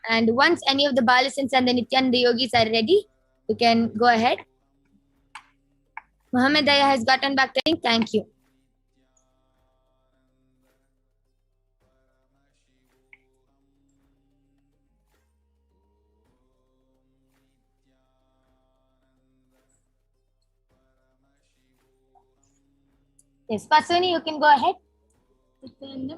And once any of the Balasins and the Nityananda yogis are ready, you can go ahead. Muhammad Aya has gotten back to me. Thank you. Yes, Paswani, you can go ahead.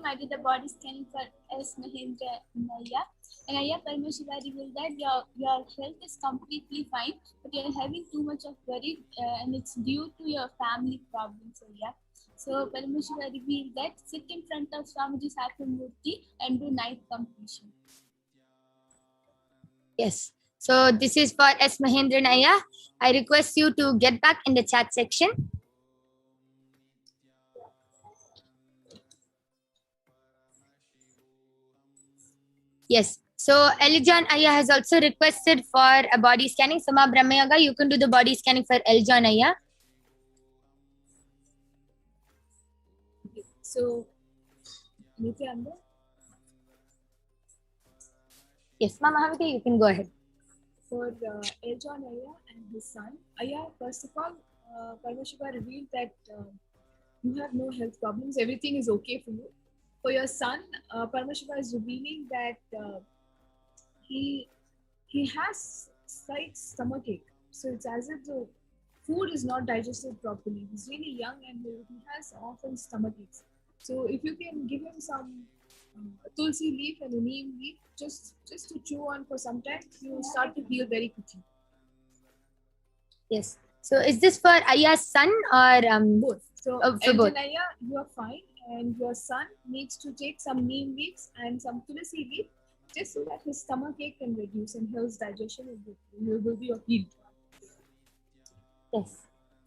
I did the body scanning for S. Mahendra Naya, and Aya Paramashiva revealed that your health is completely fine, but you're having too much of worry, and it's due to your family problems. So Paramashiva revealed that sit in front of Swamiji's Murti and do night completion. Yes. So this is for S. Mahendra Naya. I request you to get back in the chat section. Yes. So Eljon Aya has also requested for a body scanning. Sama Brahmayaga, you can do the body scanning for Eljon Aya. So, Nithyananda? Yes, Mama Hamita, you can go ahead. For Eljon Aya and his son, Aya, first of all, Paramashiva revealed that you have no health problems, everything is okay for you. For your son, Paramashiva is revealing that he has slight stomachache. So it's as if the food is not digested properly. He's really young and he has often stomachaches. So if you can give him some tulsi leaf and a neem leaf, just to chew on for some time, you will start to heal very quickly. Yes. So is this for Aya's son or both? So for both? Aya, you are fine, and your son needs to take some neem leaves and some tulsi leaf, just so that his stomachache can reduce and his digestion will be healed. Yes.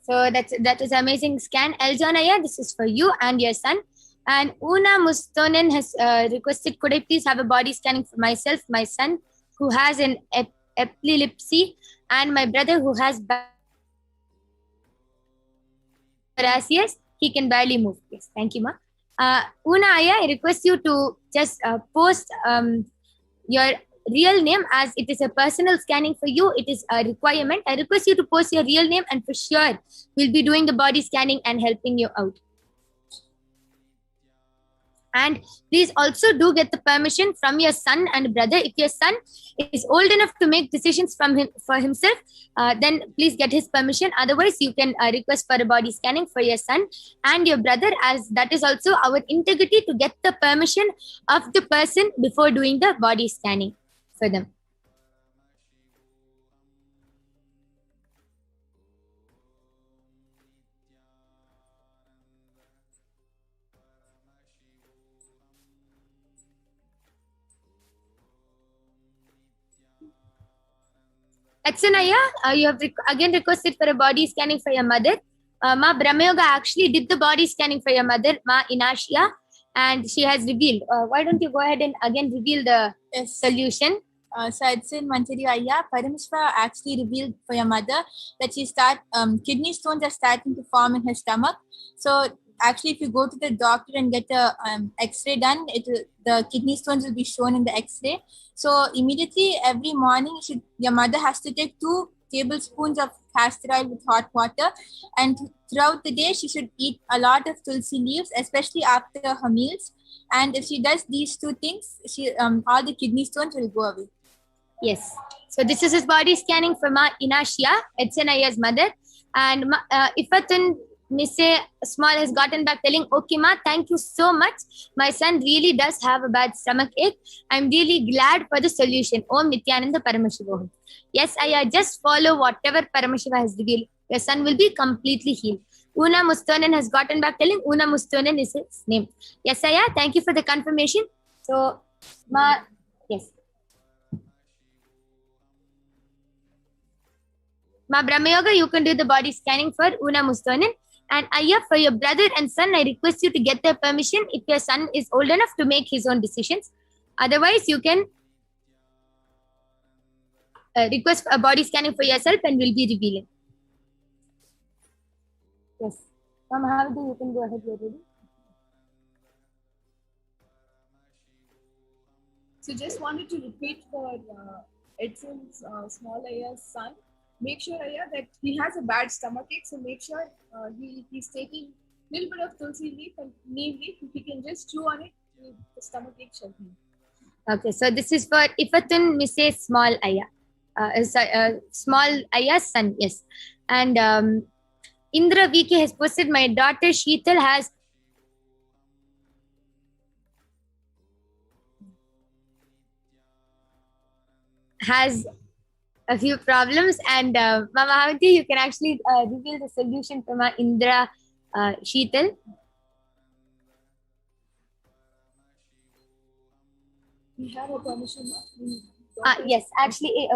So that is amazing scan. Eljon Aya, this is for you and your son. And Una Mustonen has requested, could I please have a body scanning for myself, my son, who has an epilepsy, and my brother who has paralysis. He can barely move. Yes, thank you, Ma. Una Aya, I request you to just post your real name, as it is a personal scanning for you. It is a requirement. I request you to post your real name, and for sure we'll be doing the body scanning and helping you out. And please also do get the permission from your son and brother. If your son is old enough to make decisions for himself, then please get his permission. Otherwise, you can request for a body scanning for your son and your brother, as that is also our integrity to get the permission of the person before doing the body scanning for them. Achanaya, you have again requested for a body scanning for your mother. Ma Brahmayoga actually did the body scanning for your mother, Ma Inashia, and she has revealed. Why don't you go ahead and again reveal the solution? So it's in Manchari Aya. Paramashiva actually revealed for your mother that kidney stones are starting to form in her stomach. So actually, if you go to the doctor and get a X-ray done, the kidney stones will be shown in the X-ray. So immediately every morning, your mother has to take 2 tablespoons of castor oil with hot water, and throughout the day she should eat a lot of tulsi leaves, especially after her meals. And if she does these 2 things, all the kidney stones will go away. Yes. So this is his body scanning for Ma Inashia, Etsanaya's mother. And Ifatun Nisse Small has gotten back telling, okay, Ma, thank you so much. My son really does have a bad stomach ache. I'm really glad for the solution. Om Nithyananda Paramashivoham. Yes, I just follow whatever Paramashiva has revealed. Your son will be completely healed. Una Mustonen has gotten back telling, Una Mustonen is his name. Yes, Aya, thank you for the confirmation. So, Ma, yes. Ma Brahmayoga, you can do the body scanning for Una Mustonen. And Aya, for your brother and son, I request you to get their permission if your son is old enough to make his own decisions. Otherwise, you can request a body scanning for yourself and we'll be revealing. Yes. Mama Havita, you can go ahead. You're ready. So just wanted to repeat for Edson's small Aya's son. Make sure, Aya, that he has a bad stomachache. So make sure he's taking a little bit of tulsi leaf and neem leaf. If he can just chew on it, the stomachache shall heal. Okay, so this is for Ifatun Mise Small Aya. Small Aya's son, yes. And Indra VK has posted, my daughter Sheetal has a few problems, and Mama Havati, you can actually reveal the solution from Indra Sheetal. We have a permission. Yes, actually,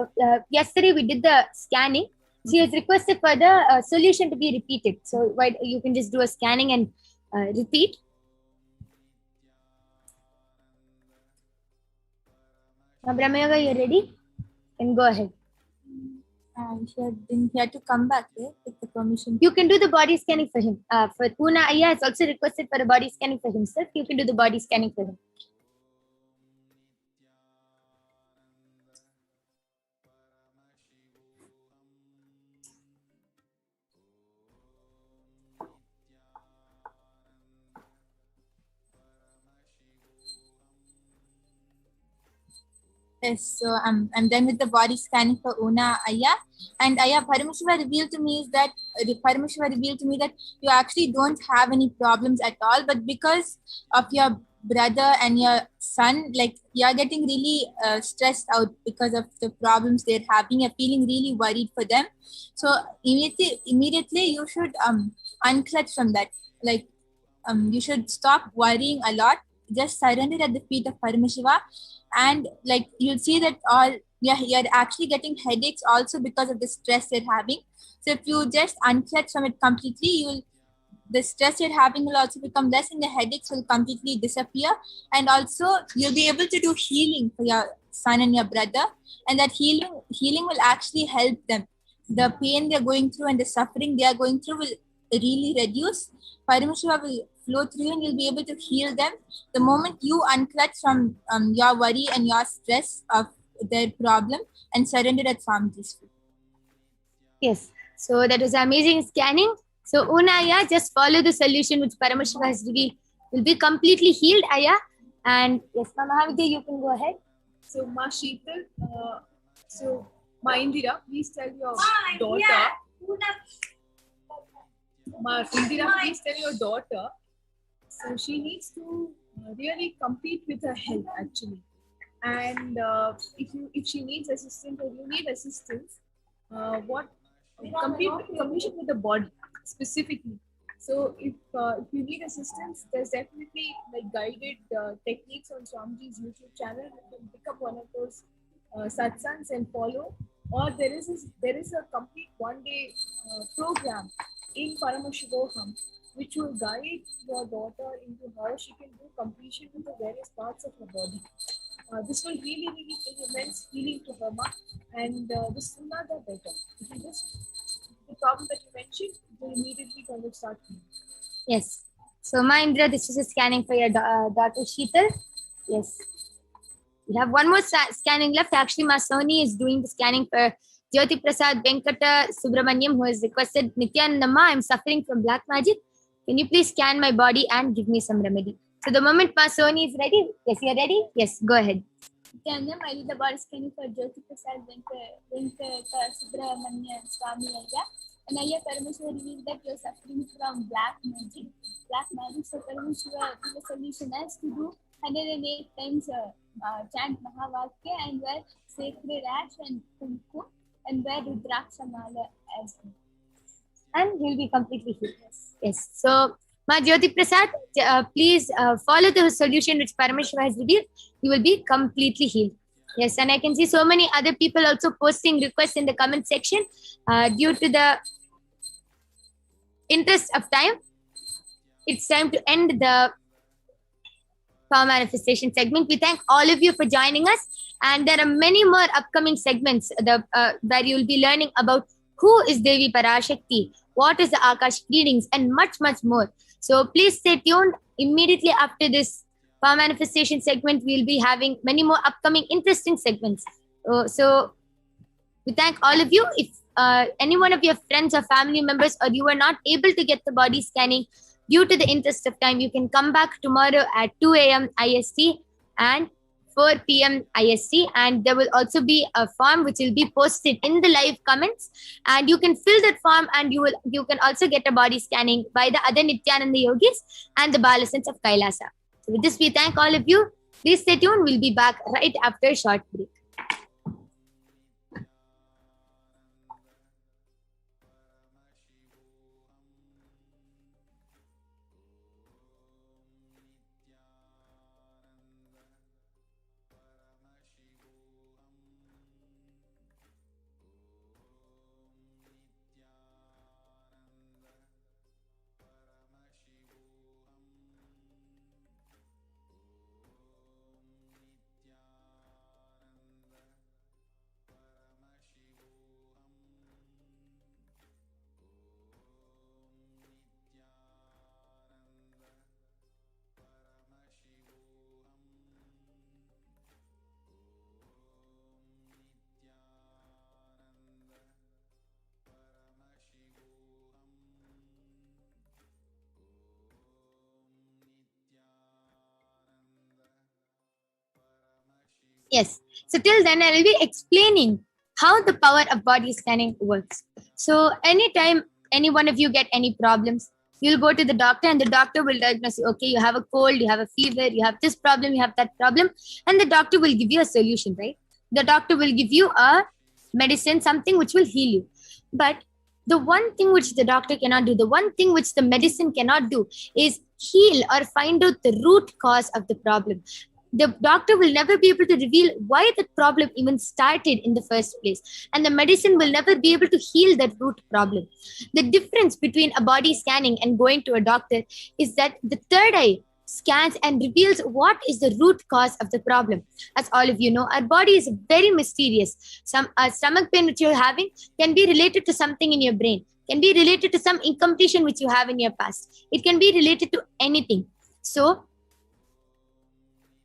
yesterday we did the scanning. She has requested for the solution to be repeated. So you can just do a scanning and repeat. Brahmayoga, you ready? And go ahead. He had to come back with the permission. You can do the body scanning for him. For Puna Aya has also requested for a body scanning for himself. You can do the body scanning for him. Yes, so I'm done with the body scanning for Una Aya. And Aya, Paramashiva revealed to me that you actually don't have any problems at all, but because of your brother and your son, like you're getting really stressed out because of the problems they're having. You're feeling really worried for them. So immediately you should unclutch from that. Like you should stop worrying a lot. Just surrender at the feet of Paramashiva. And like you'll see that you're actually getting headaches also because of the stress you're having. So if you just unclutch from it completely, the stress you're having will also become less and the headaches will completely disappear. And also you'll be able to do healing for your son and your brother. And that healing will actually help them. The pain they're going through and the suffering they are going through will really reduce. Paramashiva will flow through and you'll be able to heal them. The moment you unclutch from your worry and your stress of their problem and surrender at Swamiji's feet. Yes, so that was amazing scanning. So Una Aya, just follow the solution which Paramashiva has revealed. Will be completely healed, Aya. And yes, Mama Haviti, you can go ahead. So Ma Sheetal, so Ma Indira, please tell your daughter. Ma Indira, please tell your daughter. So she needs to really compete with her health actually. And if she needs assistance or you need assistance, completion with the body specifically. So if you need assistance, there's definitely like guided techniques on Swamiji's YouTube channel. You can pick up one of those satsangs and follow. Or there is a complete one-day program in Paramashivoham, which will guide your daughter into how she can do completion with the various parts of her body. This will really bring immense healing to her, and the sooner the better. If you just the problem that you mentioned, it will immediately going to start healing. Yes. So Mahendra, this is a scanning for your daughter Sheetal. Yes. We have one more scanning left. Actually, Ma Soni is doing the scanning for Jyoti Prasad Venkata Subramaniam, who has requested, Nithyananda, I'm suffering from black magic. Can you please scan my body and give me some remedy? So the moment Ma Soni is ready, yes, you're ready? Yes, go ahead. Nithyananda, I did the body scanning for Jyoti Prasad Venkata Subramaniam Swami Aya. And Aya Paramashiva revealed that you're suffering from black magic. So Paramashiva gave a solution as to do 108 times chant Mahavakya and wear sacred ash and kumkum and wear Rudraksha Mala as well. And he'll be completely healed. Yes. So, Ma Jyoti Prasad, please follow the solution which Paramashiva has revealed. You will be completely healed. Yes, and I can see so many other people also posting requests in the comment section. Due to the interest of time, it's time to end the power manifestation segment. We thank all of you for joining us, and there are many more upcoming segments where you will be learning about who is Devi Parashakti, what is the Akashic readings, and much more. So please stay tuned. Immediately after this power manifestation segment, we'll be having many more upcoming interesting segments. So we thank all of you. If any one of your friends or family members, or you are not able to get the body scanning due to the interest of time, you can come back tomorrow at 2 a.m. IST and 4 p.m. IST, and there will also be a form which will be posted in the live comments, and you can fill that form, and you can also get a body scanning by the other Nithyananda yogis and the Balasans of Kailasa. So with this, we thank all of you. Please stay tuned. We'll be back right after a short break. Yes. So till then, I will be explaining how the power of body scanning works. So anytime any one of you get any problems, you'll go to the doctor, and the doctor will diagnose you. Okay, you have a cold, you have a fever, you have this problem, you have that problem, and the doctor will give you a solution, right? The doctor will give you a medicine, something which will heal you. But the one thing which the doctor cannot do, the one thing which the medicine cannot do, is heal or find out the root cause of the problem. The doctor will never be able to reveal why the problem even started in the first place. And the medicine will never be able to heal that root problem. The difference between a body scanning and going to a doctor is that the third eye scans and reveals what is the root cause of the problem. As all of you know, our body is very mysterious. Some stomach pain which you're having can be related to something in your brain, can be related to some incompletion which you have in your past. It can be related to anything. So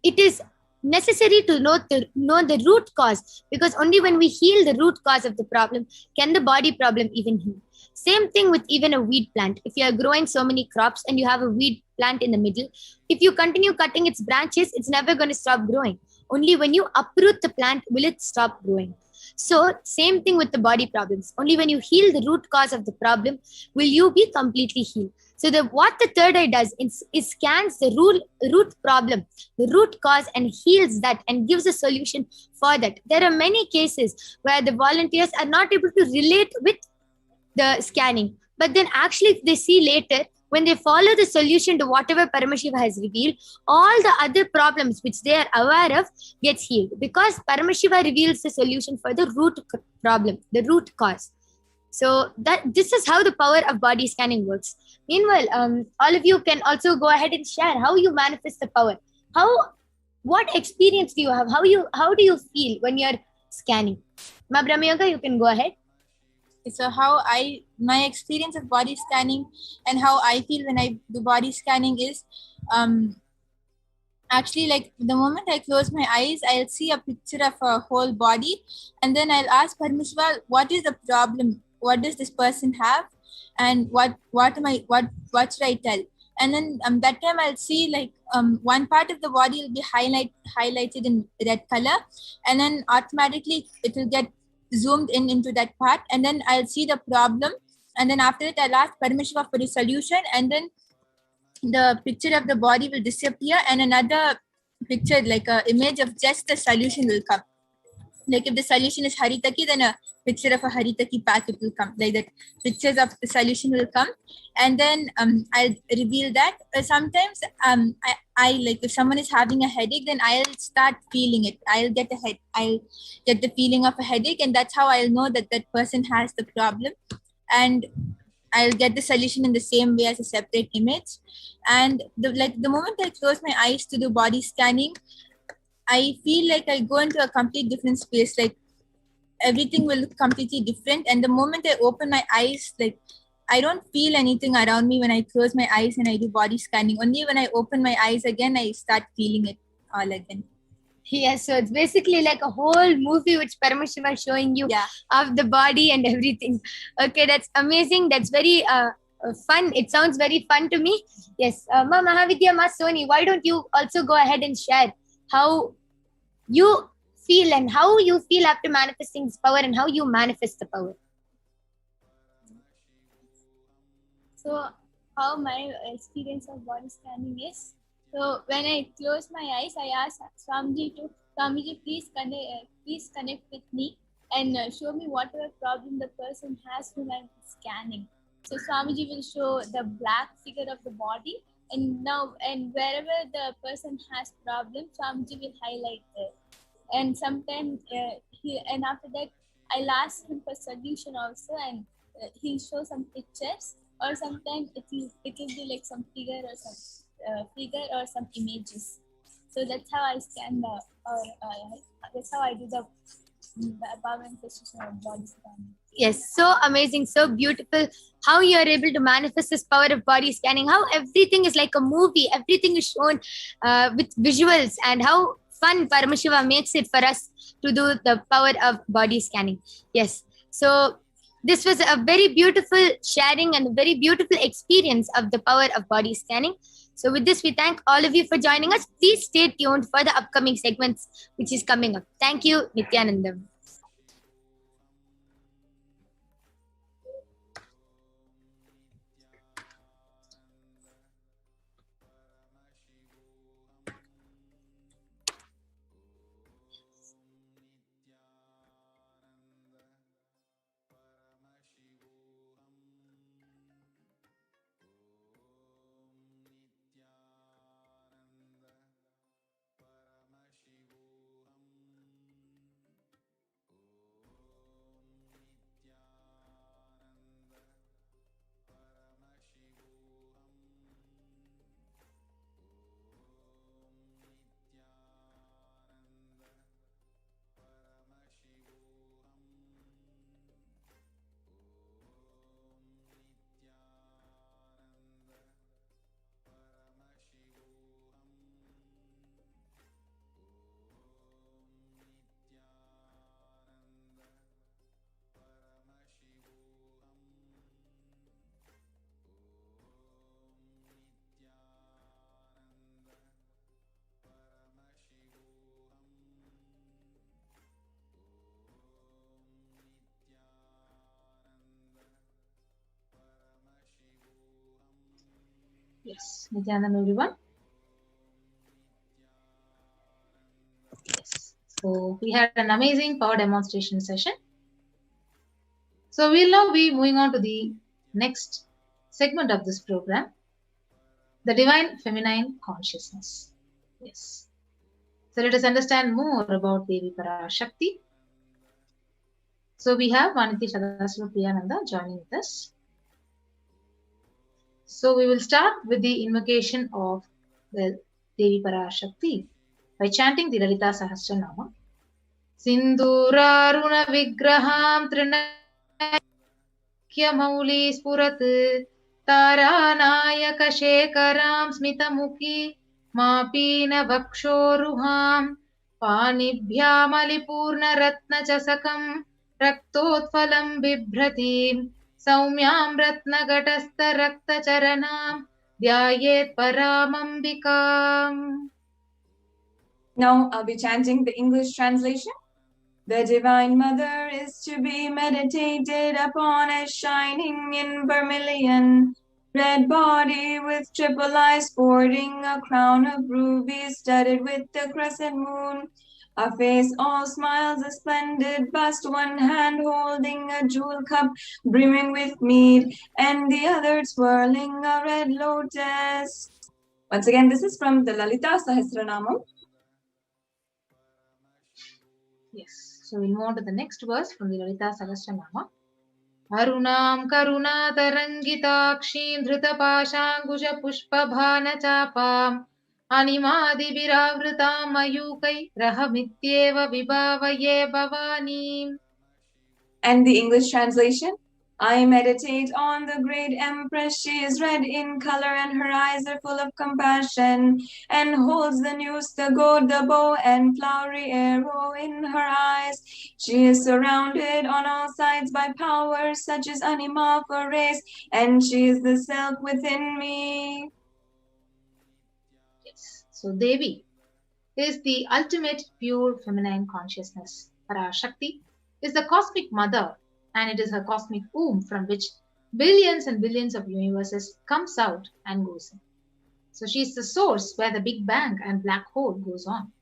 it is necessary to know the root cause, because only when we heal the root cause of the problem can the body problem even heal. Same thing with even a weed plant. If you are growing so many crops and you have a weed plant in the middle, if you continue cutting its branches, it's never going to stop growing. Only when you uproot the plant will it stop growing. So same thing with the body problems. Only when you heal the root cause of the problem will you be completely healed. So what the third eye does is scans the root problem, the root cause, and heals that and gives a solution for that. There are many cases where the volunteers are not able to relate with the scanning, but then actually if they see later, when they follow the solution to whatever Paramashiva has revealed, all the other problems which they are aware of gets healed, because Paramashiva reveals the solution for the root problem, the root cause. So this is how the power of body scanning works. Meanwhile, all of you can also go ahead and share how you manifest the power. What experience do you have? How do you feel when you're scanning? Ma Brahmayoga, you can go ahead. So my experience of body scanning and how I feel when I do body scanning is actually, like, the moment I close my eyes, I'll see a picture of a whole body, and then I'll ask Paramashiva, what is the problem? What does this person have? And what should I tell? And then that time I'll see, like, one part of the body will be highlighted in red color, and then automatically it will get zoomed into that part, and then I'll see the problem, and then after that I'll ask Paramashiva for the solution, and then the picture of the body will disappear, and another picture, like a image of just the solution, will come. Like if the solution is Haritaki, then a picture of a Haritaki packet will come. Like that, pictures of the solution will come, and then I'll reveal that. Sometimes I like, if someone is having a headache, then I'll start feeling it. I'll get the feeling of a headache, and that's how I'll know that that person has the problem, and I'll get the solution in the same way as a separate image. And the moment I close my eyes to do body scanning, I feel like I go into a complete different space. Like everything will look completely different. And the moment I open my eyes, like I don't feel anything around me when I close my eyes and I do body scanning. Only when I open my eyes again, I start feeling it all again. Yes, so it's basically like a whole movie which Paramashiva is showing you of the body and everything. Okay, that's amazing. That's very fun. It sounds very fun to me. Yes, Ma Mahavidya, Ma Soni, why don't you also go ahead and share how you feel and how you feel after manifesting this power and how you manifest the power? So, how my experience of body scanning is. So, when I close my eyes, I ask Swamiji, please connect with me and show me whatever problem the person has whom I'm scanning. So, Swamiji will show the black figure of the body, and wherever the person has problem, Swamiji will highlight it. And sometimes and after that, I'll ask him for solution also, and he'll show some pictures, or sometimes it will be like some figure or some images. So that's how I scan that's how I do the power manifestation of body scanning. Yes, so amazing, so beautiful how you are able to manifest this power of body scanning, how everything is like a movie, everything is shown with visuals, and how fun Paramashiva makes it for us to do the power of body scanning. Yes, so this was a very beautiful sharing and a very beautiful experience of the power of body scanning. So with this, we thank all of you for joining us. Please stay tuned for the upcoming segments which is coming up. Thank you, Nithyanandam. Yes, Nithyanandam, everyone. Yes, so we had an amazing power demonstration session. So we'll now be moving on to the next segment of this program, the divine feminine consciousness. Yes. So let us understand more about Devi Parashakti. So we have Vaniti Sadashiva Priyananda joining with us. So we will start with the invocation of the Devi Parashakti by chanting the Lalita Sahasranama. Sinduraruna Vigraham Trinakya Spurat Taranayaka Shekaram Smitamuki Mapina Vakshoruham Panibhyamalipurna Ratna Chasakam Raktotphalam Bibhratim Saumyam Ratnagatastha Raktacharanam Dhyayet Paramambikam. Now I'll be chanting the English translation. The Divine Mother is to be meditated upon as shining in vermilion, red body with triple eyes sporting a crown of rubies studded with the crescent moon. A face all smiles, a splendid bust, one hand holding a jewel cup brimming with mead, and the other twirling a red lotus. Once again, this is from the Lalita Sahasranamam. Yes, so we'll move on to the next verse from the Lalita Sahasranama. Arunam karuna tarangitakshim dhrutapashanguja pushpabhana chapam animadi viravritam mayukai rahamityeva vibhavaye bhavani. And the English translation. I meditate on the great Empress. She is red in color and her eyes are full of compassion, and holds the noose, the goad, the bow, and flowery arrow in her eyes. She is surrounded on all sides by powers such as anima for race, and she is the self within me. Yes. So Devi is the ultimate pure feminine consciousness. Parashakti is the cosmic mother, and it is her cosmic womb from which billions and billions of universes comes out and goes in. So she is the source where the Big Bang and black hole goes on.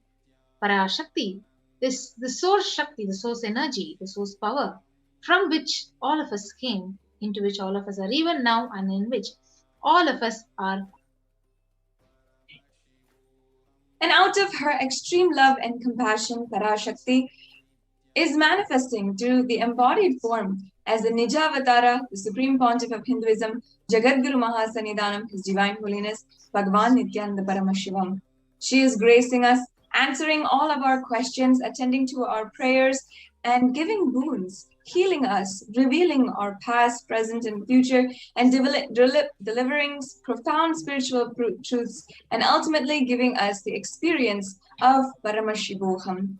Parashakti is the source Shakti, the source energy, the source power from which all of us came, into which all of us are even now, and in which all of us are. And out of her extreme love and compassion, Parashakti is manifesting through the embodied form as the Nijavatara, the Supreme Pontiff of Hinduism, Jagadguru Mahasanidhanam, His Divine Holiness, Bhagavan Nithyananda Paramashivam. She is gracing us, answering all of our questions, attending to our prayers, and giving boons, healing us, revealing our past, present, and future, and delivering profound spiritual truths, and ultimately giving us the experience of Paramashivoham.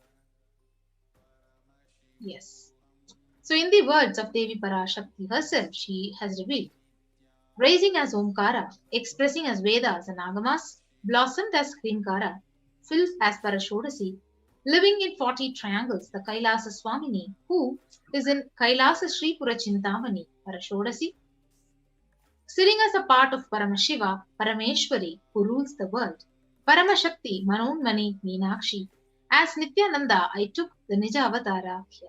Yes. So in the words of Devi Parashakti herself, she has revealed, rising as Omkara, expressing as Vedas and Agamas, blossomed as Krinkara, filled as Parashodasi, living in 40 triangles, the Kailasa Swamini, who is in Kailasa Sri Pura Chintamani, Parashodasi, sitting as a part of Paramashiva, Parameshwari, who rules the world, Paramashakti, Manonmani, Meenakshi. As Nithyananda, I took the Nija Avatara here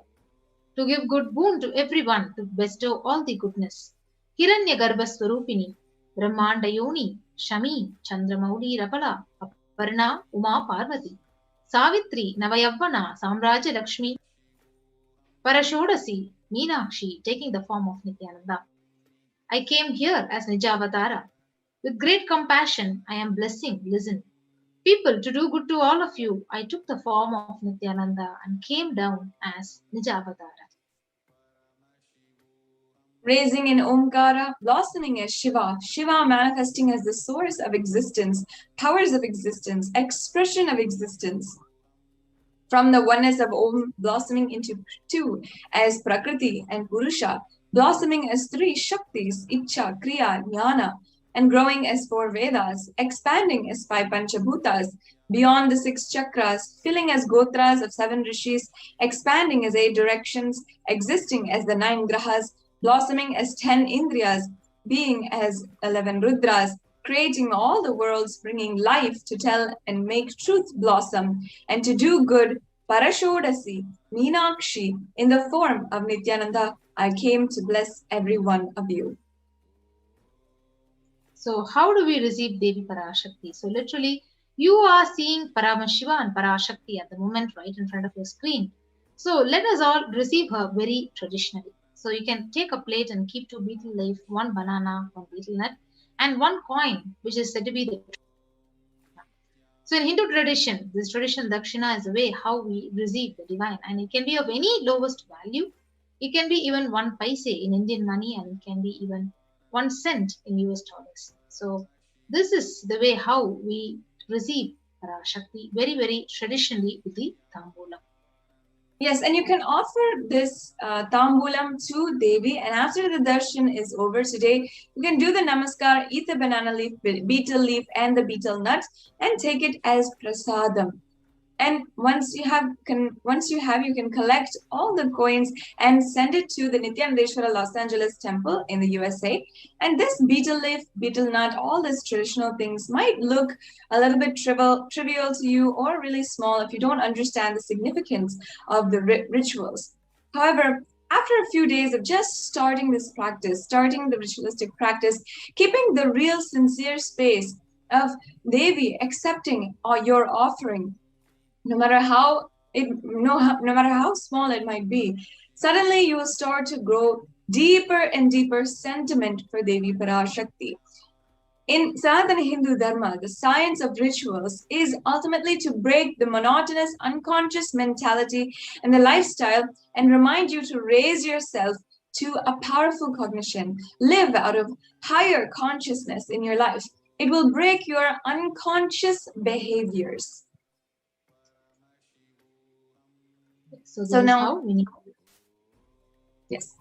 to give good boon to everyone, to bestow all the goodness. Hiranya Garbha Swarupini, Brahmanda Yoni, Shami, Chandramauli Rapala, Aparna, Uma Parvati, Savitri, Navayavana, Samraja Lakshmi, Parashodasi, Meenakshi, taking the form of Nithyananda. I came here as Nijavatara. With great compassion, I am blessing, listen. People, to do good to all of you, I took the form of Nithyananda and came down as Nijavatara. Raising in Omkara, blossoming as Shiva, Shiva manifesting as the source of existence, powers of existence, expression of existence. From the oneness of Om, blossoming into two as Prakriti and Purusha, blossoming as three Shaktis, Icha, Kriya, Jnana, and growing as 4 Vedas, expanding as 5 Panchabhutas, beyond the 6 chakras, filling as Gotras of 7 Rishis, expanding as 8 directions, existing as the 9 Grahas, blossoming as 10 Indriyas, being as 11 Rudras, creating all the worlds, bringing life to tell and make truth blossom, and to do good, Parashodasi, Meenakshi, in the form of Nithyananda, I came to bless every one of you. So how do we receive Devi Parashakti? So literally, you are seeing Paramashiva and Parashakti at the moment right in front of your screen. So let us all receive her very traditionally. So you can take a plate and keep 2 betel leaf, 1 banana, 1 betel nut, and 1 coin, which is said to be the. So in Hindu tradition, this traditional dakshina is the way how we receive the divine, and it can be of any lowest value. It can be even 1 paise in Indian money, and it can be even 1 cent in US dollars. So this is the way how we receive Parashakti very, very traditionally with the tambulam. Yes, and you can offer this tambulam to Devi, and after the darshan is over today, you can do the namaskar, eat the banana leaf, betel leaf, and the betel nut, and take it as prasadam. And once you have, you can collect all the coins and send it to the Nithyanandeshwara Los Angeles temple in the USA. And this betel leaf, betel nut, all these traditional things might look a little bit trivial to you, or really small if you don't understand the significance of the rituals. However, after a few days of just starting this practice, starting the ritualistic practice, keeping the real sincere space of Devi accepting your offering, no matter how small it might be, suddenly you will start to grow deeper and deeper sentiment for Devi Parashakti. In Sanatana Hindu Dharma, the science of rituals is ultimately to break the monotonous, unconscious mentality and the lifestyle and remind you to raise yourself to a powerful cognition. Live out of higher consciousness in your life. It will break your unconscious behaviors. So now, how we need. Yes.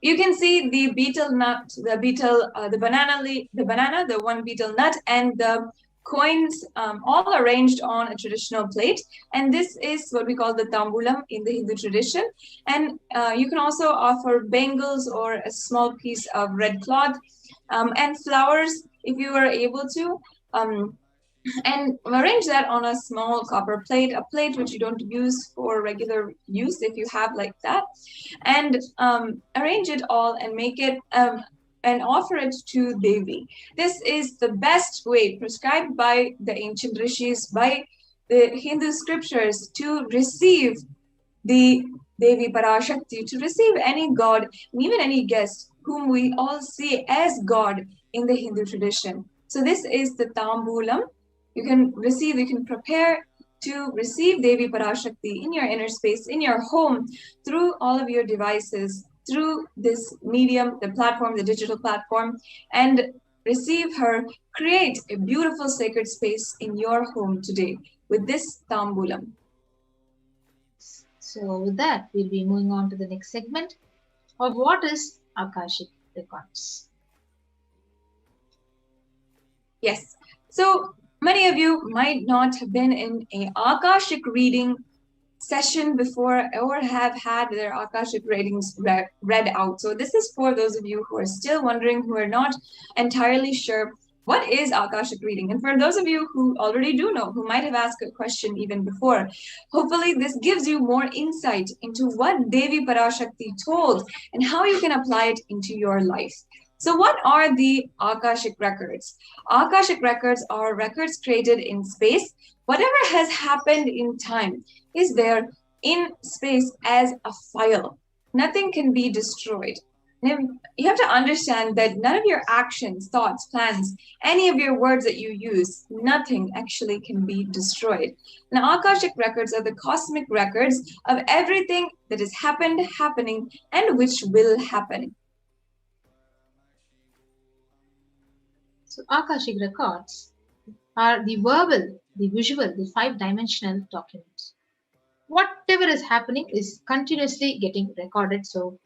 You can see the betel nut, the banana, the one betel nut, and the coins all arranged on a traditional plate. And this is what we call the tambulam in the Hindu tradition. And you can also offer bangles or a small piece of red cloth and flowers if you are able to. And arrange that on a small copper plate, a plate which you don't use for regular use if you have like that, and arrange it all and make it and offer it to Devi. This is the best way prescribed by the ancient rishis, by the Hindu scriptures, to receive the Devi Parashakti, to receive any god and even any guest whom we all see as God in the Hindu tradition. So this is the tambulam. You can prepare to receive Devi Parashakti in your inner space, in your home, through all of your devices, through this medium, the platform, the digital platform, and receive her. Create a beautiful sacred space in your home today with this tambulam. So with that, we'll be moving on to the next segment of what is Akashic records. Yes. So many of you might not have been in a Akashic reading session before or have had their Akashic readings read out. So this is for those of you who are still wondering, who are not entirely sure what is Akashic reading. And for those of you who already do know, who might have asked a question even before, hopefully this gives you more insight into what Devi Parashakti told and how you can apply it into your life. So what are the Akashic records? Akashic records are records created in space. Whatever has happened in time is there in space as a file. Nothing can be destroyed. Now, you have to understand that none of your actions, thoughts, plans, any of your words that you use, nothing actually can be destroyed. Now, Akashic records are the cosmic records of everything that has happened, happening, and which will happen. So Akashic records are the verbal, the visual, the 5-dimensional documents. Whatever is happening is continuously getting recorded. So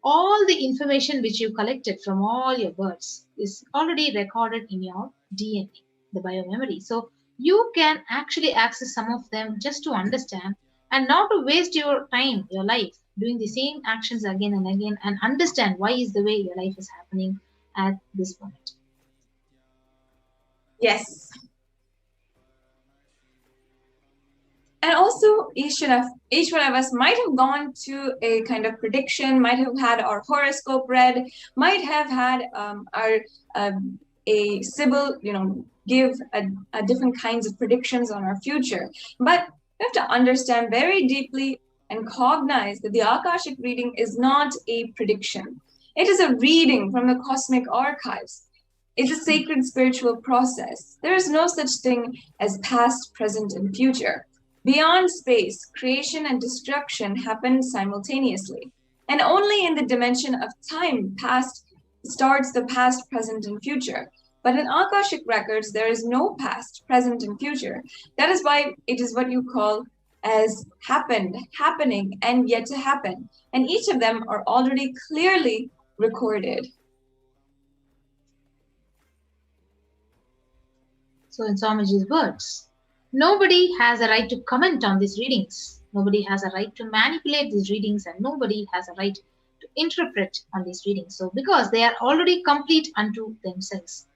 all the information which you collected from all your births is already recorded in your DNA, the biomemory. So you can actually access some of them just to understand and not to waste your time, your life, doing the same actions again and again, and understand why is the way your life is happening at this moment. Yes. And also, each one of us might have gone to a kind of prediction, might have had our horoscope read, might have had a Sybil, give a different kinds of predictions on our future. But we have to understand very deeply and cognize that the Akashic reading is not a prediction. It is a reading from the cosmic archives. It's a sacred spiritual process. There is no such thing as past, present, and future. Beyond space, creation and destruction happen simultaneously. And only in the dimension of time past starts the past, present, and future. But in Akashic records, there is no past, present, and future. That is why it is what you call as happened, happening, and yet to happen. And each of them are already clearly recorded. So in Swamiji's words, nobody has a right to comment on these readings. Nobody has a right to manipulate these readings, and nobody has a right to interpret on these readings. So because they are already complete unto themselves.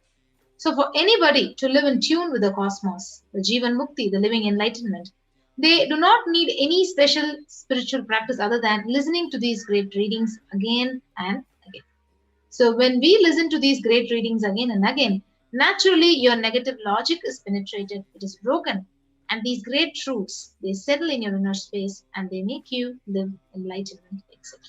So for anybody to live in tune with the cosmos, the Jivan Mukti, the living enlightenment, they do not need any special spiritual practice other than listening to these great readings again and again. So when we listen to these great readings again and again, naturally your negative logic is penetrated, it is broken, and these great truths, they settle in your inner space and they make you live enlightenment itself.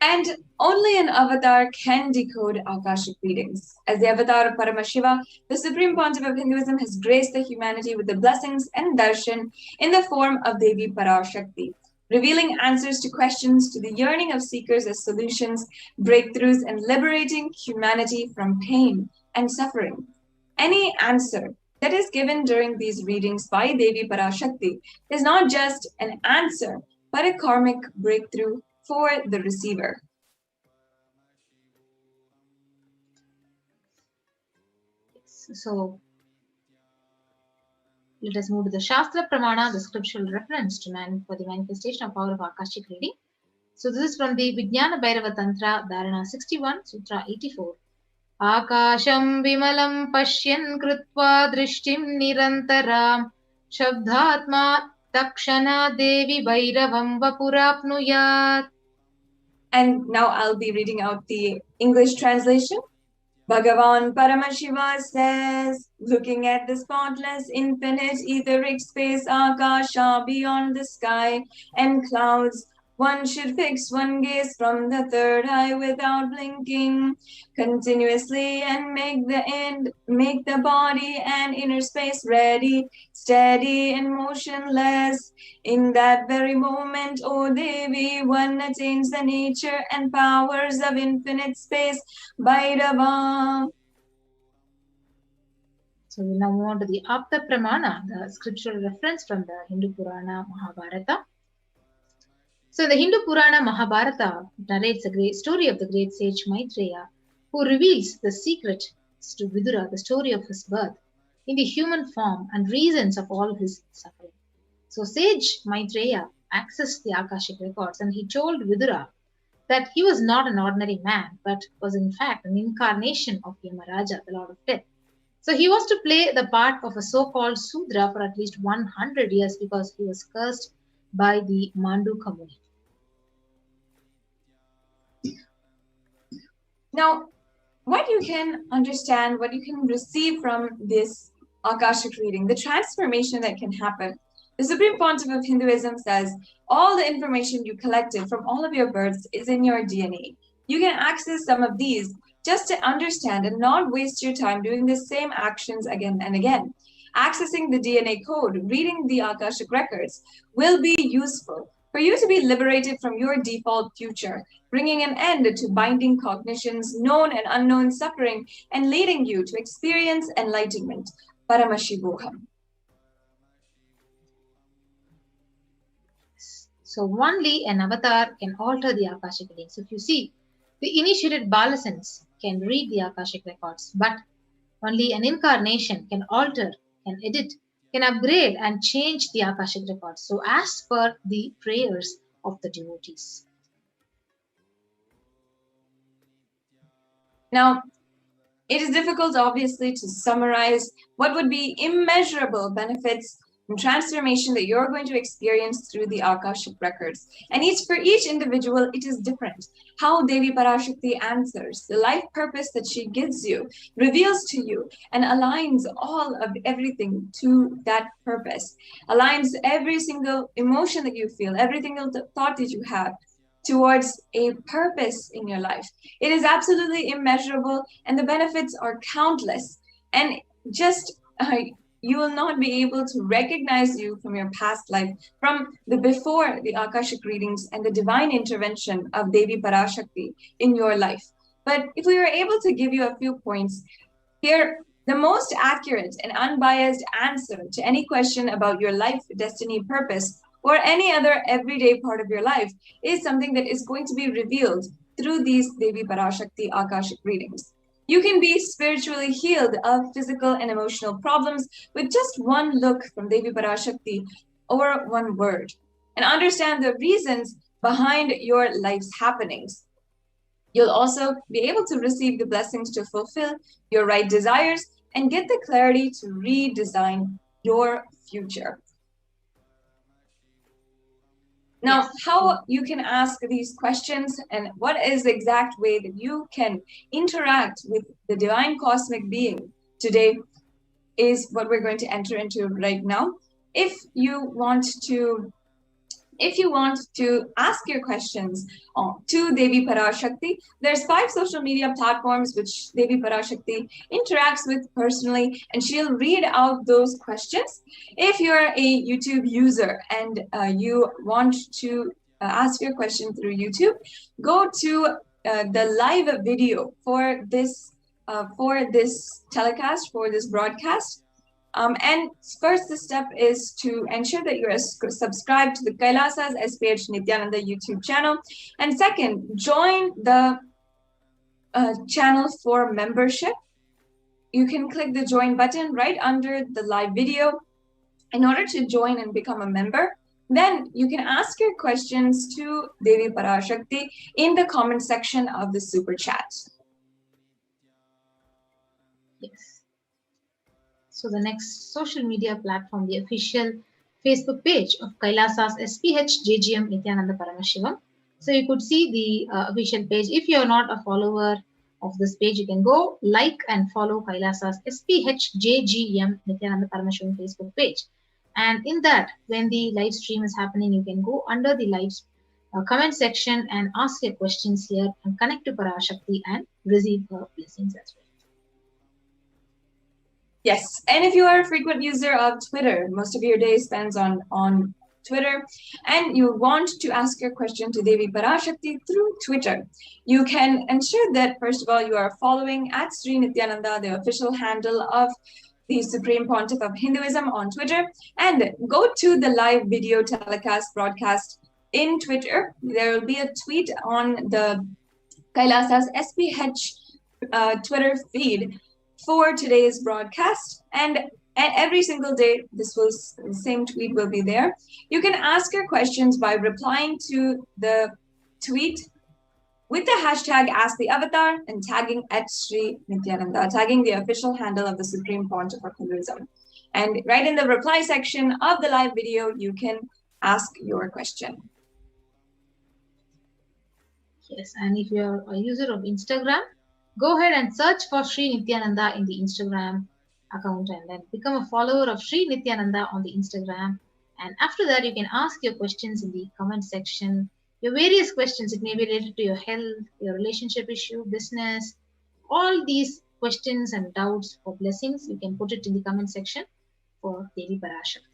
And only an avatar can decode Akashic readings. As the avatar of Paramashiva, the Supreme Pontiff of Hinduism has graced the humanity with the blessings and darshan in the form of Devi Parashakti, revealing answers to questions to the yearning of seekers as solutions, breakthroughs, and liberating humanity from pain and suffering. Any answer that is given during these readings by Devi Parashakti is not just an answer, but a karmic breakthrough for the receiver. So, let us move to the Shastra Pramana, the scriptural reference to man for the manifestation of power of Akashic reading. So, this is from the Vijnana Bhairava Tantra, Dharana 61, Sutra 84. Akasham vimalam pashyan krutva drishtim nirantaram shabdhatma takshana devi bhairavam vapurapnuyat. And now I'll be reading out the English translation. Bhagavan Paramashiva says, looking at the spotless, infinite, etheric space, Akasha, beyond the sky and clouds, one should fix one gaze from the third eye without blinking, continuously, and make the body and inner space ready, steady, and motionless. In that very moment, O Devi, one attains the nature and powers of infinite space, Bhairava. So we'll now move on to the Apta Pramana, the scriptural reference from the Hindu Purana Mahabharata. So the Hindu Purana Mahabharata narrates a great story of the great sage Maitreya, who reveals the secret to Vidura, the story of his birth, in the human form and reasons of all his suffering. So sage Maitreya accessed the Akashic records, and he told Vidura that he was not an ordinary man, but was in fact an incarnation of Yamaraja, the Lord of Death. So he was to play the part of a so-called Sudra for at least 100 years because he was cursed by the Manduka Muni. Now, what you can understand, what you can receive from this Akashic reading, the transformation that can happen. The Supreme Pontiff of Hinduism says, all the information you collected from all of your births is in your DNA. You can access some of these just to understand and not waste your time doing the same actions again and again. Accessing the DNA code, reading the Akashic records will be useful for you to be liberated from your default future, bringing an end to binding cognitions, known and unknown suffering, and leading you to experience enlightenment. Paramashivoham. So only an avatar can alter the Akashic readings. If you see, the initiated Balasans can read the Akashic records, but only an incarnation can alter, can edit, can upgrade and change the Akashic records. So as per the prayers of the devotees. Now, it is difficult, obviously, to summarize what would be immeasurable benefits and transformation that you're going to experience through the Akashic records. And for each individual, it is different. How Devi Parashakti answers, the life purpose that she gives you, reveals to you, and aligns all of everything to that purpose. Aligns every single emotion that you feel, every single thought that you have towards a purpose in your life. It is absolutely immeasurable, and the benefits are countless. And just you will not be able to recognize you from your past life, from the before the Akashic readings and the divine intervention of Devi Parashakti in your life. But if we were able to give you a few points here, the most accurate and unbiased answer to any question about your life, destiny, purpose, or any other everyday part of your life is something that is going to be revealed through these Devi Parashakti Akashic readings. You can be spiritually healed of physical and emotional problems with just one look from Devi Parashakti or one word, and understand the reasons behind your life's happenings. You'll also be able to receive the blessings to fulfill your right desires and get the clarity to redesign your future. Now, how you can ask these questions and what is the exact way that you can interact with the divine cosmic being today is what we're going to enter into right now. If you want to If you want to ask your questions to Devi Parashakti, there's 5 social media platforms which Devi Parashakti interacts with personally, and she'll read out those questions. If you're a YouTube user and you want to ask your question through YouTube, go to the live video for this telecast, for this broadcast. And first, the step is to ensure that you're subscribed to the Kailasa's HDH Nithyananda YouTube channel. And second, join the channel for membership. You can click the join button right under the live video in order to join and become a member. Then you can ask your questions to Devi Parashakti in the comment section of the super chat. Yes. So the next social media platform, the official Facebook page of Kailasa's HDH Nithyananda Paramashivam. So you could see the official page. If you're not a follower of this page, you can go like and follow Kailasa's HDH Nithyananda Paramashivam Facebook page. And in that, when the live stream is happening, you can go under the live comment section and ask your questions here and connect to Parashakti and receive her blessings as well. Yes, and if you are a frequent user of Twitter, most of your day spends on Twitter, and you want to ask your question to Devi Parashakti through Twitter, you can ensure that, first of all, you are following at Sri Nithyananda, the official handle of the Supreme Pontiff of Hinduism on Twitter, and go to the live video telecast broadcast in Twitter. There will be a tweet on the Kailasa's SPH Twitter feed for today's broadcast, and every single day the same tweet will be there. You can ask your questions by replying to the tweet with the hashtag #AskTheAvatar and tagging at Sri Nithyananda, tagging the official handle of the Supreme Pontiff of Hinduism. And right in the reply section of the live video, you can ask your question. Yes, and if you're a user of Instagram, go ahead and search for Sri Nithyananda in the Instagram account and then become a follower of Sri Nithyananda on the Instagram. And after that, you can ask your questions in the comment section. Your various questions, it may be related to your health, your relationship issue, business, all these questions and doubts or blessings, you can put it in the comment section for Devi Parashakti.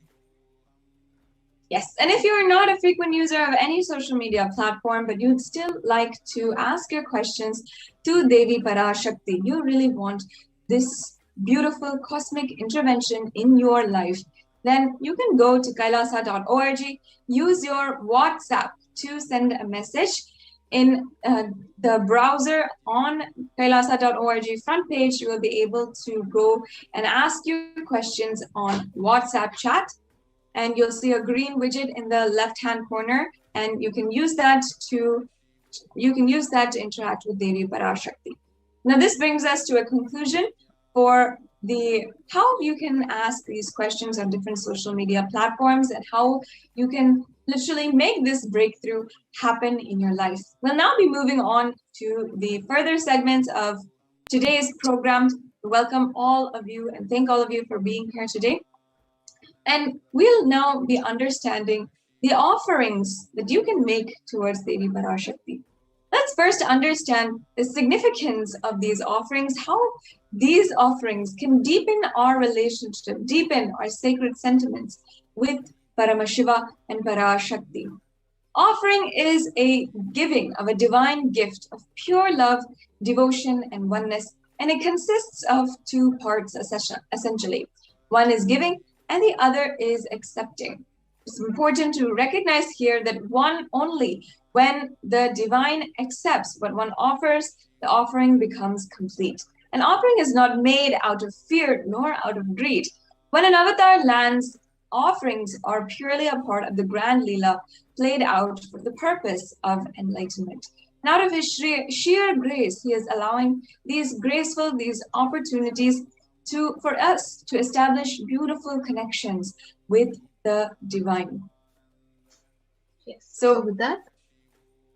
Yes, and if you're not a frequent user of any social media platform, but you'd still like to ask your questions to Devi Parashakti, you really want this beautiful cosmic intervention in your life, then you can go to kailasa.org, use your WhatsApp to send a message. In the browser on kailasa.org front page, you will be able to go and ask your questions on WhatsApp chat. And you'll see a green widget in the left-hand corner, and you can use that to interact with Devi Parashakti. Now, this brings us to a conclusion for how you can ask these questions on different social media platforms and how you can literally make this breakthrough happen in your life. We'll now be moving on to the further segments of today's program. Welcome all of you and thank all of you for being here today. And we'll now be understanding the offerings that you can make towards Devi Parashakti. Let's first understand the significance of these offerings, how these offerings can deepen our relationship, deepen our sacred sentiments with Paramashiva and Parashakti. Offering is a giving of a divine gift of pure love, devotion, and oneness, and it consists of 2 parts essentially. One is giving, and the other is accepting. It's important to recognize here that only when the divine accepts what one offers, the offering becomes complete. An offering is not made out of fear nor out of greed. When an avatar lands, offerings are purely a part of the grand Leela played out for the purpose of enlightenment. And out of his sheer grace, he is allowing these opportunities for us to establish beautiful connections with the divine. Yes. So with that,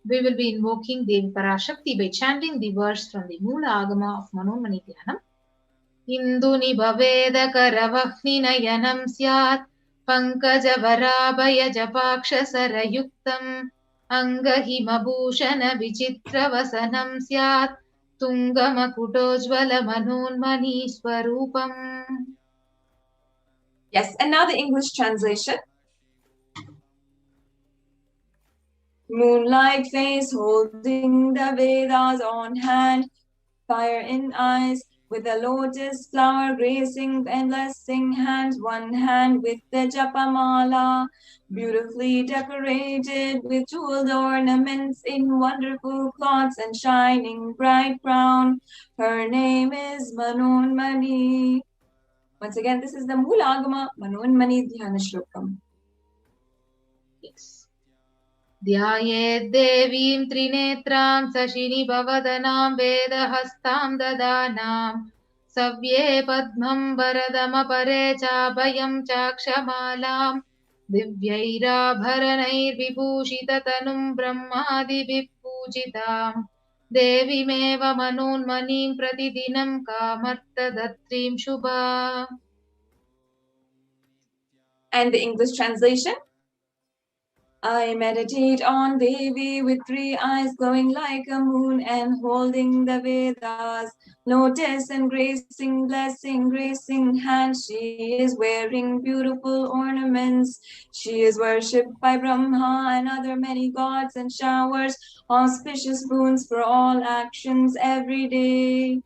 we will be invoking Devi Parashakti by chanting the verse from the Moola Agama of Manomani Dhyanam. Induni bhaveda karavahni nayanam syat पङ्कजवराभयजपाक्षसरयुक्तम् अङ्गहिमभूषणविचित्रवसनं स्यात् तुङ्गमकुटोज्ज्वलमनोन्मणीस्वरूपम्. Yes, and now the English translation. Moonlight face holding the Vedas on hand, fire in eyes, with a lotus flower gracing and blessing hands, one hand with the japamala, beautifully decorated with jeweled ornaments in wonderful cloths and shining bright crown. Her name is Manonmani. Once again, this is the Mulagama Manonmani Dhyana Shlokam. Yes. ध्यायेत् देवीं त्रिनेत्रां सशिनिभवदनां वेदहस्तां ददानां सव्ये पद्मं वरदमपरे चाभयं चाक्षमालां दिव्यैराभरणैर्विभूषिततनुं ब्रह्मादिभिः पूजितां देवीमेव मनोन्मनीं प्रतिदिनं कामर्थदत्रीं शुभा. And the English translation. I meditate on Devi with 3 eyes glowing like a moon and holding the Vedas, lotus and gracing, blessing, gracing hands. She is wearing beautiful ornaments. She is worshipped by Brahma and other many gods and showers auspicious boons for all actions every day.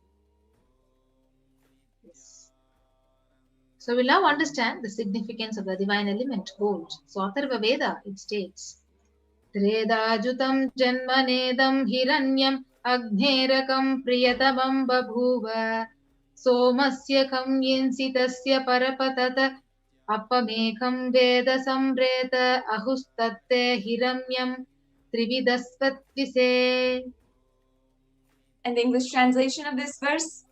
So we'll now understand the significance of the divine element, gold. So Atharva Veda, it states, Tredajutam janmanedam hiranyam agnerakam priyatamam babhuva somasya kam yensitasya parapatata apamekam veda sambreta ahustatte hiramyam trividasvatvise. And the English translation of this verse.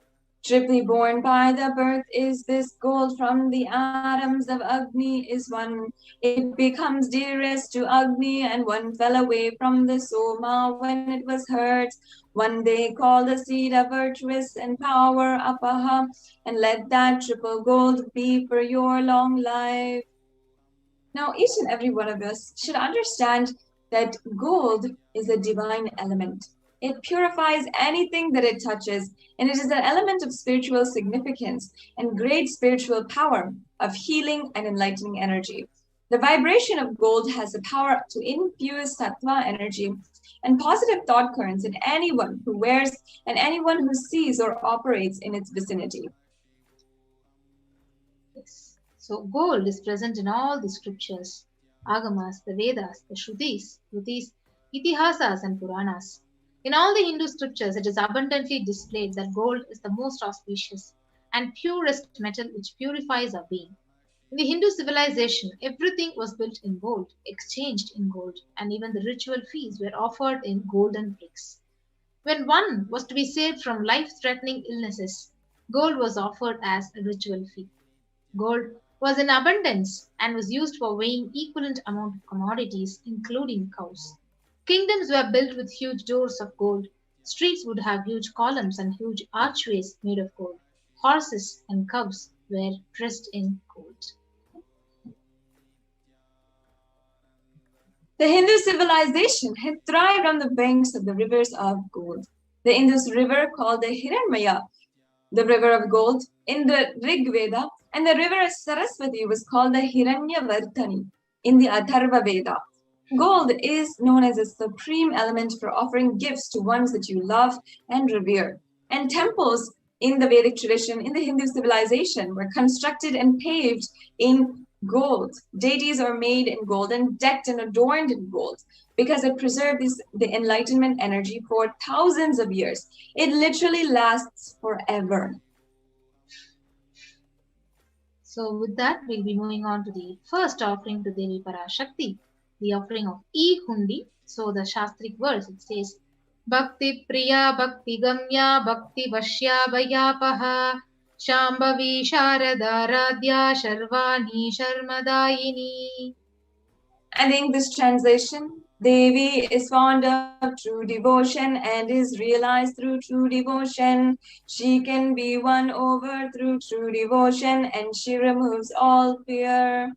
Triply born by the birth is this gold from the atoms of Agni is one. It becomes dearest to Agni and one fell away from the Soma when it was hurt. One day call the seed of virtuous and power Apaha and let that triple gold be for your long life. Now each and every one of us should understand that gold is a divine element. It purifies anything that it touches, and it is an element of spiritual significance and great spiritual power of healing and enlightening energy. The vibration of gold has the power to infuse sattva energy and positive thought currents in anyone who wears and anyone who sees or operates in its vicinity. Yes. So gold is present in all the scriptures, Agamas, the Vedas, the Shrutis, Itihasas and Puranas. In all the Hindu scriptures, it is abundantly displayed that gold is the most auspicious and purest metal which purifies our being. In the Hindu civilization, everything was built in gold, exchanged in gold, and even the ritual feasts were offered in golden bricks. When one was to be saved from life-threatening illnesses, gold was offered as a ritual fee. Gold was in abundance and was used for weighing equivalent amount of commodities, including cows. Kingdoms were built with huge doors of gold. Streets would have huge columns and huge archways made of gold. Horses and cows were dressed in gold. The Hindu civilization had thrived on the banks of the rivers of gold. The Indus River, called the Hiranmaya, the river of gold, in the Rig Veda, and the river Saraswati was called the Hiranyavardhani in the Atharva Veda. Gold is known as a supreme element for offering gifts to ones that you love and revere. And temples in the Vedic tradition, in the Hindu civilization, were constructed and paved in gold. Deities are made in gold and decked and adorned in gold because it preserved the enlightenment energy for thousands of years. It literally lasts forever. So with that, we'll be moving on to the first offering to Devi Parashakti, the offering of E-Hundi. So the Shastric verse, it says, Bhakti Priya Bhakti Gamya Bhakti Vashya Vayapaha Shambhavi Sharada Radhya Sharvani Sharmadayini. And in this translation, Devi is fond of true devotion and is realized through true devotion. She can be won over through true devotion and she removes all fear.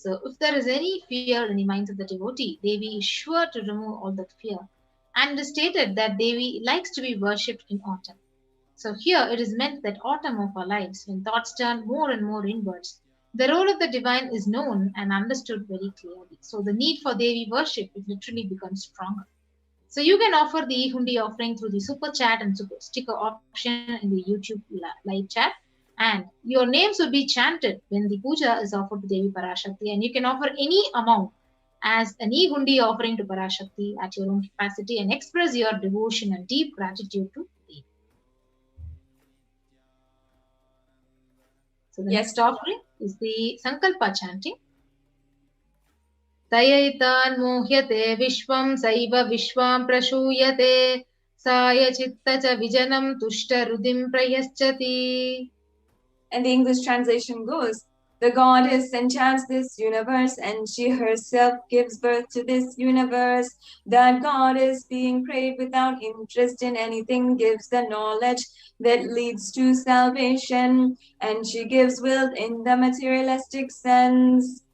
So if there is any fear in the minds of the devotee, Devi is sure to remove all that fear. And it is stated that Devi likes to be worshipped in autumn. So here it is meant that autumn of our lives, when thoughts turn more and more inwards, the role of the divine is known and understood very clearly. So the need for Devi worship, it literally becomes stronger. So you can offer the e-hundi offering through the super chat and super sticker option in the YouTube live chat. And your names will be chanted when the puja is offered to Devi Parashakti. And you can offer any amount as an e-hundi offering to Parashakti at your own capacity and express your devotion and deep gratitude to Devi. So the next offering is the Sankalpa chanting. Tayaitan mohyate vishvam saiva vishvam prashuyate saya chitta cha vijanam tushta rudim prayaschati. And the English translation goes, the goddess enchants this universe and she herself gives birth to this universe. That goddess, being prayed without interest in anything, gives the knowledge that leads to salvation, and she gives wealth in the materialistic sense.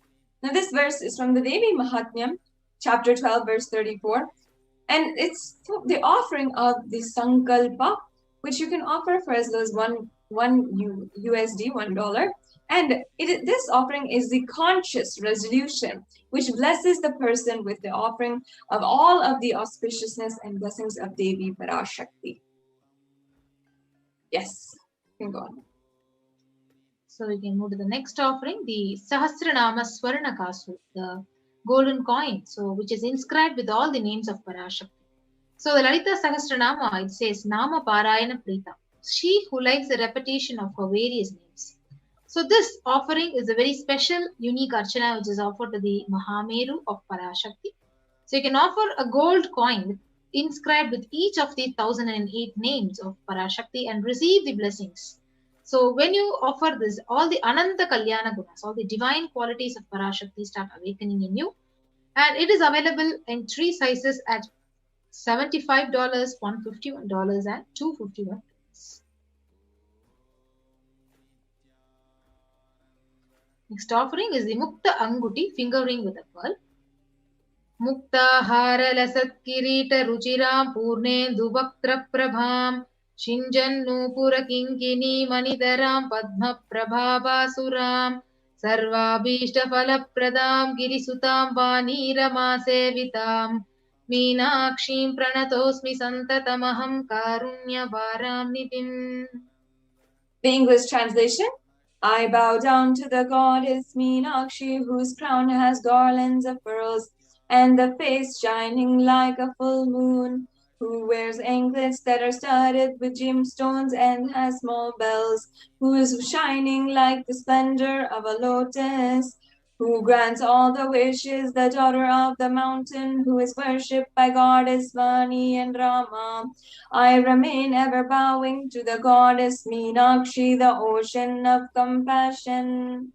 Now this verse is from the Devi Mahatmyam, chapter 12, verse 34. And it's the offering of the Sankalpa, which you can offer for as low as one USD, $1. And this offering is the conscious resolution, which blesses the person with the offering of all of the auspiciousness and blessings of Devi Parashakti. Yes, you can go on. So we can move to the next offering, the Sahasranama Swarna Kasu, the golden coin, so which is inscribed with all the names of Parashakti. So the Lalita Sahasranama, it says Nama Parayana Prita, she who likes the repetition of her various names. So this offering is a very special, unique archana which is offered to the Mahameru of Parashakti. So you can offer a gold coin inscribed with each of the 1008 names of Parashakti and receive the blessings. So when you offer this, all the Ananta Kalyana Gunas, all the divine qualities of Parashakti start awakening in you. And it is available in 3 sizes at $75, $151, and $251. Next offering is the Mukta Anguti, finger ring with a pearl. Mukta Hara Lasat Kirita Ruchiram Purne Dubaktra Prabham Shinjan Nupura Kinkini Manidaram Padma Prabhavasuram Sarva Bhishta Phala Pradam Girisutam Vanirama Sevitam Meenakshim Pranatosmi Santatamaham Karunya Varam Nitim. The English translation. I bow down to the goddess Meenakshi, whose crown has garlands of pearls, and the face shining like a full moon, who wears anklets that are studded with gemstones and has small bells, who is shining like the splendor of a lotus, who grants all the wishes, the daughter of the mountain, who is worshipped by goddess Vani and Rama. I remain ever bowing to the goddess Meenakshi, the ocean of compassion.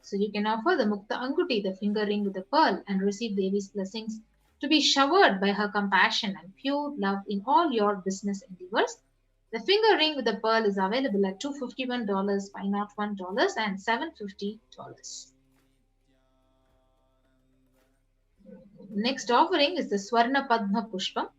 So you can offer the Mukta Anguti, the finger ring with a pearl, and receive Devi's blessings to be showered by her compassion and pure love in all your business endeavors. The finger ring with the pearl is available at $251, $501, and $750. Next offering is the Swarna Padma Pushpam.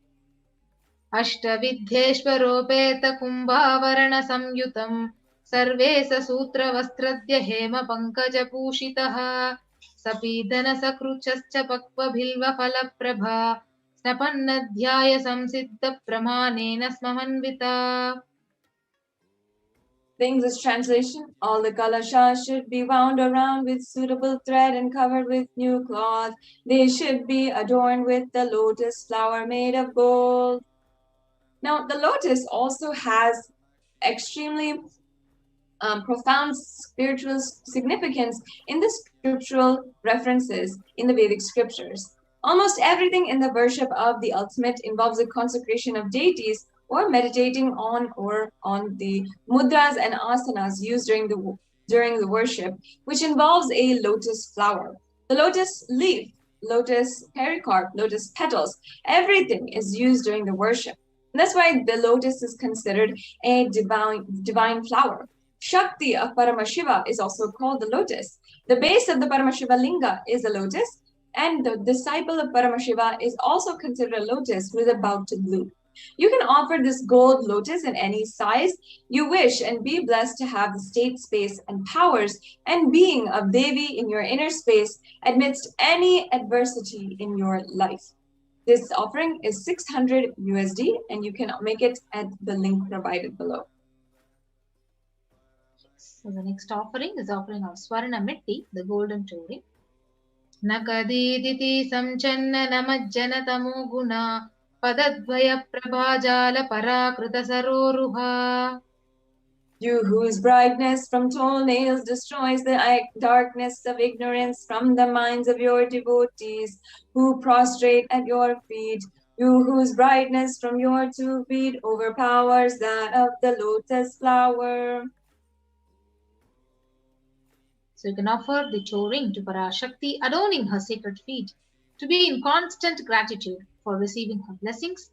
Ashtavidheshwaropeta Kumbhavarana Samyutam Sarve Sutra Vastradya Hema Pankaja Pushitaha Sapidana Sakruchascha Pakva Bhilva Phala Prabha Snapannadhyaya Samsiddha Pramanena Smahanvita. The English translation. All the kalashas should be wound around with suitable thread and covered with new cloth. They should be adorned with the lotus flower made of gold. Now, the lotus also has extremely profound spiritual significance in the scriptural references in the Vedic scriptures. Almost everything in the worship of the ultimate involves a consecration of deities or meditating on the mudras and asanas used during the worship, which involves a lotus flower. The lotus leaf lotus pericarp, lotus petals. Everything is used during the worship. And that's why the lotus is considered a divine flower. Shakti of Paramashiva is also called the lotus. The base of the Paramashiva linga is a lotus, and the disciple of Paramashiva is also considered a lotus who is about to bloom. You can offer this gold lotus in any size you wish and be blessed to have the state space and powers and being of Devi in your inner space amidst any adversity in your life. This offering is 600 USD and you can make it at the link provided below. So the next offering is offering of Swarna Mitti, the golden touring. Nakadiditi samchanna namajjana tamo guna padadvaya prabhajala parakrita saroruha. You whose brightness from toenails destroys the darkness of ignorance from the minds of your devotees who prostrate at your feet. You whose brightness from your 2 feet overpowers that of the lotus flower. So you can offer the touring to Parashakti, adorning her sacred feet, to be in constant gratitude for receiving her blessings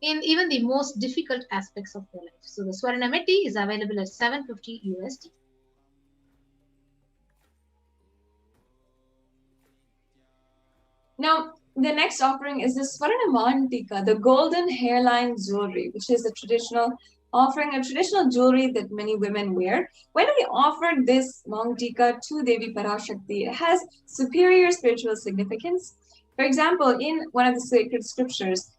in even the most difficult aspects of your life. So the Swarna Mitti is available at 750 USD. Now, the next offering is the Swarna Mantika, the golden hairline jewelry, which is a traditional offering, a traditional jewelry that many women wear. When we offer this Mantika to Devi Parashakti, it has superior spiritual significance. For example, in one of the sacred scriptures,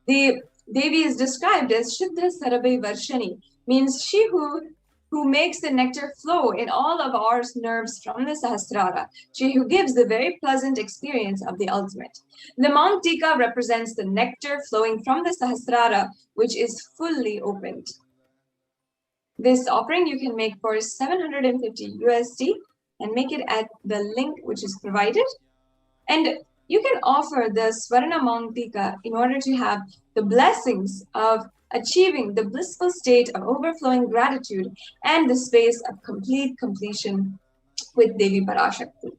the Devi is described as Shuddha Sarabe Varshani, means she who makes the nectar flow in all of our nerves from the Sahasrara, she who gives the very pleasant experience of the ultimate. The Mantika represents the nectar flowing from the Sahasrara, which is fully opened. This offering you can make for 750 USD and make it at the link which is provided. And you can offer the Swarna Mantika in order to have the blessings of achieving the blissful state of overflowing gratitude and the space of complete completion with Devi Parashakti.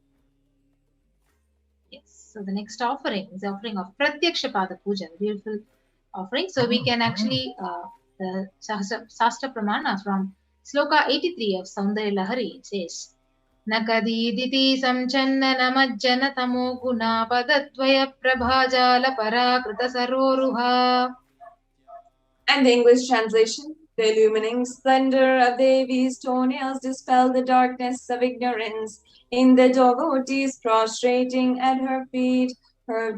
Yes, so the next offering is the offering of Pratyaksha Pada Puja, beautiful offering. So we can actually, the Sastra Pramana from Sloka 83 of Saundarya Lahari, it says, Nakadiditi samchanna namajjana tamo guna padadvaya prabhajala parakrita saroruha. And the English translation, the illumining splendor of Devi's toenails dispel the darkness of ignorance in the devotees prostrating at her feet. Her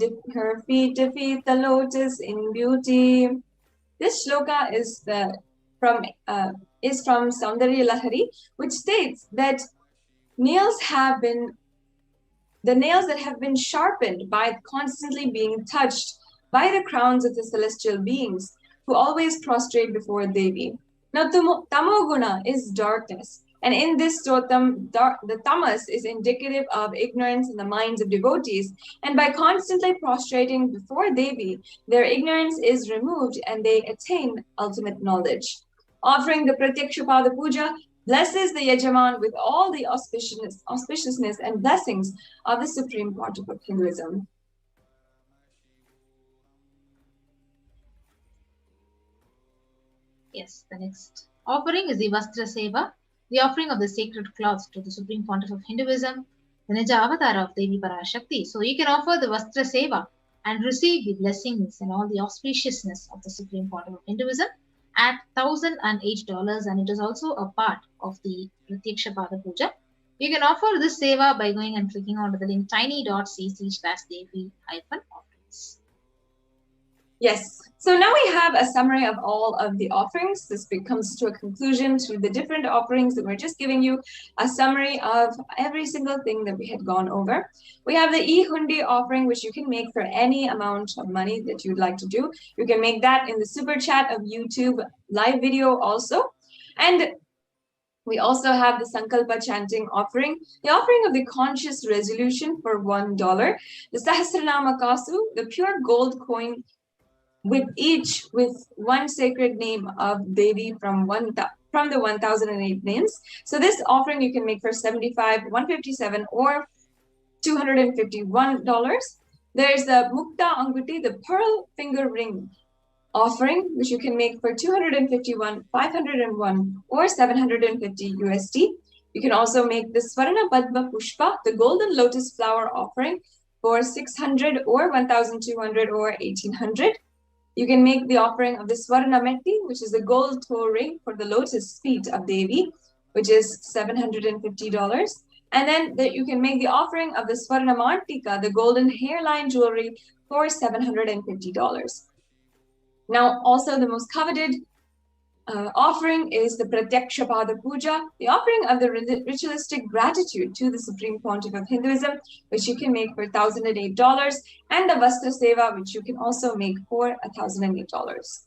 feet defeat the lotus in beauty. This shloka is from Saundarya Lahari, which states that the nails that have been sharpened by constantly being touched by the crowns of the celestial beings who always prostrate before Devi. Now, tamoguna is darkness. And in this stotam, the tamas is indicative of ignorance in the minds of devotees. And by constantly prostrating before Devi, their ignorance is removed and they attain ultimate knowledge. Offering the Pratyaksha Pada Puja blesses the Yajaman with all the auspiciousness and blessings of the supreme pontiff of Hinduism. Yes, the next offering is the Vastra Seva, the offering of the sacred cloths to the Supreme Pontiff of Hinduism, the Nija Avatar of Devi Parashakti. So you can offer the Vastra Seva and receive the blessings and all the auspiciousness of the Supreme Pontiff of Hinduism at $1,008, and it is also a part of the Pratyaksha Pada Puja. You can offer this seva by going and clicking onto the link tiny.cc/Devi-offerings. Yes. So now we have a summary of all of the offerings. This comes to a conclusion to the different offerings that we're just giving you a summary of every single thing that we had gone over. We have the e-hundi offering, which you can make for any amount of money that you'd like to do. You can make that in the super chat of YouTube live video also. And we also have the Sankalpa chanting offering, the offering of the conscious resolution for $1, the Sahasranama Kasu, the pure gold coin with one sacred name of Devi from the 1008 names. So this offering you can make for $75, $157, or $251. There's the Mukta Anguti, the pearl finger ring offering, which you can make for 251, 501, or 750 USD. You can also make the Swarna Padma Pushpa, the golden lotus flower offering, for 600 or 1,200 or 1,800. You can make the offering of the Swarna Metti, which is the gold toe ring for the lotus feet of Devi, which is $750. And then you can make the offering of the Swarna Mantika, the golden hairline jewelry, for $750. Now, also the most coveted offering is the Pratyaksha Pada Puja, the offering of the ritualistic gratitude to the Supreme Pontiff of Hinduism, which you can make for $1,008, and the Vastra Seva, which you can also make for $1,008.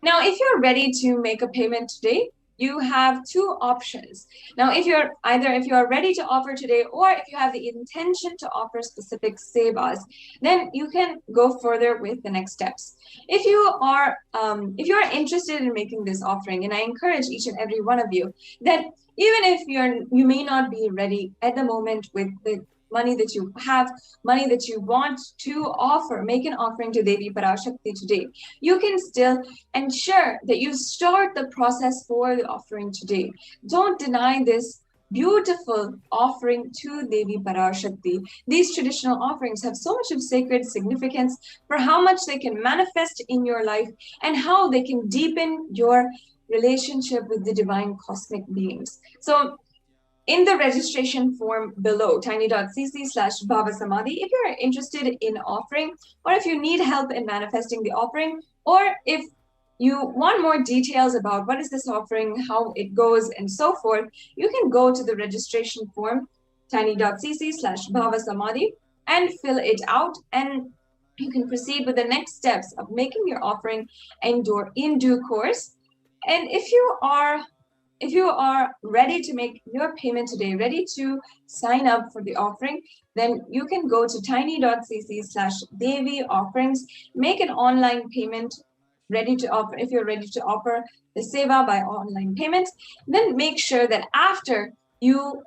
Now, if you're ready to make a payment today, you have two options. Now, if you are ready to offer today, or if you have the intention to offer specific sevas, then you can go further with the next steps. If you are interested in making this offering, and I encourage each and every one of you that even if you may not be ready at the moment with the money that you have, money that you want to offer, make an offering to Devi Parashakti today, you can still ensure that you start the process for the offering today. Don't deny this beautiful offering to Devi Parashakti. These traditional offerings have so much of sacred significance for how much they can manifest in your life and how they can deepen your relationship with the divine cosmic beings. So in the registration form below, tiny.cc/bhavasamadhi, if you're interested in offering, or if you need help in manifesting the offering, or if you want more details about what is this offering, how it goes, and so forth, you can go to the registration form, tiny.cc/bhavasamadhi, and fill it out, and you can proceed with the next steps of making your offering in due course. And if you are ready to make your payment today, ready to sign up for the offering, then you can go to tiny.cc/Devi offerings, make an online payment, if you're ready to offer the seva by online payment. Then make sure that after you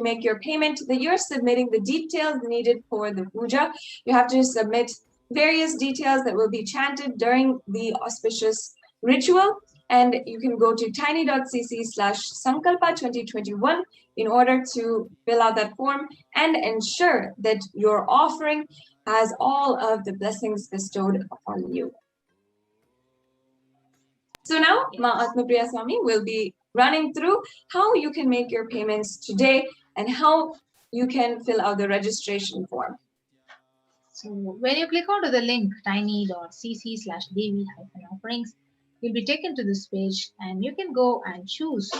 make your payment, that you're submitting the details needed for the puja. You have to submit various details that will be chanted during the auspicious ritual. And you can go to tiny.cc/Sankalpa2021 in order to fill out that form and ensure that your offering has all of the blessings bestowed upon you. So now, Ma Atmapriya Swami will be running through how you can make your payments today and how you can fill out the registration form. So when you click onto the link tiny.cc/Devi-offerings, you'll be taken to this page and you can go and choose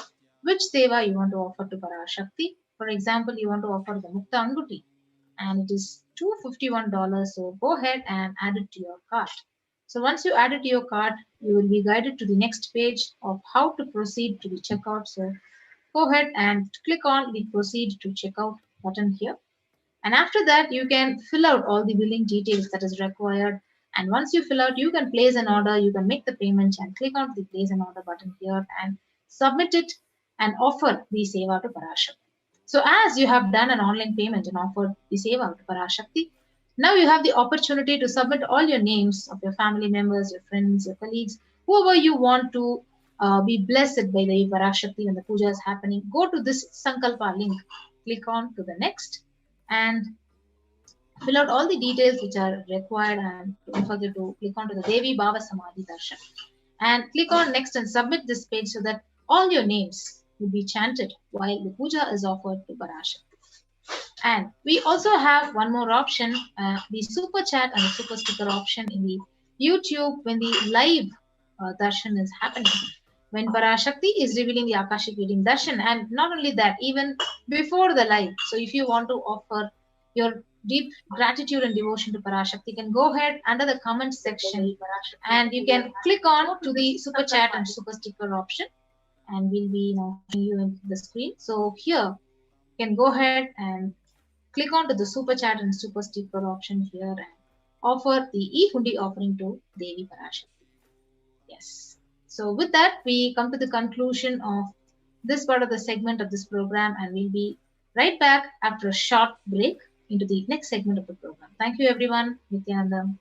which seva you want to offer to Parashakti. For example, you want to offer the Mukta Anguti and it is $251. So go ahead and add it to your cart. So once you add it to your cart, you will be guided to the next page of how to proceed to the checkout. So go ahead and click on the proceed to checkout button here. And after that, you can fill out all the billing details that is required. And once you fill out, you can place an order, you can make the payment and click on the place an order button here and submit it and offer the seva to Parashakti. So as you have done an online payment and offered the seva to Parashakti, now you have the opportunity to submit all your names of your family members, your friends, your colleagues, whoever you want to be blessed by the Parashakti when the puja is happening. Go to this Sankalpa link, click on to the next and fill out all the details which are required, and don't forget to click on to the Devi Bhava Samadhi Darshan and click on next and submit this page so that all your names will be chanted while the puja is offered to Parashakti. And we also have one more option, the super chat and the super sticker option in the YouTube when the live darshan is happening. When Parashakti is revealing the Akashic reading darshan, and not only that, even before the live. So if you want to offer your deep gratitude and devotion to Parashakti, you can go ahead under the comment section and you can click on to the super chat and super sticker option, and we'll be now showing you in the screen. So here you can go ahead and click on to the super chat and super sticker option here and offer the e-hundi offering to Devi Parashakti. Yes. So with that, we come to the conclusion of this part of the segment of this program, and we'll be right back after a short break into the next segment of the program. Thank you, everyone. Nithyananda.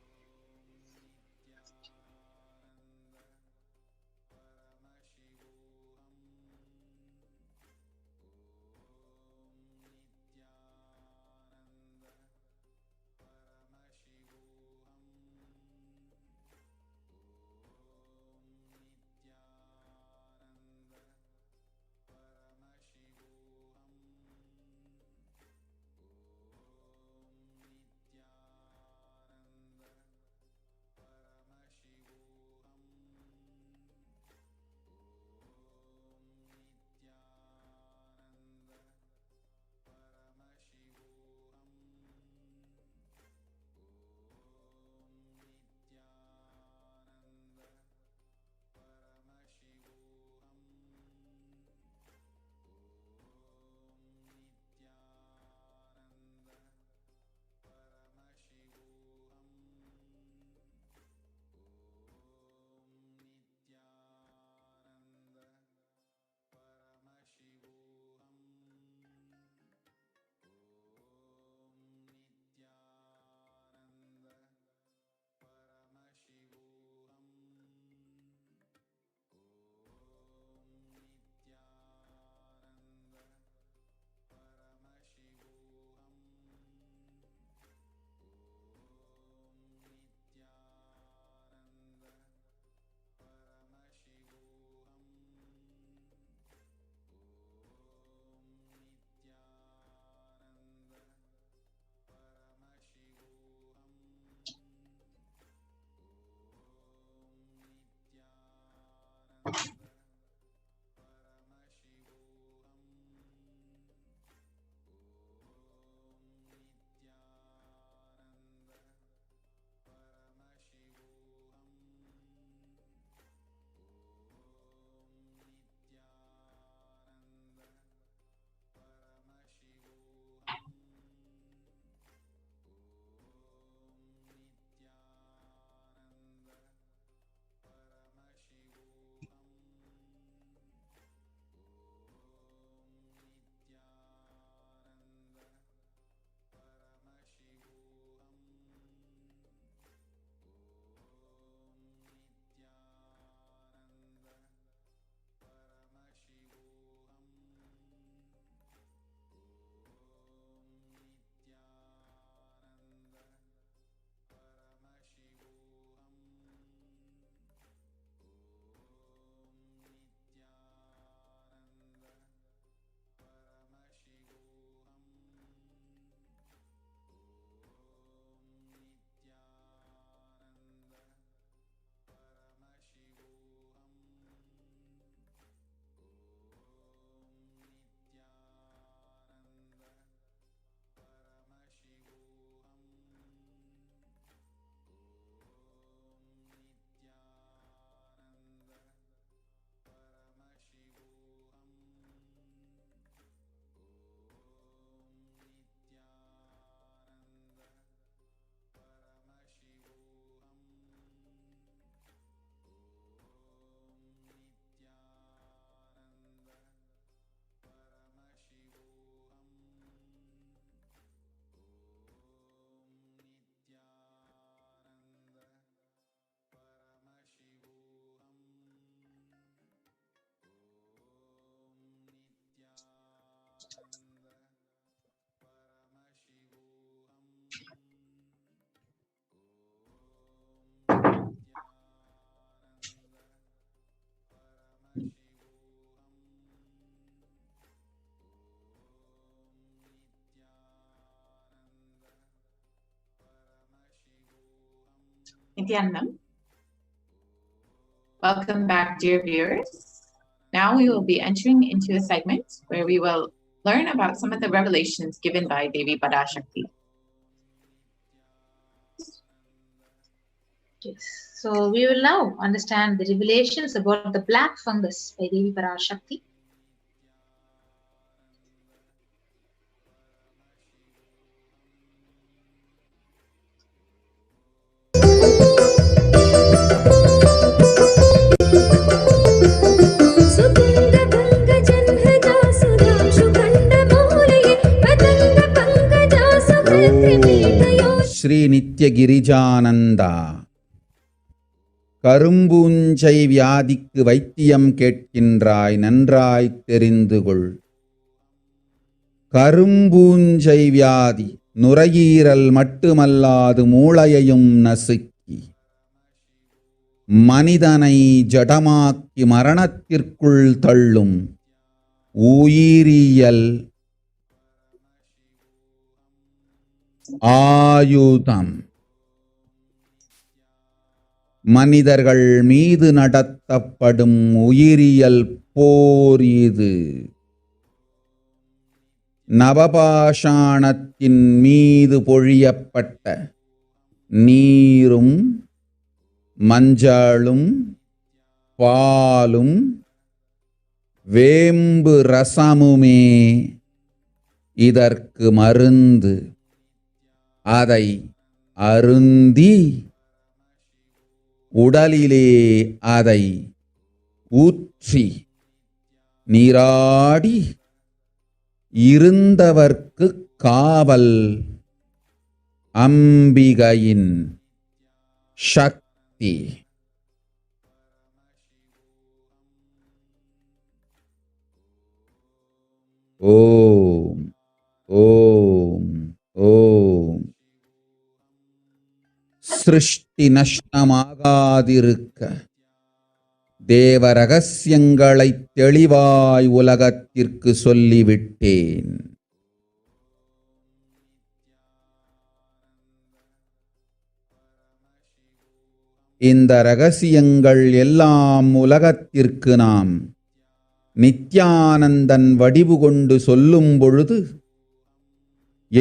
Nithyananda. Welcome back, dear viewers. Now we will be entering into a segment where we will learn about some of the revelations given by Devi Parashakti. Yes. So we will now understand the revelations about the black fungus by Devi Parashakti. Sri நித்ய கிரிஜானந்தா. கரும்பூஞ்சை வியாதிக்கு வைத்தியம் கேட்கின்றாய், நன்றாய் தெரிந்து கொள். கரும்பூஞ்சை வியாதி நுரையீரல் மட்டுமல்லாது மூளையையும் நசுக்கி மனிதனை ஜடமாக்கி மரணத்திற்குள் தள்ளும் உயிரியல் ஆயுதம். மனிதர்கள் மீது நடத்தப்படும் உயிரியல் போர் இது. நவபாஷாணத்தின் மீது பொழியப்பட்ட நீரும் மஞ்சளும் பாலும் வேம்பு ரசமுமே இதற்கு மருந்து. அதை அருந்தி உடலிலே அதை ஊற்றி நீராடி இருந்தவர்க்கு காவல் அம்பிகையின் சக்தி. ஓம் ஓம் ஓம். சிருஷ்டி நஷ்டமாகாதிருக்க தேவ ரகசியங்களை தெளிவாய் உலகத்திற்கு சொல்லிவிட்டேன். இந்த ரகசியங்கள் எல்லாம் உலகத்திற்கு நாம் நித்யானந்தன் வடிவு கொண்டு சொல்லும் பொழுது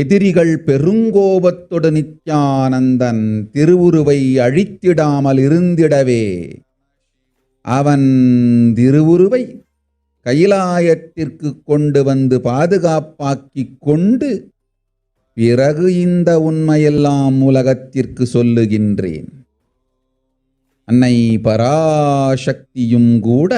எதிரிகள் பெருங்கோபத்தோடு நித்யானந்தன் திருவுருவை அழித்திடாமல் இருந்திடவே அவன் திருவுருவை கைலாயத்திற்கு கொண்டு வந்து பாதுகாப்பாக்கிக் கொண்டு பிறகு இந்த உண்மையெல்லாம் உலகத்திற்கு சொல்லுகின்றேன். அன்னை பராசக்தியும் கூட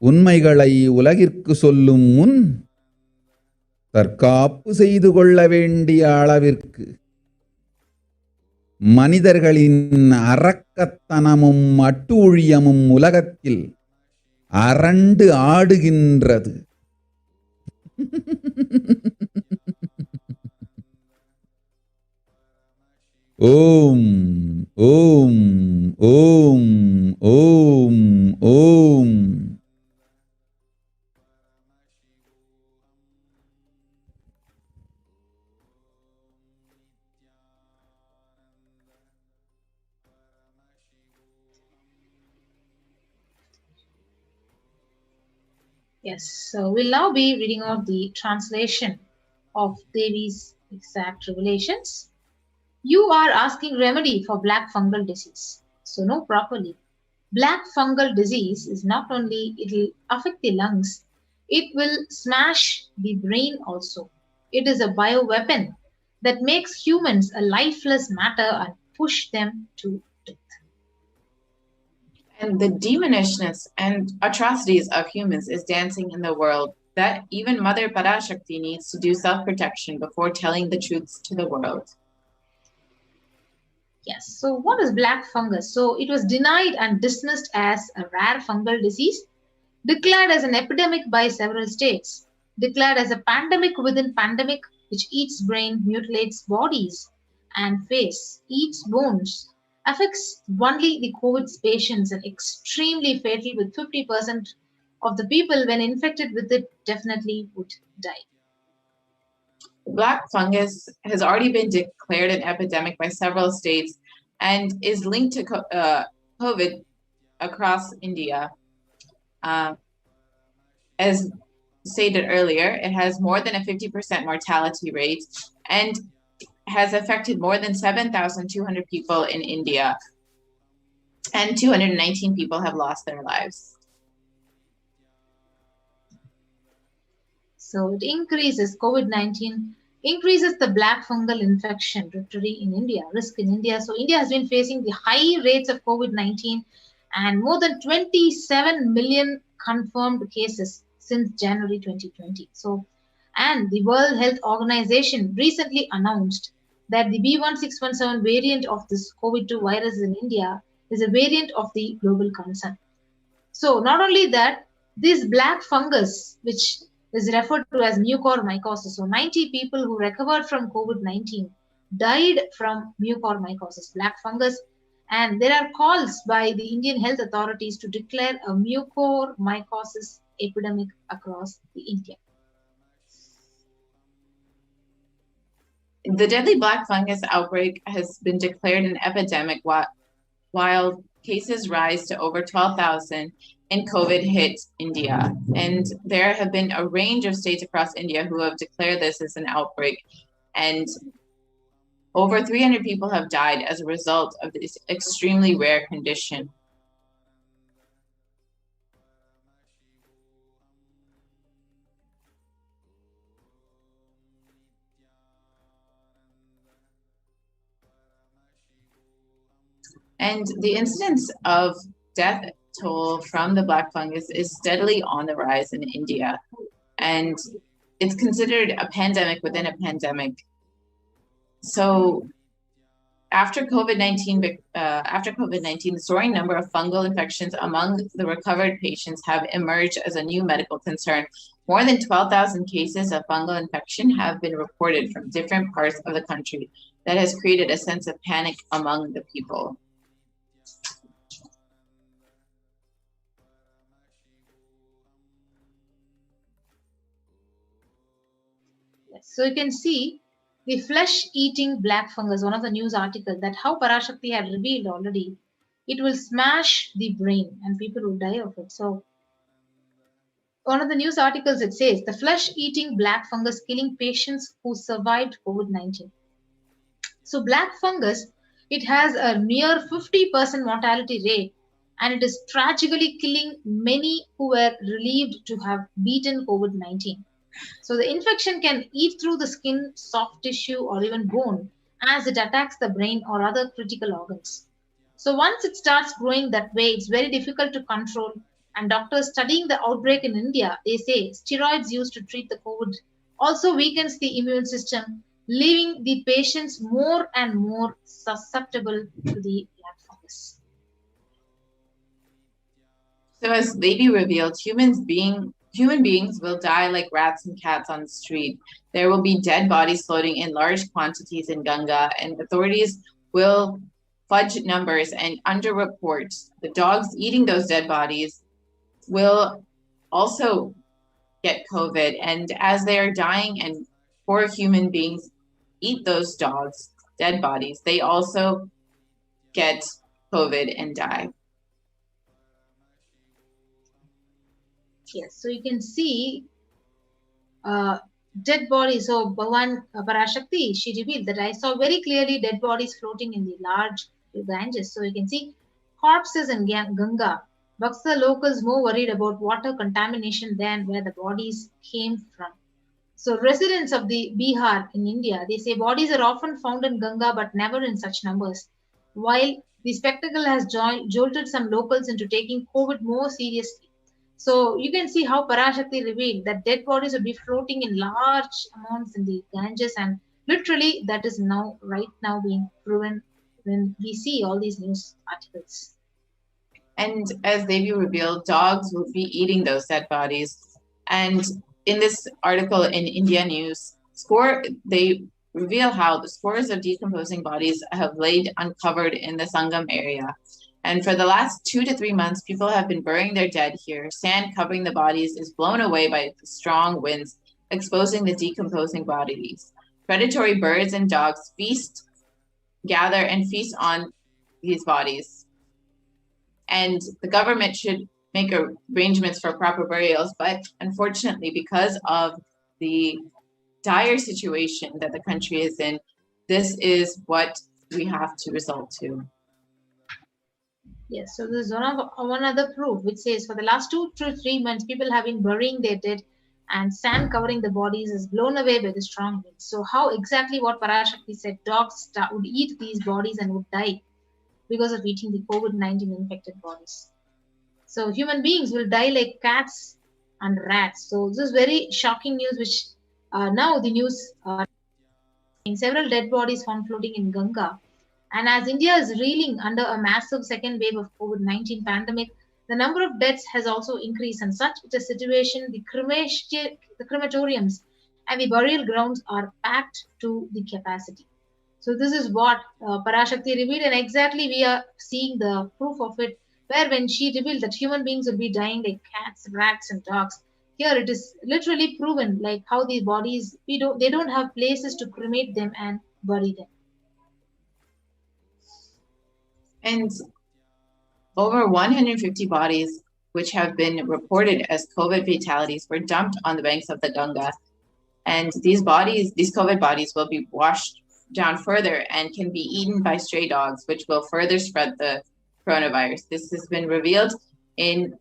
உண்மைகளை உலகிற்கு சொல்லும் முன் தற்காப்பு செய்து கொள்ள வேண்டிய அளவிற்கு மனிதர்களின் அரக்கத்தனமும் அட்டூழியமும் உலகத்தில் அரண்டு ஆடுகின்றது. ஓம் ஓம் ஓம் ஓம் ஓம். Yes, so we'll now be reading out the translation of Devi's exact revelations. You are asking remedy for black fungal disease. So know properly. Black fungal disease is not only, it will affect the lungs, it will smash the brain also. It is a bioweapon that makes humans a lifeless matter and push them to death. And the demonishness and atrocities of humans is dancing in the world that even Mother Parashakti needs to do self-protection before telling the truths to the world. Yes, so what is black fungus? So it was denied and dismissed as a rare fungal disease, declared as an epidemic by several states, declared as a pandemic within pandemic, which eats brain, mutilates bodies and face, eats bones, affects only the COVID patients and extremely fatal, with 50% of the people when infected with it definitely would die. Black fungus has already been declared an epidemic by several states and is linked to COVID across India. As stated earlier, it has more than a 50% mortality rate and has affected more than 7,200 people in India, and 219 people have lost their lives. So it increases COVID-19, increases the black fungal infection risk in India. So India has been facing the high rates of COVID-19 and more than 27 million confirmed cases since January 2020. So, And the World Health Organization recently announced that the B1617 variant of this COVID-2 virus in India is a variant of the global concern. So not only that, this black fungus, which is referred to as mucormycosis, so 90 people who recovered from COVID-19 died from mucormycosis, black fungus, and there are calls by the Indian health authorities to declare a mucormycosis epidemic across the India. The deadly black fungus outbreak has been declared an epidemic while cases rise to over 12,000 and COVID hit India. And there have been a range of states across India who have declared this as an outbreak. And over 300 people have died as a result of this extremely rare condition. And the incidence of death toll from the black fungus is steadily on the rise in India. And it's considered a pandemic within a pandemic. So after COVID-19, the soaring number of fungal infections among the recovered patients have emerged as a new medical concern. More than 12,000 cases of fungal infection have been reported from different parts of the country. That has created a sense of panic among the people. So you can see the flesh-eating black fungus, one of the news articles, that how Parashakti had revealed already, it will smash the brain and people will die of it. So one of the news articles, it says, the flesh-eating black fungus killing patients who survived COVID-19. So black fungus, it has a near 50% mortality rate, and it is tragically killing many who were relieved to have beaten COVID-19. So the infection can eat through the skin, soft tissue, or even bone as it attacks the brain or other critical organs. So once it starts growing that way, it's very difficult to control. And doctors studying the outbreak in India, they say steroids used to treat the COVID also weakens the immune system, leaving the patients more and more susceptible to the black fungus. So as Devi revealed, human beings will die like rats and cats on the street. There will be dead bodies floating in large quantities in Ganga, and authorities will fudge numbers and underreport. The dogs eating those dead bodies will also get COVID, and as they are dying and poor human beings eat those dogs' dead bodies, they also get COVID and die. Yes, so you can see dead bodies. So Bhavan Parashakti, she revealed that I saw very clearly dead bodies floating in the large Ganges. So you can see corpses in Ganga. Buxar locals more worried about water contamination than where the bodies came from. So residents of the Bihar in India, they say bodies are often found in Ganga but never in such numbers. While the spectacle has jolted some locals into taking COVID more seriously. So you can see how Parashakti revealed that dead bodies would be floating in large amounts in the Ganges, and literally that is right now being proven when we see all these news articles. And as Devi revealed, dogs will be eating those dead bodies. And in this article in India News, they reveal how the scores of decomposing bodies have laid uncovered in the Sangam area. And for the last 2 to 3 months, people have been burying their dead here. Sand covering the bodies is blown away by the strong winds, exposing the decomposing bodies. Predatory birds and dogs gather and feast on these bodies. And the government should make arrangements for proper burials, but unfortunately, because of the dire situation that the country is in, this is what we have to resort to. Yes, so this is one other proof which says for the last 2 to 3 months, people have been burying their dead and sand covering the bodies is blown away by the strong winds. So how exactly what Parashakti said, dogs would eat these bodies and would die because of eating the COVID-19 infected bodies. So human beings will die like cats and rats. So this is very shocking news which Now the news several dead bodies found floating in Ganga. And as India is reeling under a massive second wave of COVID-19 pandemic, the number of deaths has also increased. And such a situation, the crematoriums and the burial grounds are packed to the capacity. So this is what Parashakti revealed, and exactly we are seeing the proof of it, where when she revealed that human beings will be dying like cats, rats, and dogs. Here it is literally proven, like how the bodies they don't have places to cremate them and bury them. And over 150 bodies, which have been reported as COVID fatalities, were dumped on the banks of the Ganga. And these COVID bodies will be washed down further and can be eaten by stray dogs, which will further spread the coronavirus. This has been revealed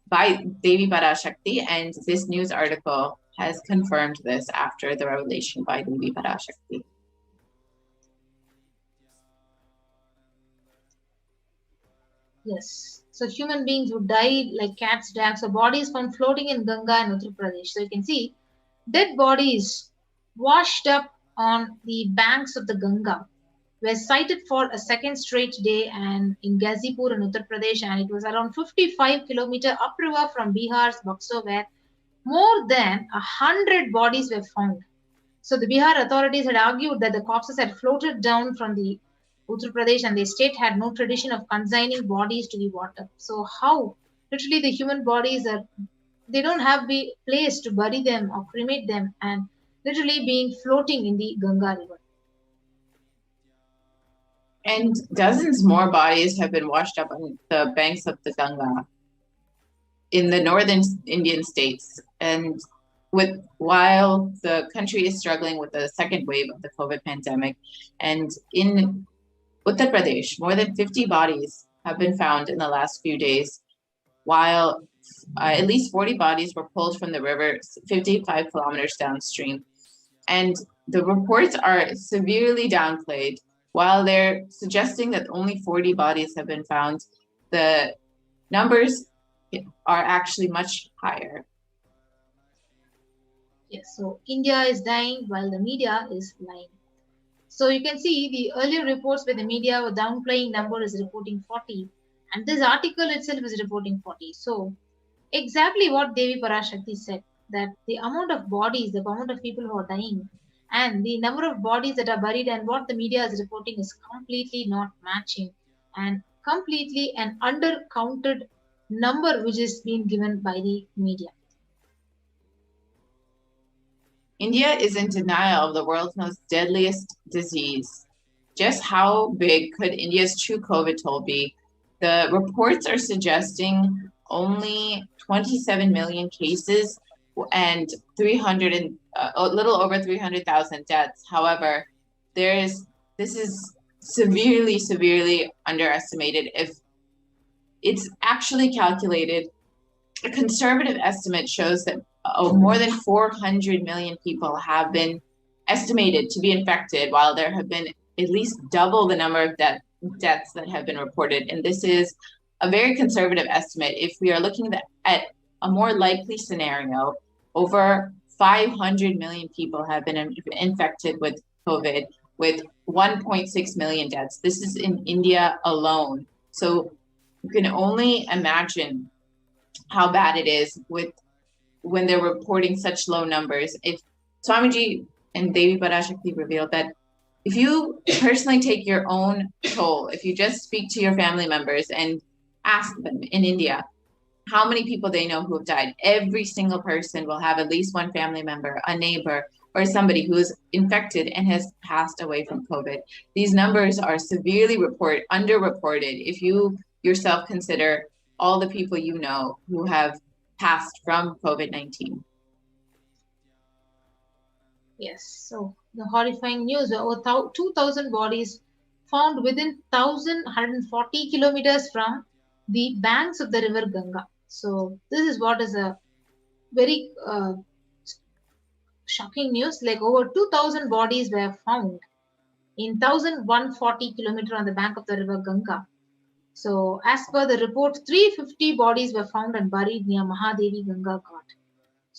by Devi Parashakti, and this news article has confirmed this after the revelation by Devi Parashakti. Yes. So human beings would die like cats, dogs. So bodies found floating in Ganga and Uttar Pradesh. So you can see dead bodies washed up on the banks of the Ganga were sighted for a second straight day and in Ghazipur in Uttar Pradesh, and it was around 55 kilometers upriver from Bihar's Buxo, where more than 100 bodies were found. So the Bihar authorities had argued that the corpses had floated down from the Uttar Pradesh, and the state had no tradition of consigning bodies to the water. So how literally the human bodies they don't have the place to bury them or cremate them, and literally being floating in the Ganga river. And dozens more bodies have been washed up on the banks of the Ganga in the northern Indian states. And while the country is struggling with the second wave of the COVID pandemic, and in Uttar Pradesh, more than 50 bodies have been found in the last few days, while at least 40 bodies were pulled from the river 55 kilometers downstream. And the reports are severely downplayed. While they're suggesting that only 40 bodies have been found, the numbers are actually much higher. Yes, so India is dying while the media is lying. So you can see the earlier reports where the media were downplaying number is reporting 40, and this article itself is reporting 40. So exactly what Devi Parashakti said, that the amount of bodies, the amount of people who are dying, and the number of bodies that are buried and what the media is reporting is completely not matching, and completely an undercounted number which is being given by the media. India is in denial of the world's most deadliest disease. Just how big could India's true COVID toll be? The reports are suggesting only 27 million cases and a little over 300,000 deaths. However, this is severely underestimated. If it's actually calculated, a conservative estimate shows that more than 400 million people have been estimated to be infected, while there have been at least double the number of deaths that have been reported. And this is a very conservative estimate. If we are looking at a more likely scenario, over 500 million people have been infected with COVID, with 1.6 million deaths. This is in India alone. So you can only imagine how bad it is when they're reporting such low numbers. If Swamiji and Devi Parashakti revealed that if you personally take your own toll, if you just speak to your family members and ask them in India how many people they know who have died, every single person will have at least one family member, a neighbor, or somebody who is infected and has passed away from COVID. These numbers are severely underreported if you yourself consider all the people you know who have passed from COVID-19. Yes, so the horrifying news, over 2,000 bodies found within 1,140 kilometers from the banks of the river Ganga. So this is what is a very shocking news. Like over 2,000 bodies were found in 1,140 kilometers on the bank of the river Ganga. So as per the report, 350 bodies were found and buried near Mahadevi Ganga Ghat.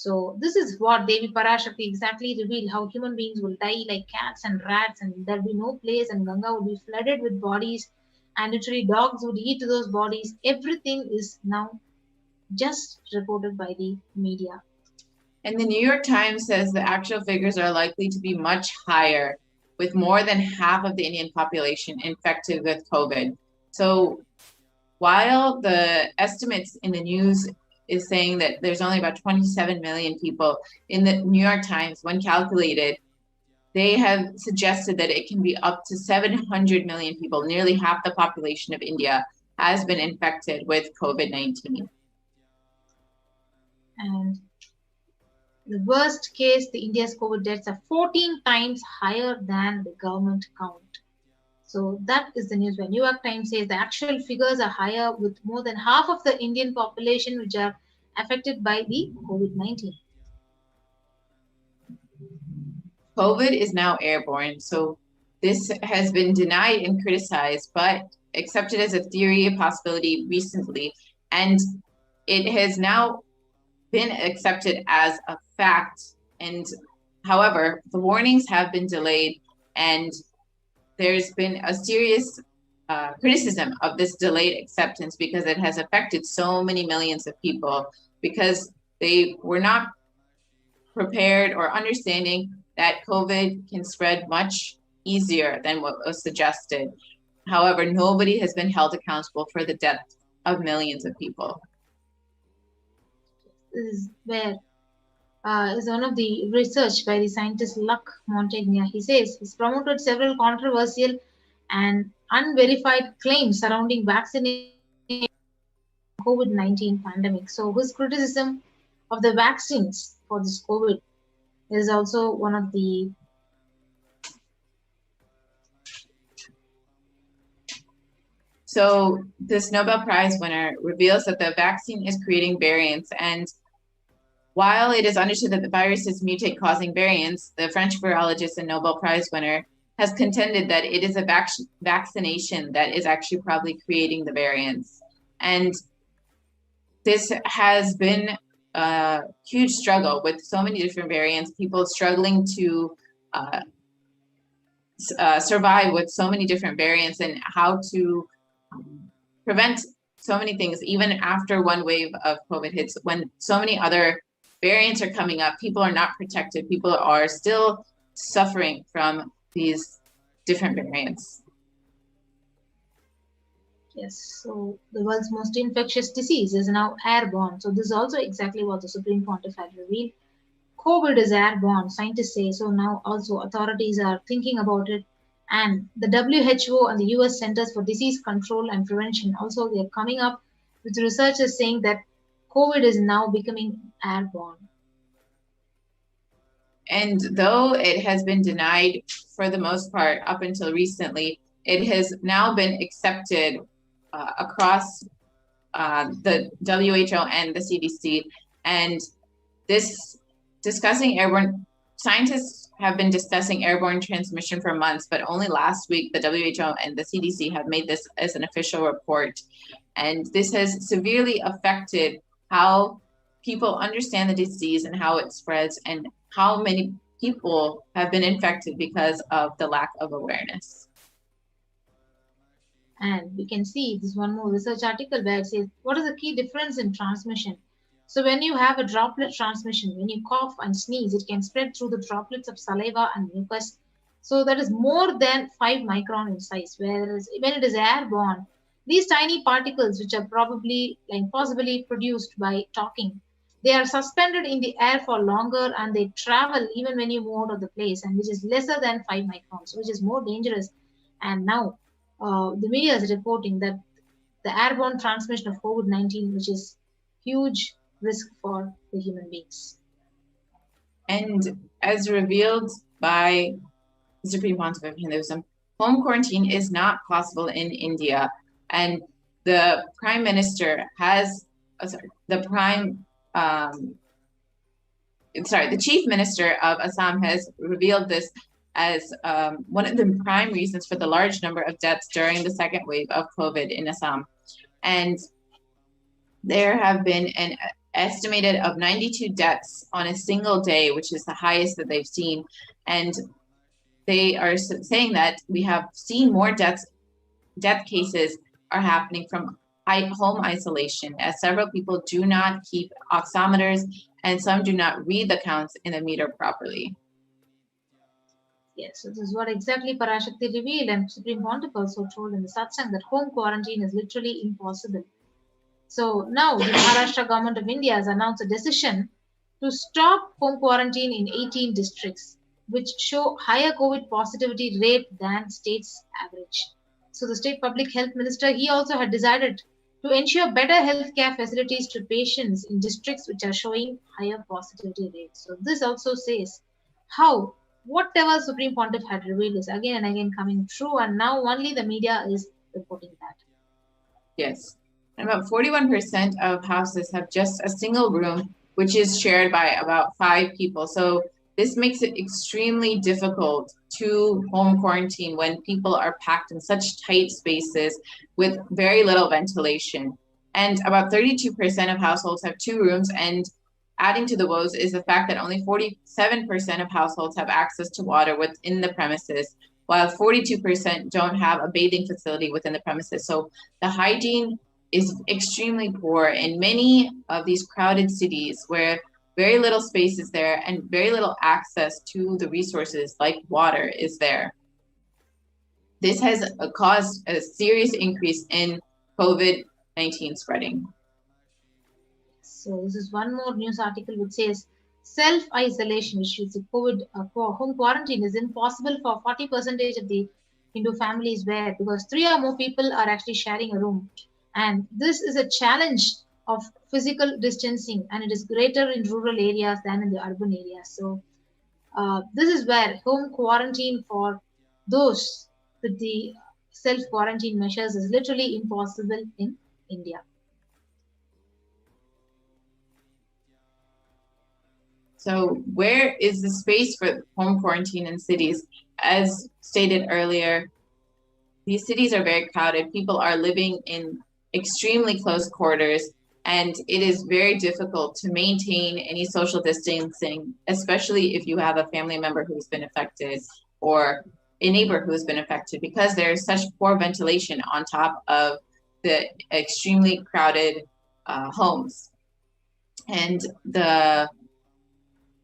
So this is what Devi Parashakti exactly revealed, how human beings will die like cats and rats, and there'll be no place, and Ganga will be flooded with bodies, and literally dogs would eat those bodies. Everything is now just reported by the media. And the New York Times says the actual figures are likely to be much higher, with more than half of the Indian population infected with COVID. So while the estimates in the news is saying that there's only about 27 million people, in the New York Times, when calculated, they have suggested that it can be up to 700 million people. Nearly half the population of India has been infected with COVID-19. And the worst case, the India's COVID deaths are 14 times higher than the government count. So that is the news where New York Times says the actual figures are higher, with more than half of the Indian population which are affected by the COVID-19. COVID is now airborne. So this has been denied and criticized, but accepted as a theory, a possibility recently. And it has now been accepted as a fact. And however, the warnings have been delayed, and there's been a serious criticism of this delayed acceptance because it has affected so many millions of people, because they were not prepared or understanding that COVID can spread much easier than what was suggested. However, nobody has been held accountable for the death of millions of people. This is where is one of the research by the scientist Luc Montagnier. He says he's promoted several controversial and unverified claims surrounding vaccination COVID-19 pandemic. So his criticism of the vaccines for this COVID is also one of the So this Nobel Prize winner reveals that the vaccine is creating variants, and while it is understood that the viruses mutate causing variants, the French virologist and Nobel Prize winner has contended that it is a vaccination that is actually probably creating the variants. And this has been a huge struggle with so many different variants, people struggling to survive with so many different variants, and how to prevent so many things, even after one wave of COVID hits, when so many other variants are coming up, people are not protected. People are still suffering from these different variants. Yes, so the world's most infectious disease is now airborne. So this is also exactly what the Supreme Pontificate revealed. COVID is airborne, scientists say. So now also authorities are thinking about it. And the WHO and the US Centers for Disease Control and Prevention also, they're coming up with researchers saying that COVID is now becoming airborne. And though it has been denied for the most part up until recently, it has now been accepted across the WHO and the CDC. And this discussing airborne, scientists have been discussing airborne transmission for months, but only last week the WHO and the CDC have made this as an official report. And this has severely affected how people understand the disease and how it spreads, and how many people have been infected because of the lack of awareness. And we can see this one more research article where it says, what is the key difference in transmission? So when you have a droplet transmission, when you cough and sneeze, it can spread through the droplets of saliva and mucus. So that is more than 5 micron in size, whereas when it is airborne, these tiny particles, which are probably possibly produced by talking, they are suspended in the air for longer, and they travel even when you move out of the place, and which is lesser than 5 microns, which is more dangerous. And now the media is reporting that the airborne transmission of COVID-19, which is huge risk for the human beings. And as revealed by the Supreme Pontificate of Hinduism, home quarantine is not possible in India. And the Prime Minister has, the Chief Minister of Assam has revealed this as one of the prime reasons for the large number of deaths during the second wave of COVID in Assam. And there have been an estimated of 92 deaths on a single day, which is the highest that they've seen. And they are saying that we have seen more death cases are happening from home isolation, as several people do not keep oximeters and some do not read the counts in the meter properly. Yes, so this is what exactly Parashakti revealed, and Supreme Pontiff also told in the satsang that home quarantine is literally impossible. So now the Maharashtra government of India has announced a decision to stop home quarantine in 18 districts, which show higher COVID positivity rate than state's average. So the state public health minister, he also had decided to ensure better healthcare facilities to patients in districts which are showing higher positivity rates. So this also says how whatever Supreme Pontiff had revealed is again and again coming true, and now only the media is reporting that. Yes. And about 41% of houses have just a single room, which is shared by about 5 people. So this makes it extremely difficult to home quarantine when people are packed in such tight spaces with very little ventilation. And about 32% of households have 2 rooms, and adding to the woes is the fact that only 47% of households have access to water within the premises, while 42% don't have a bathing facility within the premises. So the hygiene is extremely poor in many of these crowded cities where very little space is there and very little access to the resources like water is there. This has caused a serious increase in COVID-19 spreading. So this is one more news article which says self-isolation, which is COVID for home quarantine, is impossible for 40% of the Hindu families where, because 3 or more people are actually sharing a room. And this is a challenge of physical distancing, and it is greater in rural areas than in the urban areas. So this is where home quarantine for those with the self-quarantine measures is literally impossible in India. So where is the space for home quarantine in cities? As stated earlier, these cities are very crowded. People are living in extremely close quarters, and it is very difficult to maintain any social distancing, especially if you have a family member who's been affected or a neighbor who's been affected, because there's such poor ventilation on top of the extremely crowded homes. And the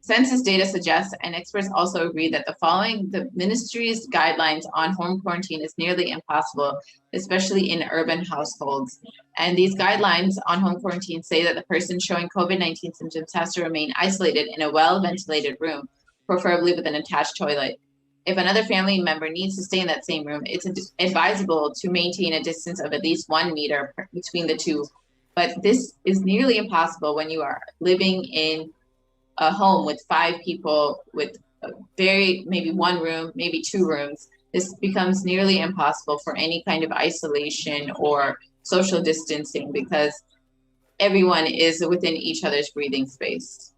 census data suggests, and experts also agree, that the ministry's guidelines on home quarantine is nearly impossible, especially in urban households. And these guidelines on home quarantine say that the person showing COVID-19 symptoms has to remain isolated in a well-ventilated room, preferably with an attached toilet. If another family member needs to stay in that same room, it's advisable to maintain a distance of at least 1 meter between the two. But this is nearly impossible when you are living in a home with 5 people with maybe 1 room, maybe 2 rooms. This becomes nearly impossible for any kind of isolation or social distancing because everyone is within each other's breathing space.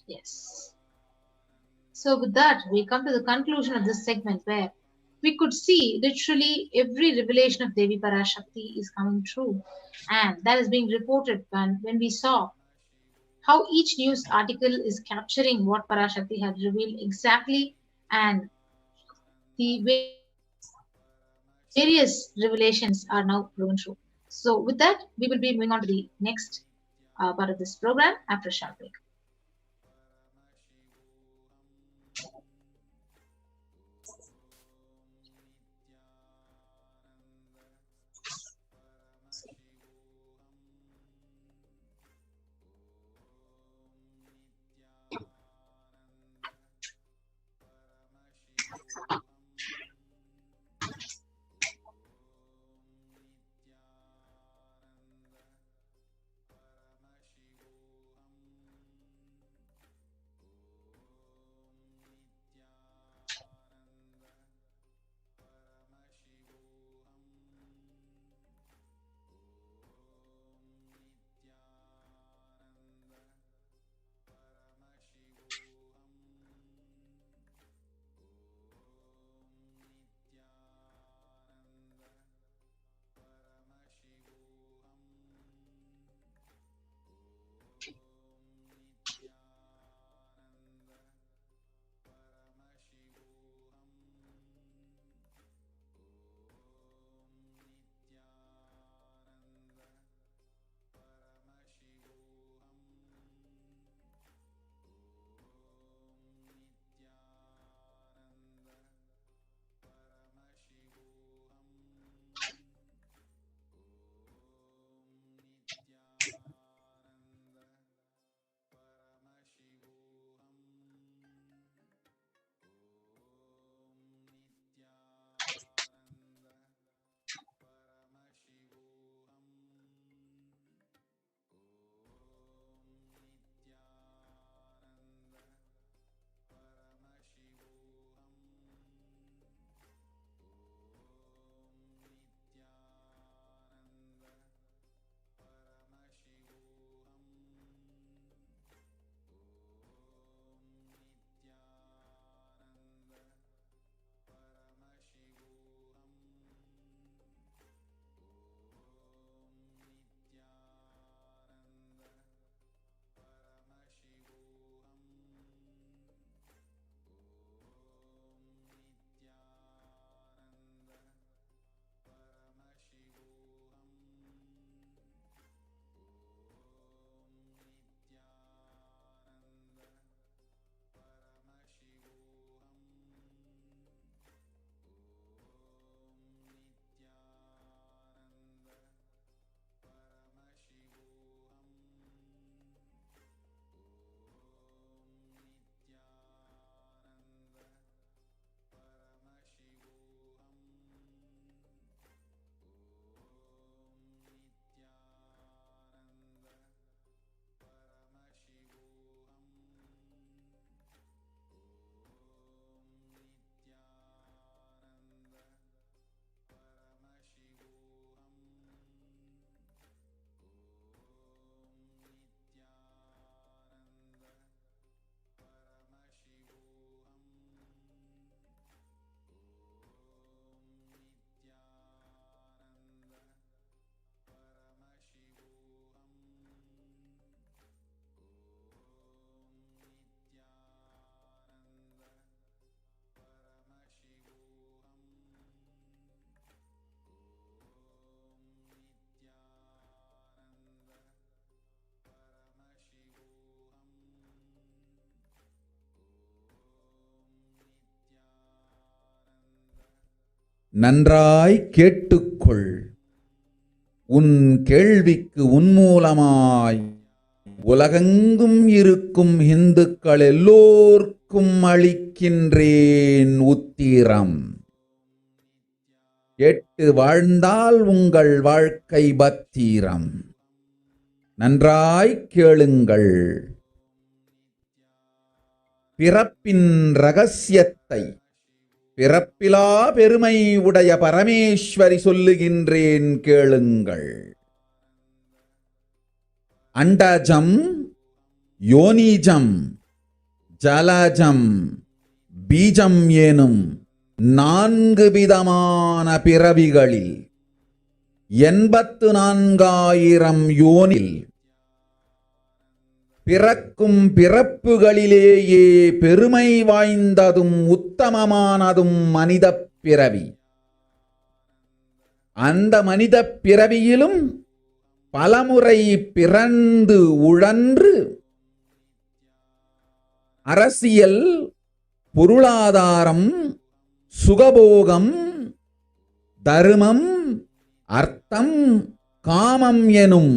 Yes. So with that, we come to the conclusion of this segment where we could see literally every revelation of Devi Parashakti is coming true. And that is being reported when we saw how each news article is capturing what Parashakti had revealed exactly, and the various revelations are now proven true. So with that, we will be moving on to the next part of this program after a short break. நன்றாய் கேட்டுக்கொள். உன் கேள்விக்கு உன்மூலமாய் உலகெங்கும் இருக்கும் இந்துக்கள் எல்லோர்க்கும் அளிக்கின்றேன் உத்திரம். கேட்டு வாழ்ந்தால் உங்கள் வாழ்க்கை பத்திரம். நன்றாய் கேளுங்கள். பிறப்பின் ரகசியத்தை பிறப்பிலா பெருமை உடைய பரமேஸ்வரி சொல்லுகின்றேன் கேளுங்கள். அண்டஜம், யோனிஜம், ஜலஜம், பீஜம் எனும் 4 விதமான பிறவிகளில் 84,000 யோனில் பிறக்கும் பிறப்புகளிலேயே பெருமை வாய்ந்ததும் உத்தமமானதும் மனித பிறவி. அந்த மனித பிறவியிலும் பலமுறை பிறந்து உழன்று அரசியல், பொருளாதாரம், சுகபோகம், தர்மம், அர்த்தம், காமம் எனும்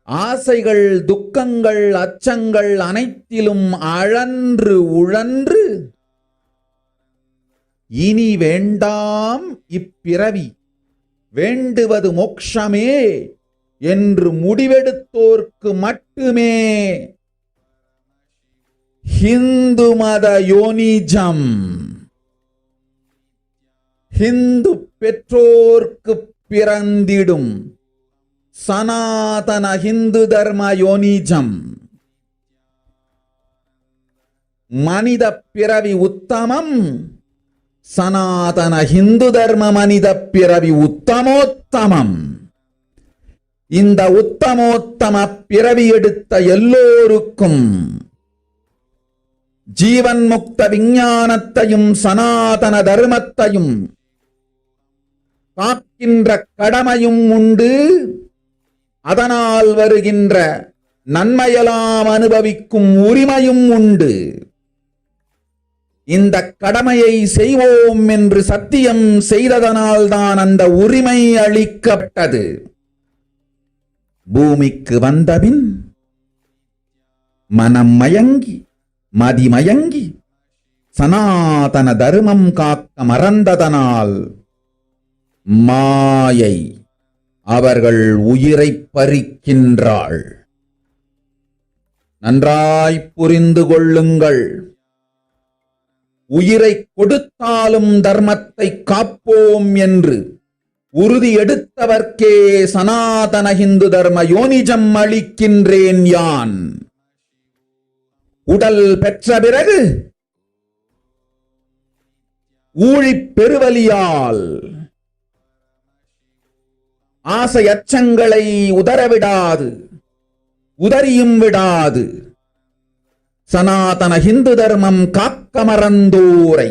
ஆசைகள், துக்கங்கள், அச்சங்கள் அனைத்திலும் அழன்று உழன்று இனி வேண்டாம் இப்பிறவி, வேண்டுவது மோட்சமே என்று முடிவெடுத்தோர்க்கு மட்டுமே ஹிந்து மத யோனிஜம், ஹிந்து பெற்றோர்க்கு பிறந்திடும் சனாதன ஹிந்து தர்ம யோனிஜம். மனித பிறவி உத்தமம், சனாதன ஹிந்து தர்ம மனித பிறவி உத்தமோத்தமம். இந்த உத்தமோத்தம பிறவி எடுத்த எல்லோருக்கும் ஜீவன் முக்த விஞ்ஞானத்தையும் சனாதன தர்மத்தையும் காக்கின்ற கடமையும் உண்டு. அதனால் வருகின்ற நன்மையெல்லாம் அனுபவிக்கும் உரிமையும் உண்டு. இந்த கடமையை செய்வோம் என்று சத்தியம் செய்ததனால்தான் அந்த உரிமை அளிக்கப்பட்டது. பூமிக்கு வந்தபின் மனம் மயங்கி மதிமயங்கி சனாதன தர்மம் காக்க மறந்ததனால் மாயை அவர்கள் உயிரை பறிக்கின்றாள். நன்றாய் புரிந்து கொள்ளுங்கள். உயிரை கொடுத்தாலும் தர்மத்தை காப்போம் என்று உறுதி எடுத்தவர்க்கே சனாதன ஹிந்து தர்ம யோனிஜம் அளிக்கின்றேன் யான். உடல் பெற்ற பிறகு ஊழிப் பெருவலியால் ஆசை அச்சங்களை உதறவிடாது, உதறியும் விடாது சனாதன ஹிந்து தர்மம் காக்க மறந்தோரை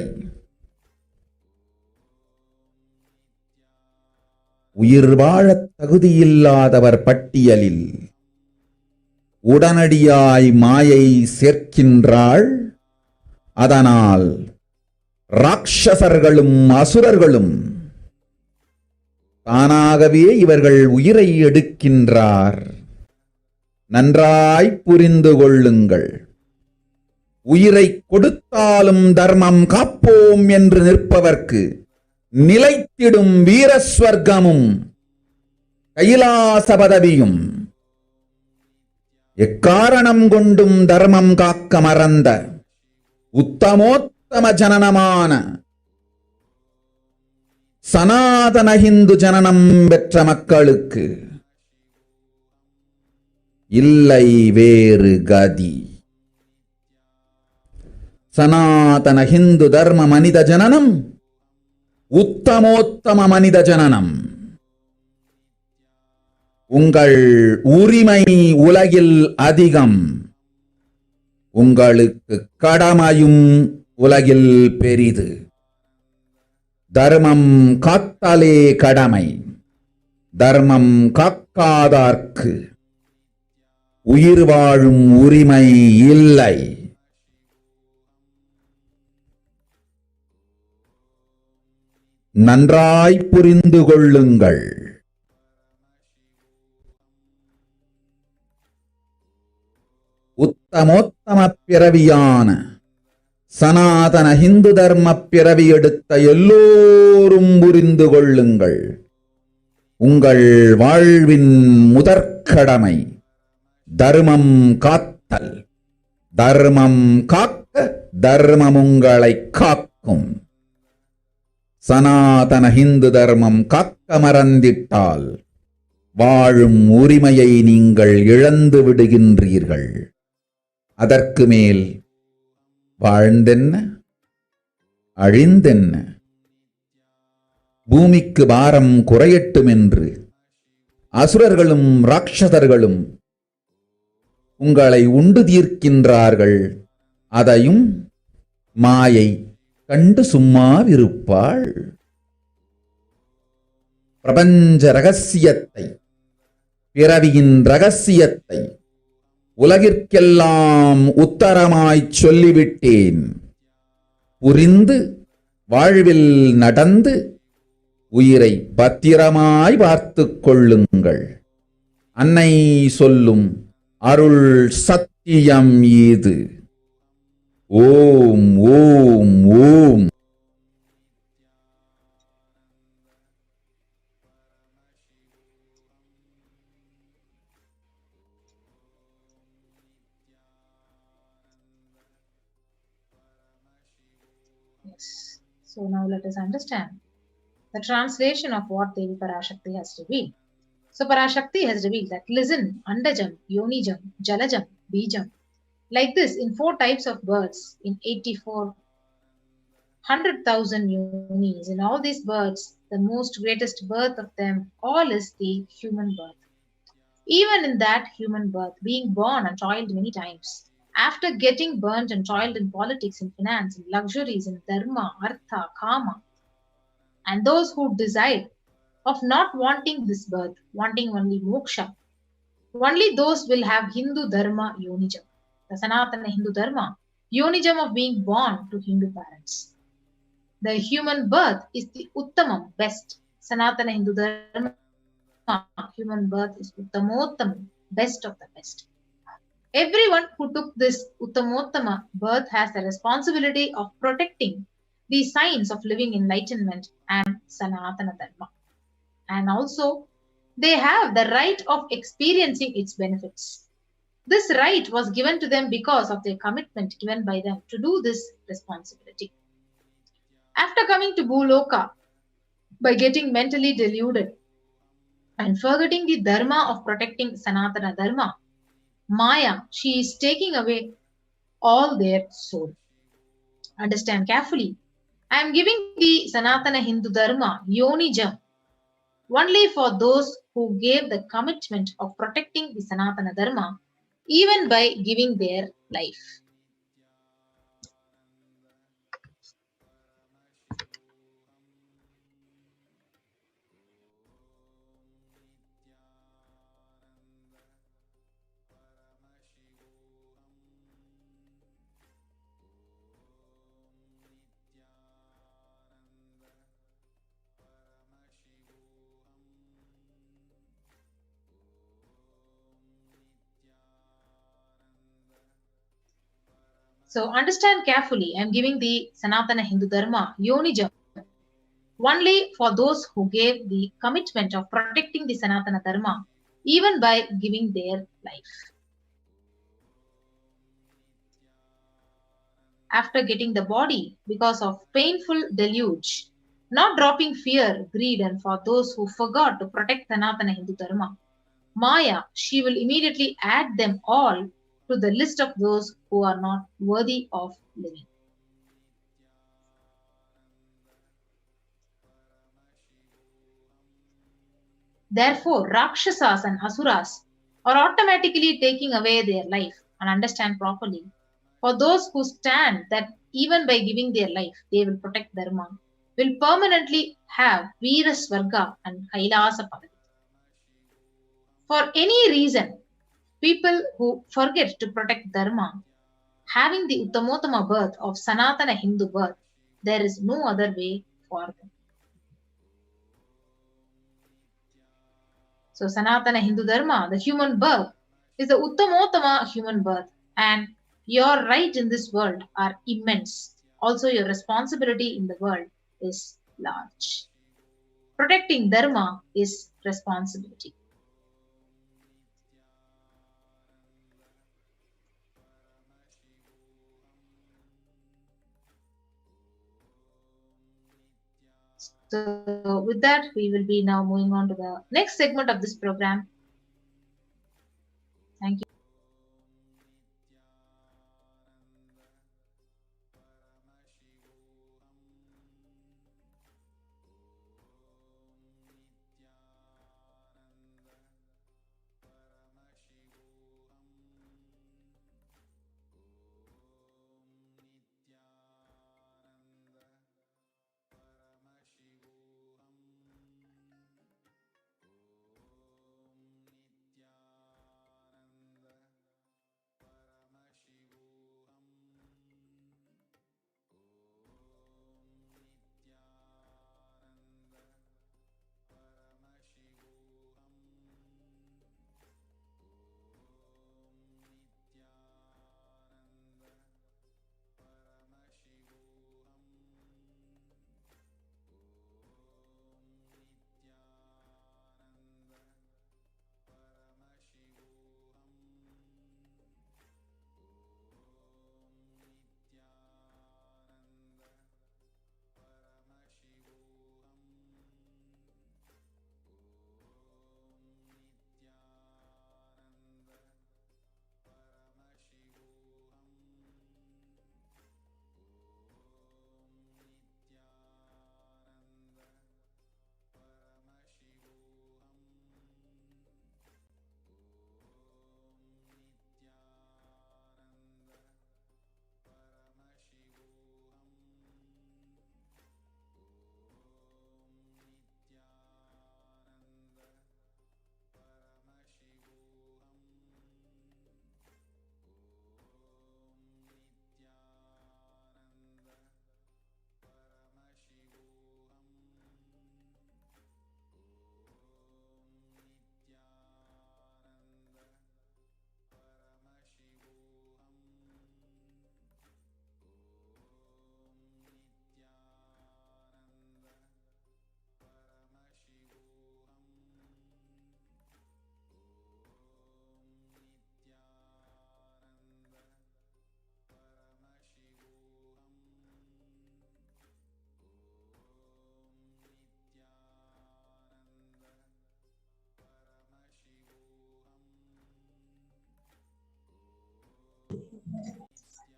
உயிர் வாழத் தகுதியில்லாதவர் பட்டியலில் உடனடியாய் மாயை சேர்க்கின்றாள். அதனால் ராட்சசர்களும் அசுரர்களும் தானாகவே இவர்கள் உயிரை எடுக்கின்றார். நன்றாய் புரிந்து கொள்ளுங்கள். உயிரை கொடுத்தாலும் தர்மம் காப்போம் என்று நிற்பவர்க்கு நிலைத்திடும் வீரஸ்வர்க்கமும் கைலாச பதவியும், எக்காரணம் கொண்டும் தர்மம் காக்க மறந்த உத்தமோத்தம ஜனனமான சனாதன ஹிந்து ஜனனம் பெற்ற மக்களுக்கு இல்லை வேறு கதி. சனாதன ஹிந்து தர்ம மனித ஜனனம் உத்தமோத்தம மனித ஜனனம். உங்கள் உரிமை உலகில் அதிகம், உங்களுக்கு கடமையும் உலகில் பெரிது. தர்மம் காத்தாலே கடமை, தர்மம் காக்காதார்க்கு உயிர் வாழும் உரிமை இல்லை. நன்றாய் புரிந்து கொள்ளுங்கள். உத்தமோத்தம பிறவியான சனாதன ஹிந்து தர்ம பிறவி எடுத்த எல்லோரும் புரிந்து கொள்ளுங்கள். உங்கள் வாழ்வின் முதற்கடமை தர்மம் காத்தல். தர்மம் காக்க தர்மம் உங்களை காக்கும். சனாதன ஹிந்து தர்மம் காக்க மறந்திட்டால் வாழும் உரிமையை நீங்கள் இழந்து விடுகின்றீர்கள். அதற்கு மேல் வாழ்ந்தென்ன அழிந்தென்ன? பூமிக்கு பாரம் குறையட்டும் என்று அசுரர்களும் ராட்சதர்களும் உங்களை உண்டு தீர்க்கின்றார்கள். அதையும் மாயை கண்டு சும்மாவிருப்பாள். பிரபஞ்ச ரகசியத்தை, பிறவியின் ரகசியத்தை உலகிற்கெல்லாம் உத்தரமாய்ச் சொல்லிவிட்டேன். புரிந்து வாழ்வில் நடந்து உயிரை பத்திரமாய் பார்த்துக் கொள்ளுங்கள். அன்னை சொல்லும் அருள் சத்தியம் இது. ஓம் ஓம் ஓம். Yes. So now let us understand the translation of what Devi Parashakti has revealed. So Parashakti has revealed that listen, Andajam, Yonijam, Jalajam, Bijam. Like this, in 4 types of birds, in 84,100,000 yonis, in all these birds, the most greatest birth of them all is the human birth. Even in that human birth, being born and toiled many times, after getting burnt and toiled in politics, in finance, in luxuries, in dharma, artha, kama, and those who decide of not wanting this birth, wanting only moksha, only those will have Hindu dharma yonijam, the Sanatana Hindu dharma, yonijam of being born to Hindu parents. The human birth is the uttamam, best. Sanatana Hindu dharma, human birth is uttamottamam, best of the best. Everyone who took this uttamottama birth has the responsibility of protecting the signs of living enlightenment and Sanatana dharma. And also, they have the right of experiencing its benefits. This right was given to them because of their commitment given by them to do this responsibility. After coming to Bhuloka, by getting mentally deluded and forgetting the dharma of protecting Sanatana dharma, Maya, she is taking away all their soul. Understand carefully. I am giving the Sanatana Hindu dharma, Yonijam, only for those who gave the commitment of protecting the Sanatana dharma, even by giving their life. So understand carefully, I am giving the Sanatana Hindu dharma, Yonijam, only for those who gave the commitment of protecting the Sanatana dharma, even by giving their life. After getting the body because of painful deluge, not dropping fear, greed, and for those who forgot to protect Sanatana Hindu dharma, Maya, she will immediately add them all to the list of those who are not worthy of living. Therefore, Rakshasas and Asuras are automatically taking away their life. And understand properly, for those who stand that even by giving their life, they will protect Dharma, will permanently have Veera Swarga and Kailasa Padati. For any reason, people who forget to protect Dharma, having the Uttamottama birth of Sanatana Hindu birth, there is no other way for them. So Sanatana Hindu Dharma, the human birth, is the Uttamotama human birth, and your right in this world are immense. Also, your responsibility in the world is large. Protecting Dharma is responsibility. So with that, we will be now moving on to the next segment of this program. Thank you.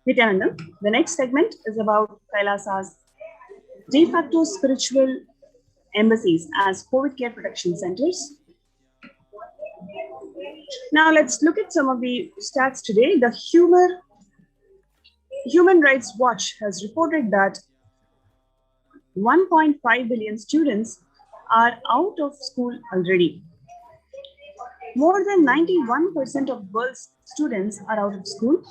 Nithyananda, the next segment is about Kailasa's de facto spiritual embassies as COVID care protection centers. Now let's look at some of the stats today. The Human Rights Watch has reported that 1.5 billion students are out of school already. More than 91% of world's students are out of school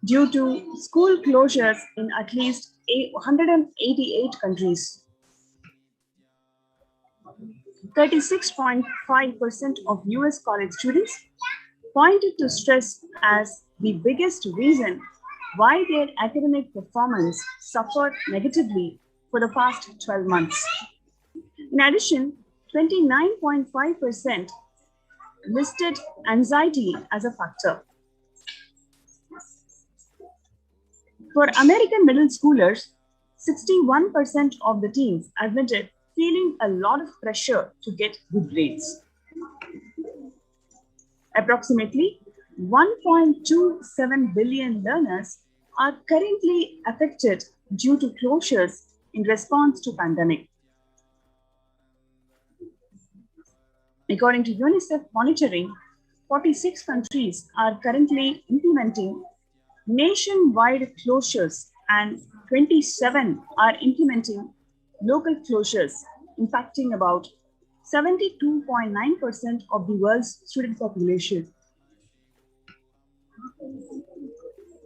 due to school closures in at least 188 countries. 36.5% of US college students pointed to stress as the biggest reason why their academic performance suffered negatively for the past 12 months. In addition, 29.5% listed anxiety as a factor. For American middle schoolers, 61% of the teens admitted feeling a lot of pressure to get good grades. Approximately 1.27 billion learners are currently affected due to closures in response to pandemic. According to UNICEF monitoring, 46 countries are currently implementing nationwide closures and 27 are implementing local closures, impacting about 72.9% of the world's student population.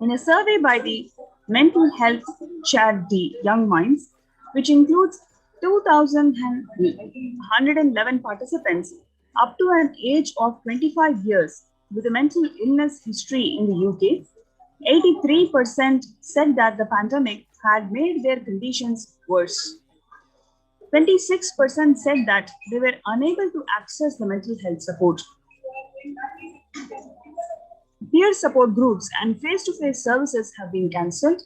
In a survey by the mental health charity Young Minds, which includes 2,111 participants up to an age of 25 years with a mental illness history in the UK, 83% said that the pandemic had made their conditions worse. 26% said that they were unable to access the mental health support. Peer support groups and face-to-face services have been cancelled,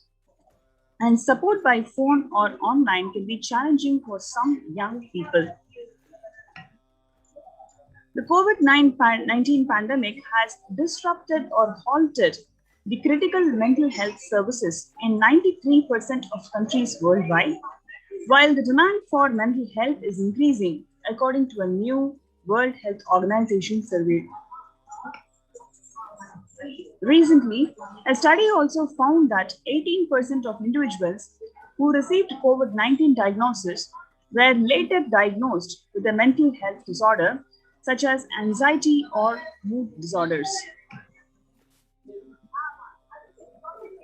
and support by phone or online can be challenging for some young people. The COVID-19 pandemic has disrupted or halted the critical mental health services in 93% of countries worldwide, while the demand for mental health is increasing, according to a new World Health Organization survey. Recently, a study also found that 18% of individuals who received COVID-19 diagnosis were later diagnosed with a mental health disorder, such as anxiety or mood disorders.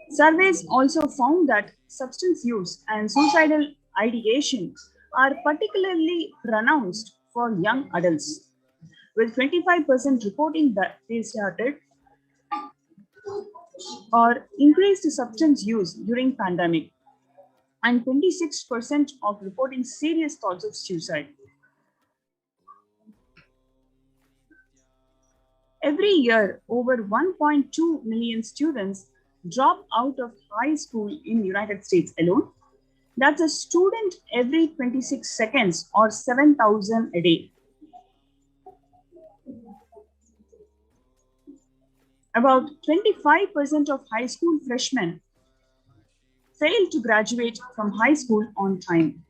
Surveys also found that substance use and suicidal ideation are particularly pronounced for young adults, with 25% reporting that they started or increased substance use during pandemic, and 26% of reporting serious thoughts of suicide. Every year, over 1.2 million students drop out of high school in the United States alone. That's a student every 26 seconds or 7,000 a day. About 25% of high school freshmen fail to graduate from high school on time.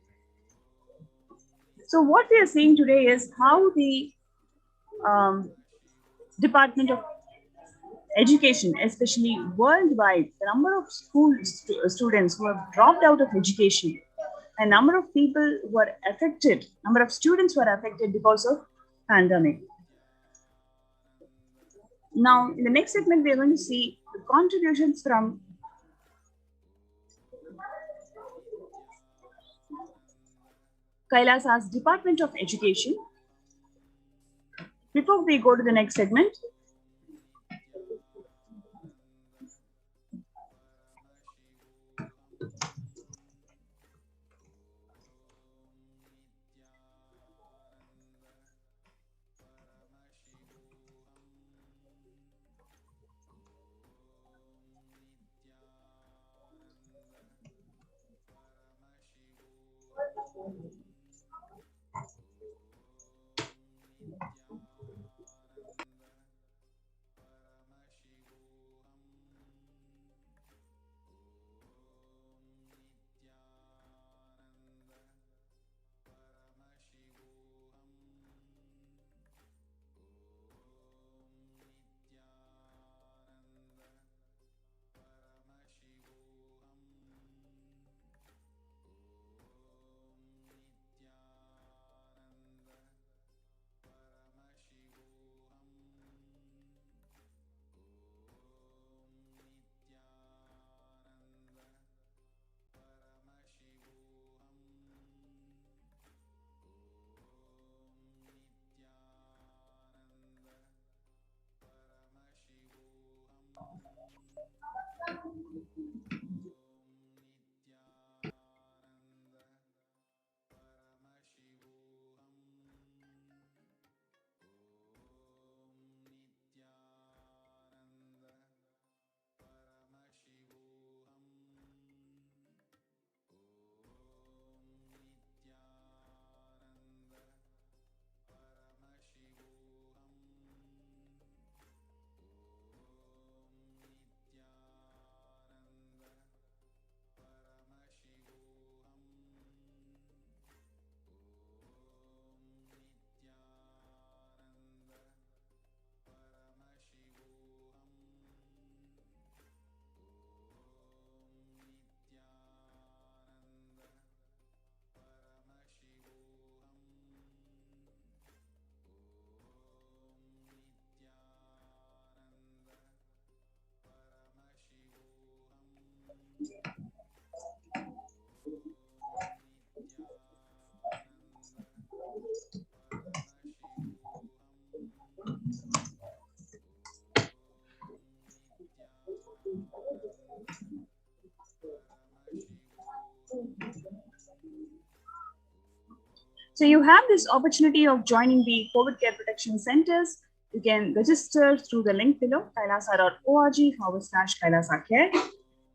So what we are seeing today is how the Department of Education, especially worldwide, the number of students who have dropped out of education, a number of people who are affected, number of students who are affected because of pandemic. Now, in the next segment, we are going to see the contributions from Kailasa's Department of Education. Before we go to the next segment, So you have this opportunity of joining the COVID care protection centers. You can register through the link below, kailasa.org/Kailasa care,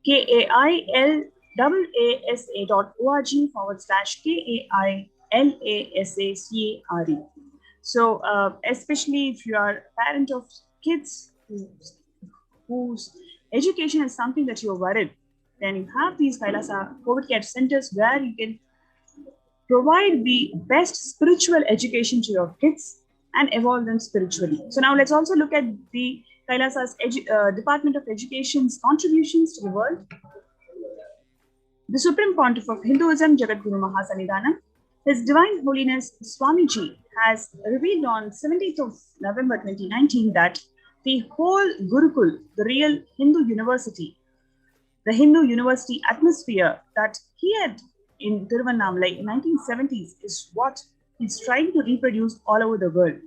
KAILASA.org/KAILASACARE. So especially if you are a parent of kids whose education is something that you're worried, then you have these Kailasa COVID care centers where you can provide the best spiritual education to your kids and evolve them spiritually. So now let's also look at the Kailasa's Department of Education's contributions to the world. The Supreme Pontiff of Hinduism, Jagadguru Mahasannidhanam, His Divine Holiness Swamiji has revealed on 17th of November 2019 that the whole Gurukul, the real Hindu university, the Hindu university atmosphere that he had in Tiruvannamalai in 1970s is what he's trying to reproduce all over the world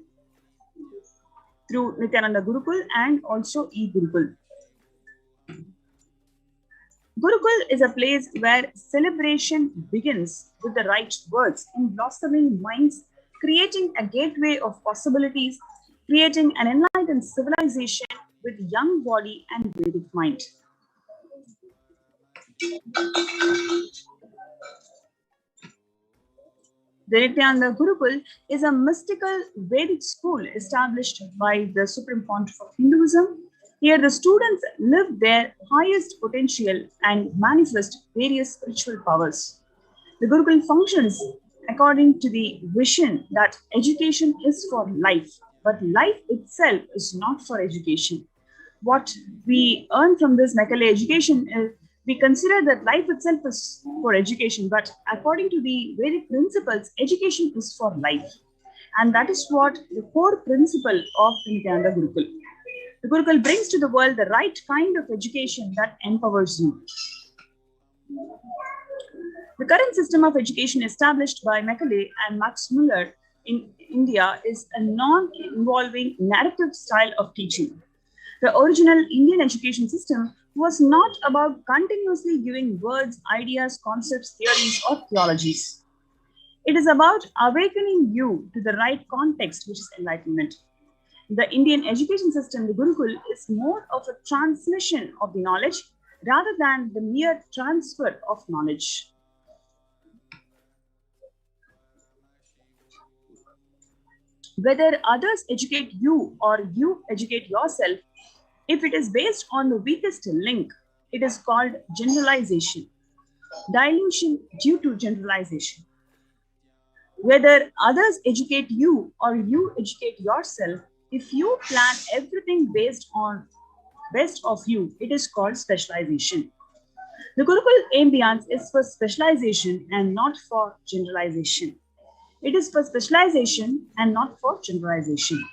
through Nithyananda Gurukul and also e-Gurukul. Gurukul is a place where celebration begins with the right words in blossoming minds, creating a gateway of possibilities, creating an enlightened civilization with young body and Vedic mind. The Nithyananda Gurukul is a mystical Vedic school established by the Supreme Pontiff of Hinduism. Here, the students live their highest potential and manifest various spiritual powers. The Gurukul functions according to the vision that education is for life, but life itself is not for education. What we earn from this Macaulay education is we consider that life itself is for education, but according to the Vedic principles, education is for life. And that is what the core principle of the Nithyananda Gurukul. The Gurukul brings to the world the right kind of education that empowers you. The current system of education established by Macaulay and Max Muller in India is a non-involving narrative style of teaching. The original Indian education system was not about continuously giving words, ideas, concepts, theories, or theologies. It is about awakening you to the right context, which is enlightenment. The Indian education system, the Gurukul, is more of a transmission of the knowledge rather than the mere transfer of knowledge. Whether others educate you or you educate yourself, if it is based on the weakest link, it is called generalization, dilution due to generalization. Whether others educate you or you educate yourself, if you plan everything based on best of you, it is called specialization. The Gurukul ambience is for specialization and not for generalization. It is for specialization and not for generalization.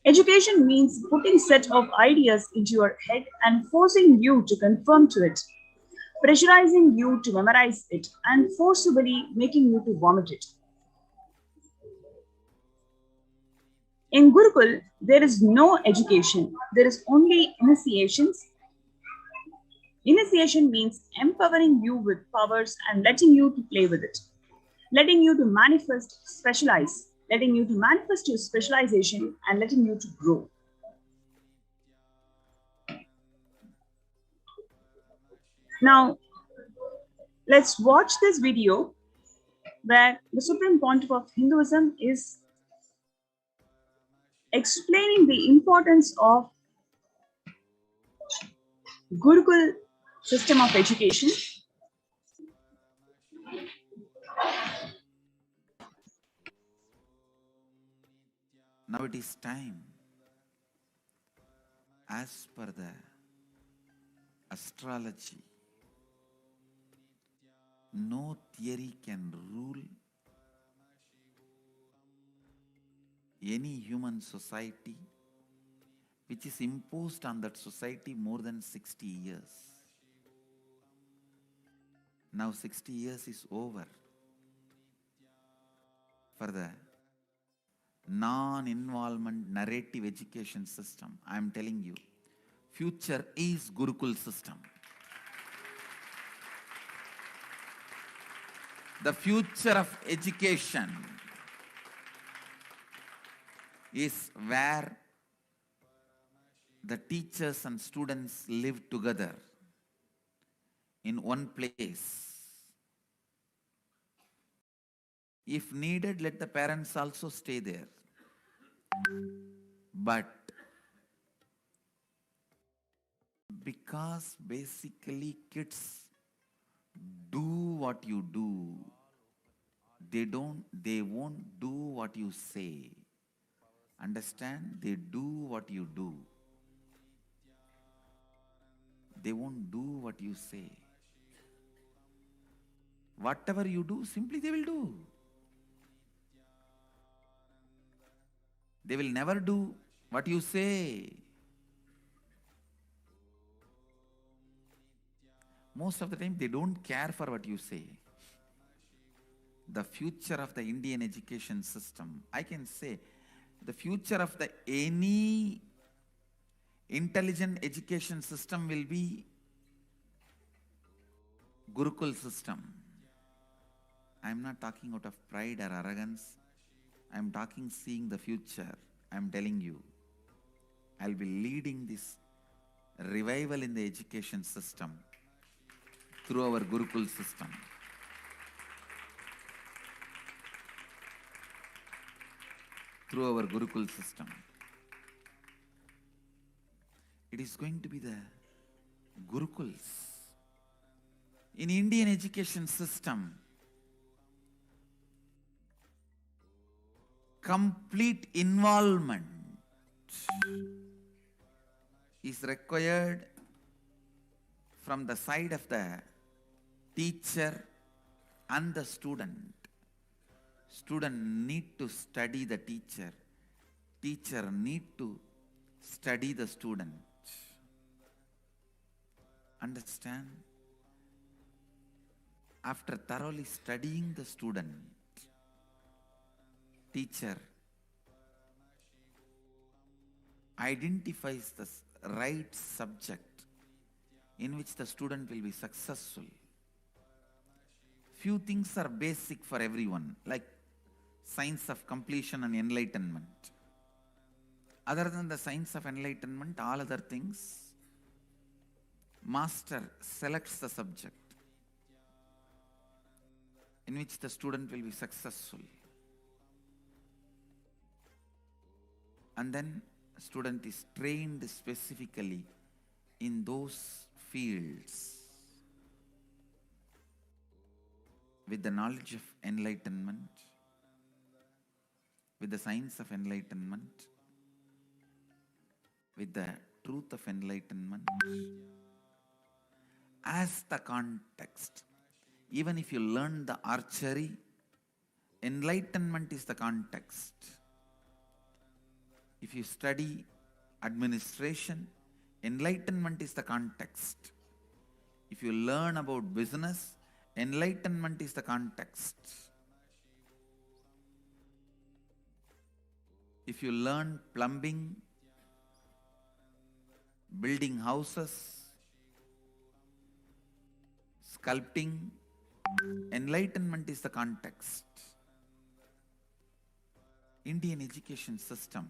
Education means putting a set of ideas into your head and forcing you to conform to it, pressurizing you to memorize it, and forcibly making you to vomit it. In Gurukul, there is no education. There is only initiations. Initiation means empowering you with powers and letting you to play with it, letting you to manifest, specialize, letting you to manifest your specialization and letting you to grow. Now, let's watch this video where the Supreme Pontiff of Hinduism is explaining the importance of Gurukul system of education. Now it is time, as per the astrology, no theory can rule any human society which is imposed on that society more than 60 years. Now 60 years is over for the non-involvement narrative education system. I am telling you, future is Gurukul system. The future of education is where the teachers and students live together in one place. If needed, let the parents also stay there. But because basically kids do what you do, they won't do what you say. Understand? They do what you do. They won't do what you say. Whatever you do, simply they will do. They will never do what you say. Most of the time, they don't care for what you say. The future of the Indian education system, I can say, the future of any intelligent education system will be Gurukul system. I am not talking out of pride or arrogance. I am talking seeing the future. I am telling you, I will be leading this revival in the education system through our Gurukul system. Through our Gurukul system. It is going to be the Gurukuls. In Indian education system, complete involvement is required from the side of the teacher and the student. Student need to study the teacher. Teacher need to study the student. Understand? After thoroughly studying the student, teacher identifies the right subject in which the student will be successful. Few things are basic for everyone, like science of completion and enlightenment. Other than the science of enlightenment, all other things, master selects the subject in which the student will be successful. And then student is trained specifically in those fields with the knowledge of enlightenment, with the science of enlightenment, with the truth of enlightenment as the context. Even if you learn the archery, enlightenment is the context. If you study administration, enlightenment is the context. If you learn about business, enlightenment is the context. If you learn plumbing, building houses, sculpting, enlightenment is the context. Indian education system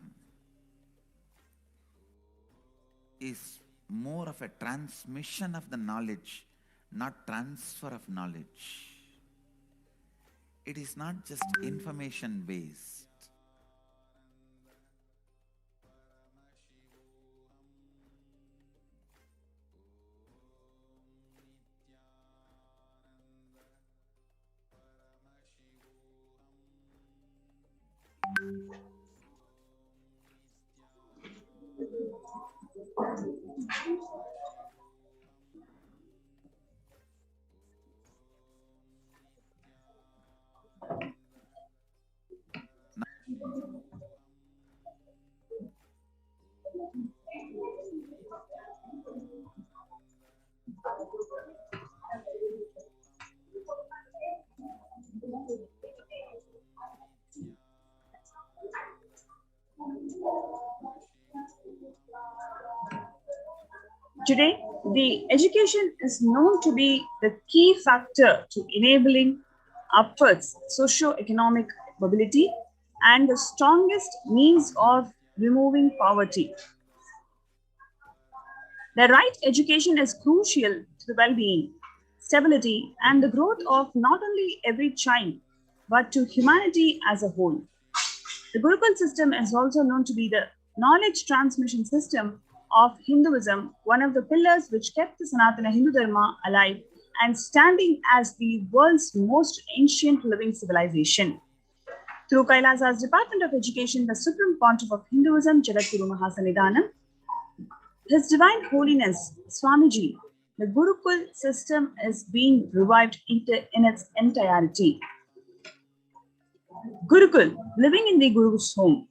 is more of a transmission of the knowledge, not transfer of knowledge. It is not just information based. Today, the education is known to be the key factor to enabling upwards socio-economic mobility and the strongest means of removing poverty. The right education is crucial to the well-being, stability, and the growth of not only every child, but to humanity as a whole. The Gurukul system is also known to be the knowledge transmission system of Hinduism, one of the pillars which kept the Sanatana Hindu Dharma alive and standing as the world's most ancient living civilization. Through Kailasa's Department of Education, the Supreme Pontiff of Hinduism, Jagadguru Mahasannidhanam, His Divine Holiness Swamiji, the Gurukul system is being revived in its entirety. Gurukul, living in the Guru's home.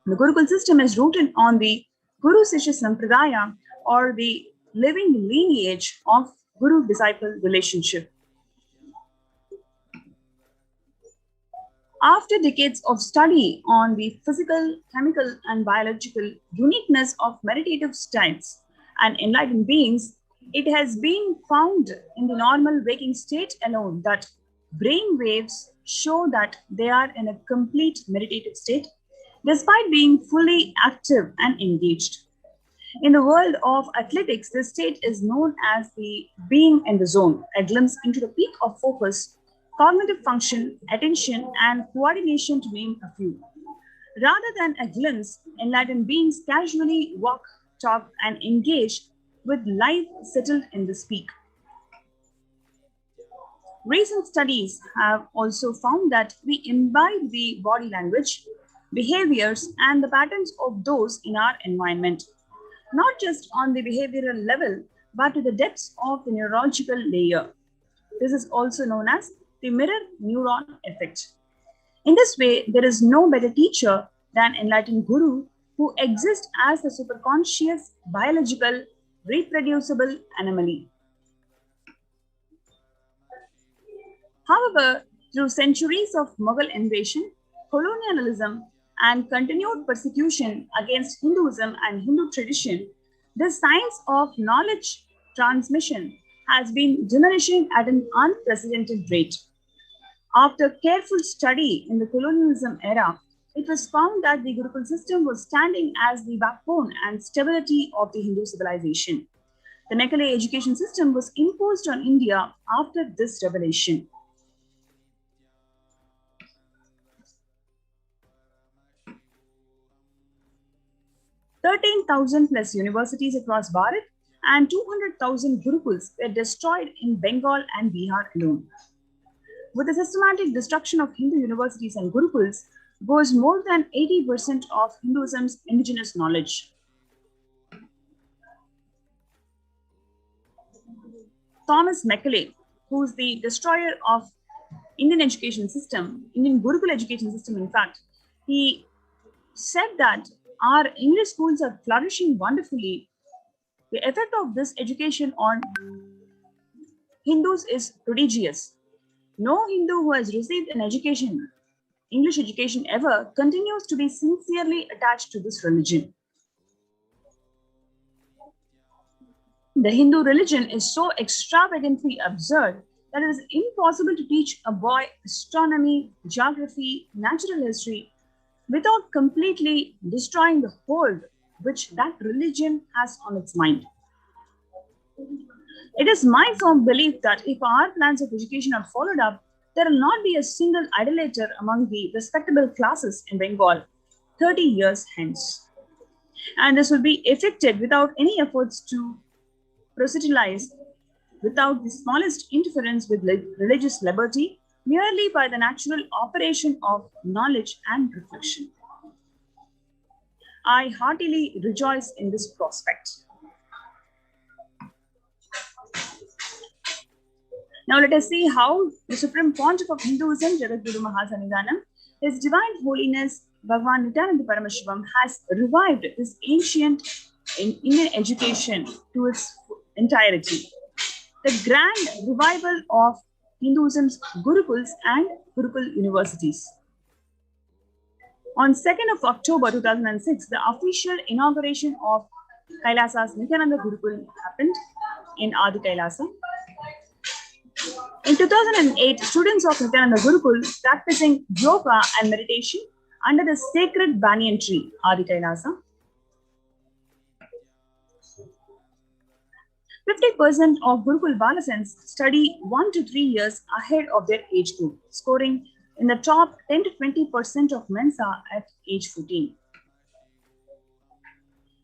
The Gurukul system is rooted on the Guru Sishya Sampradaya, or the living lineage of Guru-disciple relationship. After decades of study on the physical, chemical, and biological uniqueness of meditative states and enlightened beings, it has been found in the normal waking state alone that brain waves show that they are in a complete meditative state, despite being fully active and engaged. In the world of athletics, this state is known as the being in the zone, a glimpse into the peak of focus, cognitive function, attention, and coordination, to name a few. Rather than a glimpse, enlightened beings casually walk, talk, and engage with life settled in this peak. Recent studies have also found that we imbibe the body language, behaviors, and the patterns of those in our environment, not just on the behavioral level, but to the depths of the neurological layer. This is also known as the mirror neuron effect. In this way, there is no better teacher than enlightened Guru, who exists as the superconscious, biological, reproducible anomaly. However, through centuries of Mughal invasion, colonialism, and continued persecution against Hinduism and Hindu tradition, the science of knowledge transmission has been diminishing at an unprecedented rate. After careful study in the colonialism era, it was found that the Gurukul system was standing as the backbone and stability of the Hindu civilization. The Nekale education system was imposed on India after this revelation. 13,000 plus universities across Bharat and 200,000 Gurukuls were destroyed in Bengal and Bihar alone. With the systematic destruction of Hindu universities and Gurukuls goes more than 80% of Hinduism's indigenous knowledge. Thomas Macaulay, who is the destroyer of Indian education system, Indian Gurukul education system, in fact, he said that our English schools are flourishing wonderfully. The effect of this education on Hindus is prodigious. No Hindu who has received an education, English education ever, continues to be sincerely attached to this religion. The Hindu religion is so extravagantly absurd that it is impossible to teach a boy astronomy, geography, natural history without completely destroying the hold which that religion has on its mind. It is my firm belief that if our plans of education are followed up, there will not be a single idolater among the respectable classes in Bengal 30 years hence. And this will be effected without any efforts to proselytize, without the smallest interference with religious liberty, merely by the natural operation of knowledge and reflection. I heartily rejoice in this prospect. Now let us see how the Supreme Pontiff of Hinduism, Jagadguru Mahasannidhanam, His Divine Holiness Bhagwan Nithyananda Paramashivam, has revived this ancient Indian education to its entirety. The grand revival of Hinduism's Gurukuls and Gurukul universities. On 2nd of October 2006, the official inauguration of Kailasa's Nithyananda Gurukul happened in Adi Kailasa. In 2008, students of Nithyananda Gurukul practicing yoga and meditation under the sacred banyan tree, Adi Kailasa. 50% of Gurukul Balasans study 1 to 3 years ahead of their age group, scoring in the top 10 to 20% of Mensa at age 14.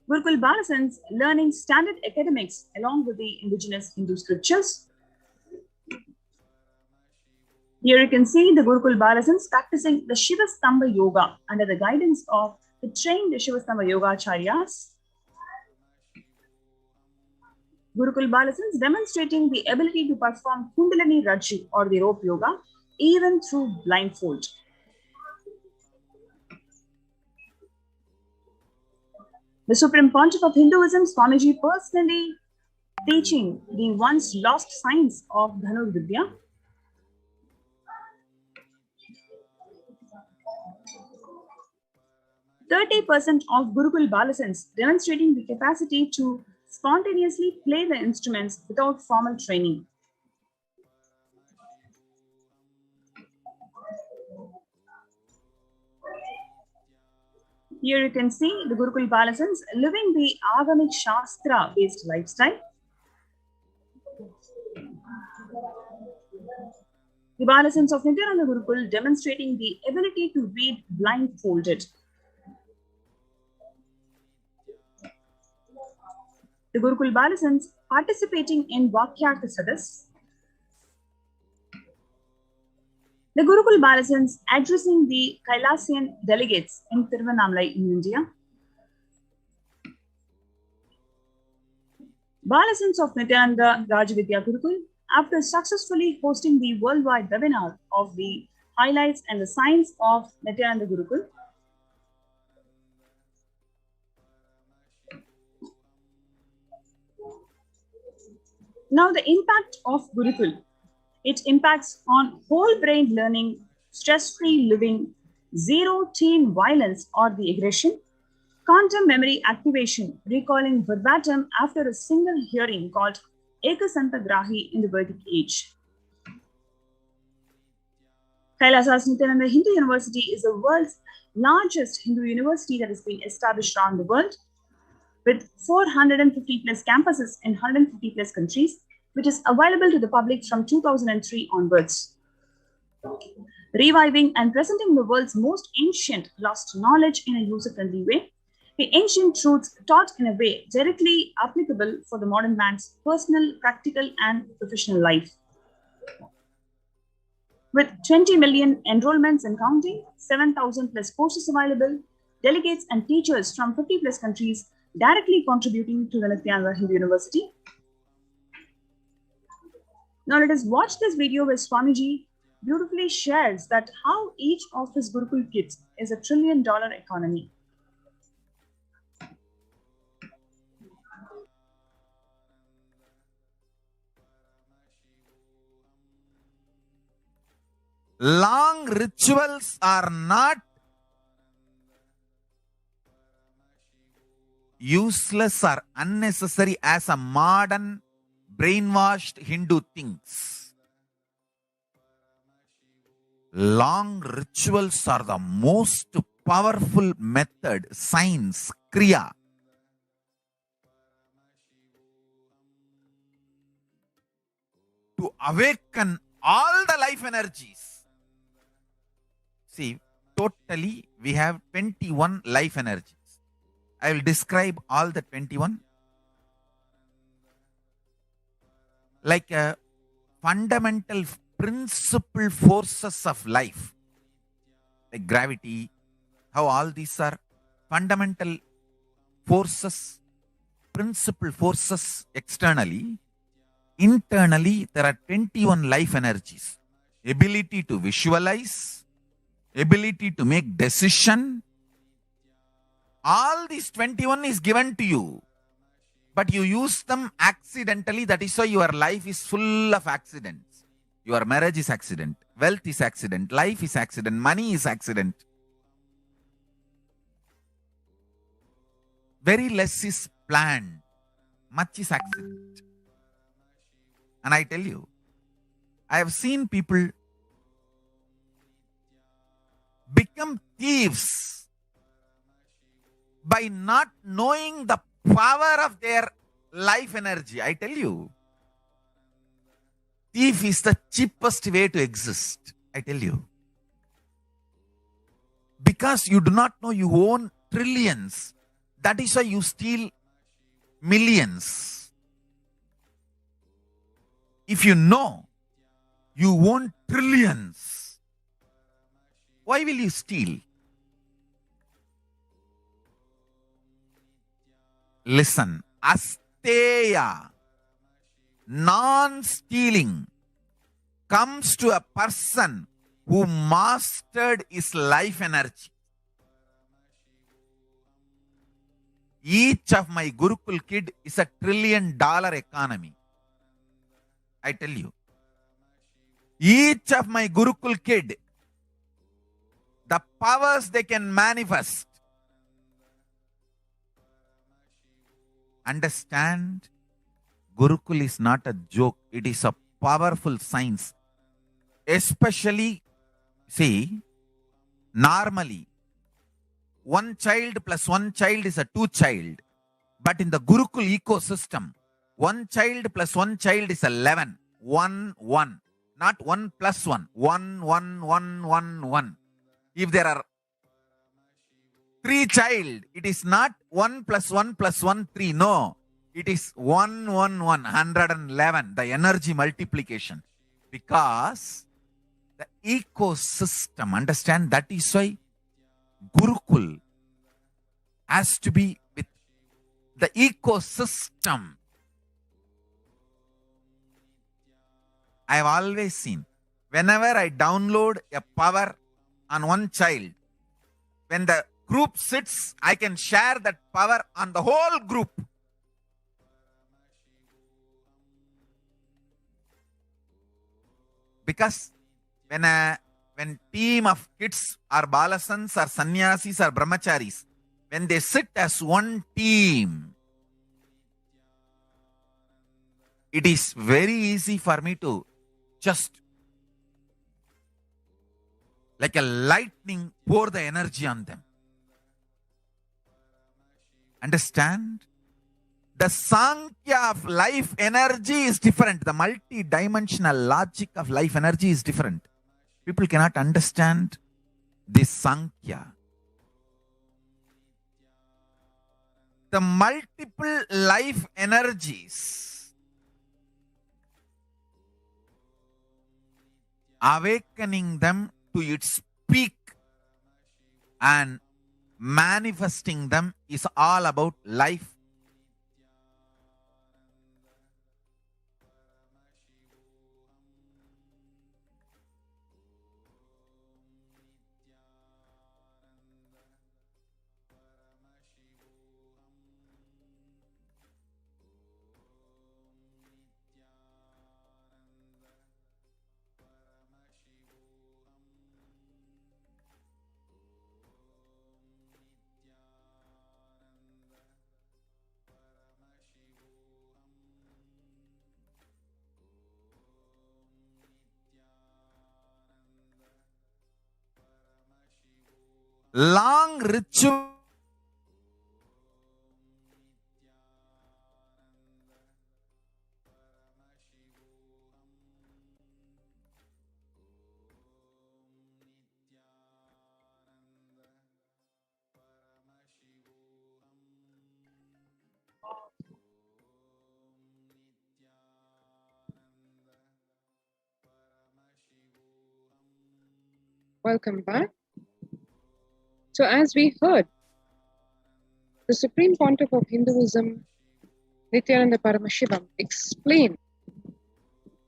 Gurukul Balasans learning standard academics along with the indigenous Hindu scriptures. Here you can see the Gurukul Balasans practicing the Shivastamba Yoga under the guidance of the trained Shivastamba Yoga Acharyas. Gurukul Balasans demonstrating the ability to perform Kundalini Rajji or the rope yoga even through blindfold. The Supreme Pontiff of Hinduism, Swamiji, personally teaching the once lost science of Dhanur Vidya. %30 of Gurukul Balasans demonstrating the capacity to spontaneously play the instruments without formal training. Here you can see the Gurukul Balasans living the Agamic Shastra based lifestyle. The Balasans of Nithyananda Gurukul demonstrating the ability to read blindfolded. The Gurukul Balasans participating in Vakyartha Sadas. The Gurukul Balasans addressing the Kailasian delegates in Tiruvannamalai in India. Balasans of Nithyananda Rajavidya Gurukul, after successfully hosting the worldwide webinar of the highlights and the science of Nithyananda Gurukul, now the impact of Gurukul. It impacts on whole brain learning, stress-free living, zero teen violence or the aggression, quantum memory activation, recalling verbatim after a single hearing called Ekasantagrahi in the Vedic age. Kailasa Nithyananda Hindu University is the world's largest Hindu university that has been established around the world, with 450 plus campuses in 150 plus countries, which is available to the public from 2003 onwards. Reviving and presenting the world's most ancient lost knowledge in a user-friendly way, the ancient truths taught in a way directly applicable for the modern man's personal, practical, and professional life. With 20 million enrollments and counting, 7,000 plus courses available, delegates and teachers from 50 plus countries directly contributing to the Nithyananda Hindu University. Now let us watch this video where Swamiji beautifully shares that how each of his Gurukul kids is $1 trillion economy. Long rituals are not useless or unnecessary as a modern brainwashed Hindu thinks. Long rituals are the most powerful method, science, kriya, to awaken all the life energies. See, totally we have 21 life energies. I will describe all the 21 like a fundamental principal forces of life, like gravity, how all these are fundamental forces, principal forces externally. Internally, there are 21 life energies. Ability to visualize, ability to make decision. All these 21 is given to you, but you use them accidentally. That is why your life is full of accidents. Your marriage is accident, wealth is accident, life is accident, money is accident. Very less is planned, much is accident. And I tell you, I have seen people become thieves by not knowing the power of their life energy. I tell you, thief is the cheapest way to exist. I tell you. Because you do not know you own trillions. That is why you steal millions. If you know you own trillions, why will you steal? Listen, asteya, non-stealing, comes to a person who mastered his life energy. Each of my Gurukul kid is $1 trillion economy. I tell you. Each of my Gurukul kid, the powers they can manifest. Understand, Gurukul is not a joke. It is a powerful science. Especially, see, normally, one child plus one child is a two child. But in the Gurukul ecosystem, one child plus one child is 11. 1, 1. Not 1 plus 1. 1, 1, 1, 1, 1. If there are 3 child, it is not 1 plus 1 plus 1, 3. No. It is 1, 1, 1. 111. The energy multiplication. Because the ecosystem, understand, that is why Gurukul has to be with the ecosystem. I have always seen, whenever I download a power on one child, when the group sits, I can share that power on the whole group. Because when team of kids or balasans or sannyasis or brahmacharis, when they sit as one team, it is very easy for me to just like a lightning pour the energy on them. Understand? The Sankhya of life energy is different. The multi-dimensional logic of life energy is different. People cannot understand this Sankhya. The multiple life energies, awakening them to its peak and manifesting them is all about life. Long ritual. Welcome back. So as we heard, the Supreme Pontiff of Hinduism, Nithyananda Paramashivam, explained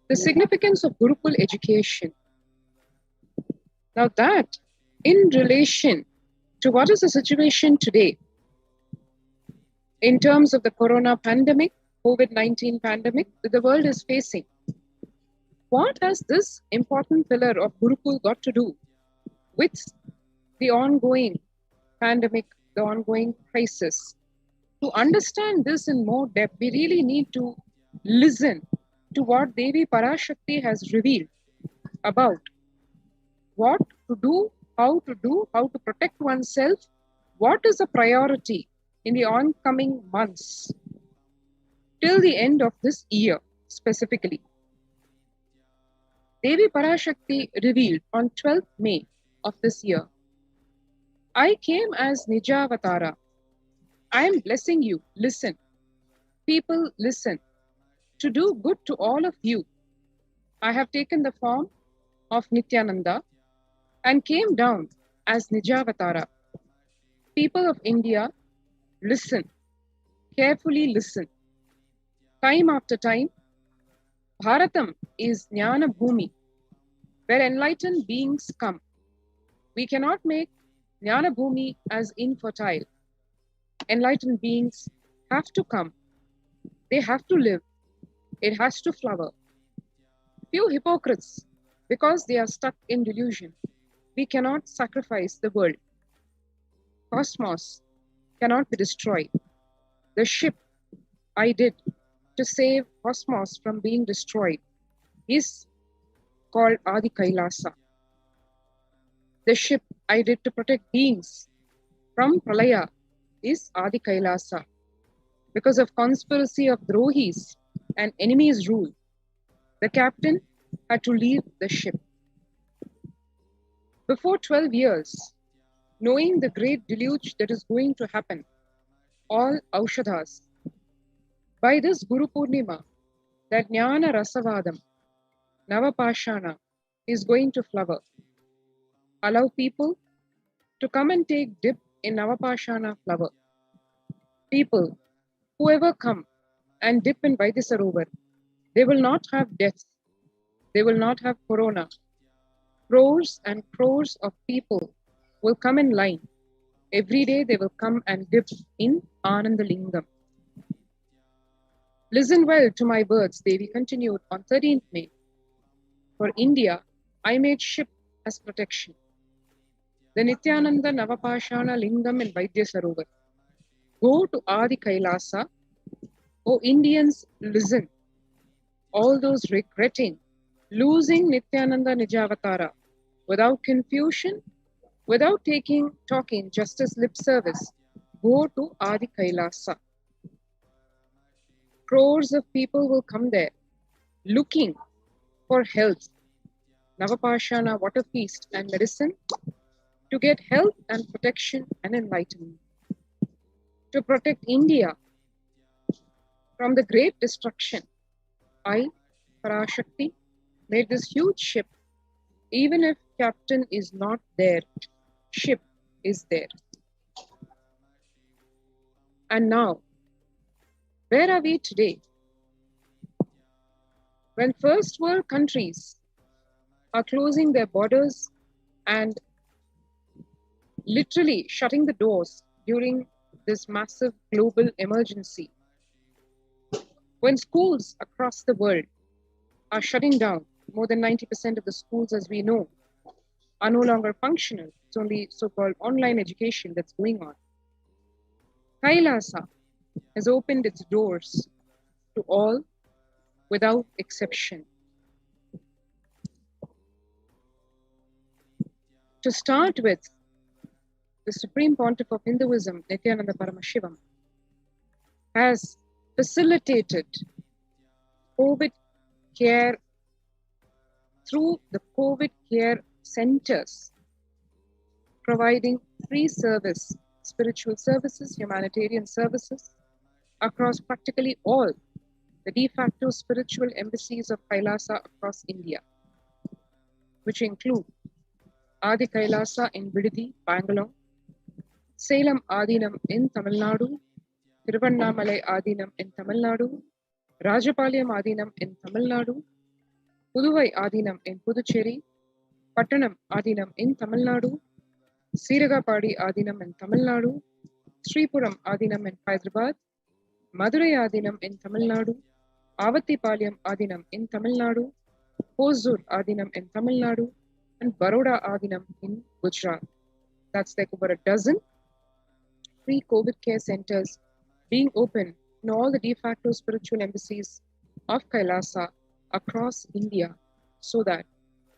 the significance of Gurukul education. Now that, in relation to what is the situation today, in terms of the corona pandemic, COVID-19 pandemic that the world is facing, what has this important pillar of Gurukul got to do with the ongoing pandemic, the ongoing crisis? To understand this in more depth, we really need to listen to what Devi Parashakti has revealed about what to do, how to protect oneself, what is a priority in the oncoming months till the end of this year specifically. Devi Parashakti revealed on 12th May of this year, I came as Nijavatara. I am blessing you. Listen. People, listen. To do good to all of you, I have taken the form of Nithyananda and came down as Nijavatara. People of India, listen. Carefully listen. Time after time, Bharatam is Jnana Bhumi, where enlightened beings come. We cannot make Jnana Bhumi as infertile. Enlightened beings have to come. They have to live. It has to flower. Few hypocrites, because they are stuck in delusion, we cannot sacrifice the world. Cosmos cannot be destroyed. The ship I did to save cosmos from being destroyed is called Adi Kailasa. The ship I did to protect beings from Pralaya is Adi Kailasa. Because of conspiracy of Drohis and enemies' rule, the captain had to leave the ship. Before 12 years, knowing the great deluge that is going to happen, all Aushadhas, by this Guru Purnima, that Jnana Rasavadam, Navapashana, is going to flower. Allow people to come and take dip in Navapashana flower. People, whoever come and dip in Vaidyasarovar, they will not have death. They will not have corona. Crores and crores of people will come in line. Every day they will come and dip in Anandalingam. Listen well to my words, Devi continued on 13th May. For India, I made ship as protection. The Nithyananda Navapashana Lingam in Vaidyasarovar. Go to Adi Kailasa. O Indians, listen. All those regretting losing Nithyananda Nijavatara without confusion, without talking just as lip service, go to Adi Kailasa. Crores of people will come there looking for health, Navapashana, water feast and medicine to get health and protection and enlightenment. To protect India from the great destruction, I, Parashakti, made this huge ship. Even if captain is not there, ship is there. And now, where are we today? When first world countries are closing their borders and literally shutting the doors during this massive global emergency, when schools across the world are shutting down, more than 90% of the schools, as we know, are no longer functional. It's only so-called online education that's going on. Kailasa has opened its doors to all without exception. To start with, the Supreme Pontiff of Hinduism, Nithyananda Paramashivam, has facilitated COVID care through the COVID care centers, providing free service, spiritual services, humanitarian services across practically all the de facto spiritual embassies of Kailasa across India, which include Adi Kailasa in Vididi, Bangalore, Salem Adinam in Tamil Nadu, Tiruvannamalai Adinam in Tamil Nadu, Rajapalayam Adinam in Tamil Nadu, Puduvai Adinam in Puducherry, Pattanam Adinam in Tamil Nadu, Siragapadi Adinam in Tamil Nadu, Sripuram Adinam in Hyderabad, Madurai Adinam in Tamil Nadu, Avattipalayam Adinam in Tamil Nadu, Hosur Adinam in Tamil Nadu, and Baroda Adinam in Gujarat. That's like over a dozen free COVID care centers being open in all the de facto spiritual embassies of Kailasa across India so that,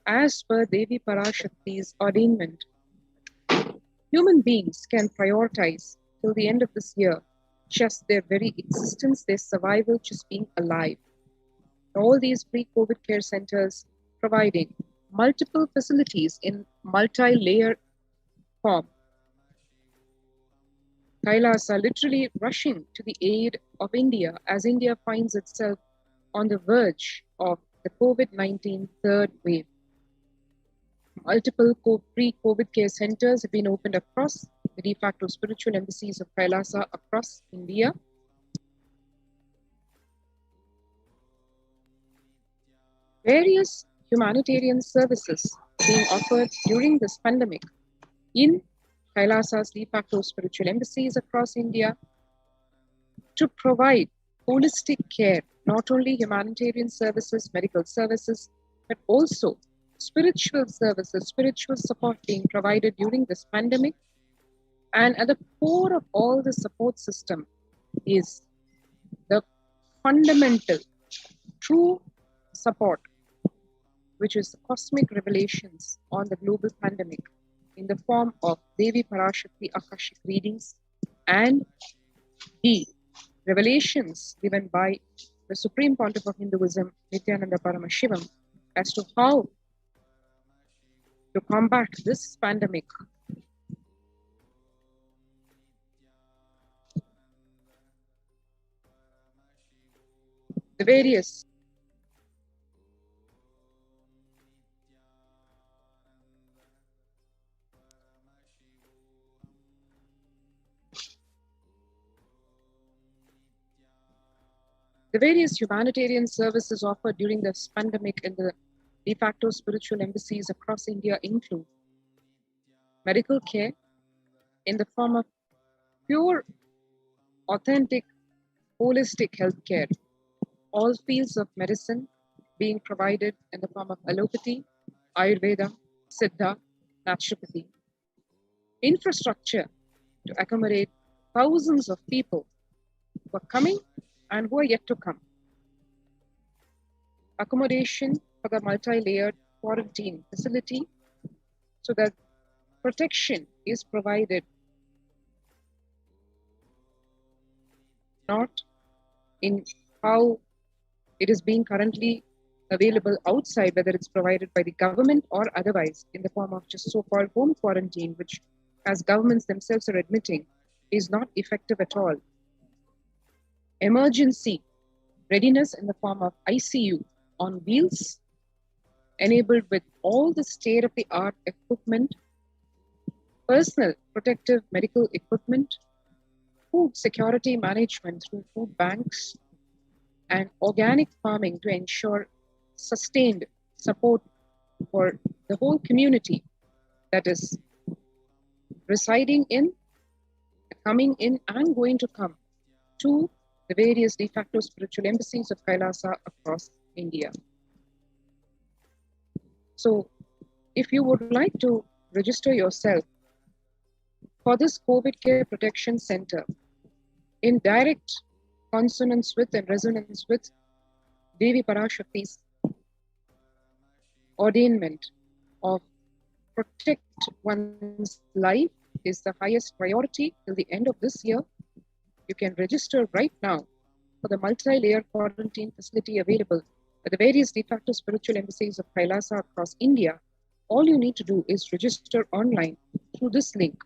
as per Devi Parashakti's ordainment, human beings can prioritize till the end of this year just their very existence, their survival, just being alive. All these pre-COVID care centers providing multiple facilities in multi-layer form. Kailasa literally rushing to the aid of India as India finds itself on the verge of the COVID-19 third wave. Multiple pre-COVID care centers have been opened across the de facto spiritual embassies of Kailasa across India. Various humanitarian services being offered during this pandemic in Kailasa's de facto spiritual embassies across India to provide holistic care, not only humanitarian services, medical services, but also spiritual services, spiritual support being provided during this pandemic. And at the core of all the support system is the fundamental, true support, which is cosmic revelations on the global pandemic in the form of Devi Parashakti Akashic readings and the revelations given by the Supreme Pontiff of Hinduism, Nithyananda Paramashivam, as to how to combat this pandemic. The various humanitarian services offered during this pandemic in the de facto spiritual embassies across India include medical care in the form of pure, authentic, holistic healthcare. All fields of medicine being provided in the form of allopathy, Ayurveda, Siddha, naturopathy. Infrastructure to accommodate thousands of people who are coming and who are yet to come. Accommodation for the multi-layered quarantine facility so that protection is provided not in how it is being currently available outside, whether it's provided by the government or otherwise in the form of just so-called home quarantine, which as governments themselves are admitting is not effective at all. Emergency readiness in the form of ICU on wheels, enabled with all the state-of-the-art equipment, personal protective medical equipment, food security management through food banks, and organic farming to ensure sustained support for the whole community that is residing in, coming in, and going to come to the various de facto spiritual embassies of Kailasa across India. So, if you would like to register yourself for this COVID Care Protection Center in direct consonance with and resonance with Devi Parashakti's ordainment of protect one's life is the highest priority till the end of this year, you can register right now for the multi-layer quarantine facility available at the various de facto spiritual embassies of Kailasa across India. All you need to do is register online through this link,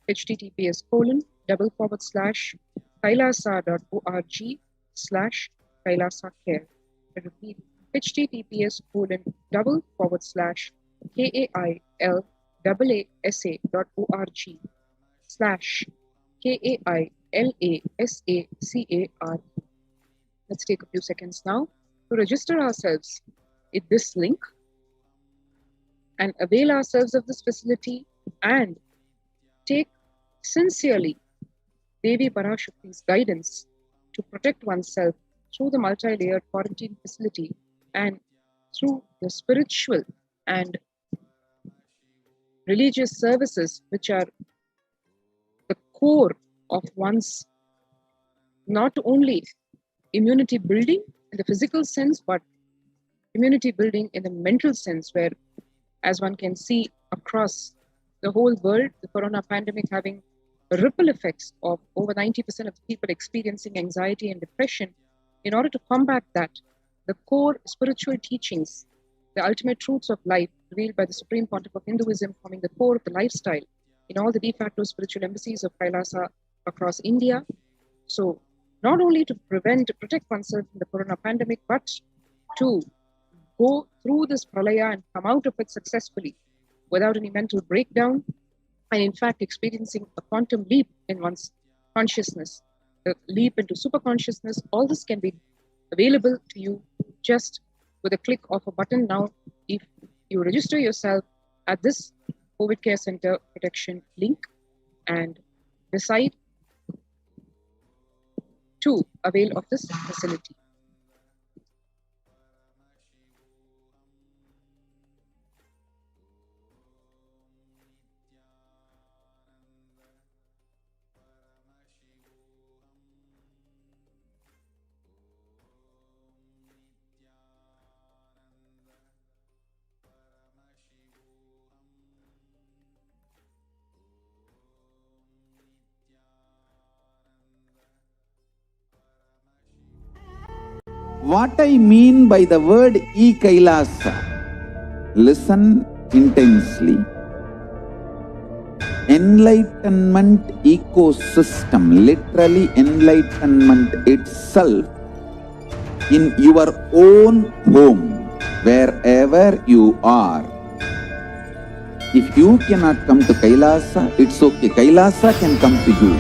https://kailasa.org/Kailasa-care. I repeat, https://kailasa.org/KAILASACAR. Let's take a few seconds now to register ourselves in this link and avail ourselves of this facility and take sincerely Devi Parashakti's guidance to protect oneself through the multi-layered quarantine facility and through the spiritual and religious services, which are the core of one's not only immunity building in the physical sense, but community building in the mental sense, where, as one can see across the whole world, the corona pandemic having ripple effects of over 90% of the people experiencing anxiety and depression. In order to combat that, the core spiritual teachings, the ultimate truths of life revealed by the Supreme Pontiff of Hinduism, forming the core of the lifestyle in all the de facto spiritual embassies of Kailasa across India. So not only to protect oneself from the corona pandemic, but to go through this pralaya and come out of it successfully without any mental breakdown, and in fact experiencing a quantum leap in one's consciousness, a leap into super consciousness. All this can be available to you just with a click of a button now if you register yourself at this COVID Care Center protection link and decide to avail of this facility. What I mean by the word Kailasa, listen intensely. Enlightenment ecosystem, literally enlightenment itself, in your own home, wherever you are. If you cannot come to Kailasa, it's okay. Kailasa can come to you.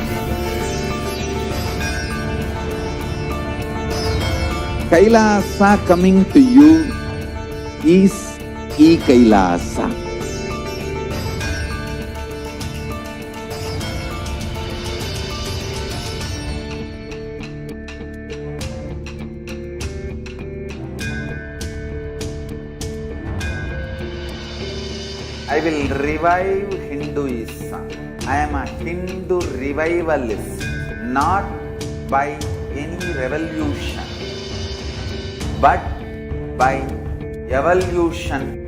Kailasa coming to you is Kailasa. I will revive Hinduism. I am a Hindu revivalist, not by any revolution, but by evolution.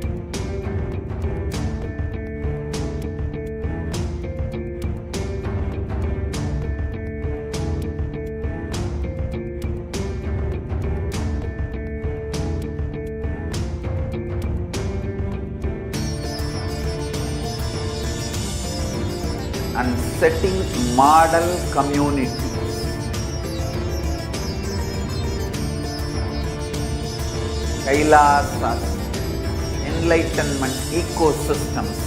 And setting model communities. Kailasas, enlightenment ecosystems,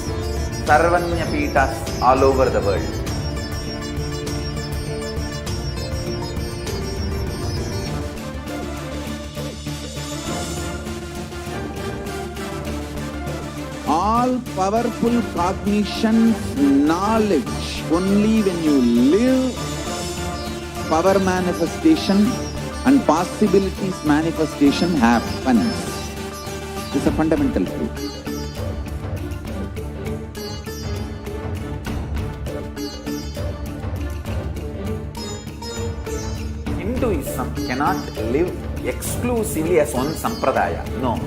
Sarvanya Pitas all over the world. All powerful cognition, knowledge, only when you live, power manifestation and possibilities manifestation happens. This is a fundamental truth. Hinduism cannot live exclusively as one sampradaya. No.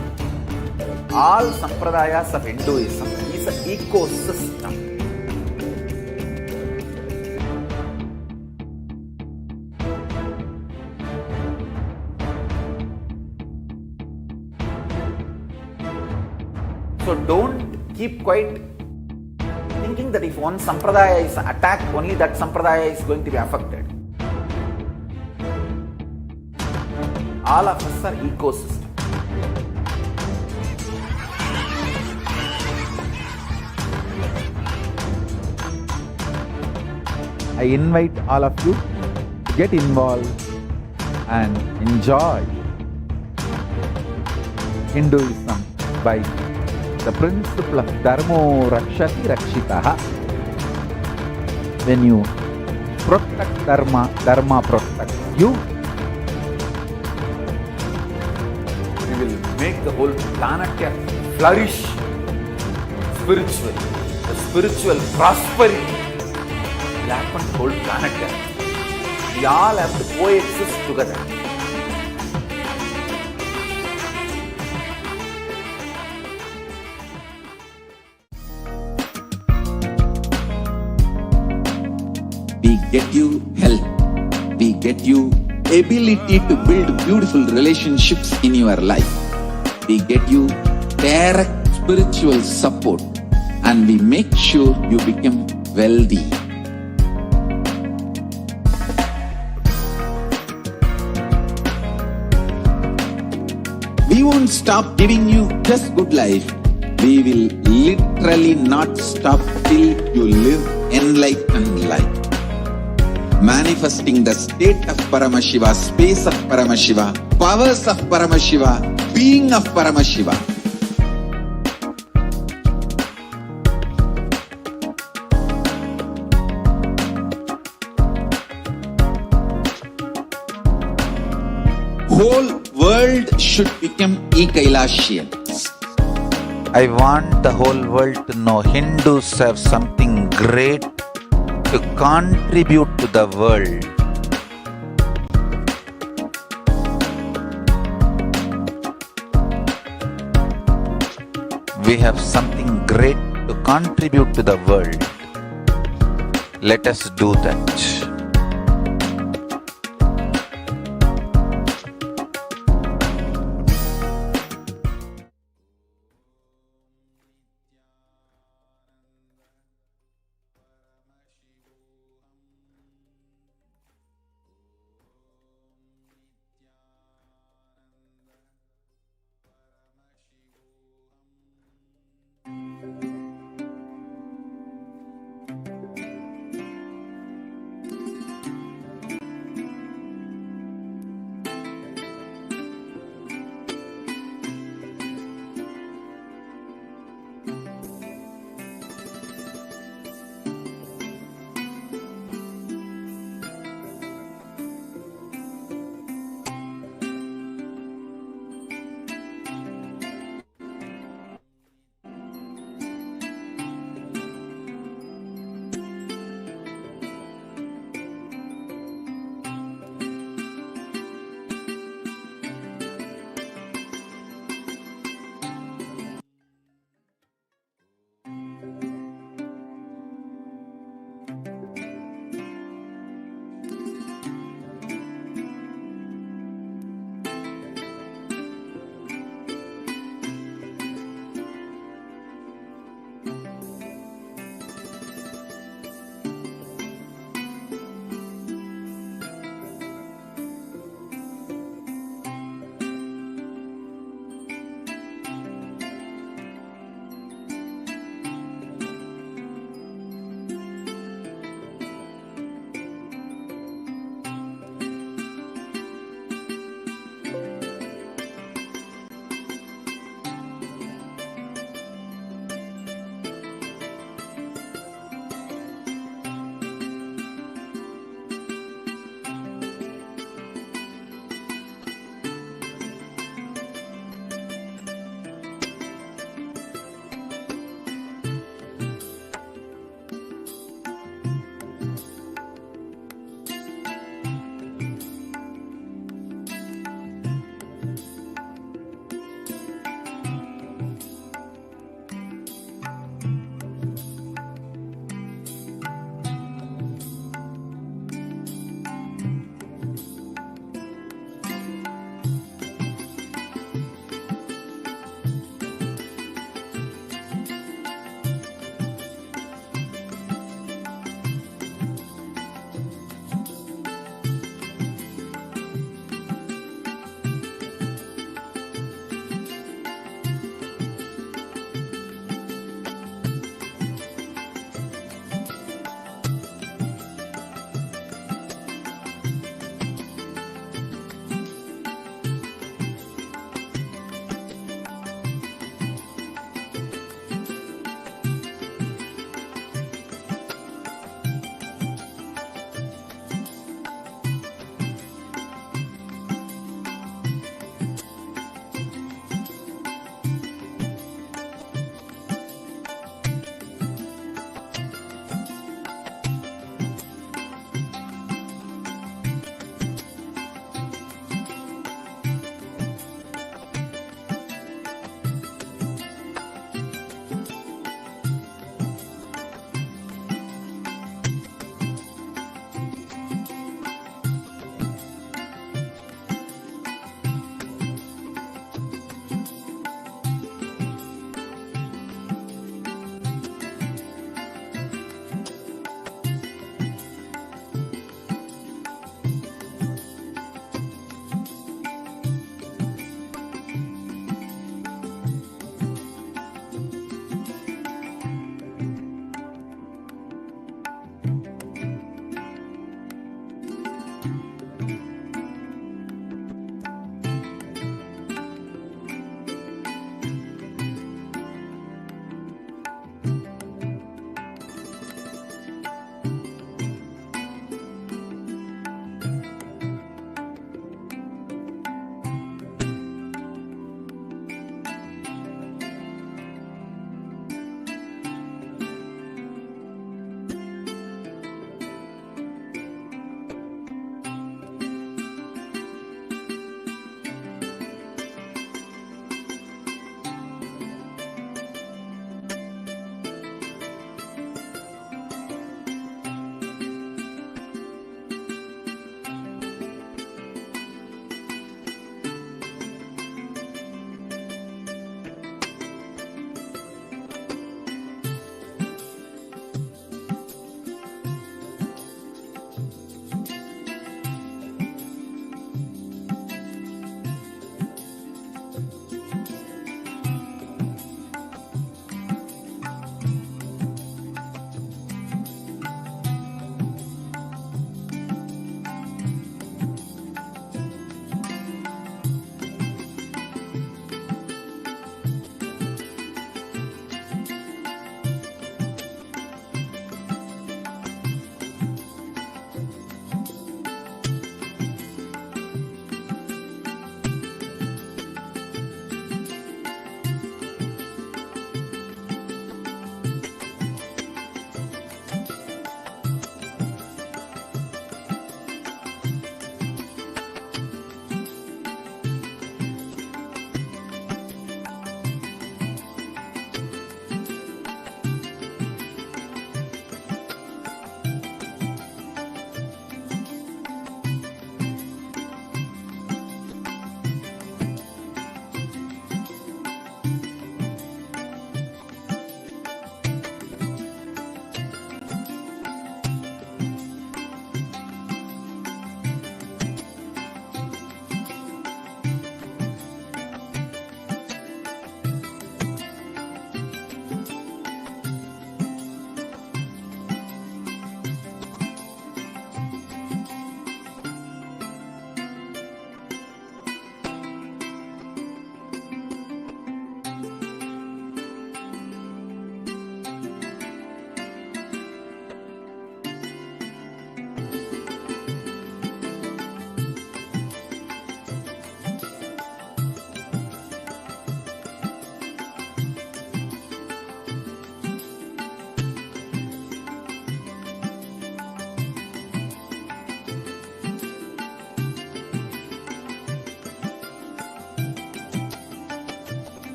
All sampradayas of Hinduism is an ecosystem. So don't keep quiet thinking that if one sampradaya is attacked, only that sampradaya is going to be affected. All of us are ecosystem. I invite all of you to get involved and enjoy Hinduism by the principle of Dharmo Rakshati Rakshitaha. When you protect Dharma, Dharma protects you. We will make the whole planet flourish spiritually. The spiritual prosperity will happen to the whole planet. We all have to coexist together. We get you health. We get you ability to build beautiful relationships in your life. We get you direct spiritual support, and we make sure you become wealthy. We won't stop giving you just good life. We will literally not stop till you live enlightened life. Manifesting the state of Paramashiva, space of Paramashiva, powers of Paramashiva, being of Paramashiva. Whole world should become Kailasian. I want the whole world to know Hindus have something great to contribute to the world. We have something great to contribute to the world. Let us do that.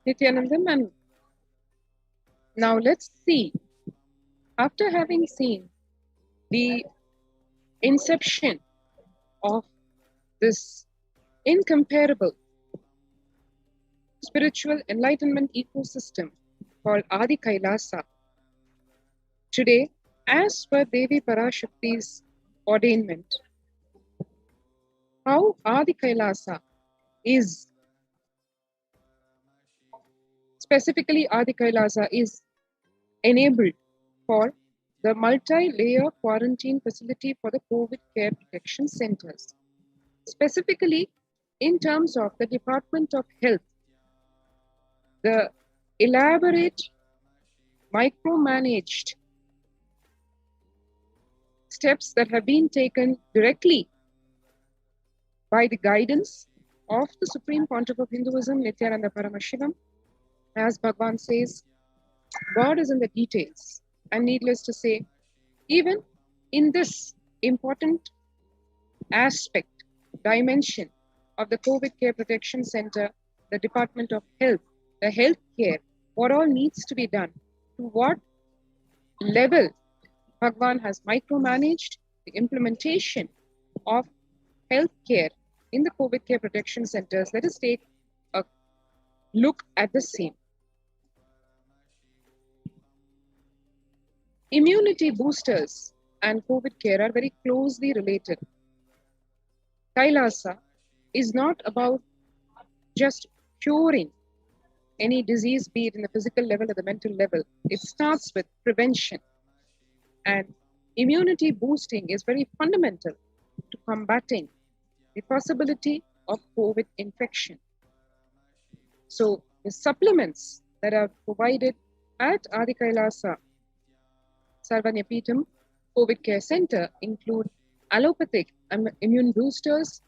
Nithyanandam. And now let's see, after having seen the inception of this incomparable spiritual enlightenment ecosystem called Adi Kailasa, today, as per Devi Parashakti's ordainment, how Adi Kailasa is, specifically Adi Kailasa is enabled for the multi-layer quarantine facility for the COVID care protection centers. Specifically, in terms of the Department of Health, the elaborate, micromanaged steps that have been taken directly by the guidance of the Supreme Pontiff of Hinduism, Nithyananda Paramashivam. As Bhagavan says, God is in the details. And needless to say, even in this important aspect, dimension of the COVID Care Protection Center, the Department of Health, the health care, what all needs to be done, to what level Bhagavan has micromanaged the implementation of health care in the COVID Care Protection Centers. Let us take a look at the same. Immunity boosters and COVID care are very closely related. Kailasa is not about just curing any disease, be it in the physical level or the mental level. It starts with prevention. And immunity boosting is very fundamental to combating the possibility of COVID infection. So the supplements that are provided at Adi Kailasa Sarvanyapeetham COVID Care Center include allopathic immune boosters,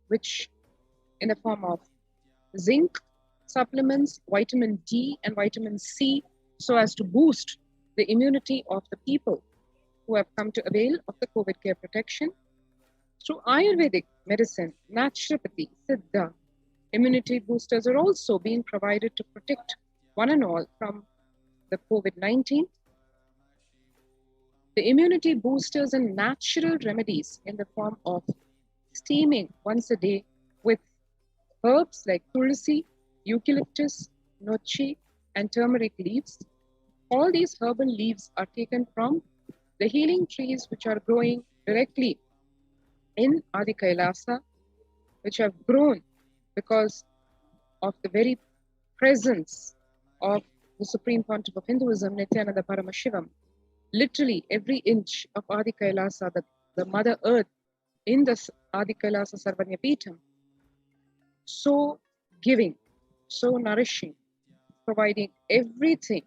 which in the form of zinc supplements, vitamin D and vitamin C, so as to boost the immunity of the people who have come to avail of the COVID care protection. Through Ayurvedic medicine, naturopathy, Siddha, immunity boosters are also being provided to protect one and all from the COVID-19. The immunity boosters and natural remedies in the form of steaming once a day with herbs like tulsi, eucalyptus, nochi, and turmeric leaves. All these herbal leaves are taken from the healing trees which are growing directly in Adi Kailasa, which have grown because of the very presence of the Supreme Pontiff of Hinduism, Nithyananda Paramashivam. Literally every inch of Adi Kailasa, the Mother Earth in the Adi Kailasa Sarvanyapeetham, so giving, so nourishing, providing everything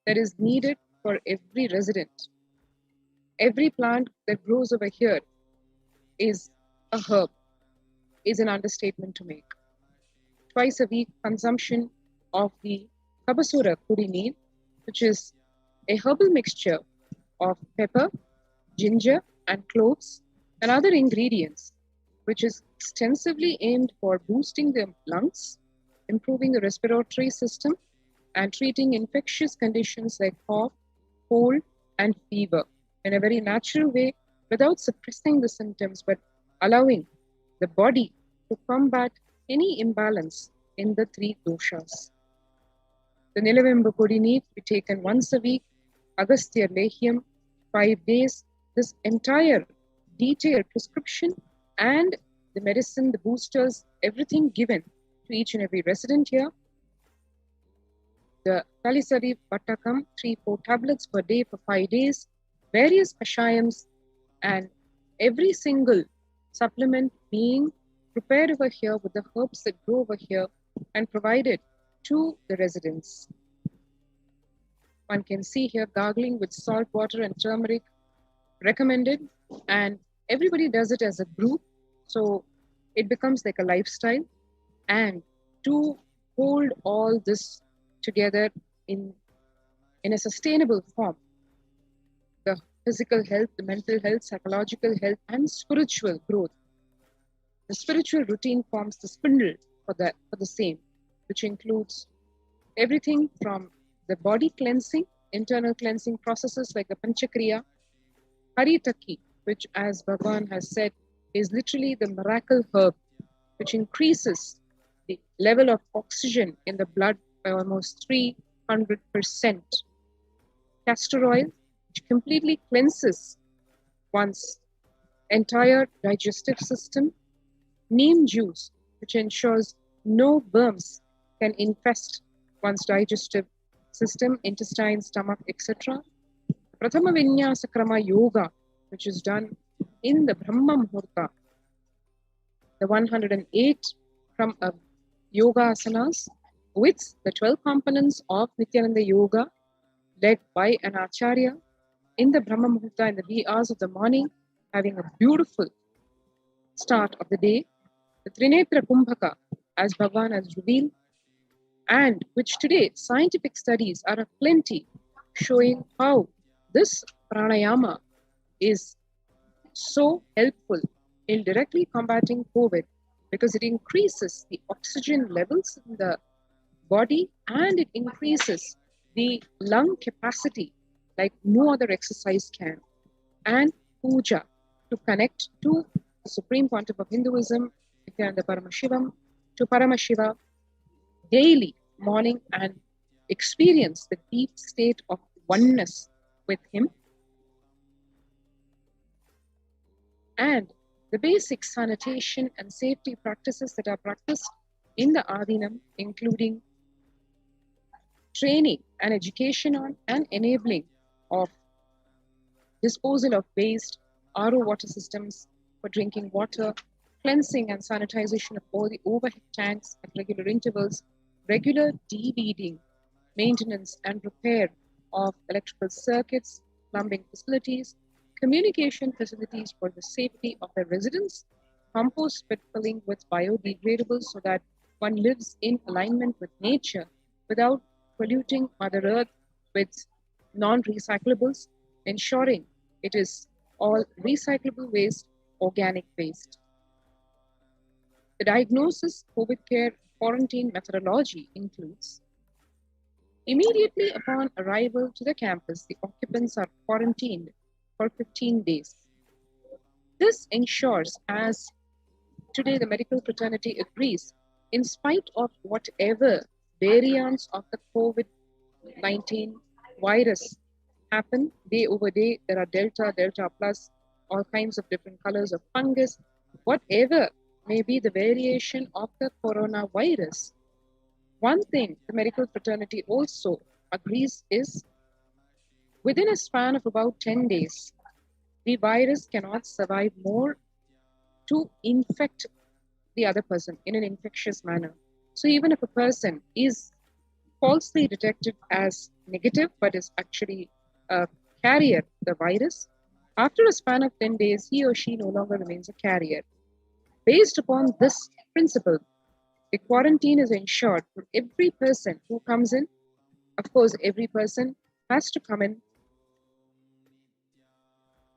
that is needed for every resident. Every plant that grows over here is a herb, is an understatement to make. Twice a week consumption of the Kabasura Kudinir, which is a herbal mixture of pepper, ginger, and cloves, and other ingredients, which is extensively aimed for boosting the lungs, improving the respiratory system, and treating infectious conditions like cough, cold, and fever in a very natural way, without suppressing the symptoms, but allowing the body to combat any imbalance in the three doshas. The Nilavembu Podi needs to be taken once a week, Agastya Lehyam, 5 days. This entire detailed prescription and the medicine, the boosters, everything given to each and every resident here. The Kalisari Pattakam, 3-4 tablets per day for 5 days, various kashayams, and every single supplement being prepared over here with the herbs that grow over here and provided to the residents. One can see here gargling with salt water and turmeric recommended, and everybody does it as a group, so it becomes like a lifestyle. And to hold all this together in a sustainable form, the physical health, the mental health, psychological health, and spiritual growth. The spiritual routine forms the spindle for the same, which includes everything from the body cleansing, internal cleansing processes like the Panchakriya, Haritaki, which as Bhagavan has said, is literally the miracle herb, which increases the level of oxygen in the blood by almost 300%. Castor oil, which completely cleanses one's entire digestive system. Neem juice, which ensures no worms can infest one's digestive system, intestine, stomach, etc. Prathama Vinyasa Krama Yoga, which is done in the Brahma Muhurta, the 108 from yoga asanas with the 12 components of Nithyananda Yoga, led by an Acharya in the Brahma Muhurta in the wee hours of the morning, having a beautiful start of the day. The Trinetra Kumbhaka, as Bhagavan has revealed, and which today scientific studies are aplenty, showing how this pranayama is so helpful in directly combating COVID, because it increases the oxygen levels in the body and it increases the lung capacity like no other exercise can. And puja, to connect to the Supreme Pontiff of Hinduism, Nithyananda Paramashivam, to Paramashiva daily, morning, and experience the deep state of oneness with him. And the basic sanitation and safety practices that are practiced in the Adinam, including training and education on and enabling of disposal of waste, RO water systems for drinking water, cleansing and sanitization of all the overhead tanks at regular intervals, regular de-weeding, maintenance and repair of electrical circuits, plumbing facilities, communication facilities for the safety of the residents, compost pit filling with biodegradables so that one lives in alignment with nature without polluting Mother Earth with non-recyclables, ensuring it is all recyclable waste, organic waste. The diagnosis, COVID care, quarantine methodology includes immediately upon arrival to the campus, the occupants are quarantined for 15 days. This ensures, as today the medical fraternity agrees, in spite of whatever variants of the COVID-19 virus happen day over day, there are Delta, Delta plus, all kinds of different colors of fungus, whatever may be the variation of the coronavirus. One thing the medical fraternity also agrees is within a span of about 10 days, the virus cannot survive more to infect the other person in an infectious manner. So even if a person is falsely detected as negative, but is actually a carrier of the virus, after a span of 10 days, he or she no longer remains a carrier. Based upon this principle, the quarantine is ensured for every person who comes in. Of course, every person has to come in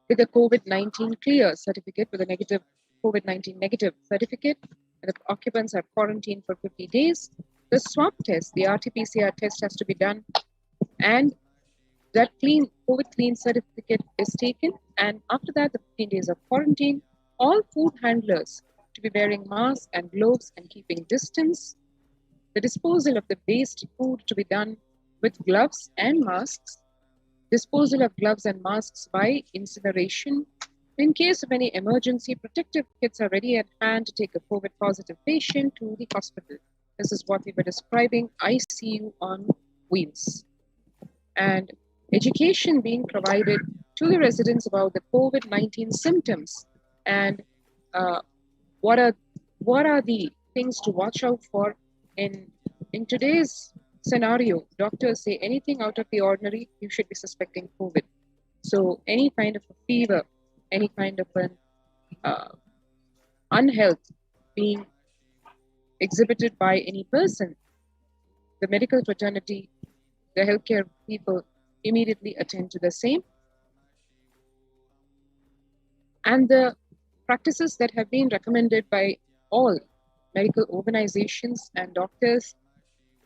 with a COVID-19 clear certificate, with a negative COVID-19 negative certificate. And the occupants are quarantined for 50 days. The swab test, the RT-PCR test has to be done, and that clean COVID clean certificate is taken. And after that, the 15 days of quarantine, all food handlers to be wearing masks and gloves and keeping distance. The disposal of the waste food to be done with gloves and masks. Disposal of gloves and masks by incineration. In case of any emergency, protective kits are ready at hand to take a COVID positive patient to the hospital. This is what we were describing, ICU on wheels. And education being provided to the residents about the COVID-19 symptoms and what are the things to watch out for in today's scenario. Doctors say anything out of the ordinary, you should be suspecting COVID. So any kind of a fever, any kind of an unhealth being exhibited by any person, the medical fraternity, the healthcare people immediately attend to the same. And the practices that have been recommended by all medical organizations and doctors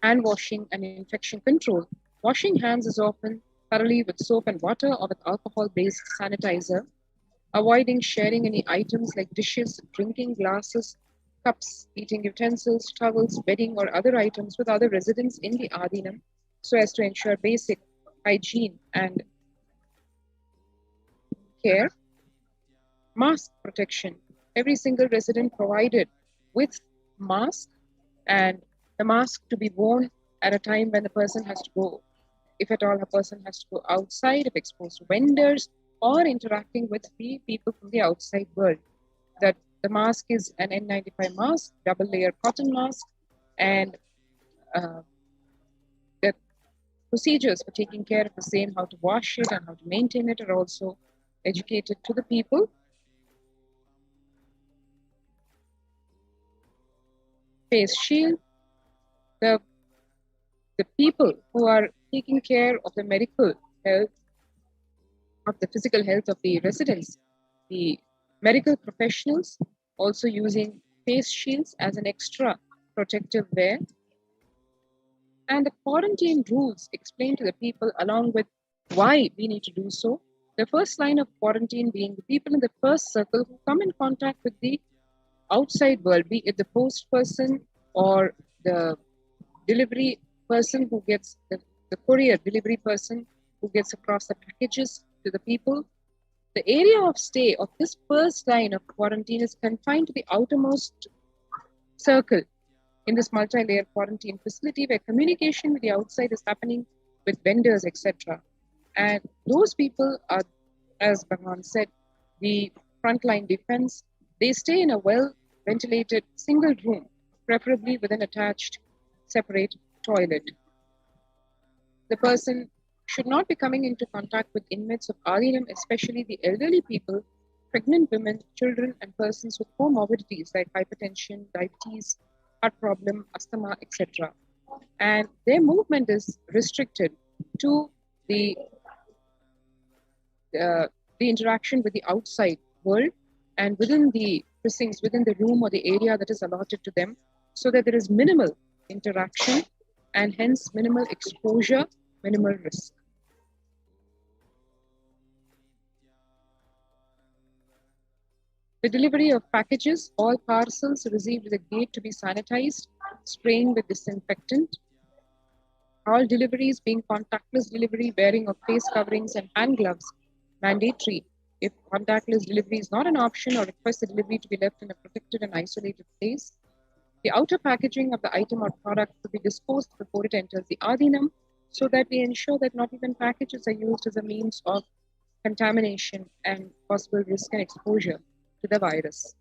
hand washing and infection control. Washing hands is often thoroughly with soap and water or with alcohol-based sanitizer. Avoiding sharing any items like dishes, drinking glasses, cups, eating utensils, towels, bedding, or other items with other residents in the Adinam so as to ensure basic hygiene and care. Mask protection. Every single resident provided with mask, and the mask to be worn at a time when the person has to go, if at all a person has to go outside, if exposed to vendors or interacting with the people from the outside world. That the mask is an N95 mask, double layer cotton mask, and the procedures for taking care of the same, how to wash it and how to maintain it, are also educated to the people. Face shield. The people who are taking care of the medical health, of the physical health of the residents, the medical professionals also using face shields as an extra protective wear. And the quarantine rules explained to the people along with why we need to do so. The first line of quarantine being the people in the first circle who come in contact with the outside world, be it the post person or the delivery person who gets the courier delivery person who gets across the packages to the people. The area of stay of this first line of quarantine is confined to the outermost circle in this multi-layer quarantine facility where communication with the outside is happening with vendors, etc. And those people are, as Bhagwan said, the frontline defense. They stay in a well-ventilated single room, preferably with an attached separate toilet. The person should not be coming into contact with inmates of Adinam, especially the elderly people, pregnant women, children, and persons with comorbidities like hypertension, diabetes, heart problem, asthma, etc. And their movement is restricted to the interaction with the outside world and within the precincts, within the room or the area that is allotted to them, so that there is minimal interaction and hence minimal exposure, minimal risk. The delivery of packages, all parcels received at the gate to be sanitized, spraying with disinfectant. All deliveries being contactless delivery, wearing of face coverings and hand gloves, mandatory. If contactless delivery is not an option, or request the delivery to be left in a protected and isolated place. The outer packaging of the item or product to be disposed before it enters the Adinam, so that we ensure that not even packages are used as a means of contamination and possible risk and exposure to the virus.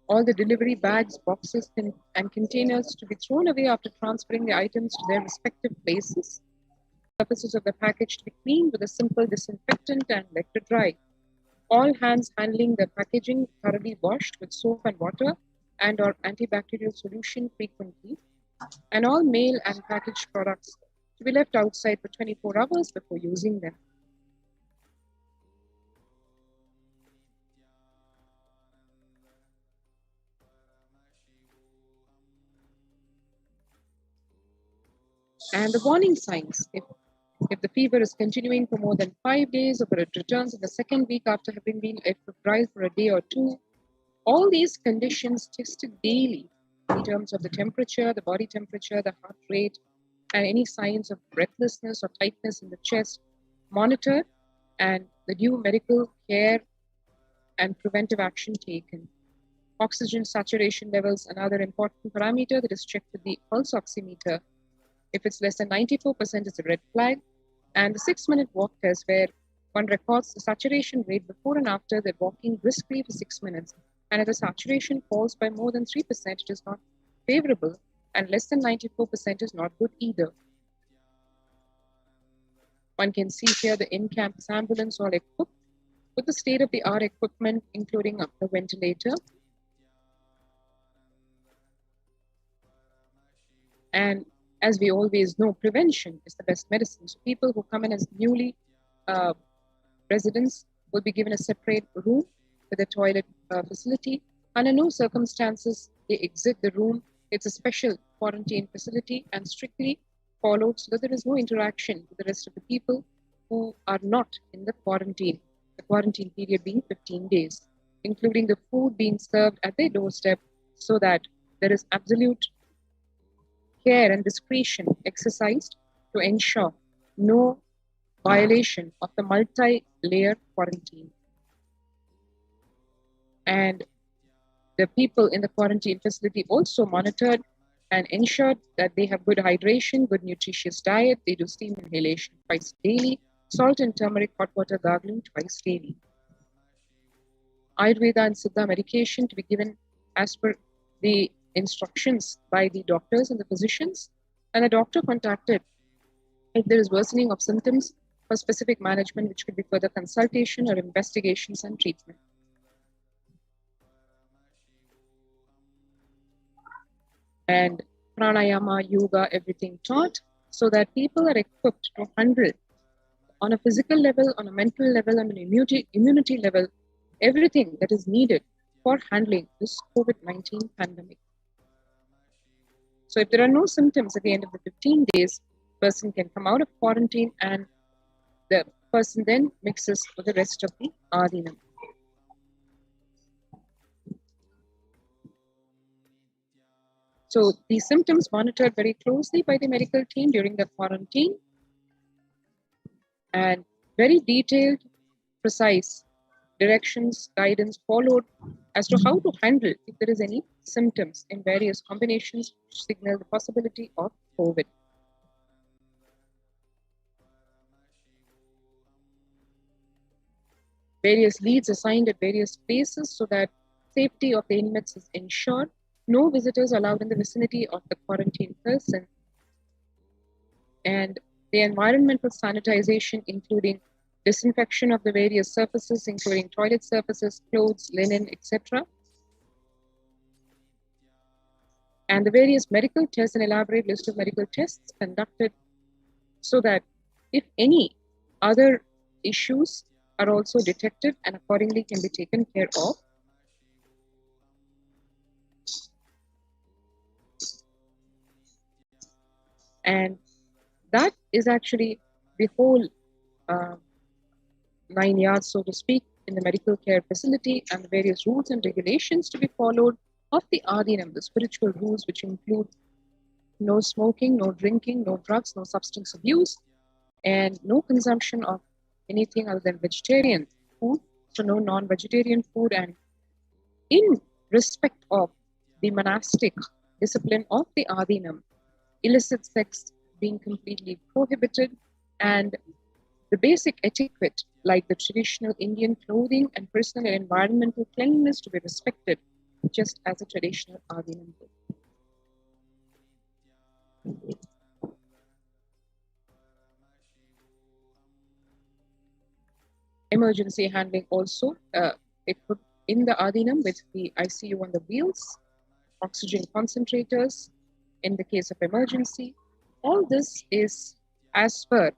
All the delivery bags, boxes, and containers to be thrown away after transferring the items to their respective places. The surfaces of the package to be cleaned with a simple disinfectant and let to dry. All hands handling the packaging thoroughly washed with soap and water and or antibacterial solution frequently, and all mail and packaged products to be left outside for 24 hours before using them. And the warning signs, if the fever is continuing for more than 5 days, or it returns in the second week after having been febrile for a day or two, all these conditions tested daily in terms of the temperature, the body temperature, the heart rate, and any signs of breathlessness or tightness in the chest, monitored, and the due medical care and preventive action taken. Oxygen saturation levels, another important parameter that is checked with the pulse oximeter. If it's less than 94%, it's a red flag. And the 6-minute walk test, where one records the saturation rate before and after they're walking briskly for 6 minutes. And if the saturation falls by more than 3%, it is not favorable, and less than 94% is not good either. One can see here the in-campus ambulance all equipped with the state-of-the-art equipment, including the ventilator. And as we always know, prevention is the best medicine. So people who come in as newly residents will be given a separate room with a toilet facility. Under no circumstances they exit the room It's a special quarantine facility and strictly followed so that there is no interaction with the rest of the people who are not in the quarantine period being 15 days, including the food being served at their doorstep, so that there is absolute care and discretion exercised to ensure no violation of the multi-layer quarantine. And the people in the quarantine facility also monitored and ensured that they have good hydration, good nutritious diet. They do steam inhalation twice daily, salt and turmeric hot water gargling twice daily. Ayurveda and Siddha medication to be given as per the instructions by the doctors and the physicians, and the doctor contacted if there is worsening of symptoms for specific management, which could be further consultation or investigations and treatment. And pranayama, yoga, everything taught, so that people are equipped to handle on a physical level, on a mental level, and an immunity level, everything that is needed for handling this COVID-19 pandemic. So if there are no symptoms at the end of the 15 days, person can come out of quarantine and the person then mixes with the rest of the Adinam. So these symptoms monitored very closely by the medical team during the quarantine, and very detailed, precise directions, guidance followed as to how to handle if there is any symptoms in various combinations which signal the possibility of COVID. Various leads assigned at various places so that safety of the inmates is ensured. No visitors allowed in the vicinity of the quarantine person. And the environmental sanitization, including disinfection of the various surfaces, including toilet surfaces, clothes, linen, etc. And the various medical tests, an elaborate list of medical tests conducted so that if any other issues are also detected and accordingly can be taken care of. And that is actually the whole 9 yards, so to speak, in the medical care facility, and the various rules and regulations to be followed of the Adinam, the spiritual rules, which include no smoking, no drinking, no drugs, no substance abuse, and no consumption of anything other than vegetarian food, so no non-vegetarian food, and in respect of the monastic discipline of the Adinam, illicit sex being completely prohibited, and the basic etiquette like the traditional Indian clothing and personal and environmental cleanliness to be respected, just as a traditional Adinam would. Emergency handling also equipped in the Adinam with the ICU on the wheels, oxygen concentrators in the case of emergency. All this is as per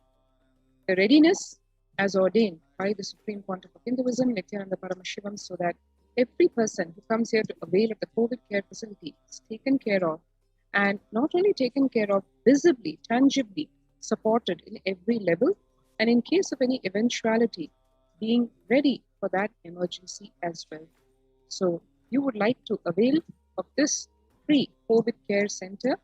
the readiness as ordained by the Supreme Pontiff of Hinduism, Nithyananda Paramashivam, so that every person who comes here to avail of the COVID care facility is taken care of, and not only taken care of, visibly, tangibly supported in every level, and in case of any eventuality, being ready for that emergency as well. So you would like to avail of this free COVID care center,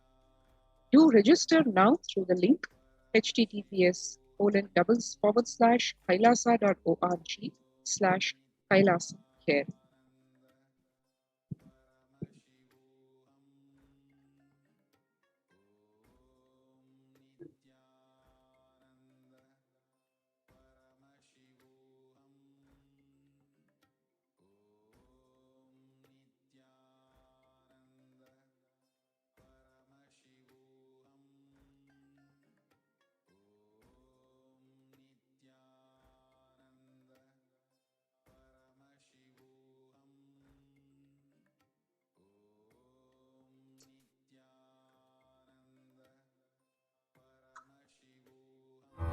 do register now through the link https://kailasa.org/Kailasa care.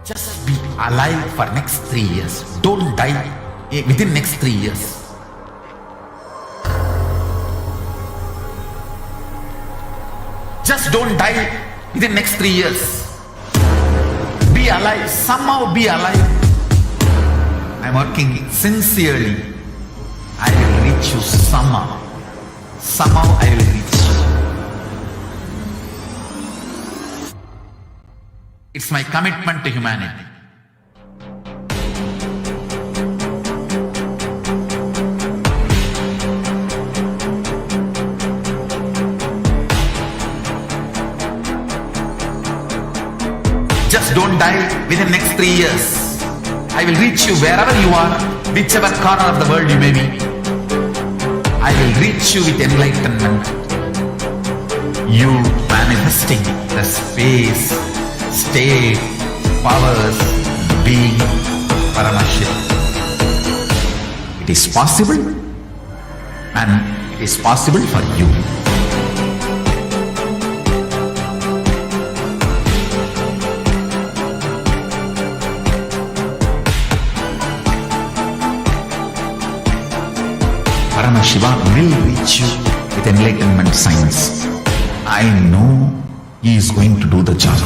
Just be alive for next 3 years. Don't die within next 3 years. Just don't die within next 3 years. Be alive, somehow be alive. I'm working sincerely. I will reach you somehow. Somehow I will reach you. It's my commitment to humanity. Just don't die within next 3 years. I will reach you wherever you are, whichever corner of the world you may be. I will reach you with enlightenment. You manifesting the space, state, powers, being Paramashivam. It is possible, and it is possible for you. Paramashiva will reach you with enlightenment science. I know he is going to do the job.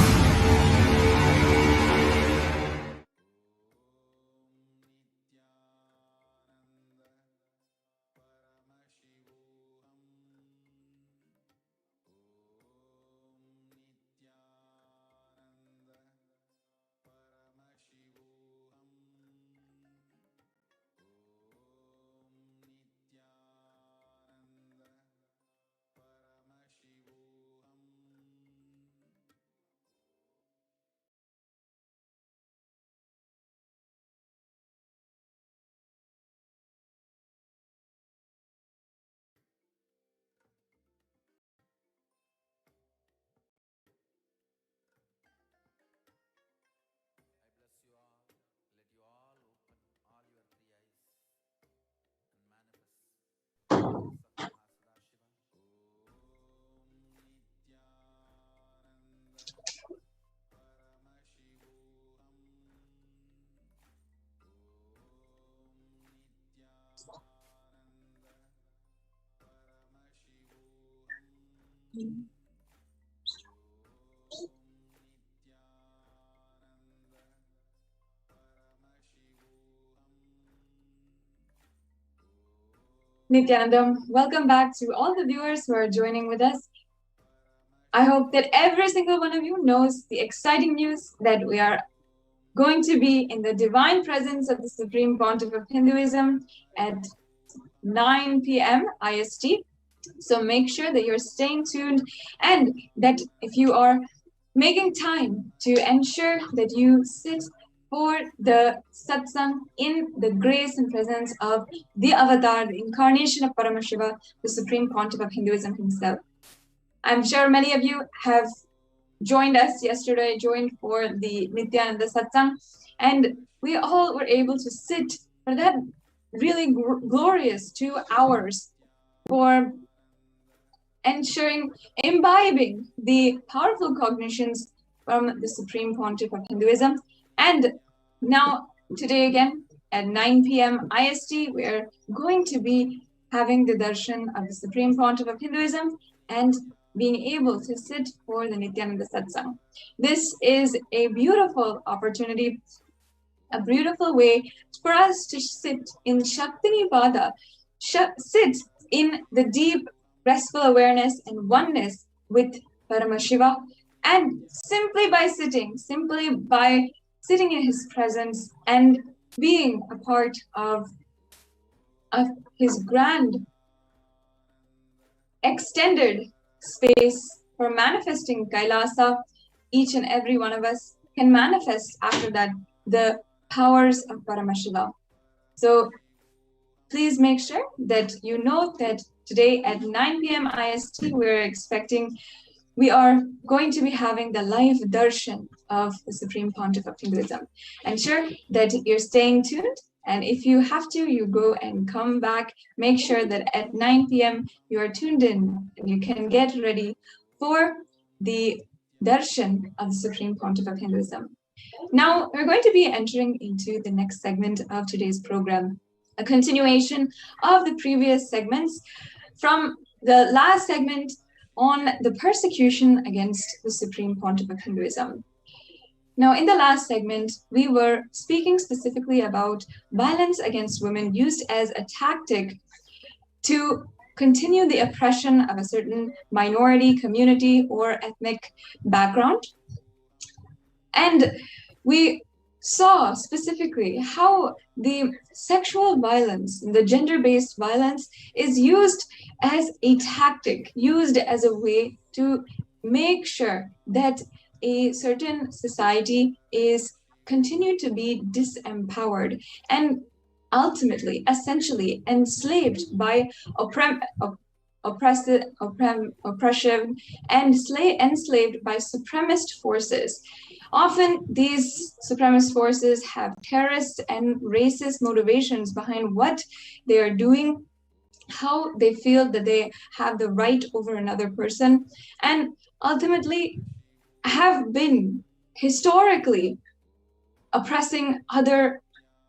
Nithyanandam, welcome back to all the viewers who are joining with us. I hope that every single one of you knows the exciting news that we are going to be in the divine presence of the Supreme Pontiff of Hinduism at 9 p.m. IST. So make sure that you're staying tuned, and that if you are making time to ensure that you sit for the satsang in the grace and presence of the avatar, the incarnation of Paramashiva, the Supreme Pontiff of Hinduism himself. I'm sure many of you have joined us yesterday, joined for the Nithyananda satsang, and we all were able to sit for that really glorious 2 hours for ensuring, imbibing the powerful cognitions from the Supreme Pontiff of Hinduism. And now, today again, at 9 p.m. IST, we are going to be having the darshan of the Supreme Pontiff of Hinduism and being able to sit for the Nithyananda satsang. This is a beautiful opportunity, a beautiful way for us to sit in Shakti Pada, sit in the deep restful awareness and oneness with Paramashiva, and simply by sitting in his presence and being a part of his grand extended space for manifesting Kailasa, each and every one of us can manifest after that the powers of Paramashiva. So please make sure that you know that today at 9 p.m. IST, we are going to be having the live darshan of the Supreme Pontiff of Hinduism. Ensure that you're staying tuned, and if you have to, you go and come back. Make sure that at 9 p.m. you are tuned in and you can get ready for the darshan of the Supreme Pontiff of Hinduism. Now, we're going to be entering into the next segment of today's program, a continuation of the previous segments. From the last segment, on the persecution against the Supreme Pontiff of Hinduism. Now, in the last segment, we were speaking specifically about violence against women used as a tactic to continue the oppression of a certain minority, community, or ethnic background. And we saw specifically how the sexual violence, the gender-based violence, is used as a tactic, used as a way to make sure that a certain society is continued to be disempowered and ultimately, essentially enslaved by oppressive and enslaved by supremacist forces. Often these supremacist forces have terrorist and racist motivations behind what they are doing, how they feel that they have the right over another person, and ultimately have been historically oppressing other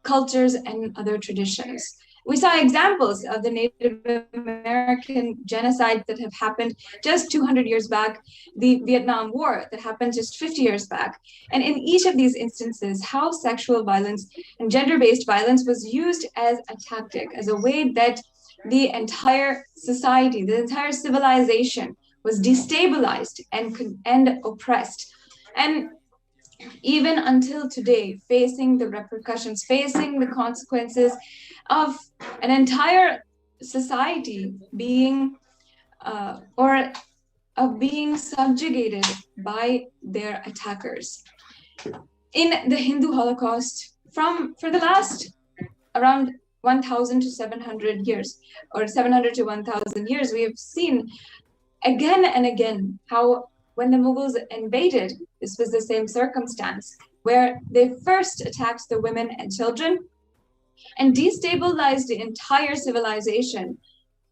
cultures and other traditions. We saw examples of the Native American genocide that have happened just 200 years back, the Vietnam War that happened just 50 years back. And in each of these instances, how sexual violence and gender-based violence was used as a tactic, as a way that the entire society, the entire civilization was destabilized and oppressed. And even until today, facing the repercussions, facing the consequences of an entire society being being subjugated by their attackers. In the Hindu Holocaust, for the last around 1,000 to 700 years, or 700 to 1,000 years, we have seen again and again how when the Mughals invaded, this was the same circumstance, where they first attacked the women and children and destabilized the entire civilization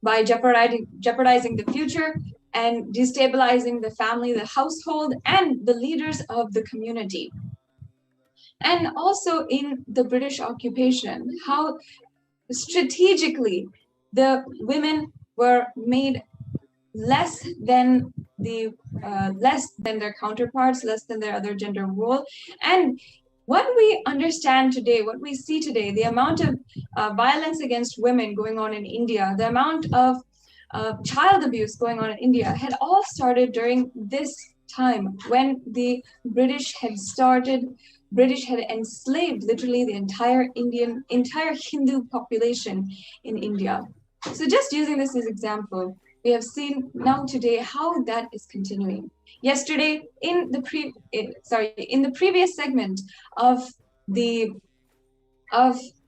by jeopardizing the future and destabilizing the family, the household, and the leaders of the community. And also in the British occupation, how strategically the women were made less than their counterparts, less than their other gender role. And what we understand today, what we see today, the amount of violence against women going on in India, the amount of child abuse going on in India had all started during this time when the British had enslaved literally the entire Hindu population in India. So just using this as an example, we have seen now today how that is continuing. Yesterday, in the previous segment of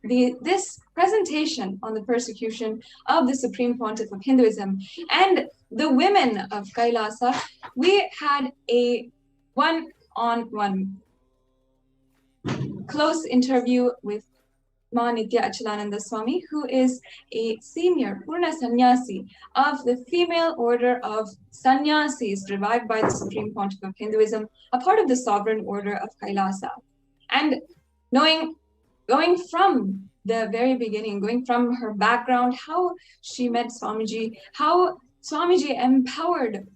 this presentation on the persecution of the Supreme Pontiff of Hinduism and the women of Kailasa, we had a one-on-one close interview with Ma Nithyananda Swami, who is a senior Purna Sannyasi of the female order of Sannyasis revived by the Supreme Pontiff of Hinduism, a part of the sovereign order of Kailasa. And going from the very beginning, going from her background, how she met Swamiji, how Swamiji empowered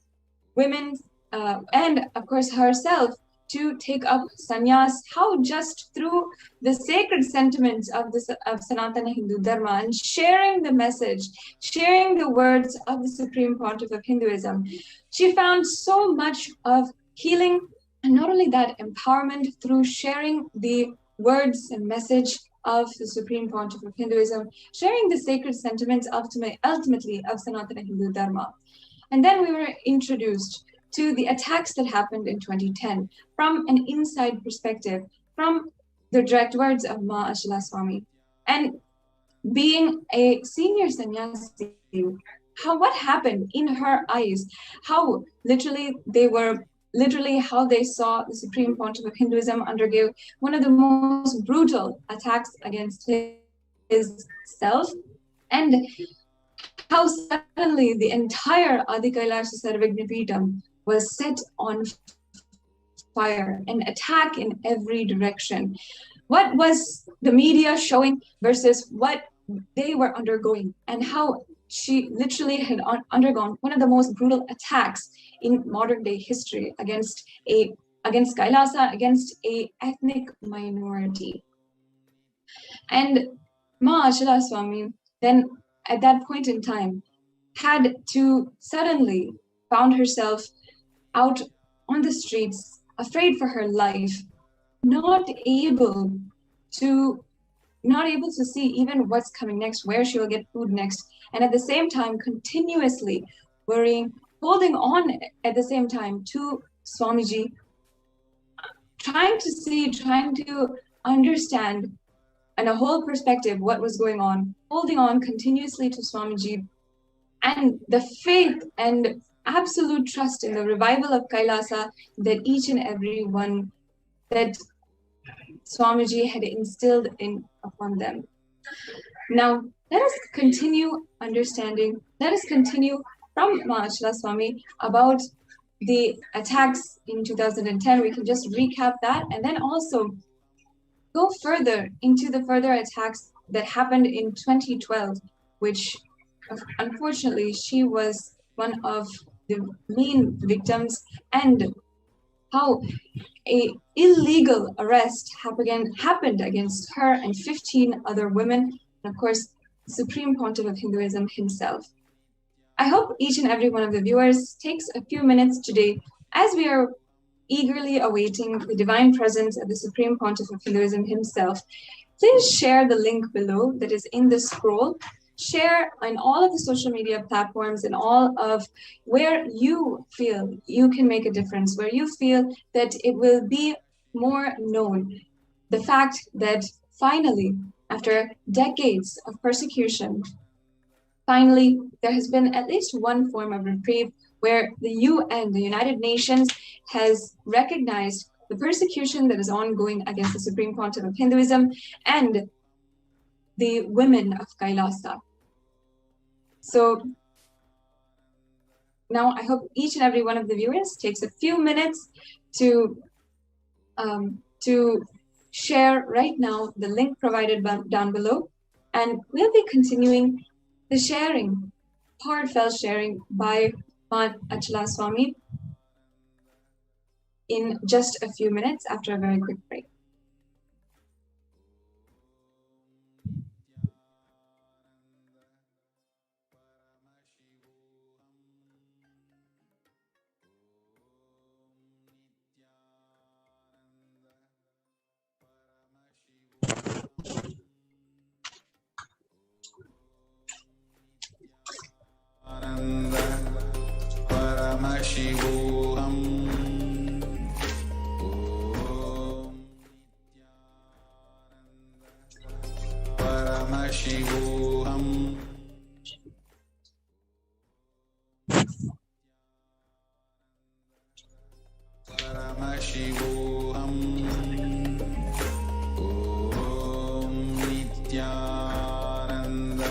women and of course herself to take up sannyas, how just through the sacred sentiments of Sanatana Hindu Dharma and sharing the message, sharing the words of the Supreme Pontiff of Hinduism, she found so much of healing, and not only that, empowerment through sharing the words and message of the Supreme Pontiff of Hinduism, sharing the sacred sentiments ultimately of Sanatana Hindu Dharma. And then we were introduced to the attacks that happened in 2010 from an inside perspective, from the direct words of Ma Ashila Swami. And being a senior sannyasi, what happened in her eyes, how how they saw the Supreme Pontiff of Hinduism undergo one of the most brutal attacks against his self, and how suddenly the entire Adi Kailasa Sarvagnapeetham was set on fire, an attack in every direction. What was the media showing versus what they were undergoing, and how she literally had undergone one of the most brutal attacks in modern day history against Kailasa, against a ethnic minority. And Ma Achala Swami then at that point in time had to suddenly found herself out on the streets, afraid for her life, not able to see even what's coming next, where she will get food next, and at the same time continuously worrying, holding on at the same time to Swamiji, trying to understand in a whole perspective what was going on, holding on continuously to Swamiji, and the faith and absolute trust in the revival of Kailasa that each and every one that Swamiji had instilled upon them. Now, let us continue understanding, let us continue from Ma Achala Swami about the attacks in 2010. We can just recap that and then also go further into the further attacks that happened in 2012, which unfortunately she was one of the main victims, and how an illegal arrest happened against her and 15 other women, and of course, Supreme Pontiff of Hinduism himself. I hope each and every one of the viewers takes a few minutes today as we are eagerly awaiting the divine presence of the Supreme Pontiff of Hinduism himself. Please share the link below that is in the scroll. Share on all of the social media platforms and all of where you feel you can make a difference, where you feel that it will be more known. The fact that finally, after decades of persecution, finally, there has been at least one form of reprieve where the UN, the United Nations, has recognized the persecution that is ongoing against the Supreme Pontiff of Hinduism and the women of Kailasa. So now I hope each and every one of the viewers takes a few minutes to share right now the link provided down below, and we'll be continuing the sharing, heartfelt sharing by Ma Achala Swami in just a few minutes after a very quick break. Paramashivoham. Paramashivoham. Paramashivoham. Om Nithyananda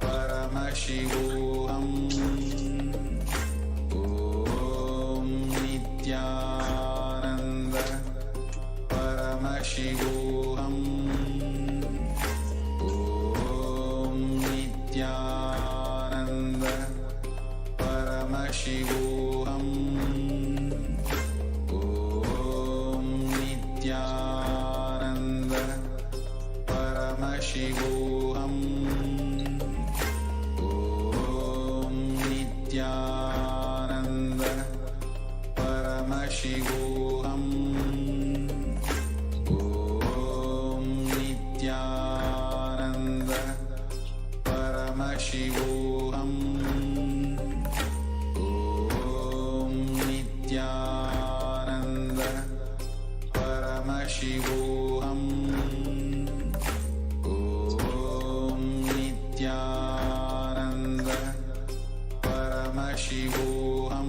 Paramashivoham. Om Nithyananda Paramashivoham. Om Nithyananda Paramashivoham. Om Nithyananda Paramashivoham. Om Nithyananda Paramashivoham. Om Nithyananda Paramashivoham. Om Nithyananda Paramashivoham. Om Nithyananda Paramashivoham.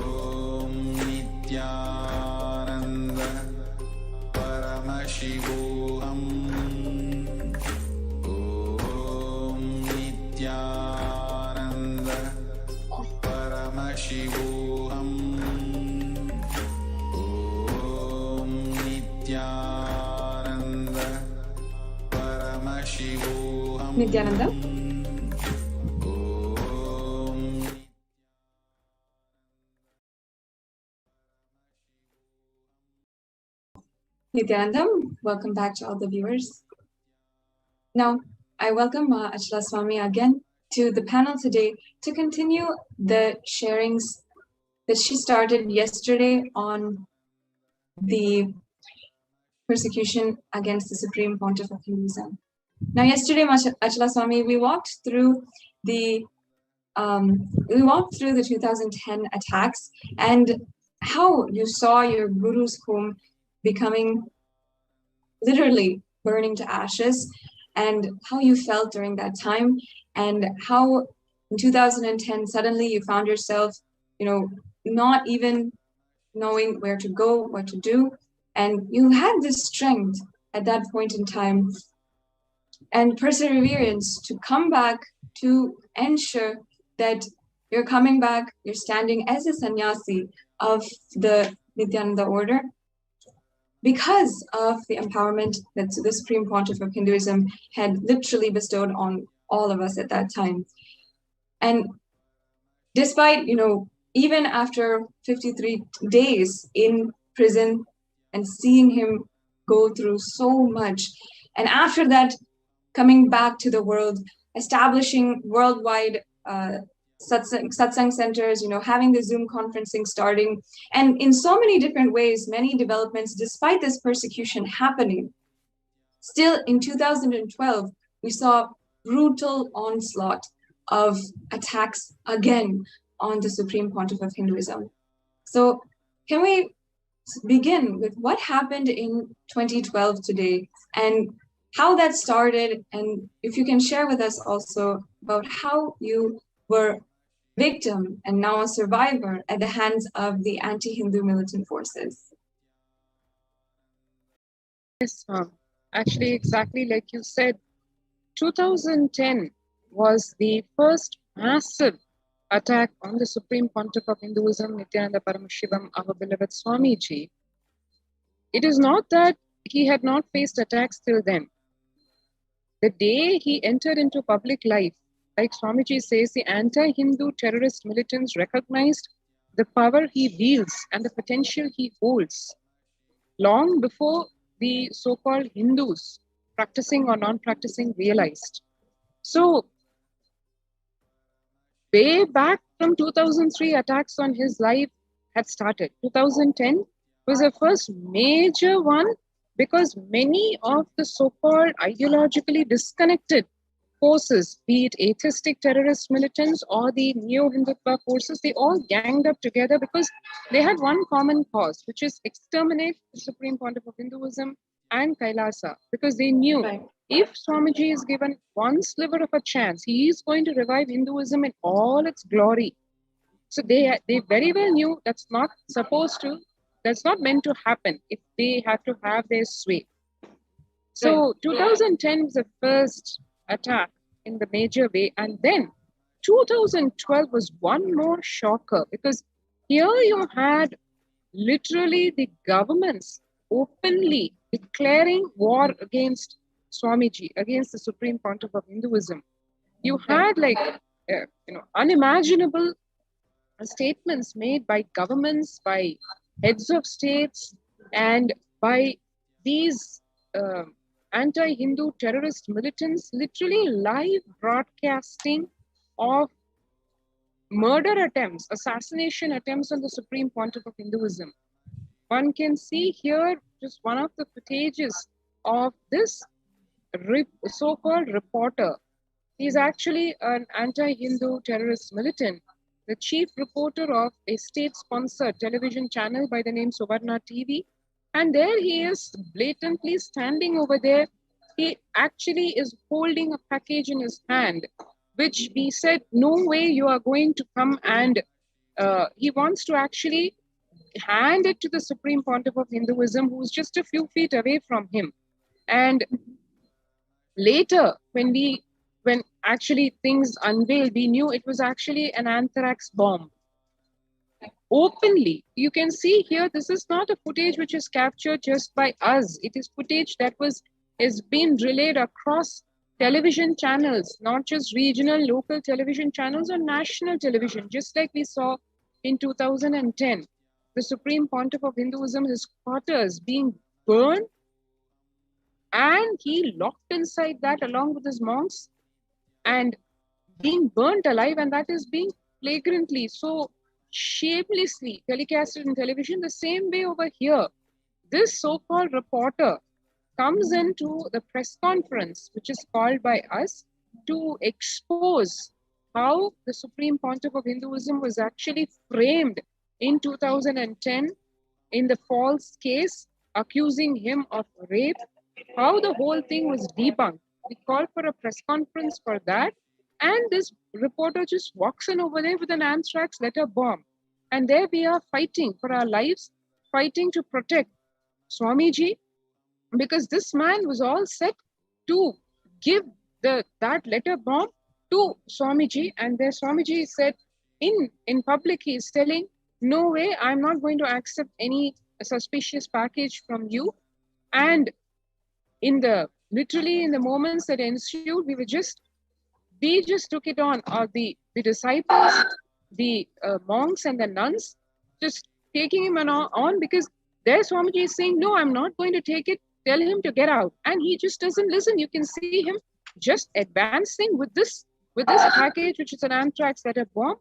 Om Nithyananda Paramashivoham. Om Nithyananda Paramashivoham. Om Nithyananda Paramashivoham. Nithyananda. Nithyananda, welcome back to all the viewers. Now, I welcome Achala Swami again to the panel today to continue the sharings that she started yesterday on the persecution against the Supreme Pontiff of Hinduism. Now, yesterday, Achala Swami, we walked through the 2010 attacks and how you saw your guru's home becoming literally burning to ashes, and how you felt during that time, and how in 2010 suddenly you found yourself, not even knowing where to go, what to do, and you had this strength at that point in time and perseverance to come back to ensure that you're coming back, you're standing as a sannyasi of the Nithyananda order because of the empowerment that the Supreme Pontiff of Hinduism had literally bestowed on all of us at that time. And despite, even after 53 days in prison and seeing him go through so much, and after that, coming back to the world, establishing worldwide satsang centers, having the Zoom conferencing starting, and in so many different ways, many developments, despite this persecution happening. Still in 2012, we saw brutal onslaught of attacks again on the Supreme Pontiff of Hinduism. So can we begin with what happened in 2012 today and how that started, and if you can share with us also about how you were victim and now a survivor at the hands of the anti-Hindu militant forces. Yes, actually, exactly like you said, 2010 was the first massive attack on the Supreme Pontiff of Hinduism, Nithyananda Paramashivam, our beloved Swamiji. It is not that he had not faced attacks till then. The day he entered into public life, like Swamiji says, the anti-Hindu terrorist militants recognized the power he wields and the potential he holds long before the so-called Hindus, practicing or non-practicing, realized. So, way back from 2003, attacks on his life had started. 2010 was the first major one because many of the so-called ideologically disconnected forces, be it atheistic terrorist militants or the neo-Hindutva forces, they all ganged up together because they had one common cause, which is exterminate the Supreme Pontiff of Hinduism and Kailasa, because they knew if Swamiji is given one sliver of a chance, he is going to revive Hinduism in all its glory. So they very well knew that's not meant to happen if they have to have their sway. So 2010 was the first attack in the major way, and then 2012 was one more shocker because here you had literally the governments openly declaring war against Swamiji, against the Supreme Pontiff of Hinduism. You had unimaginable statements made by governments, by heads of states, and by these anti-Hindu terrorist militants, literally live broadcasting of murder attempts, assassination attempts on the Supreme Pontiff of Hinduism. One can see here just one of the footages of this so-called reporter. He's actually an anti-Hindu terrorist militant, the chief reporter of a state-sponsored television channel by the name Suvarna TV. And there he is blatantly standing over there. He actually is holding a package in his hand, which he said, no way you are going to come, and he wants to actually hand it to the Supreme Pontiff of Hinduism, who's just a few feet away from him. And later, when actually things unveiled, we knew it was actually an anthrax bomb. Openly, you can see here, this is not a footage which is captured just by us. It is footage that has been relayed across television channels, not just regional, local television channels or national television, just like we saw in 2010. The Supreme Pontiff of Hinduism, his quarters being burned, and he locked inside that along with his monks and being burnt alive, and that is being flagrantly, so shamelessly telecasted in television. The same way over here, this so-called reporter comes into the press conference, which is called by us, to expose how the Supreme Pontiff of Hinduism was actually framed in 2010 in the false case, accusing him of rape, how the whole thing was debunked. We called for a press conference for that, and this reporter just walks in over there with an anthrax letter bomb. And there we are fighting for our lives, fighting to protect Swamiji, because this man was all set to give that letter bomb to Swamiji, and there Swamiji said in public, he is telling, no way, I'm not going to accept any suspicious package from you. And literally in the moments that ensued, we just took it on, the disciples, the monks and the nuns, just taking him on, because there Swamiji is saying, no, I'm not going to take it, tell him to get out. And he just doesn't listen. You can see him just advancing with this package, which is an anthrax letter bomb.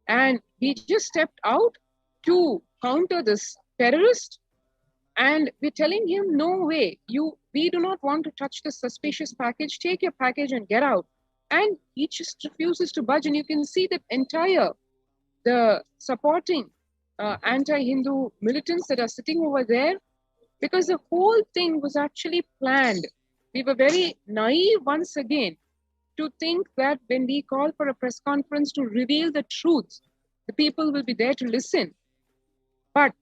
And he just stepped out to counter this terrorist. And we're telling him, no way, we do not want to touch this suspicious package. Take your package and get out. And he just refuses to budge. And you can see that the supporting anti-Hindu militants that are sitting over there, because the whole thing was actually planned. We were very naive once again to think that when we call for a press conference to reveal the truth, the people will be there to listen. But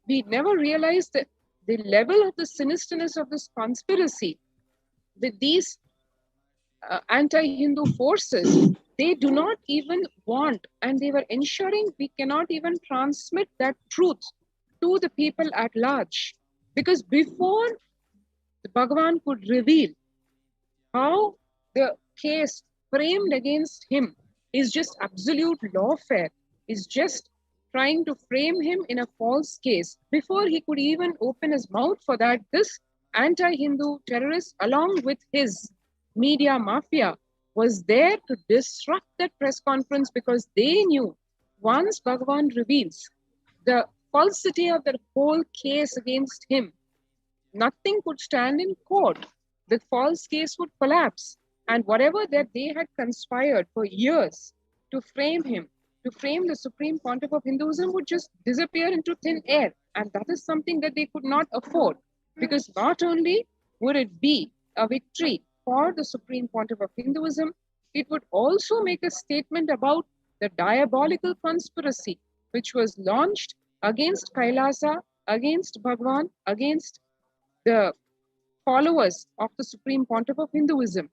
we never realized that the level of the sinisterness of this conspiracy with these anti-Hindu forces. They do not even want, and they were ensuring we cannot even transmit that truth to the people at large. Because before the Bhagavan could reveal how the case framed against him is just absolute lawfare, is just trying to frame him in a false case. Before he could even open his mouth for that, this anti-Hindu terrorist, along with his media mafia, was there to disrupt that press conference, because they knew once Bhagavan reveals the falsity of the whole case against him, nothing could stand in court. The false case would collapse. And whatever that they had conspired for years to frame him, to frame the Supreme Pontiff of Hinduism, would just disappear into thin air. And that is something that they could not afford, because not only would it be a victory for the Supreme Pontiff of Hinduism, it would also make a statement about the diabolical conspiracy which was launched against Kailasa, against Bhagavan, against the followers of the Supreme Pontiff of Hinduism.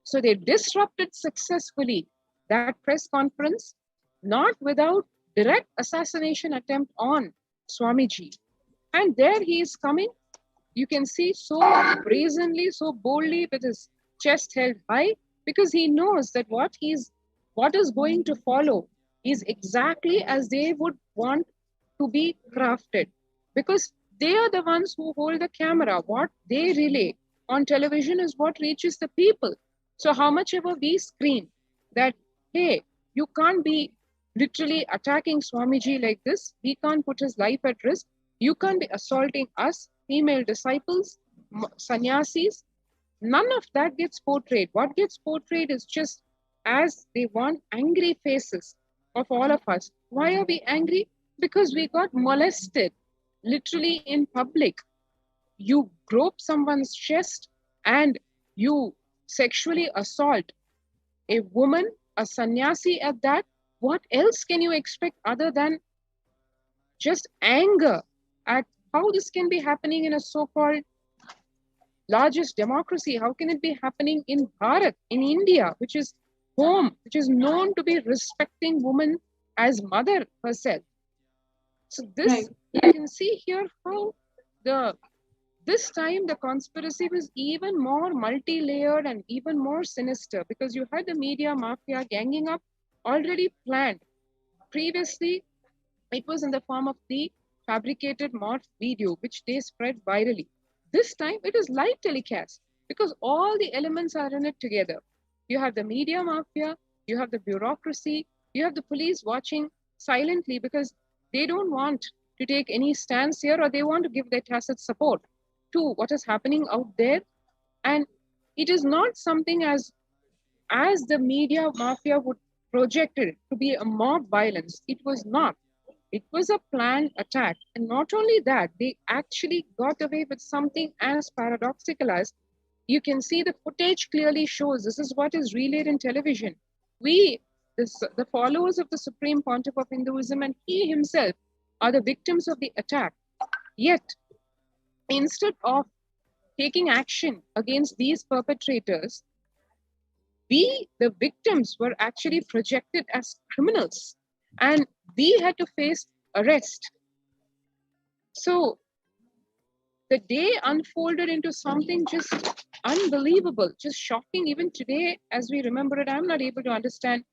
So they disrupted successfully that press conference, not without direct assassination attempt on Swamiji. And there he is coming. You can see so brazenly, so boldly, with his chest held high, because he knows that what is going to follow is exactly as they would want to be crafted. Because they are the ones who hold the camera. What they relay on television is what reaches the people. So how much ever we screen that, hey, you can't be literally attacking Swamiji like this. He can't put his life at risk. You can't be assaulting us, female disciples, sannyasis. None of that gets portrayed. What gets portrayed is just as they want angry faces of all of us. Why are we angry? Because we got molested, literally in public. You grope someone's chest and you sexually assault a woman, a sannyasi at that. What else can you expect other than just anger at how this can be happening in a so-called largest democracy? How can it be happening in Bharat, in India, which is home, which is known to be respecting women as mother herself? So this, you can see here how the This time, the conspiracy was even more multi-layered and even more sinister because you had the media mafia ganging up already planned. Previously, it was in the form of the fabricated morph video, which they spread virally. This time, it is live telecast because all the elements are in it together. You have the media mafia, you have the bureaucracy, you have the police watching silently because they don't want to take any stance here, or they want to give their tacit support to what is happening out there. And it is not something as the media mafia would project it to be a mob violence. It was not. It was a planned attack. And not only that, they actually got away with something as paradoxical as, you can see the footage clearly shows this is what is relayed in television. We, the followers of the Supreme Pontiff of Hinduism, and he himself are the victims of the attack. Yet, instead of taking action against these perpetrators, we, the victims, were actually projected as criminals, and we had to face arrest. So the day unfolded into something just unbelievable, just shocking. Even today, as we remember it, I'm not able to understand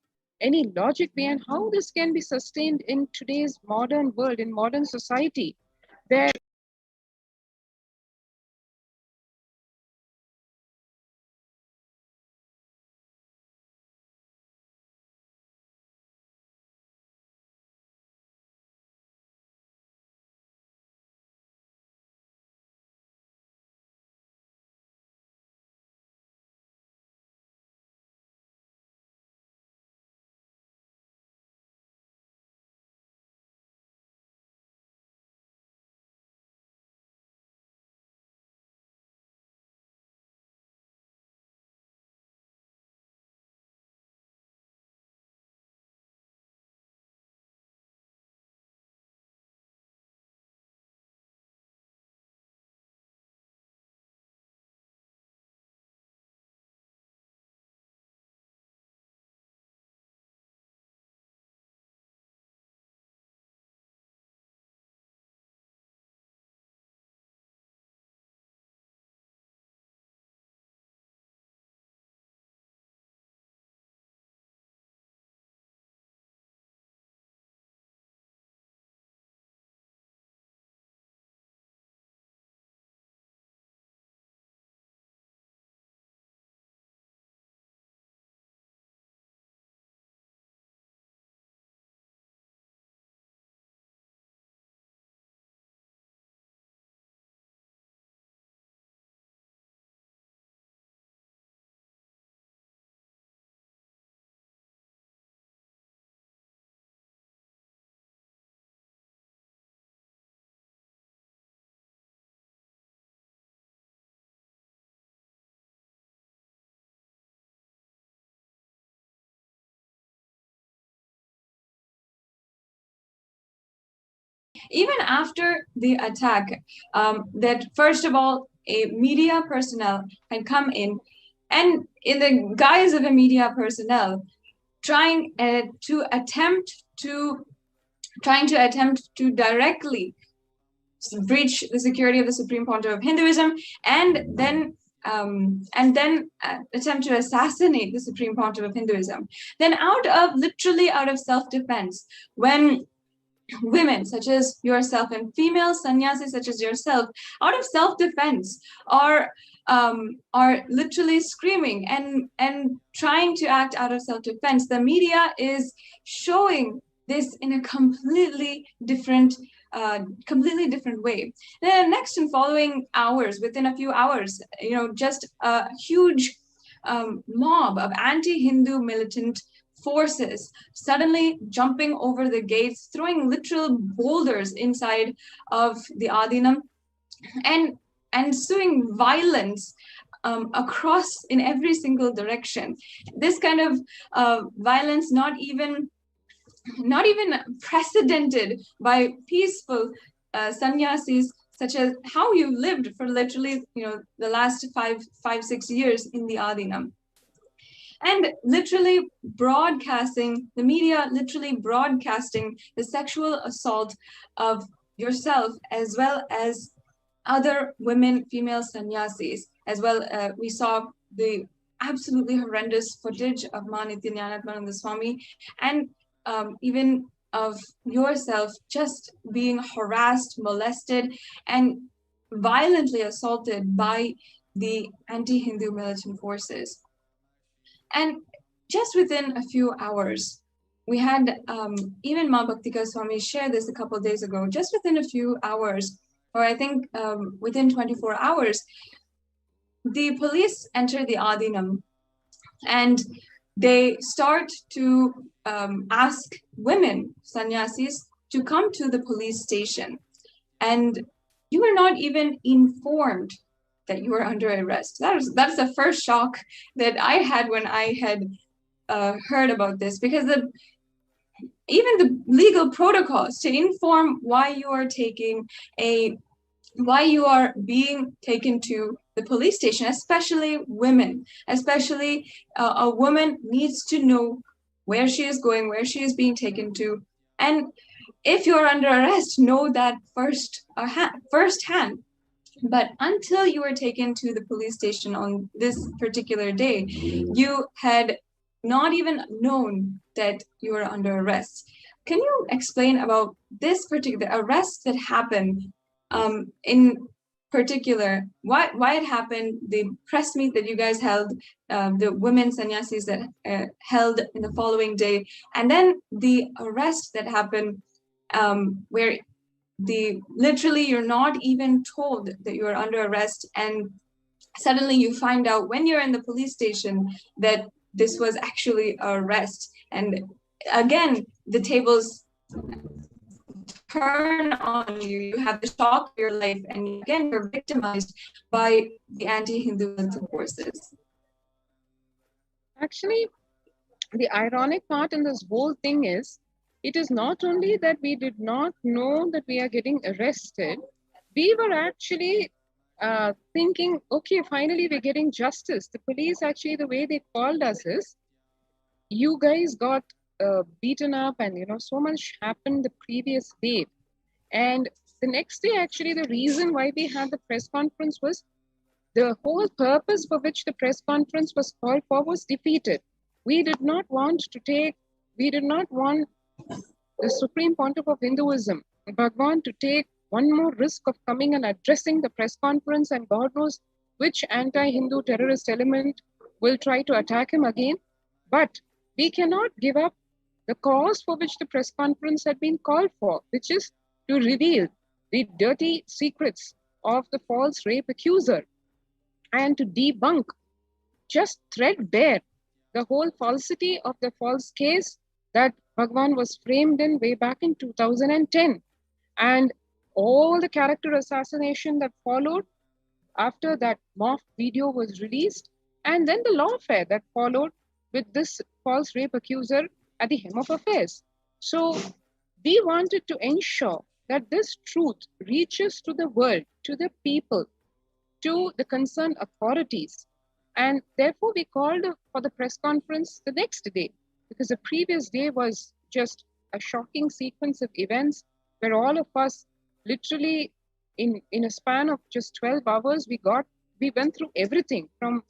any logic behind how this can be sustained in today's modern world, in modern society, where even after the attack, that first of all, a media personnel had come in, and in the guise of a media personnel, trying to attempt to directly breach the security of the Supreme Pontiff of Hinduism, and then attempt to assassinate the Supreme Pontiff of Hinduism. Then literally out of self-defense, when women such as yourself and female sannyasis such as yourself, out of self-defense, are literally screaming and trying to act out of self-defense, the media is showing this in a completely different way. Then next and following hours, within a few hours, just a huge mob of anti-Hindu militant forces suddenly jumping over the gates, throwing literal boulders inside of the Adinam, and ensuing violence across in every single direction. This kind of violence not even precedented by peaceful sannyasis, such as how you lived for literally the last 5-6 years in the Adinam. And literally broadcasting, the media literally broadcasting the sexual assault of yourself, as well as other women, female sannyasis as well. We saw the absolutely horrendous footage of Ma Nithyananda Swami, and even of yourself just being harassed, molested, and violently assaulted by the anti-Hindu militant forces. And just within a few hours, we had even Ma Bhaktika Swami share this a couple of days ago, just within a few hours, or I think within 24 hours, the police enter the Adinam and they start to ask women, sannyasis, to come to the police station. And you were not even informed that you were under arrest. That's the first shock that I had when I had heard about this, because even the legal protocols to inform why you are being taken to the police station, especially women, especially a woman needs to know where she is going, where she is being taken to. And if you're under arrest, know that firsthand. But until you were taken to the police station on this particular day, you had not even known that you were under arrest. Can you explain about this particular arrest that happened, in particular, why it happened, the press meet that you guys held, the women sannyasis that held in the following day, and then the arrest that happened, where literally you're not even told that you're under arrest, and suddenly you find out when you're in the police station that this was actually an arrest. And again, the tables turn on you. You have the shock of your life, and again, you're victimized by the anti-Hindu forces. Actually, the ironic part in this whole thing is, it is not only that we did not know that we are getting arrested, we were actually thinking, okay, finally we're getting justice. The police, actually, the way they called us is, you guys got beaten up, and so much happened the previous day. And the next day, actually, the reason why we had the press conference was, the whole purpose for which the press conference was called for was defeated. We did not want the Supreme Pontiff of Hinduism, Bhagwan, to take one more risk of coming and addressing the press conference, and God knows which anti-Hindu terrorist element will try to attack him again. But we cannot give up the cause for which the press conference had been called for, which is to reveal the dirty secrets of the false rape accuser and to debunk, just threadbare, the whole falsity of the false case that Bhagwan was framed in way back in 2010. And all the character assassination that followed after that morphed video was released, and then the lawfare that followed with this false rape accuser at the hem of affairs. So we wanted to ensure that this truth reaches to the world, to the people, to the concerned authorities. And therefore we called for the press conference the next day, because the previous day was just a shocking sequence of events where all of us literally in a span of just 12 hours, we went through everything from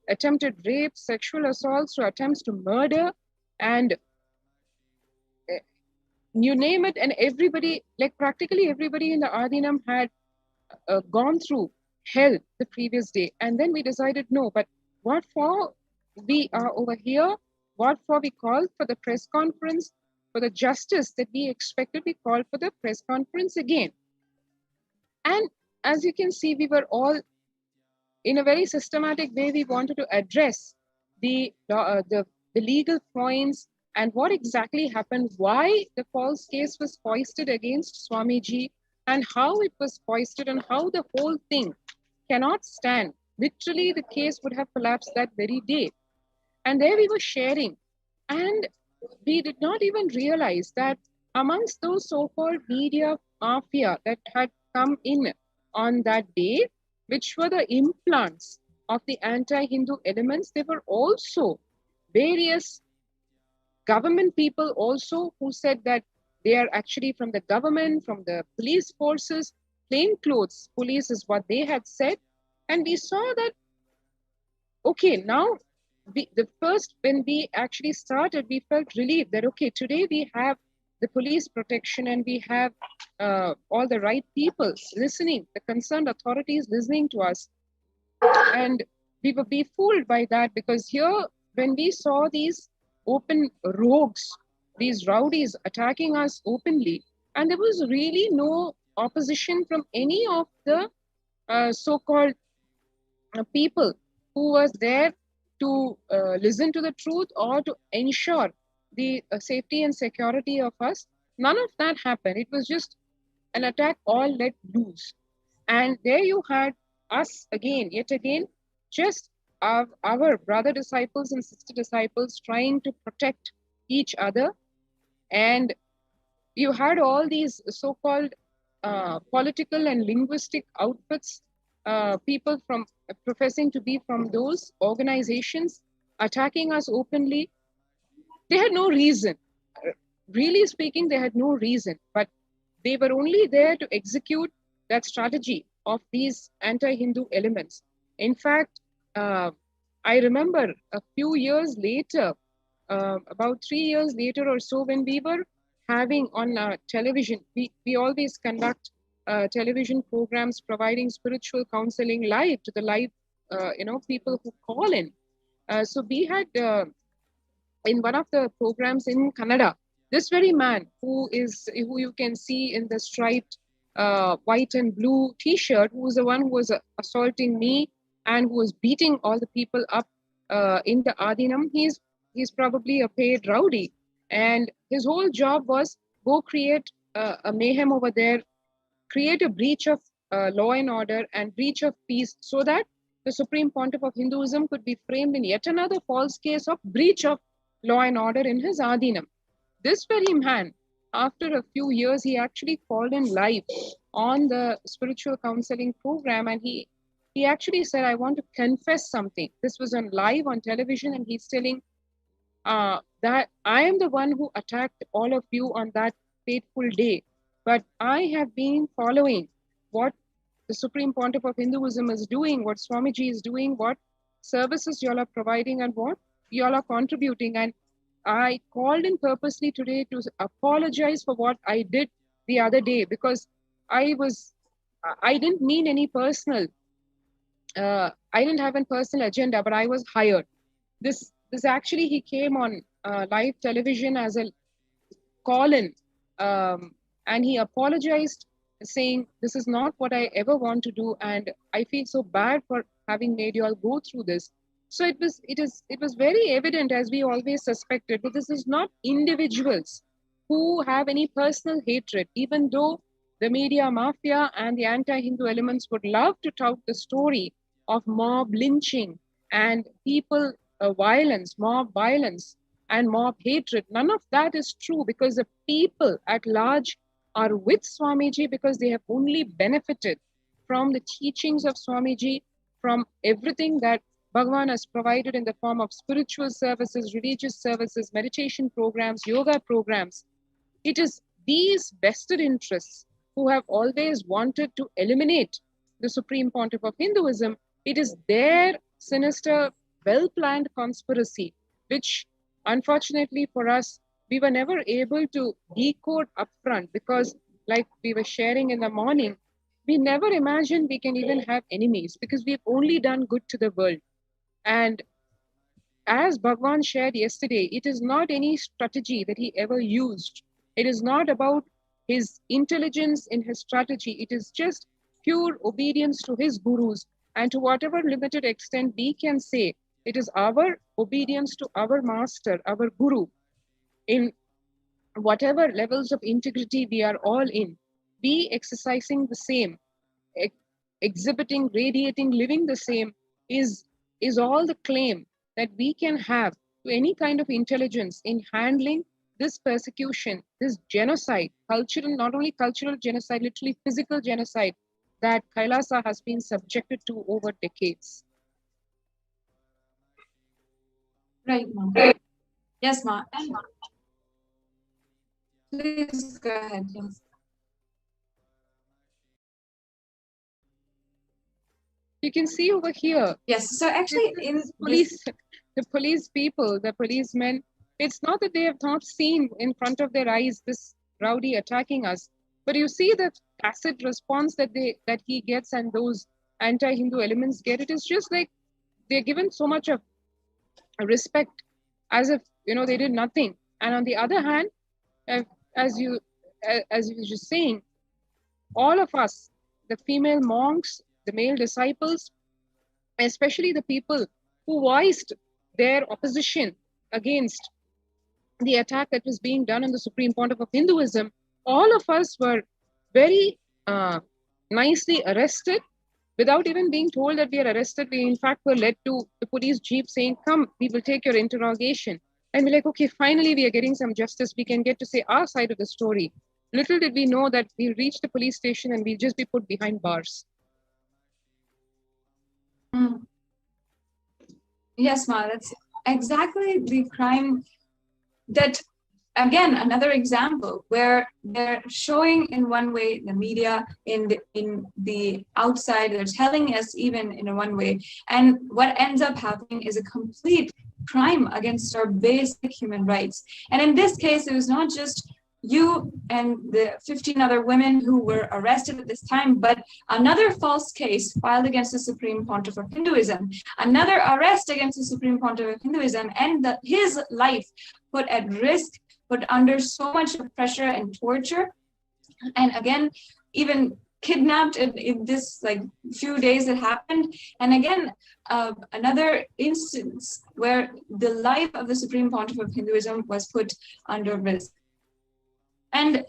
attempted rape, sexual assaults, to attempts to murder, and you name it. And everybody, like practically everybody in the Adinam had gone through hell the previous day. And then we decided, no, but what for we are over here, what for we called for the press conference, for the justice that we expected, we called for the press conference again. And as you can see, we were all, in a very systematic way, we wanted to address the legal points and what exactly happened, why the false case was foisted against Swamiji, and how it was foisted, and how the whole thing cannot stand. Literally, the case would have collapsed that very day. And there we were sharing. And we did not even realize that amongst those so-called media mafia that had come in on that day, which were the implants of the anti-Hindu elements, there were also various government people also who said that they are actually from the government, from the police forces, plainclothes police is what they had said. And we saw that, okay, now when we actually started, we felt relieved that, okay, today we have the police protection and we have all the right people listening, the concerned authorities listening to us. And we were befooled by that, because here, when we saw these open rogues, these rowdies attacking us openly, and there was really no opposition from any of the so-called people who was there to listen to the truth or to ensure the safety and security of us. None of that happened. It was just an attack all let loose. And there you had us again, yet again, just our brother disciples and sister disciples trying to protect each other. And you had all these so-called political and linguistic outfits, people from professing to be from those organizations attacking us openly. They had no reason. Really speaking, they had no reason, but they were only there to execute that strategy of these anti-Hindu elements. In fact, I remember a few years later, about 3 years later or so, when we were having on television, we always conduct television programs providing spiritual counseling live to the live, people who call in. So we had in one of the programs in Kannada, this very man who you can see in the striped white and blue T-shirt, who was the one who was assaulting me and who was beating all the people up in the Adinam. He's probably a paid rowdy, and his whole job was go create a mayhem over there, create a breach of law and order and breach of peace, so that the Supreme Pontiff of Hinduism could be framed in yet another false case of breach of law and order in his Adinam. This very man, after a few years, he actually called in live on the spiritual counseling program, and he actually said, I want to confess something. This was on live on television, and he's telling that I am the one who attacked all of you on that fateful day, but I have been following what the Supreme Pontiff of Hinduism is doing, what Swamiji is doing, what services y'all are providing, and what y'all are contributing. And I called in purposely today to apologize for what I did the other day, because I didn't mean any personal, I didn't have a personal agenda, but I was hired. This actually, he came on live television as a call-in, and he apologized, saying, this is not what I ever want to do, and I feel so bad for having made you all go through this. So it was very evident, as we always suspected, but this is not individuals who have any personal hatred, even though the media mafia and the anti-Hindu elements would love to tout the story of mob lynching and people violence, mob violence and mob hatred. None of that is true, because the people at large are with Swamiji because they have only benefited from the teachings of Swamiji, from everything that Bhagavan has provided in the form of spiritual services, religious services, meditation programs, yoga programs. It is these vested interests who have always wanted to eliminate the Supreme Pontiff of Hinduism. It is their sinister, well-planned conspiracy, which unfortunately for us, we were never able to decode upfront, because like we were sharing in the morning, we never imagined we can even have enemies, because we've only done good to the world. And as Bhagavan shared yesterday, it is not any strategy that he ever used. It is not about his intelligence in his strategy. It is just pure obedience to his gurus. And to whatever limited extent we can say, it is our obedience to our master, our guru, in whatever levels of integrity we are all in, be exercising the same, exhibiting, radiating, living the same is all the claim that we can have to any kind of intelligence in handling this persecution, this genocide, cultural, not only cultural genocide, literally physical genocide that Kailasa has been subjected to over decades. Right, ma'am. Yes, ma'am. Please go ahead. Yes. You can see over here. Yes. So actually, in police, the police people, the policemen, it's not that they have not seen in front of their eyes this rowdy attacking us, but you see the tacit response that he gets and those anti-Hindu elements get. It is just like they're given so much of respect, as if they did nothing. And on the other hand, as you were just saying, all of us, the female monks, the male disciples, especially the people who voiced their opposition against the attack that was being done on the Supreme Pontiff of Hinduism, all of us were very nicely arrested without even being told that we are arrested. We in fact were led to the police jeep saying, come, we will take your interrogation. And we're like, okay, finally we are getting some justice. We can get to say our side of the story. Little did we know that we'll reach the police station and we'll just be put behind bars. Yes, Ma, that's exactly the crime that, again, another example where they're showing in one way, the media in the outside, they're telling us even in one way. And what ends up happening is a complete crime against our basic human rights. And in this case, it was not just you and the 15 other women who were arrested at this time, but another false case filed against the Supreme Pontiff of Hinduism, another arrest against the Supreme Pontiff of Hinduism, and his life put at risk, put under so much pressure and torture, and again, even kidnapped in this few days that happened. And again, another instance where the life of the Supreme Pontiff of Hinduism was put under risk. And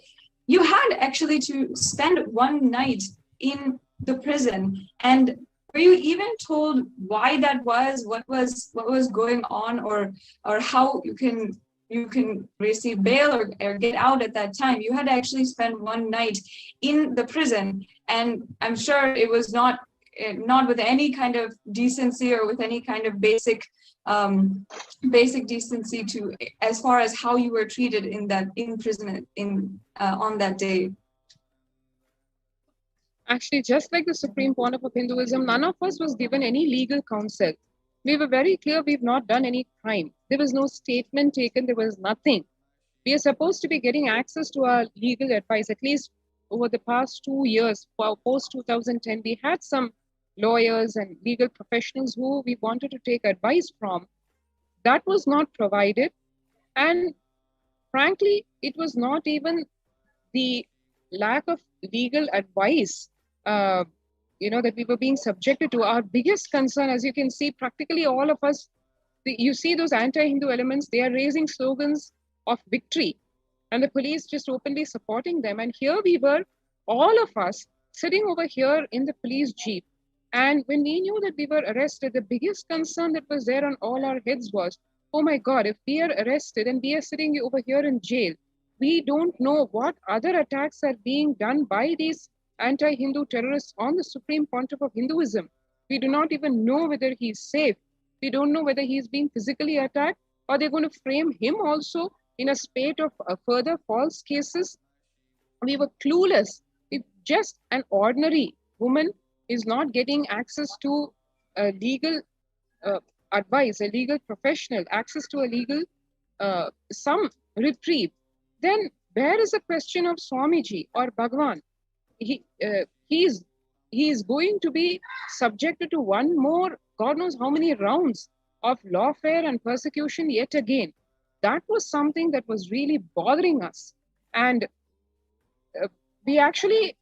you had actually to spend one night in the prison. And were you even told why that was, what was going on, or how you can receive bail or get out at that time? You had to actually spend one night in the prison, and I'm sure it was not with any kind of decency or with any kind of basic decency to as far as how you were treated in prison on that day. Actually, just like the Supreme Pontiff of Hinduism, none of us was given any legal counsel. We were very clear we've not done any crime. There was no statement taken. There was nothing. We are supposed to be getting access to our legal advice. At least over the past 2 years, post 2010, we had some lawyers and legal professionals who we wanted to take advice from. That was not provided. And frankly, it was not even the lack of legal advice that we were being subjected to. Our biggest concern, as you can see, practically all of us, you see those anti-Hindu elements, they are raising slogans of victory, and the police just openly supporting them. And here we were, all of us, sitting over here in the police jeep. And when we knew that we were arrested, the biggest concern that was there on all our heads was, oh my God, if we are arrested and we are sitting over here in jail, we don't know what other attacks are being done by these anti-Hindu terrorists on the Supreme Pontiff of Hinduism. We do not even know whether he's safe. We don't know whether he's being physically attacked, or they're going to frame him also in a spate of further false cases. We were clueless. If just an ordinary woman is not getting access to legal advice, a legal professional, access to a legal, some reprieve, then where is the question of Swamiji or Bhagwan? He is going to be subjected to one more, God knows how many rounds of lawfare and persecution yet again. That was something that was really bothering us. And we actually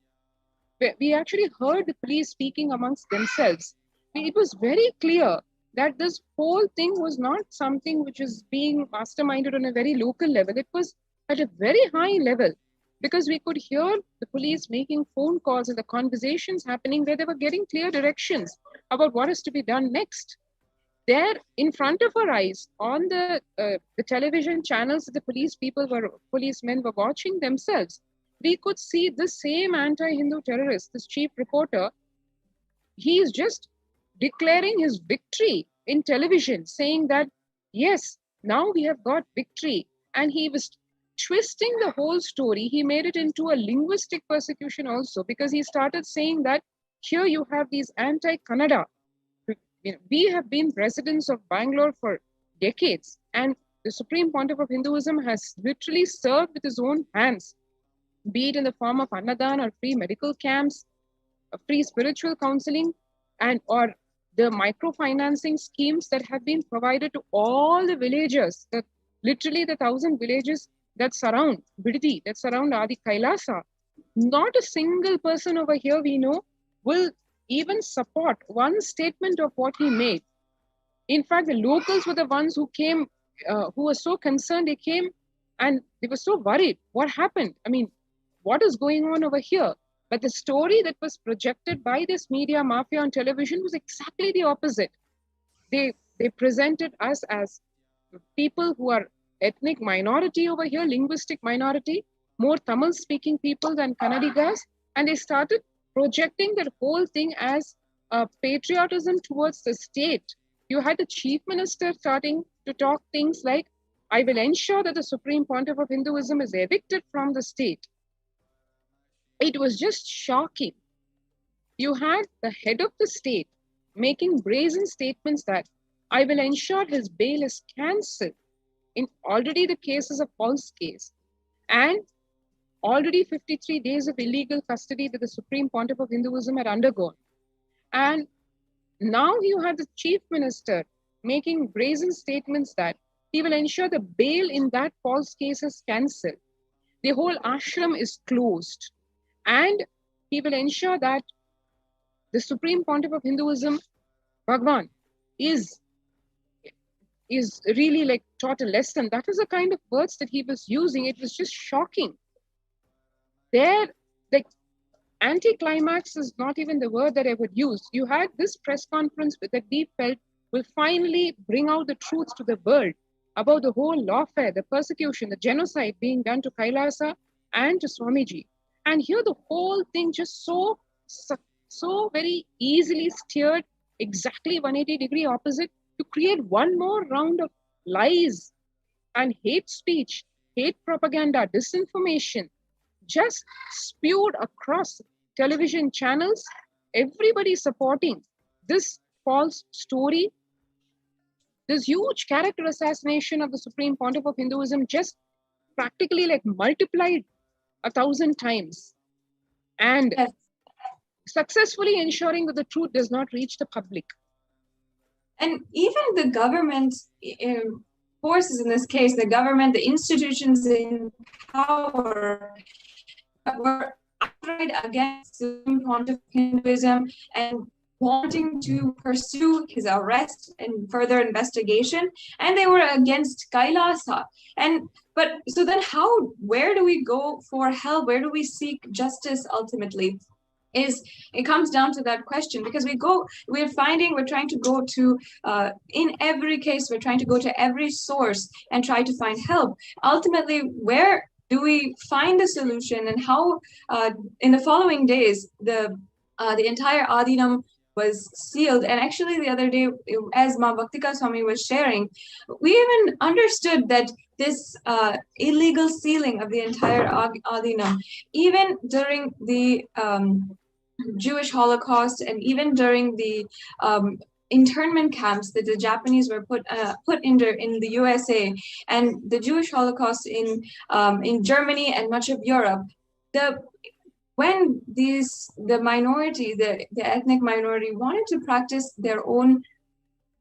heard the police speaking amongst themselves. It was very clear that this whole thing was not something which is being masterminded on a very local level. It was at a very high level, because we could hear the police making phone calls and the conversations happening where they were getting clear directions about what is to be done next. There in front of our eyes on the television channels that the policemen were watching themselves, we could see the same anti-Hindu terrorist, this chief reporter, he is just declaring his victory in television, saying that, yes, now we have got victory. And he was twisting the whole story. He made it into a linguistic persecution also, because he started saying that Here you have these anti-Kannada. We have been residents of Bangalore for decades, and the Supreme Pontiff of Hinduism has literally served with his own hands, be it in the form of Annadan or free medical camps, free spiritual counseling, and or the microfinancing schemes that have been provided to all the villagers, literally the 1,000 villages that surround Biddi, that surround Adi Kailasa. Not a single person over here we know will even support one statement of what he made. In fact, the locals were the ones who came, who were so concerned. They came and they were so worried. What happened? I mean, what is going on over here? But the story that was projected by this media mafia on television was exactly the opposite. They presented us as people who are ethnic minority over here, linguistic minority, more Tamil speaking people than Kannadigas, and they started projecting that whole thing as patriotism towards the state. You had the chief minister starting to talk things like, I will ensure that the Supreme Pontiff of Hinduism is evicted from the state. It was just shocking. You had the head of the state making brazen statements that I will ensure his bail is cancelled in already the cases of false case, and already 53 days of illegal custody that the Supreme Pontiff of Hinduism had undergone. And now you have the chief minister making brazen statements that he will ensure the bail in that false case is cancelled. The whole ashram is closed. And he will ensure that the Supreme Pontiff of Hinduism, Bhagwan, is really like taught a lesson. That was the kind of words that he was using. It was just shocking. There, like, anticlimax is not even the word that I would use. You had this press conference that we felt will finally bring out the truth to the world about the whole lawfare, the persecution, the genocide being done to Kailasa and to Swamiji. And here the whole thing just so very easily steered exactly 180-degree opposite to create one more round of lies and hate speech, hate propaganda, disinformation, just spewed across television channels. Everybody supporting this false story. This huge character assassination of the Supreme Pontiff of Hinduism just practically like multiplied 1,000 times, and successfully ensuring that the truth does not reach the public. And even the government forces, in this case, the government, the institutions in power, were outright against the Supreme Pontiff of Hinduism and wanting to pursue his arrest and further investigation, and they were against Kailasa. But so then where do we go for help? Where do we seek justice ultimately? It comes down to that question, because we're trying to go to, in every case, we're trying to go to every source and try to find help. Ultimately, where do we find a solution, and how, in the following days, the entire Adinam was sealed. And actually the other day, as Ma Bhaktika Swami was sharing, we even understood that this illegal sealing of the entire Adinam, even during the Jewish Holocaust, and even during the internment camps that the Japanese were put in the USA, and the Jewish Holocaust in Germany and much of Europe, when the minority, the ethnic minority, wanted to practice their own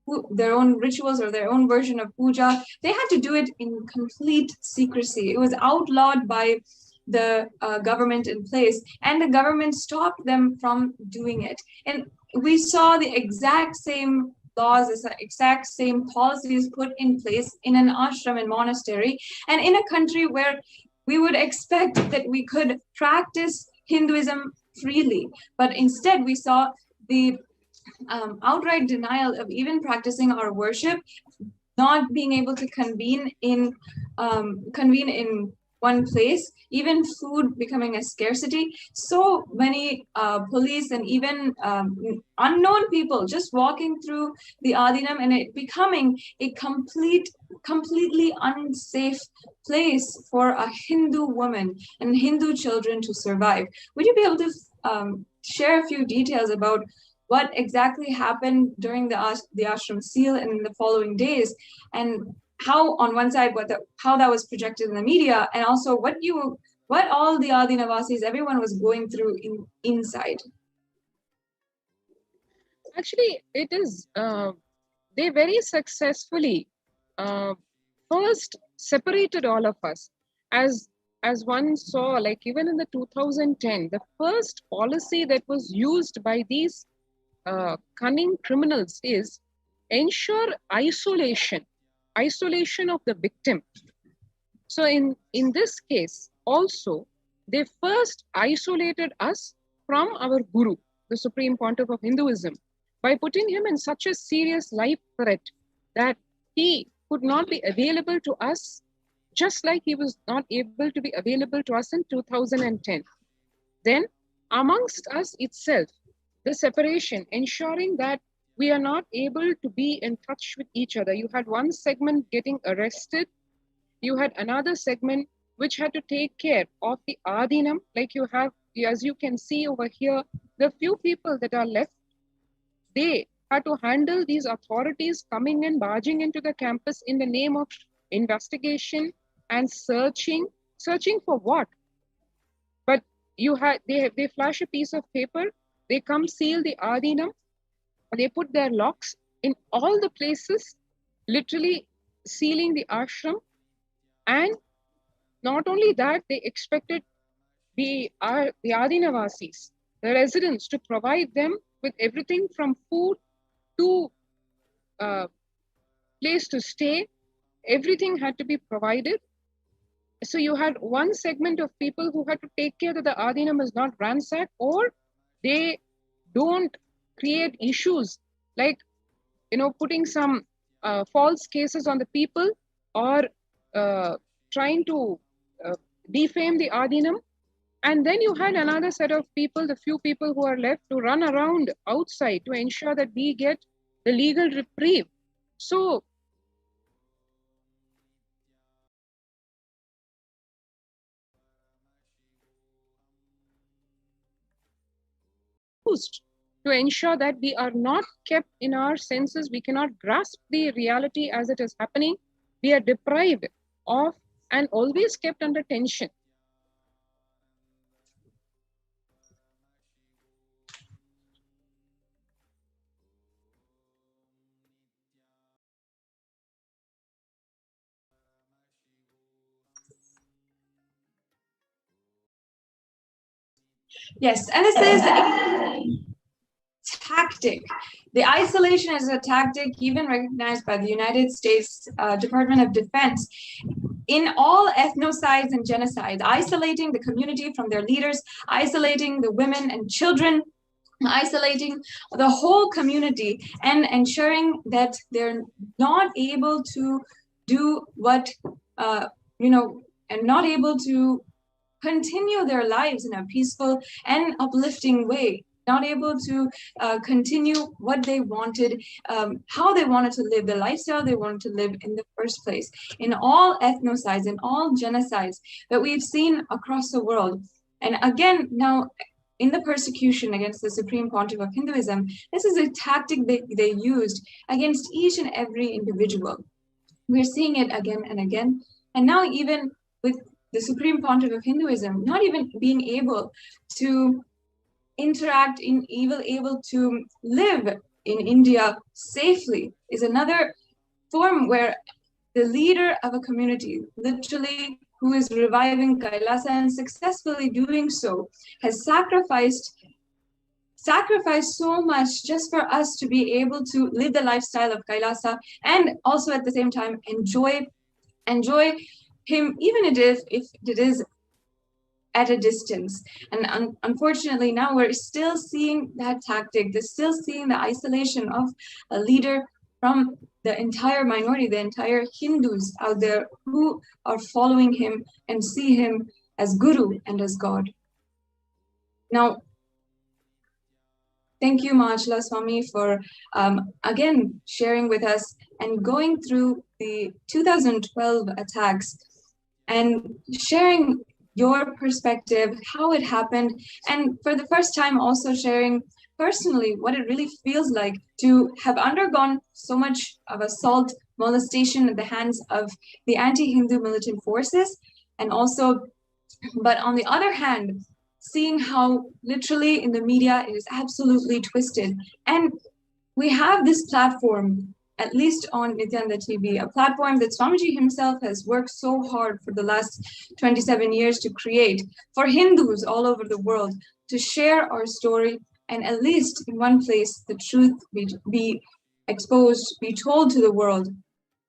rituals or their own version of puja, they had to do it in complete secrecy. It was outlawed by the government in place, and the government stopped them from doing it. And we saw the exact same laws, the exact same policies put in place in an ashram and monastery, and in a country where we would expect that we could practice Hinduism freely. But instead, we saw the outright denial of even practicing our worship, not being able to convene in one place, even food becoming a scarcity. So many police and even unknown people just walking through the Adinam, and it becoming a completely unsafe place for a Hindu woman and Hindu children to survive. Would you be able to share a few details about what exactly happened during the ashram seal and in the following days, and how on one side how that was projected in the media, and also what all the Adi Navasis, everyone was going through inside. Actually, it is, they very successfully first separated all of us. As one saw, like even in the 2010, the first policy that was used by these cunning criminals is ensure isolation of the victim. So in this case also, they first isolated us from our guru, the Supreme Pontiff of Hinduism, by putting him in such a serious life threat that he could not be available to us, just like he was not able to be available to us in 2010. Then amongst us itself, the separation, ensuring that we are not able to be in touch with each other. You had one segment getting arrested. You had another segment which had to take care of the Adinam. Like you have, as you can see over here, the few people that are left, they had to handle these authorities coming and barging into the campus in the name of investigation and searching for what? But they flash a piece of paper, they come seal the Adinam, they put their locks in all the places, literally sealing the ashram. And not only that, they expected the Adinavasis, the residents, to provide them with everything from food to place to stay. Everything had to be provided. So you had one segment of people who had to take care that the Adinam is not ransacked, or they don't create issues like, putting some false cases on the people, or trying to defame the Adinam. And then you had another set of people, the few people who are left, to run around outside to ensure that we get the legal reprieve. So to ensure that we are not kept in our senses, we cannot grasp the reality as it is happening. We are deprived of and always kept under tension. Yes, and this is a tactic. The isolation is a tactic even recognized by the United States Department of Defense. In all ethnocides and genocides, isolating the community from their leaders, isolating the women and children, isolating the whole community, and ensuring that they're not able to do what, and not able to continue their lives in a peaceful and uplifting way, not able to continue what they wanted, how they wanted to live, the lifestyle they wanted to live in the first place. In all ethnocides, in all genocides that we've seen across the world. And again, now, in the persecution against the Supreme Pontiff of Hinduism, this is a tactic they used against each and every individual. We're seeing it again and again. And now even with the Supreme Pontiff of Hinduism not even being able to interact, able to live in India safely, is another form where the leader of a community, literally, who is reviving Kailasa and successfully doing so, has sacrificed so much just for us to be able to live the lifestyle of Kailasa, and also at the same time enjoy him, even if it is at a distance. And unfortunately, now we're still seeing that tactic, still seeing the isolation of a leader from the entire minority, the entire Hindus out there who are following him and see him as Guru and as God. Now, thank you, Mahachala Swami, for again sharing with us and going through the 2012 attacks and sharing your perspective, how it happened, and for the first time also sharing personally what it really feels like to have undergone so much of assault, molestation at the hands of the anti-Hindu militant forces, and also, but on the other hand, seeing how literally in the media it is absolutely twisted. And we have this platform, at least on Nithyananda TV, a platform that Swamiji himself has worked so hard for the last 27 years to create for Hindus all over the world to share our story, and at least in one place the truth be exposed, be told to the world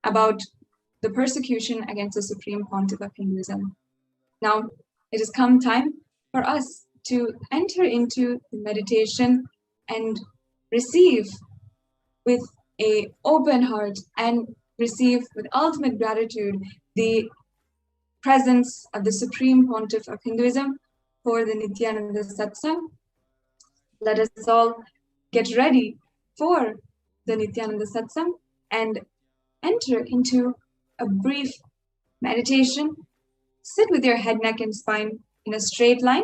about the persecution against the Supreme Pontiff of Hinduism. Now, it has come time for us to enter into the meditation and receive with an open heart and receive with ultimate gratitude the presence of the Supreme Pontiff of Hinduism for the Nithyananda Satsang. Let us all get ready for the Nithyananda Satsang and enter into a brief meditation. Sit with your head, neck, and spine in a straight line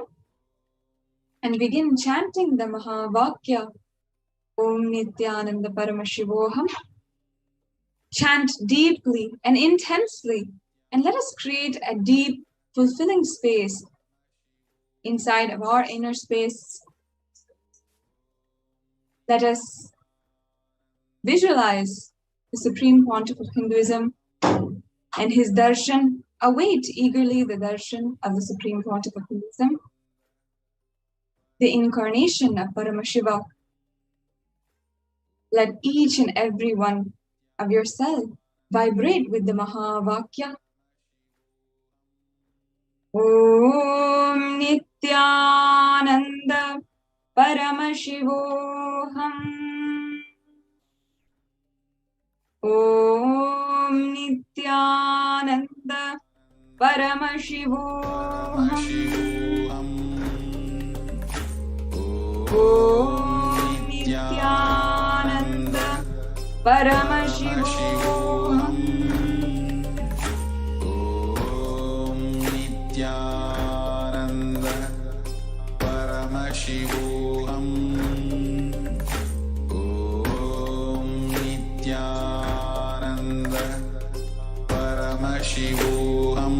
and begin chanting the Mahavakya, Om Nithyananda Paramashivoham. Chant deeply and intensely, and let us create a deep, fulfilling space inside of our inner space. Let us visualize the Supreme Pontiff of Hinduism and his darshan. Await eagerly the darshan of the Supreme Pontiff of Hinduism, the incarnation of Paramashiva. Let each and every one of your cell vibrate with the Mahavakya. Om Nithyananda Paramashivoham. Om Nithyananda Paramashivoham. Om Nithyananda Paramashivoham. Om Nithyananda Paramashivoham. Om Nithyananda Paramashivoham.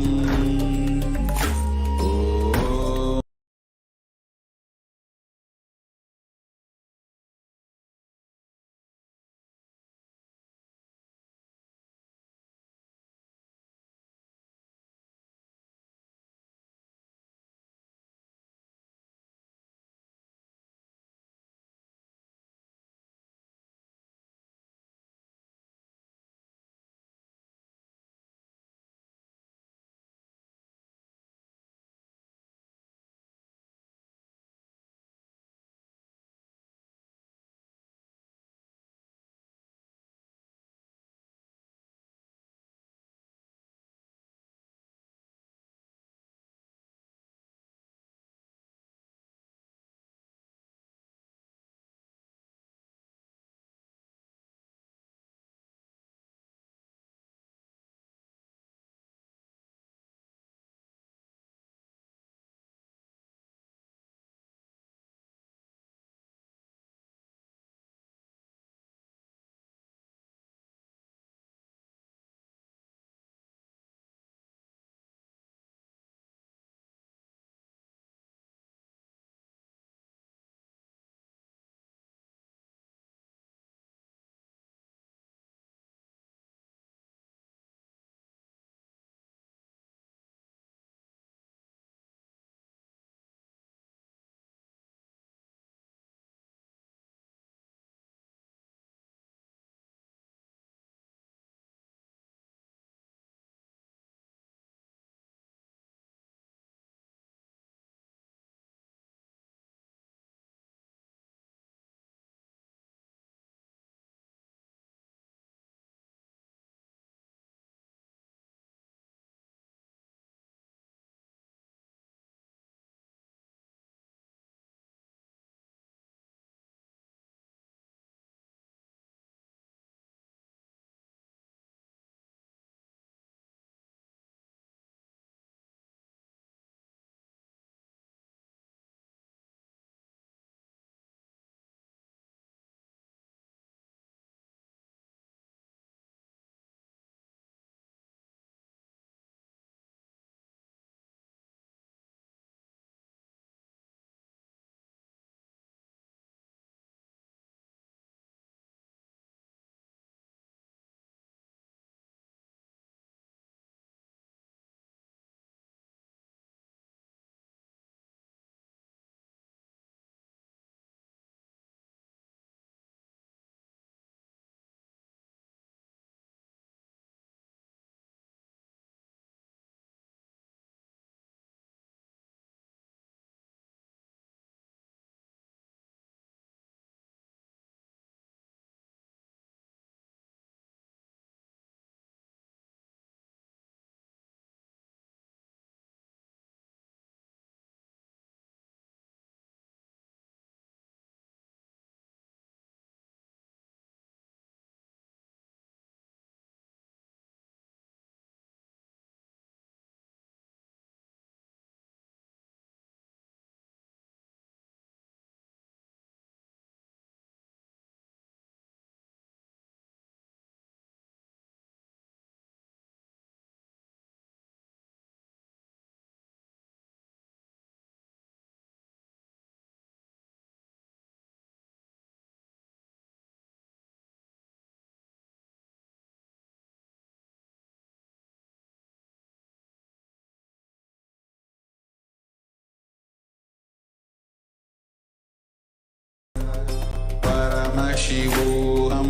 Paramashivoham.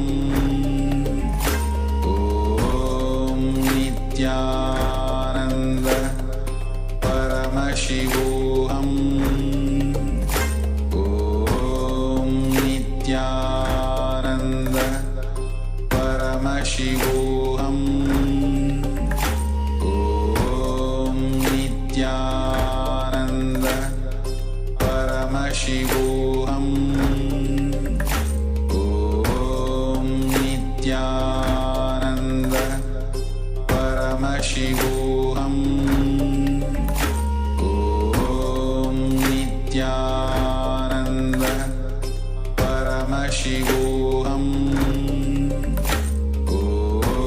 Om Nithyananda Paramashivoham. Om Nithyananda Paramashivoham. Om Nithyananda Paramashivoham. Om Nithyananda Paramashivoham. Om Nithyananda Paramashivoham.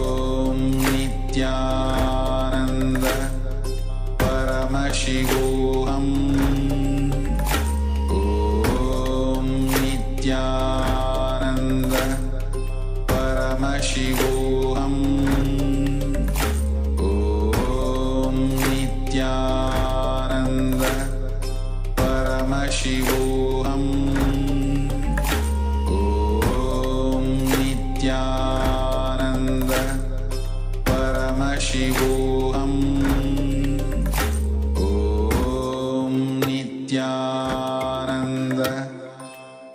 Om Nithyananda Paramashivoham. Om Nithyananda Paramashivoham. Om Nithyananda Paramashivoham. Om Nithyananda Paramashivoham. Om Nithyananda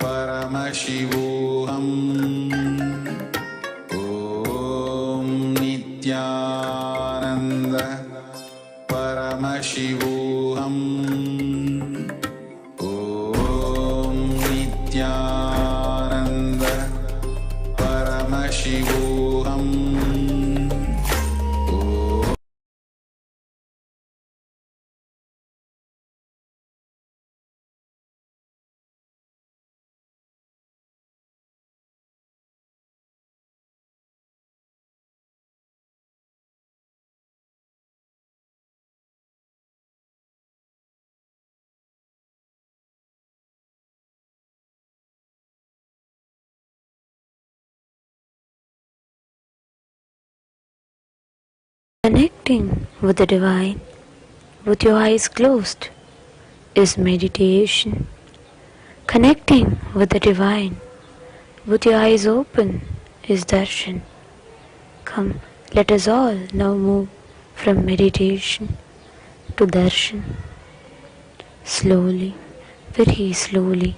Paramashivoham. Om Nithyananda Paramashivoham. Om Nithyananda Paramashivoham. Connecting with the divine with your eyes closed is meditation. Connecting with the divine with your eyes open is darshan. Come, let us all now move from meditation to darshan. Slowly, very slowly,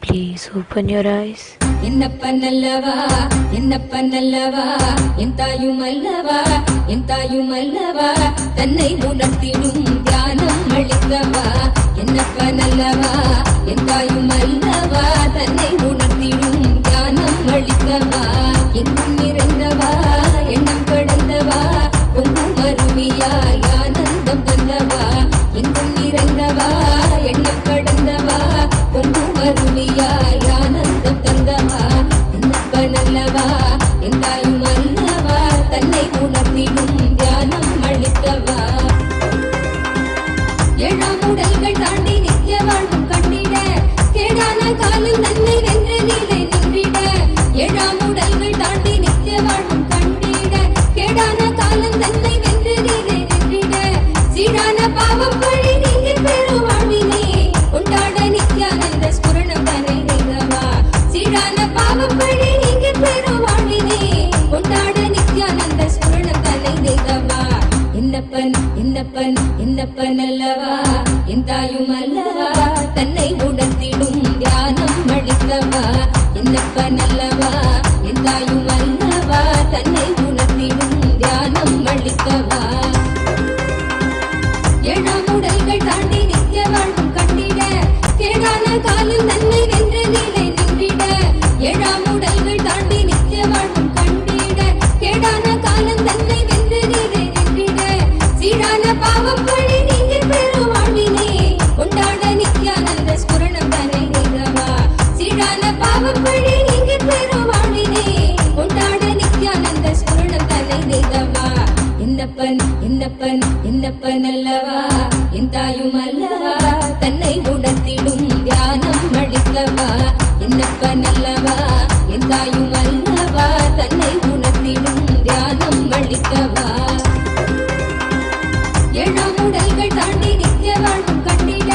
please open your eyes. என்னப்பனல்லவா என்னப்பனல்லவா என் தாயுமல்லவா என் தாயுமல்லவா தன்னை உணர்த்திடும் தியானம் அளித்தவா என்னப்பனல்லவா என் தாயுமல்லவா தன்னை உணர்த்திடும் தியானம் அளித்தவா எங்கும் நிறைந்தவா எண்ணம் கடந்தவா பொங்கும் அருவியாய் ஆனந்தம் தந்தவா எங்கும் நிறைந்தவா எண்ணம் கடந்தவா பொங்கும் அருவியாய் ஆனந்தம் தந்தவா என்னப்பனல்லவா என் தாயுமல்லவா தன்னை உணர்த்திடும் தியானம் அளித்தவா ஏழாம் உடல்கள் தாண்டி நித்திய வாழ்வும் கண்டிட கேடான காலில் தன்னை வென்ற நிலை நின்றிட ஏழாம் உடல்கள் தாண்டி நித்திய வாழ்வும் கண்டிட கேடான காலம் தன்னை வென்ற நிலை நின்றிட சீரான பாவம் பழி நீங்கி பெரும் வாழ்வினே கொண்டாட நித்யானந்த ஸ்புரணம் தன்னை நிகவா சீரான பாவம் பழி நீங்கி பெரும் வாழ்வினே கொண்டாட நித்யானந்த ஸ்புரணம் தன்னை நிகவா என்னப்பன் என்னப்பன் என்னப்பனல்லவா என் தாயுமல்லவா தன்னை உணர்த்திடும் தியானம் அளித்தவா என்னப்பனல்லவா என் தாயுமல்லவா தன்னை உணர்த்திடும் தியானம் அளித்தவா ஏழாம் உடல்கள் தாண்டி நித்திய வாழ்வும் கண்டிட கேடான காலில் தன்னை வென்ற நிலை நின்றிட ஏழாம் உடல்கள் தாண்டி நித்திய வாழ்வும் கண்டிட கேடான காலம் தன்னை வென்ற நிலை நின்றிட சீரான பாவம் பழி நீங்கி பெரும் வாழ்வினே கொண்டாட நித்யானந்த ஸ்புரணம் தன்னை நிகவா சீரான பாவம் பழி நீங்கி பெரும் வாழ்வினே கொண்டாட நித்யானந்த ஸ்புரணம் தன்னை நிகவா என்னப்பன் என்னப்பன் என்னப்பனல்லவா என் தாயுமல்லவா தன்னை உணர்த்திடும் தியானம் அளித்தவா என்னப்பனல்லவா என் தாயுமல்லவா தன்னை உணர்த்திடும் தியானம் அளித்தவா ஏழாம் உடல்கள் தாண்டி நித்திய வாழ்வும் கண்டிட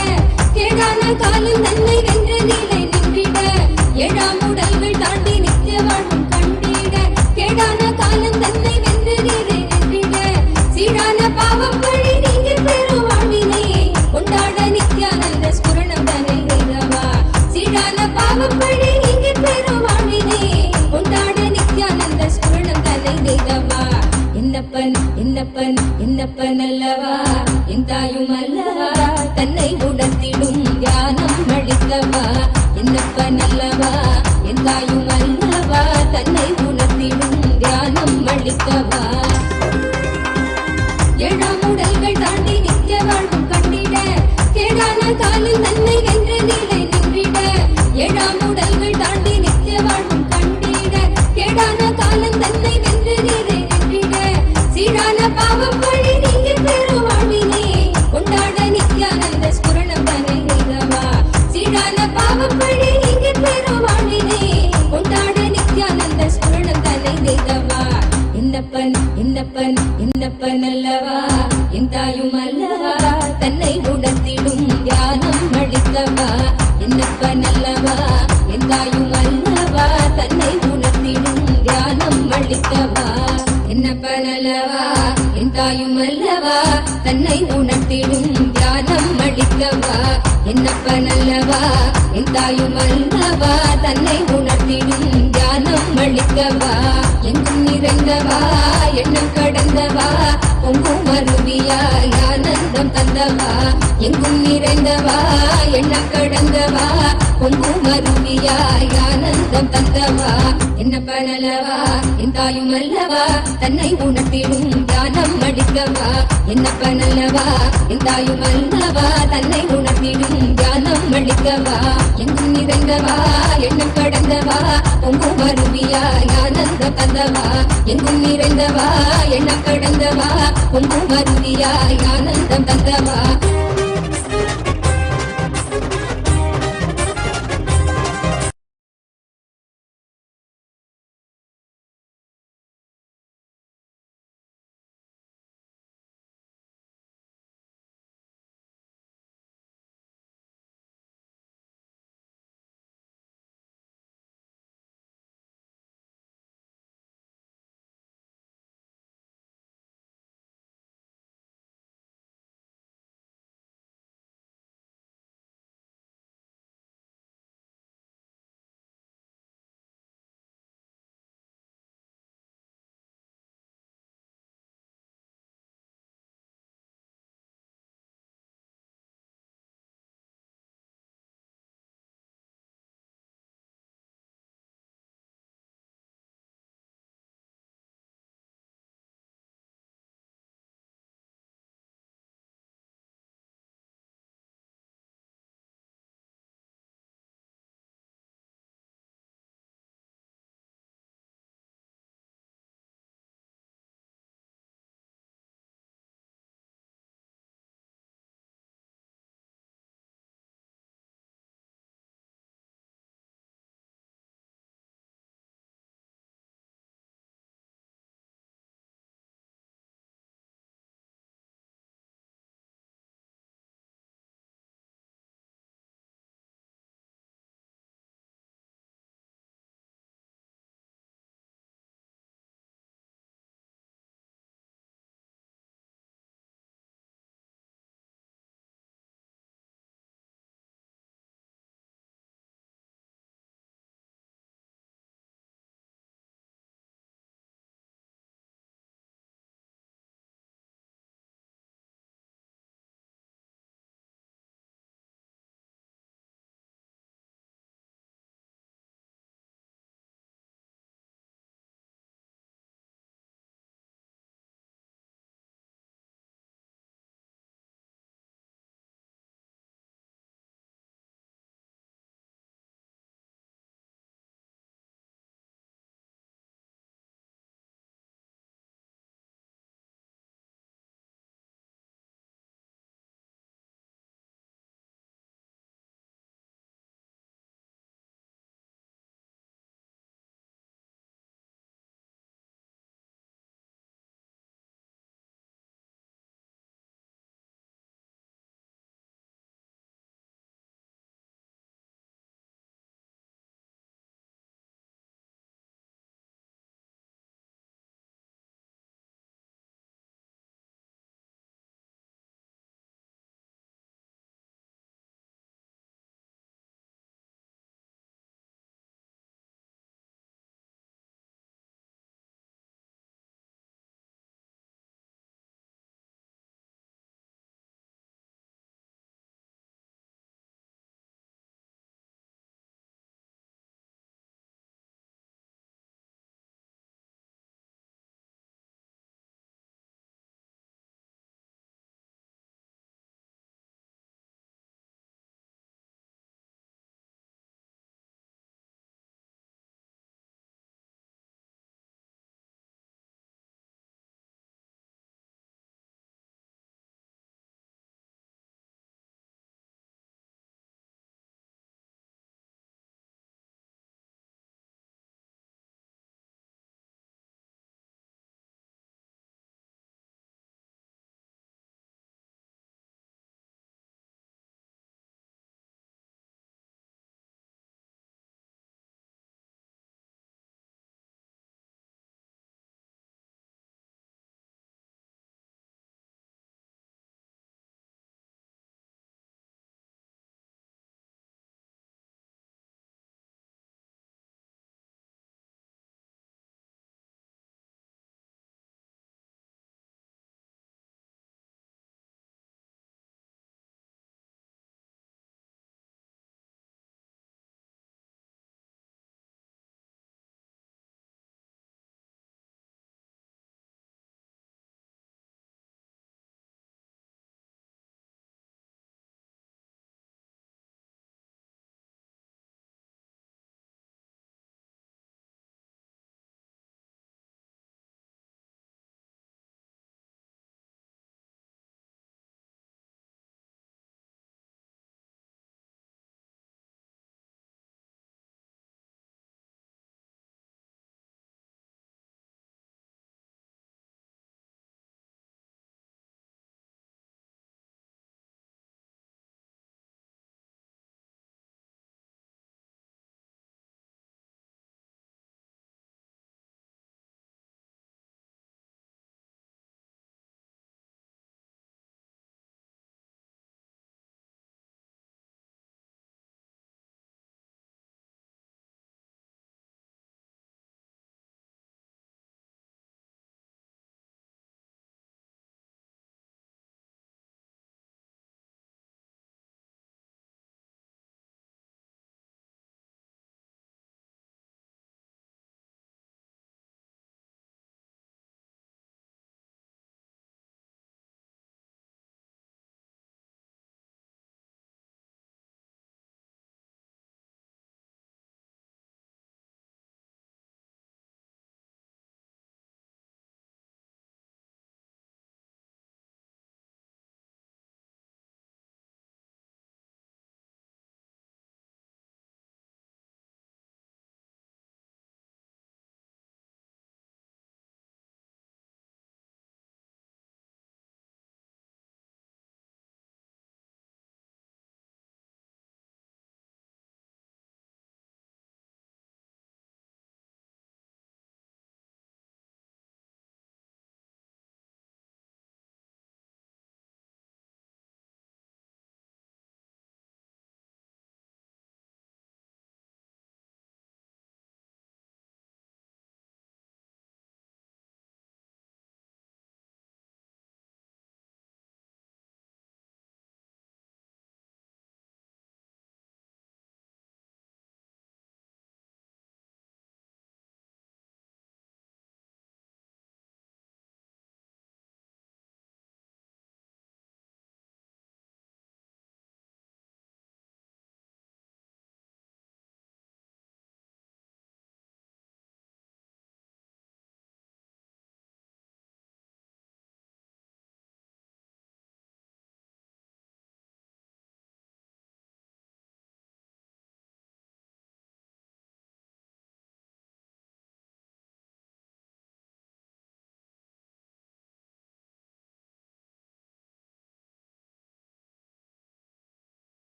கேடான காலம் தன்னை வென்ற நிலை நின்றிட ஏழாம் உடல்கள் தாண்டி என்னப்பன் அல்லவா என் தாயும் அல்லவா தன்னை உணர்த்திடும் ஞானம் அளித்தவா என்னப்பன் அல்லவா என் தாயும் அல்லவா தன்னை உணர்த்திடும் ஞானம் அளித்தவா ஏழாம் உடல்கள் தாண்டி நித்திய வாழ்வும் கண்டிட கேடான காலில் நன்மை வென்று நிலை நின்றிட ஏழாம் உடல்கள் தாண்டி நித்திய வாழ்வும் கண்டிட கேடான காலம் தன்னை வென்று நிலை நின்றிட சீரான பாவம் வழி நீங்க பெறும் வாழ்வினே கொண்டாட நித்யானந்த ஸ்புரணம் தன்னை நீதவா சீரான பாவம் வழி நீங்க பெறும் வாழ்வினே கொண்டாட நித்யானந்த ஸ்புரணம் தன்னை நீதவா என்னப்பன் அல்லவா என் தாயும் அல்லவா தன்னை உணர்த்திடும் ஞானம் அளித்தவா என்னப்பன் அல்லவா என் தாயும் அல்லவா தன்னை உணர்த்திடும் ஞானம் அளித்தவா என்னப்பன் அல்லவா என் தாயும் அல்லவா தன்னை உணர்த்திடும் ஞானம் அளித்தவா என்னப்பன் அல்லவா என் தாயும் அல்லவா தன்னை உணர்த்திடும் ஞானம் அளித்தவா எங்கும் நிறைந்தவா எண்ணம் கடந்தவா பொங்கும் அருவியாய் ஆனந்தம் தந்தவா எங்கும் நிறைந்தவா எண்ணம் கடந்தவா பொங்கும் அருவியாய் ஆனந்தம் தந்தவா என்னப்பன் அல்லவா என் தாயும் அல்லவா தன்னை உணர்த்திடும் ஞானம் அளித்தவா என்னப்பன் அல்லவா என் தாயும் அல்லவா தன்னை உணர்த்திடும் ஞானம் அளித்தவா எங்கும் நிறைந்தவா எண்ணம் கடந்தவா பொங்கும் அருவியாய் ஆனந்தம் தந்தவா எங்கும் நிறைந்தவா எண்ணம் கடந்தவா பொங்கும் அருவியாய் ஆனந்தம் தந்தவா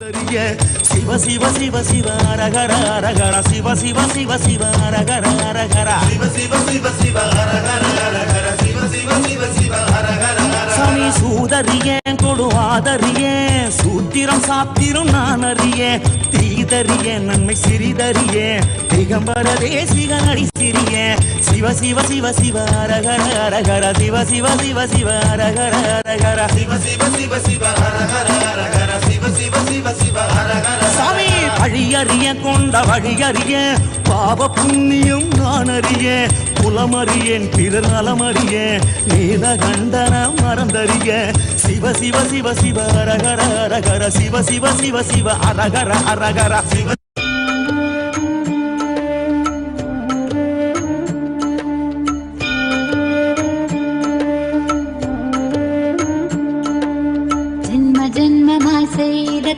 Siva Siva Siva Siva Hara Hara Hara Hara Siva Siva Siva Siva Hara Hara Hara Hara Siva Siva Siva Siva Hara Hara Hara Hara Siva Siva Siva Siva Hara Hara Hara Sami Sudariyen Kodu Adariyen Sutiram Saptiram Nanariyen Tridariyen Nanmai Siridariyen Digambara Desiga Nadisiriyen Siva Siva Siva Siva Hara Hara Hara Hara Siva Siva Siva Siva Hara Hara Hara Hara Siva Siva Siva Siva Hara Hara Hara Hara Siva Siva Siva Siva Hara Hara Sami Vazhiyariye Konda Vazhiyariye Pava Punniyam Nanariye Pulamariyen Pirar Nalamariye Nila Gandana Marandariye Siva Siva Siva Siva Hara Hara Hara Hara Siva Siva Siva Siva Hara Hara Hara Hara Siva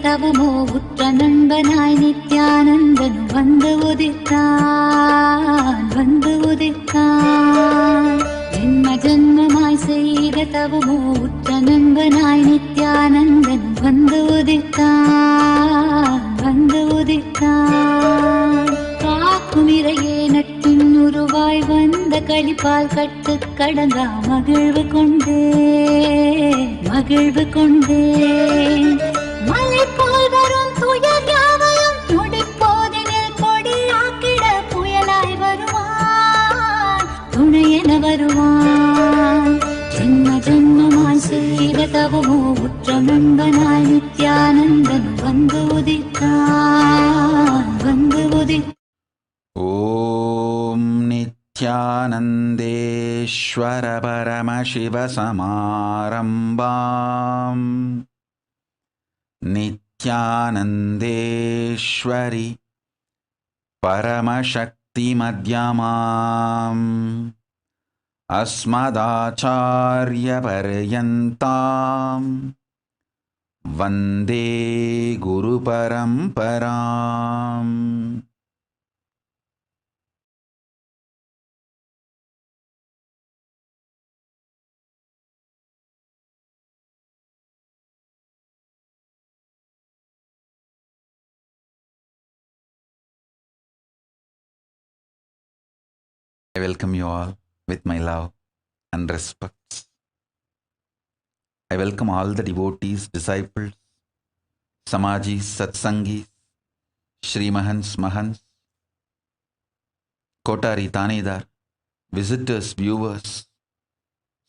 தவமோ உற்ற நண்பனாய் நித்யானந்தன் வந்து உதித்தான் ஜென்ம ஜென்மமாய் செய்த தவமோ உற்ற நண்பனாய் நித்யானந்தன் வந்து உதித்தான் காக்கும் இறையே நட்டின் உருவாய் வந்த களிப்பால் கட்டு கடந்தா மகிழ்வு கொண்டேன் மலை போல் வரும் துயர் யாவையும் நொடிப்போதினில் கொடியாக்கிட புயலாய் வருவான் துணையென வருவான் ஜென்ம ஜென்மமாய் செய்த தவமோ உற்ற நண்பனாய் நித்யானந்தன் வந்து உதித்தான் ஓம் நித்யானந்தேஸ்வர பரமசிவ சமாரம்பாம் நித்யானந்தேஸ்வரி பரமசக்தி மத்யமாம் அஸ்மதாச்சார்ய பர்யந்தாம் வந்தே குரு பரம்பராம். I welcome you all with my love and respect. I welcome all the devotees, disciples, Samajis, Satsangis, Shri Mahans, Mahans, Kotari, Tanedar, visitors, viewers,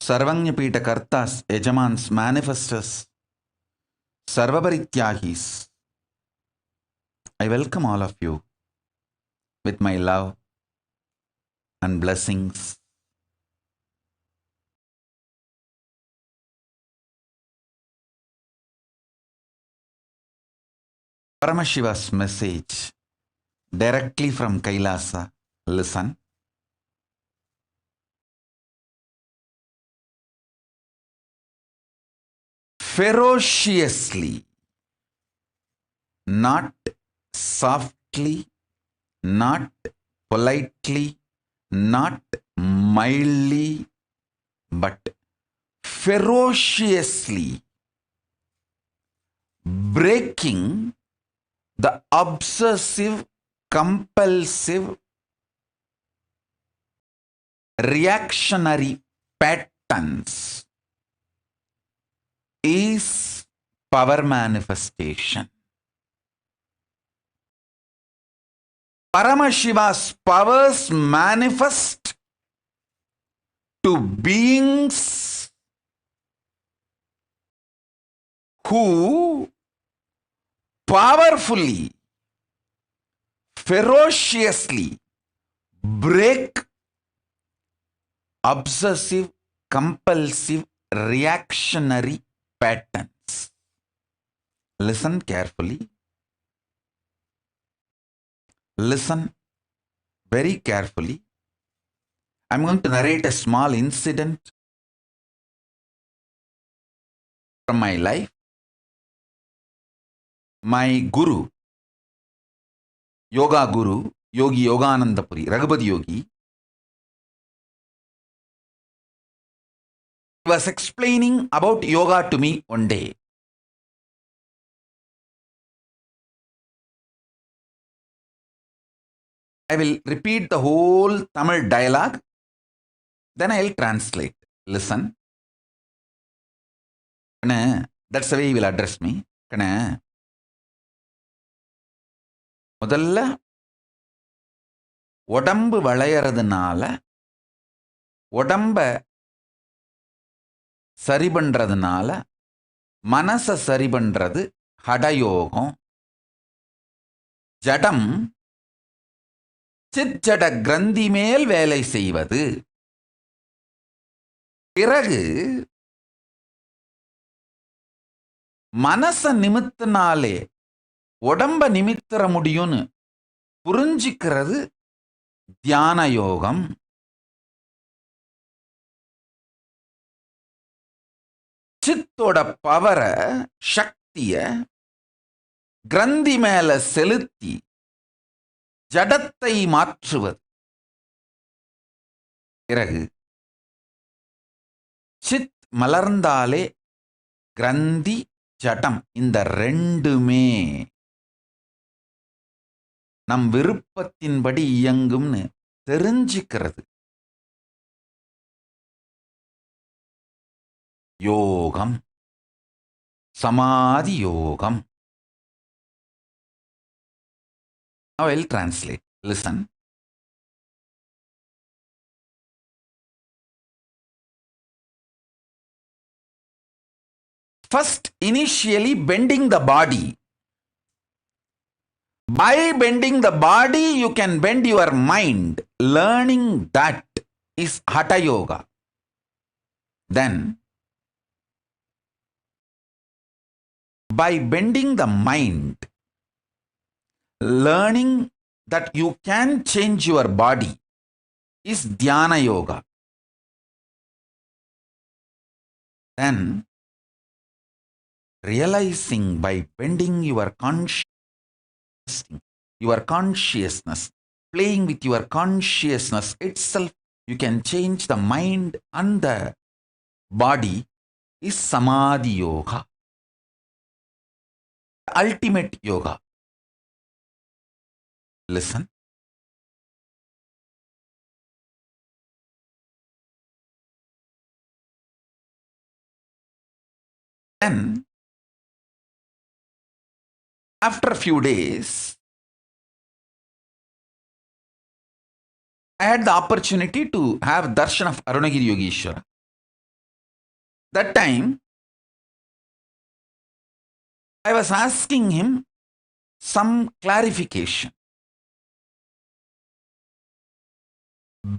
Sarvanyapita Kartas, Ejamans, manifestors, Sarvabarityagis. I welcome all of you with my love and blessings. Paramashiva's message directly from Kailasa. Listen. Ferociously, not softly, not politely, not mildly, but ferociously breaking the obsessive, compulsive, reactionary patterns is power manifestation. Paramashiva's powers manifest to beings who powerfully, ferociously break obsessive, compulsive, reactionary patterns. Listen carefully. Listen very carefully. I'm going to narrate a small incident from my life. My guru, yoga guru, Yogi Yoganandapuri, Raghupati Yogi, was explaining about yoga to me one day. I will repeat the whole Tamil dialogue. Then I'll translate. Listen. That's the way he will address me. முதல்ல உடம்பு வளையறதுனால உடம்ப சரி பண்றதுனால மனசை சரி பண்றது ஹடயோகம். ஜடம் சிற்ஜட கிரந்தி மேல் வேலை செய்வது. பிறகு மனச நிமித்தினாலே உடம்ப நிமித்திர முடியும்னு புரிஞ்சிக்கிறது தியான யோகம். சித்தோட பவரை சக்திய கிரந்தி மேல செலுத்தி ஜடத்தை மாற்றுவது. பிறகு சித் மலர்ந்தாலே கிரந்தி ஜடம் இந்த ரெண்டுமே நம் விருப்பத்தின்படி இயங்கும்னு தெரிஞ்சுக்கிறது யோகம், சமாதி யோகம். Now I'll translate. Listen. First, initially bending the body. By bending the body, you can bend your mind. Learning that is Hatha Yoga. Then, by bending the mind, learning that you can change your body is Dhyana Yoga. Then, realizing by bending your consciousness, playing with your consciousness itself, you can change the mind and the body is Samadhi Yoga. Ultimate yoga. Listen. Then, after a few days, I had the opportunity to have darshan of Arunagiri Yogeshwara. That time, I was asking him some clarification.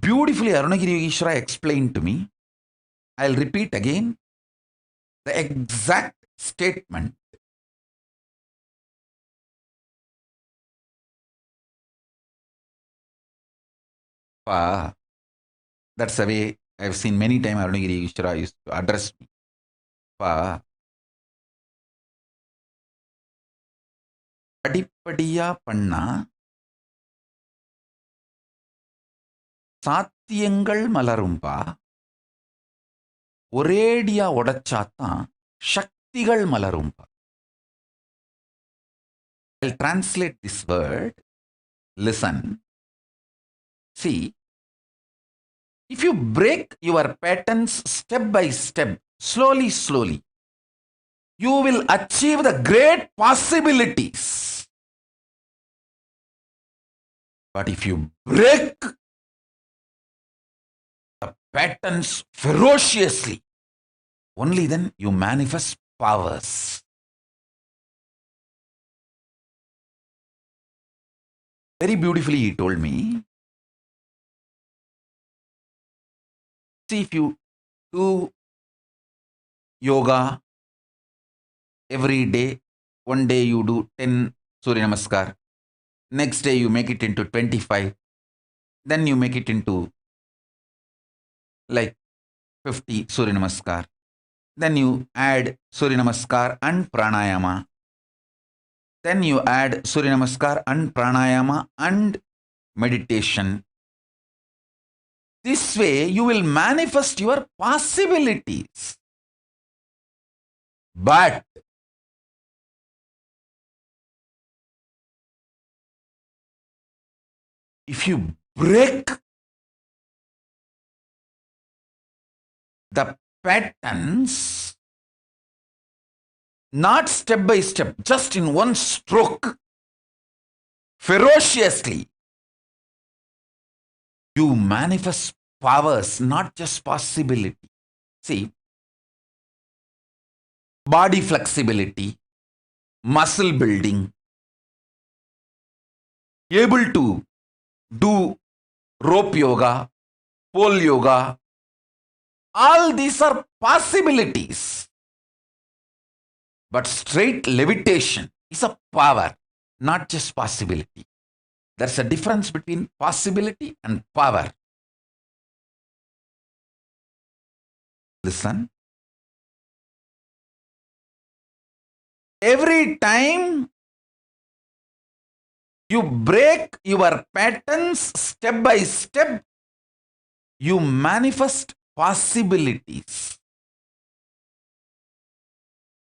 Beautifully, Arunagiri Yogeshwara explained to me. I'll repeat again the exact statement. That's the way I've seen many times Arunagiri Yogeshwara used to address me. படிப்படியா பண்ணா சாத்தியங்கள் மலரும்பா, ஒரேடியா உடைச்சாத்தான் சக்திகள் மலரும்பா. I'll translate this word. Listen. See, if you break your patterns step by step, slowly, you will achieve the great possibilities. But if you break the patterns ferociously, only then you manifest powers. Very beautifully he told me, see, if you do yoga every day, one day you do 10 Surya Namaskar, next day you make it into 25, then you make it into like 50 Surya Namaskar, then you add Surya Namaskar and Pranayama, then you add Surya Namaskar and Pranayama and meditation. This way you will manifest your possibilities. But if you break the patterns, not step by step, just in one stroke, ferociously, you manifest powers, not just possibility. See, body flexibility, muscle building, able to do rope yoga, pole yoga, all these are possibilities. But straight levitation is a power, not just possibility. There's a difference between possibility and power. Listen. Every time you break your patterns step by step, you manifest possibilities.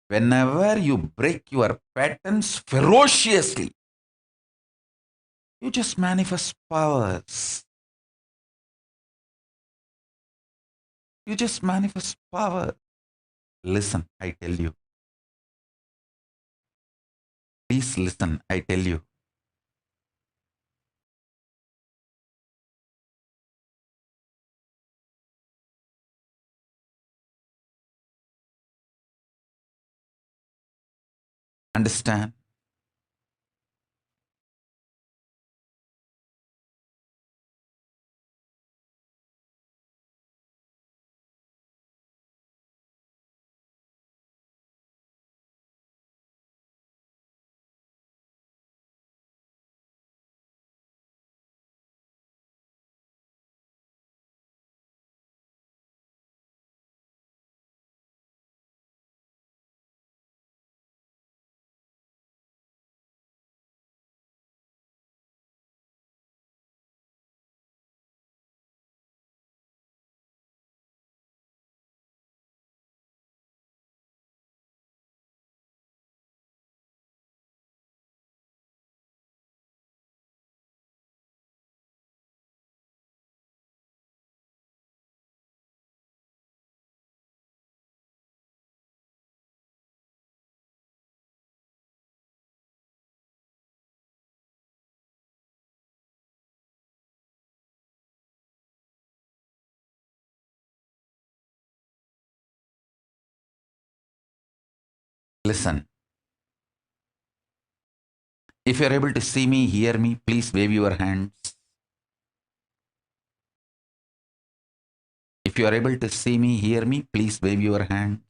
Whenever you break your patterns ferociously, you just manifest powers. You just manifest power. Listen, I tell you. Please listen, I tell you. Understand? Listen. If you're able to see me, hear me, please wave your hands. If you are able to see me, hear me, please wave your hands.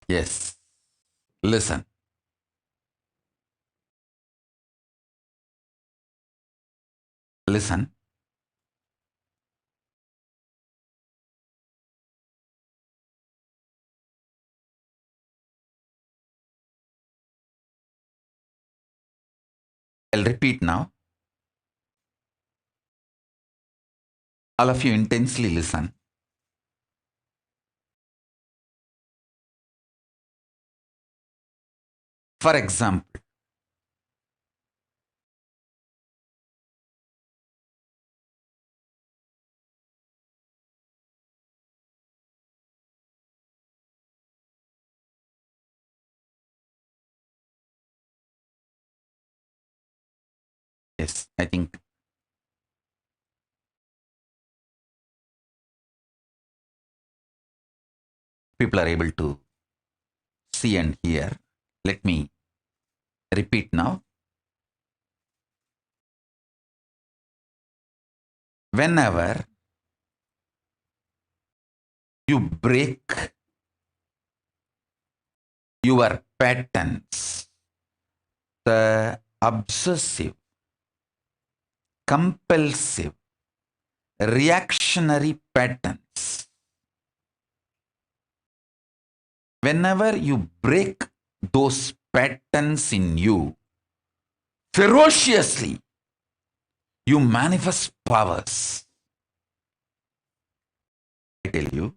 Yes. Listen. Listen. I'll repeat now. All of you intensely listen. For example, yes, I think people are able to see and hear. Let me repeat now. Whenever you break your patterns, the obsessive, compulsive, reactionary patterns. Whenever you break those patterns in you ferociously, you manifest powers. I tell you,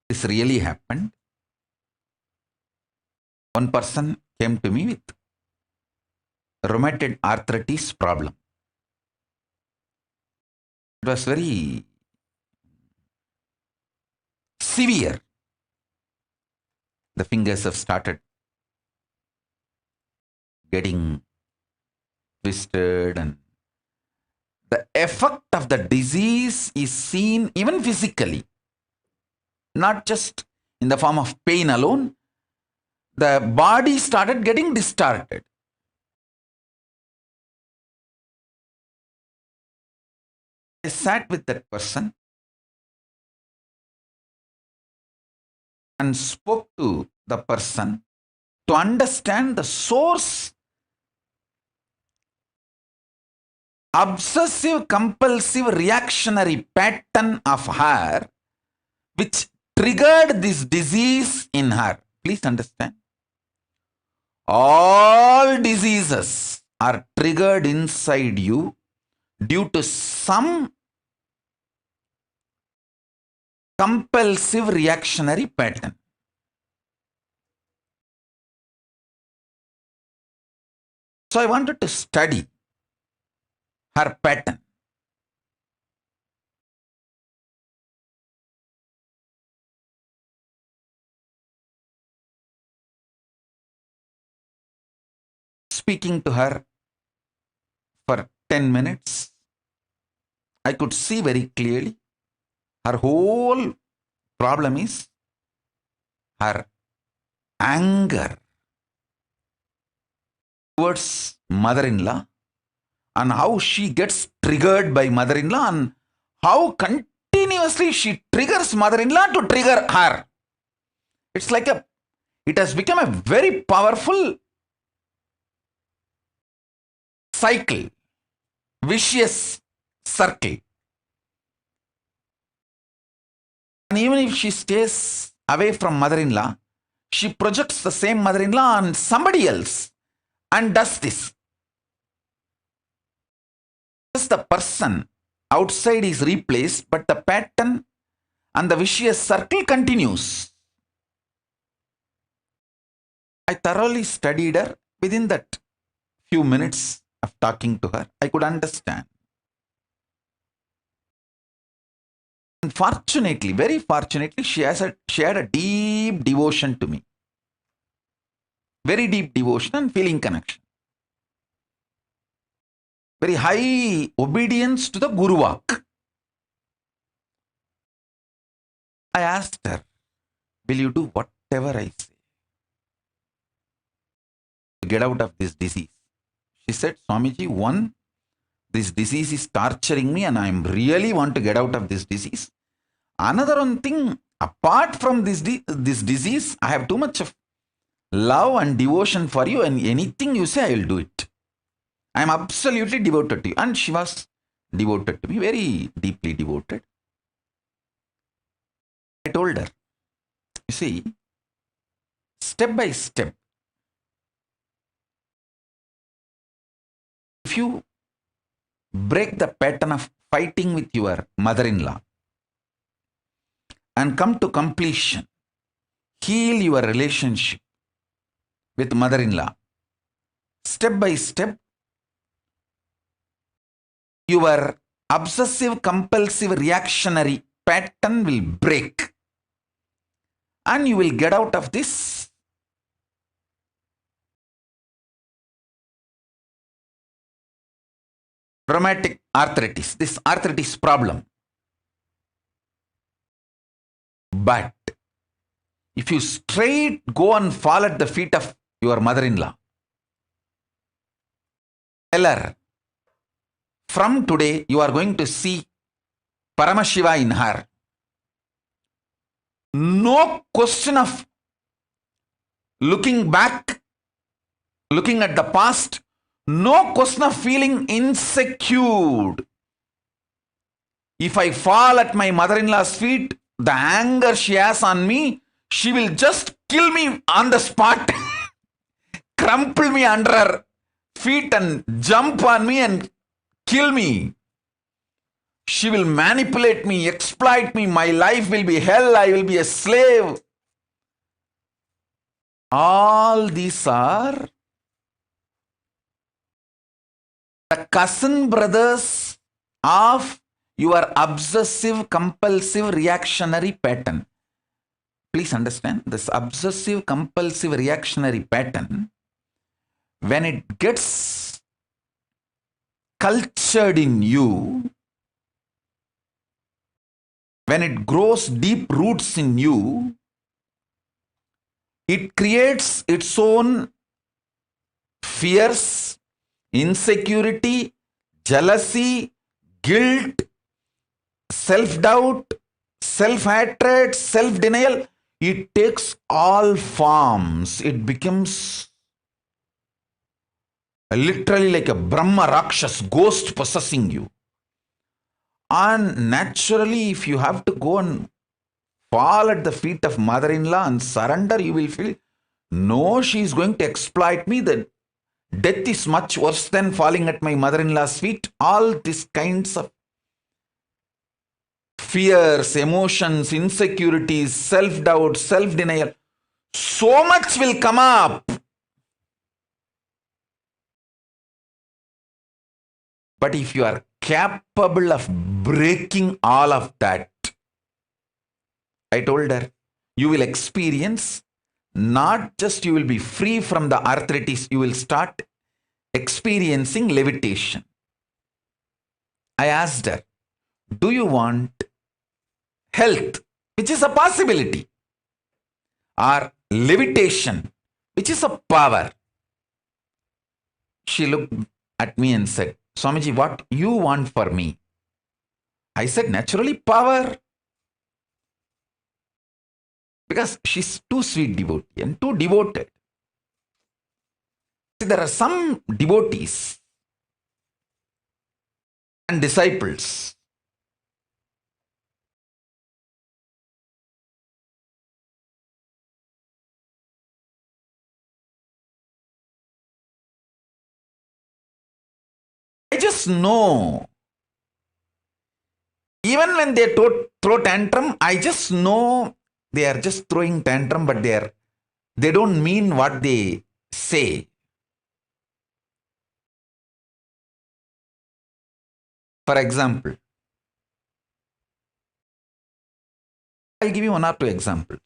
this really happened. One person came to me with rheumatoid arthritis problem. It was very severe. The fingers have started getting twisted, and the effect of the disease is seen even physically, not just in the form of pain alone. The body started getting distorted. I sat with that person and spoke to the person to understand the source. Obsessive compulsive reactionary pattern of her which triggered this disease in her. Please understand. All diseases are triggered inside you due to some compulsive reactionary pattern. So I wanted to study her pattern. Speaking to her for 10 minutes, I could see very clearly her whole problem is her anger towards mother-in-law, and how she gets triggered by mother-in-law, and how continuously she triggers mother-in-law to trigger her. It's like it has become a very powerful cycle, vicious circle. And even if she stays away from mother-in-law, she projects the same mother-in-law on somebody else and does this. Just the person outside is replaced, but the pattern and the vicious circle continues. I thoroughly studied her. Within that few minutes of talking to her, I could understand. Fortunately, very fortunately, she had a deep devotion to me. Very deep devotion and feeling connection. Very high obedience to the Guru Vak. I asked her, will you do whatever I say to get out of this disease? She said, Swamiji, one, this disease is torturing me and I really want to get out of this disease. Another one thing, apart from this disease, I have too much of love and devotion for you, and anything you say, I will do it. I am absolutely devoted to you. And she was devoted to me, very deeply devoted. I told her, you see, step by step, if you break the pattern of fighting with your mother-in-law and come to completion, heal your relationship with mother-in-law, step by step, your obsessive compulsive reactionary pattern will break and you will get out of this rheumatic arthritis, this arthritis problem. But if you straight go and fall at the feet of your mother-in-law, tell her, from today you are going to see Paramashiva in her. No question of looking back, looking at the past, No question of feeling insecure. If I fall at my mother-in-law's feet, the anger she has on me, she will just kill me on the spot, crumple me under her feet and jump on me and kill me. She will manipulate me, exploit me. My life will be hell. I will be a slave. All these are the cousin brothers of your obsessive compulsive reactionary pattern. Please understand, this obsessive compulsive reactionary pattern, when it gets cultured in you, when it grows deep roots in you, it creates its own fears, insecurity, jealousy, guilt, self-doubt, self-hatred, self-denial. It takes all forms. It becomes literally like a Brahma Rakshas, ghost possessing you. And naturally, if you have to go and fall at the feet of mother-in-law and surrender, you will feel, no, she is going to exploit me. The death is much worse than falling at my mother-in-law's feet. All these kinds of fears, emotions, insecurities, self-doubt, self-denial, so much will come up. But if you are capable of breaking all of that, I told her, you will experience, not just you will be free from the arthritis, you will start experiencing levitation. I asked her, do you want health, which is a possibility, or levitation, which is a power? She looked at me and said, Swamiji, what you want for me? I said, naturally, power. Because she's too sweet devotee and too devoted. See, there are some devotees and disciples I just know, even when they throw tantrum, I just know they are just throwing tantrum, but they don't mean what they say. For example, I'll give you one or two examples.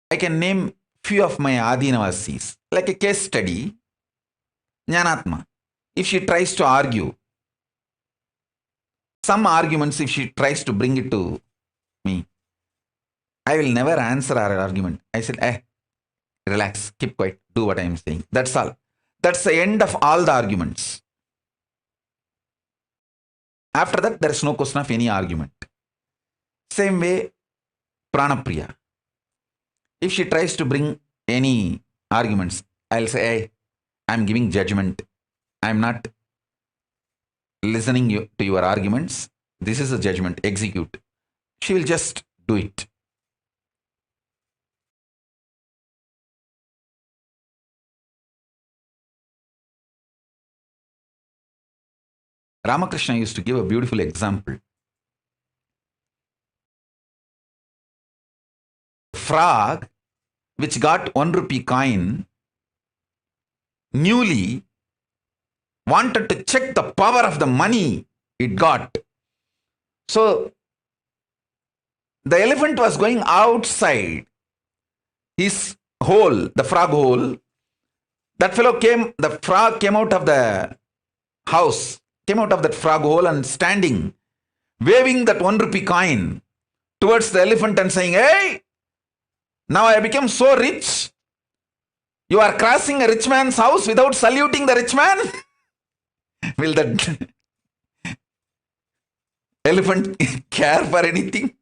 I can name few of my Adinavasis, like a case study. Jnanatma, if she tries to argue, some arguments, if she tries to bring it to me, I will never answer her argument. I said, relax, keep quiet, do what I am saying. That's all. That's the end of all the arguments. After that, there is no question of any argument. Same way, Pranapriya. If she tries to bring any arguments, I'll say, hey, I'm giving judgment. I'm not listening to your arguments. This is a judgment. Execute. She will just do it. Ramakrishna used to give a beautiful example. Frog, which got 1 rupee coin, newly wanted to check the power of the money it got. So the elephant was going outside his hole, the frog hole. That the frog came out of the house, came out of that frog hole and standing, waving that 1 rupee coin towards the elephant and saying, hey, now I become so rich. You are crossing a rich man's house without saluting the rich man? Will that elephant care for anything?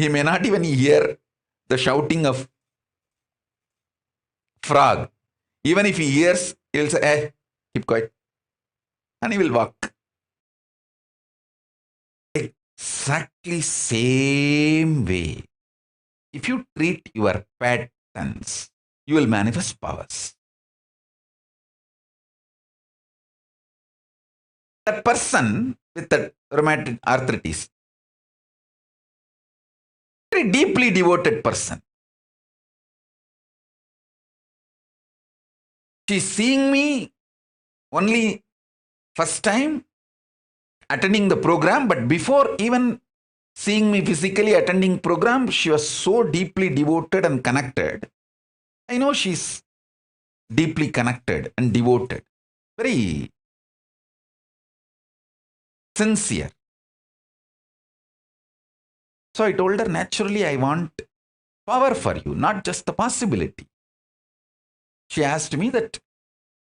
He may not even hear the shouting of frog. Even if he hears, he'll say, hey, keep quiet. And he will walk. Exactly same way. If you treat your patterns, you will manifest powers. That person with that rheumatic arthritis, very deeply devoted person. She's seeing me only first time attending the program, but before even seeing me physically attending program, she was so deeply devoted and connected. I know she's deeply connected and devoted. Very sincere. So I told her, naturally, I want power for you, not just the possibility. She asked me that,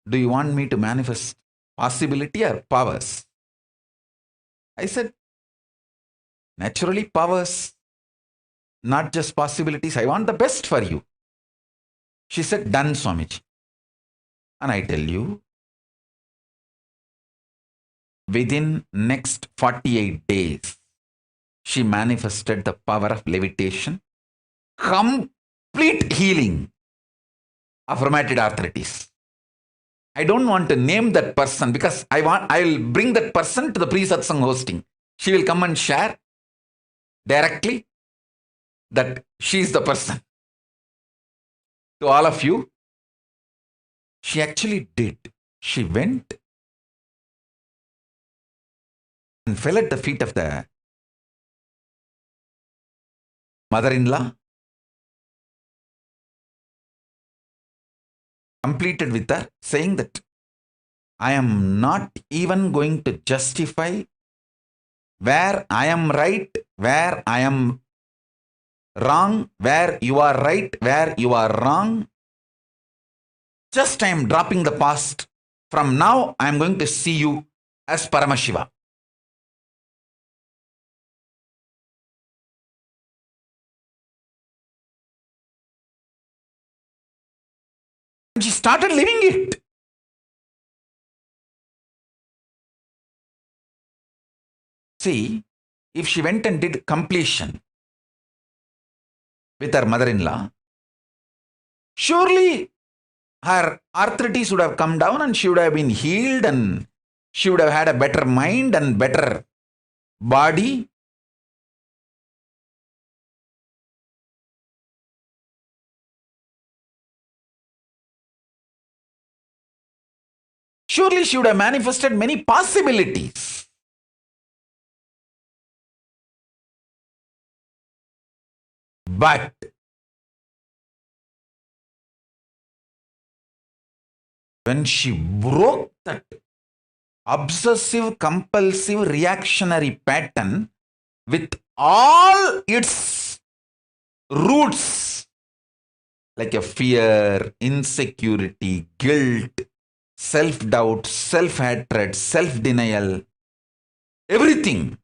do you want me to manifest possibility or powers? I said, naturally powers, not just possibilities. I want the best for you. She said, done, Swamiji. And I tell you, within next 48 days, she manifested the power of levitation, complete healing of rheumatoid arthritis. I don't want to name that person because I will bring that person to the pre-satsang hosting. She will come and share directly that she is the person. To all of you, she actually did. She went and fell at the feet of the mother-in-law, completed with her, saying that I am not even going to justify where I am right, where I am wrong, where you are right, where you are wrong. Just I am dropping the past. From now, I am going to see you as Paramashiva. And she started living it. See, if she went and did completion with her mother-in-law, surely her arthritis would have come down and she would have been healed and she would have had a better mind and better body. Surely she would have manifested many possibilities. But when she broke that obsessive, compulsive, reactionary pattern with all its roots, like a fear, insecurity, guilt, self-doubt, self-hatred, self-denial, everything.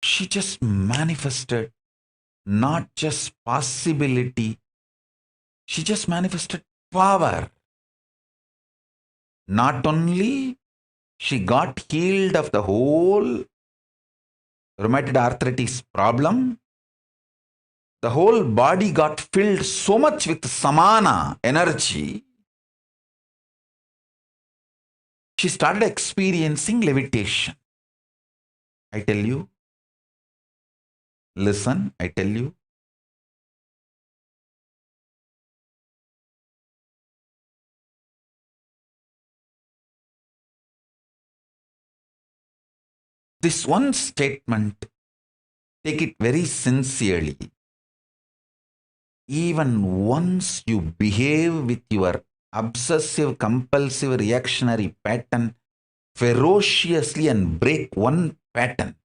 She just manifested not just possibility, she just manifested power. Not only she got healed of the whole rheumatoid arthritis problem, the whole body got filled so much with samana energy. She started experiencing levitation. I tell you, listen, I tell you, this one statement, take it very sincerely. Even once you behave with your obsessive, compulsive, reactionary pattern ferociously and break one pattern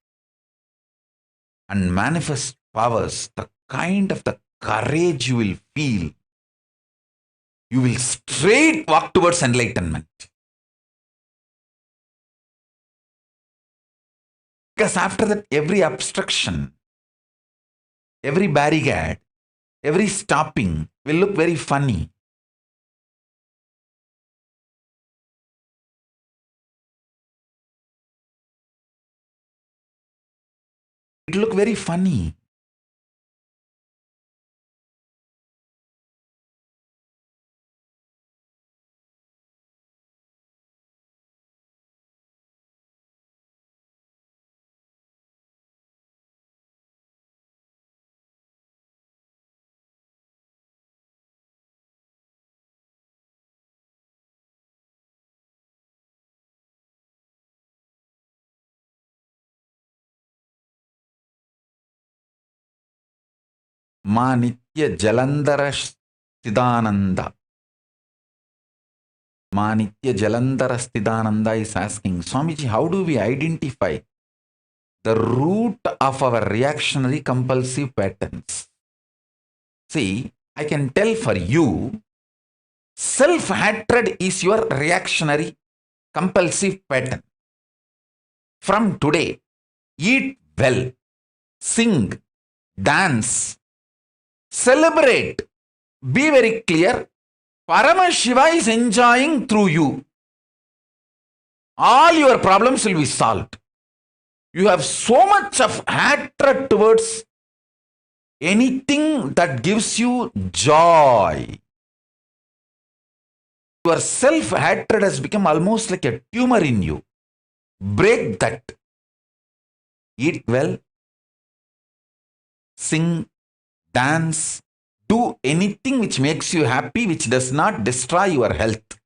and manifest powers, the kind of the courage you will feel, you will straight walk towards enlightenment. Because after that, every obstruction, every barricade, every stopping will look very funny. It will look very funny. Ma Nitya Jalandhara Sthidananda. Ma Nitya Jalandhara Sthidananda is asking, Swamiji, how do we identify the root of our reactionary compulsive patterns? See, I can tell for you, self-hatred is your reactionary compulsive pattern. From today, eat well, sing, dance, celebrate, be very clear. Paramashiva is enjoying through you. All your problems will be solved. You have so much of hatred towards anything that gives you joy. Your self-hatred has become almost like a tumor in you. Break that. Eat well, sing, dance, do anything which makes you happy, which does not destroy your health.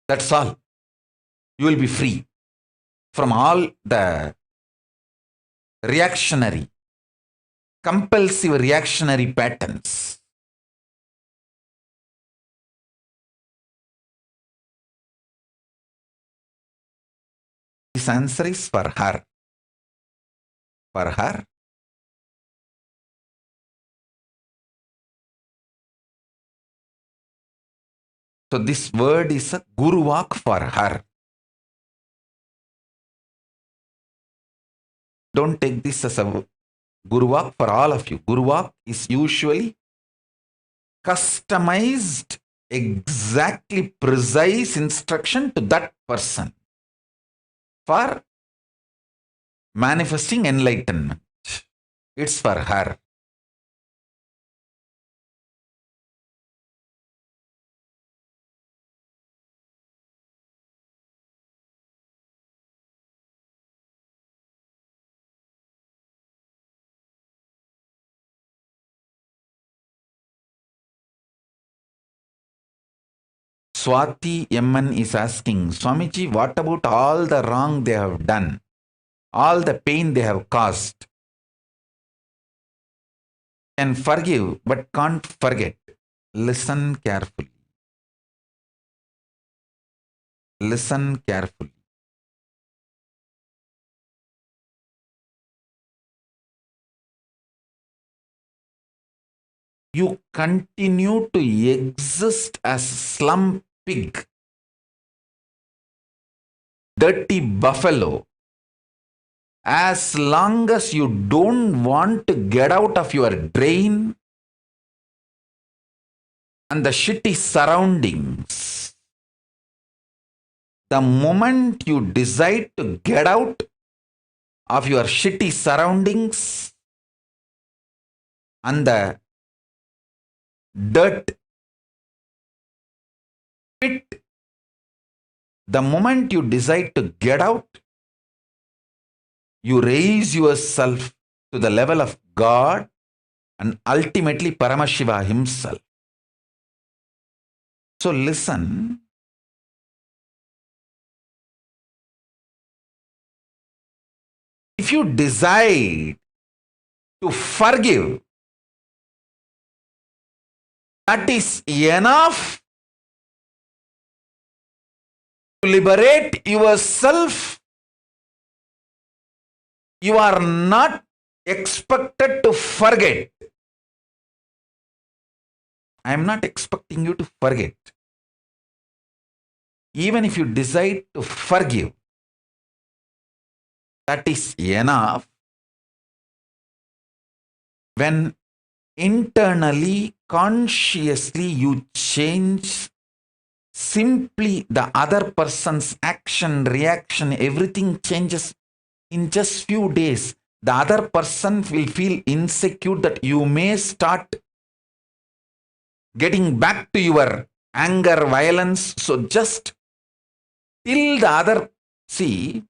That's all. You will be free from all the reactionary, compulsive reactionary patterns. This answer is for her. For her. So this word is a Guru Vak for her. Don't take this as a Guru Vak for all of you. Guru Vak is usually customized, exactly precise instruction to that person for manifesting enlightenment. It's for her. Swati Yamman is asking, Swamiji, what about all the wrong they have done? All the pain they have caused? Can forgive but can't forget. Listen carefully. Listen carefully. You continue to exist as slum pig, dirty buffalo, as long as you don't want to get out of your drain and the shitty surroundings. The moment you decide to get out of your shitty surroundings and the dirt pit, the moment you decide to get out, you raise yourself to the level of God and ultimately Paramashiva himself. So listen. If you decide to forgive, that is enough to liberate yourself. You are not expected to forget. I am not expecting you to forget. Even if you decide to forgive, That is enough. When internally, consciously you change simply the other person's action, reaction, everything changes in just few days. The other person will feel insecure that you may start getting back to your anger, violence. So just till the other, see,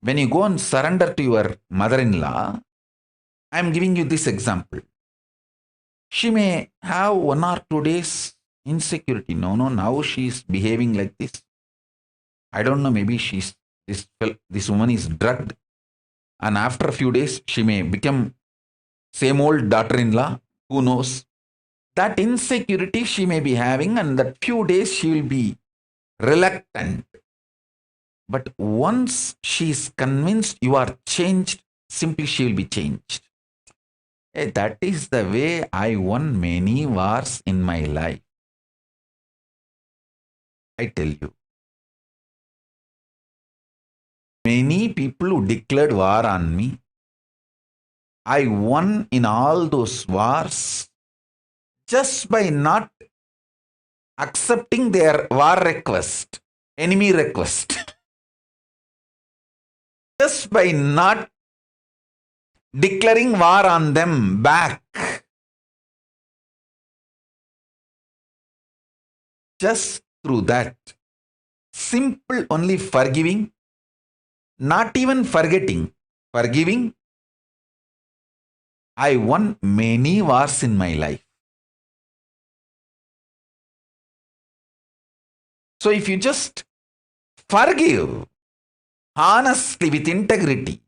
when you go and surrender to your mother-in-law, I am giving you this example. She may have 1 or 2 days insecurity. No, now she is behaving like this. I don't know, maybe this woman is drugged. And after a few days, she may become same old daughter-in-law. Who knows? That insecurity she may be having, and that few days she will be reluctant. But once she is convinced you are changed, simply she will be changed. That is the way I won many wars in my life. I tell you. Many people who declared war on me, I won in all those wars just by not accepting their war request, enemy request. Just by not declaring war on them back. Just through that. Simple only forgiving, not even forgetting, forgiving. I won many wars in my life. So if you just forgive honestly with integrity,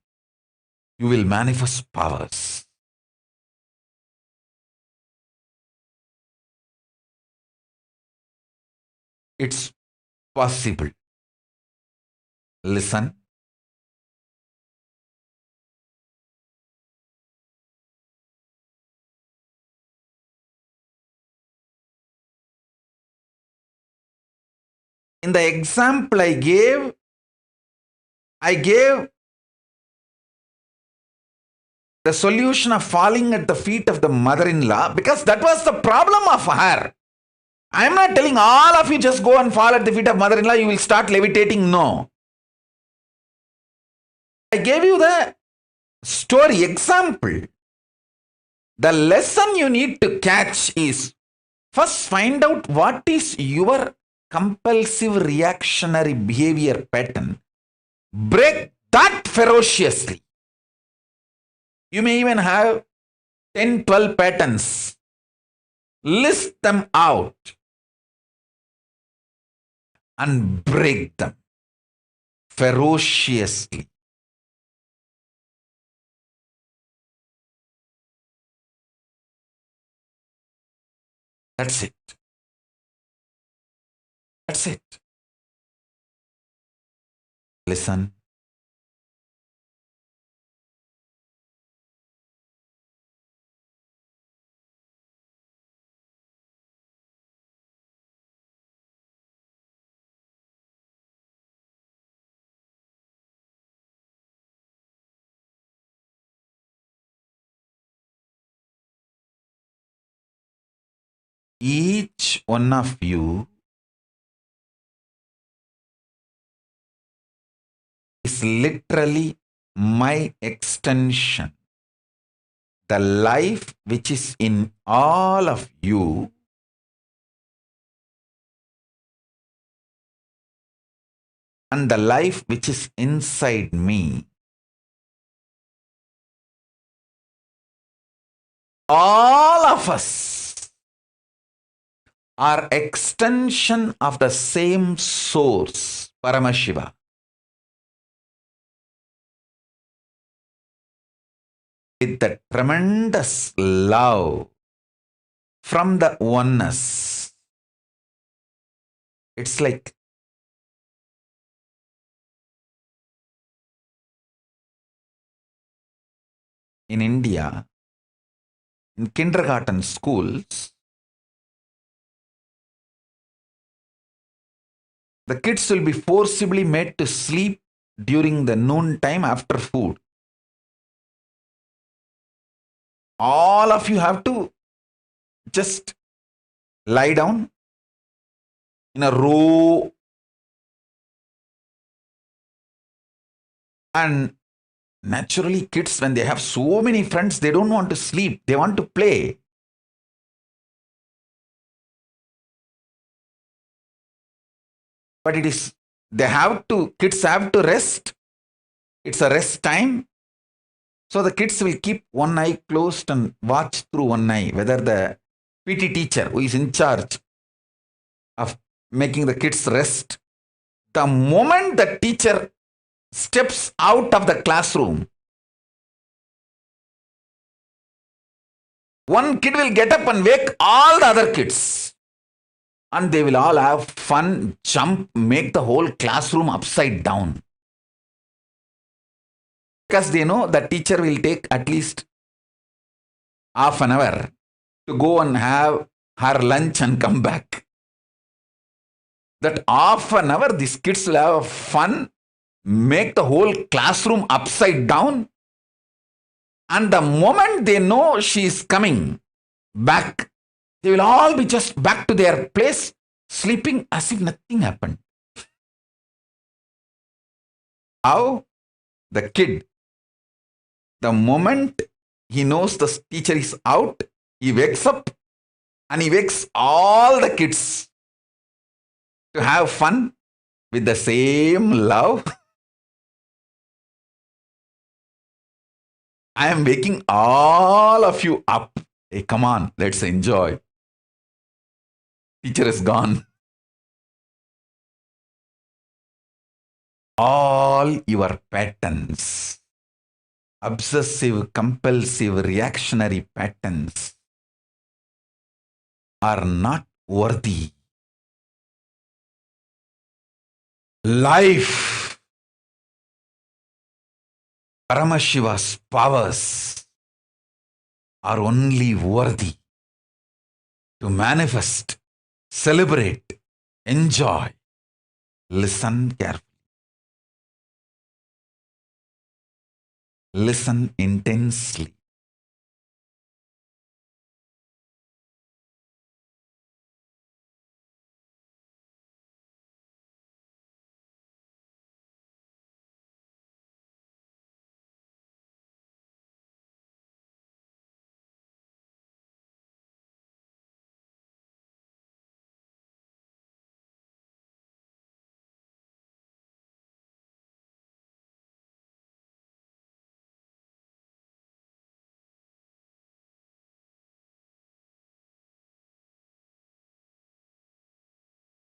you will manifest powers. It's possible. Listen. In the example I gave the solution of falling at the feet of the mother-in-law because that was the problem of her. I am not telling all of you just go and fall at the feet of mother-in-law, you will start levitating. No. I gave you the story example. The lesson you need to catch is first find out what is your compulsive reactionary behavior pattern. Break that ferociously. You may even have 10, 12 patterns. List them out and break them ferociously. That's it. That's it. Listen. Each one of you is literally my extension. The life which is in all of you and the life which is inside me, all of us are extension of the same source, Paramashiva. With the tremendous love from the oneness. It's like in India, in kindergarten schools, the kids will be forcibly made to sleep during the noon time after food. All of you have to just lie down in a row and naturally kids, when they have so many friends, they don't want to sleep, they want to play. But kids have to rest. It's a rest time. So the kids will keep one eye closed and watch through one eye whether the PT teacher who is in charge of making the kids rest, the moment the teacher steps out of the classroom, one kid will get up and wake all the other kids. And they will all have fun, jump, make the whole classroom upside down. Because they know the teacher will take at least half an hour to go and have her lunch and come back. That half an hour, these kids will have fun, make the whole classroom upside down. And the moment they know she is coming back, they will all be just back to their place, sleeping as if nothing happened. How? The kid, the moment he knows the teacher is out, he wakes up and he wakes all the kids to have fun with the same love. I am waking all of you up. Hey, come on, let's enjoy. Teacher is gone. All your patterns, obsessive, compulsive, reactionary patterns, are not worthy. Life, Paramashiva's powers are only worthy to manifest, celebrate, enjoy. Listen carefully. Listen intensely.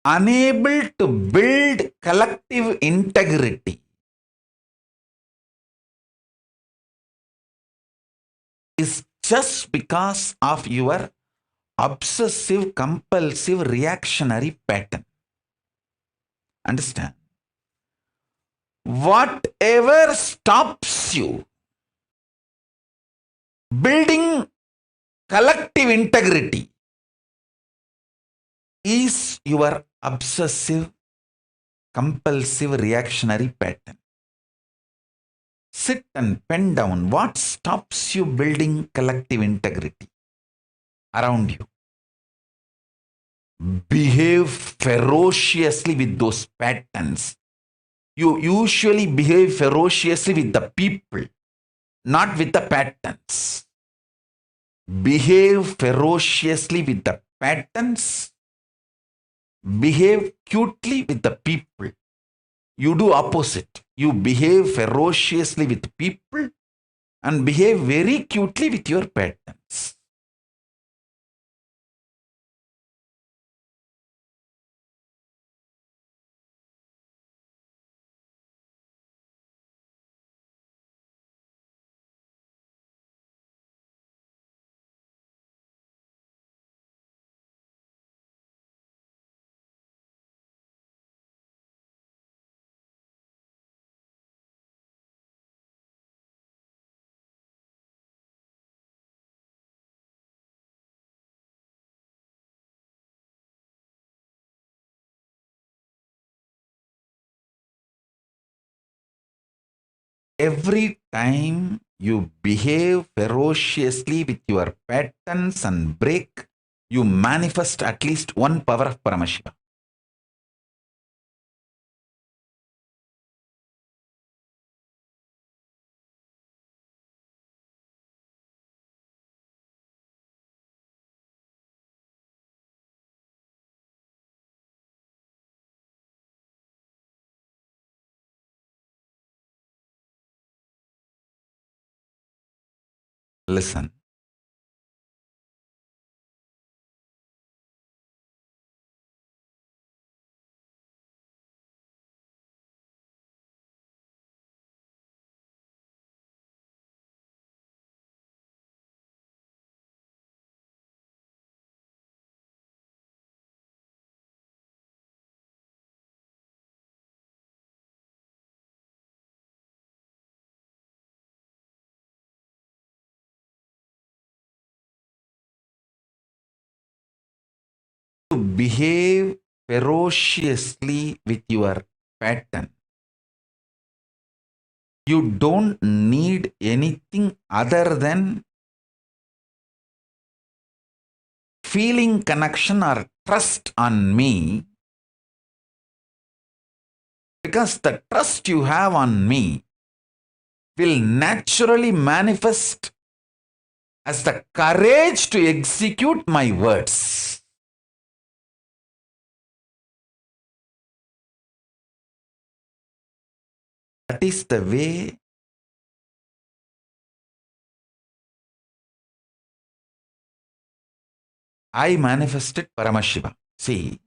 Unable to build collective integrity is just because of your obsessive, compulsive, reactionary pattern. Understand? Whatever stops you building collective integrity is your obsessive, compulsive, reactionary pattern. Sit and pen down what stops you building collective integrity around you. Behave ferociously with those patterns. You usually behave ferociously with the people, not with the patterns. Behave ferociously with the patterns. Behave cutely with the people. You do opposite. You behave ferociously with people and behave very cutely with your patterns. Every time you behave ferociously with your patterns and break, you manifest at least one power of Paramashiva. Listen. To behave ferociously with your pattern, you don't need anything other than feeling connection or trust on me, because the trust you have on me will naturally manifest as the courage to execute my words. That is the way I manifested Paramashiva. See,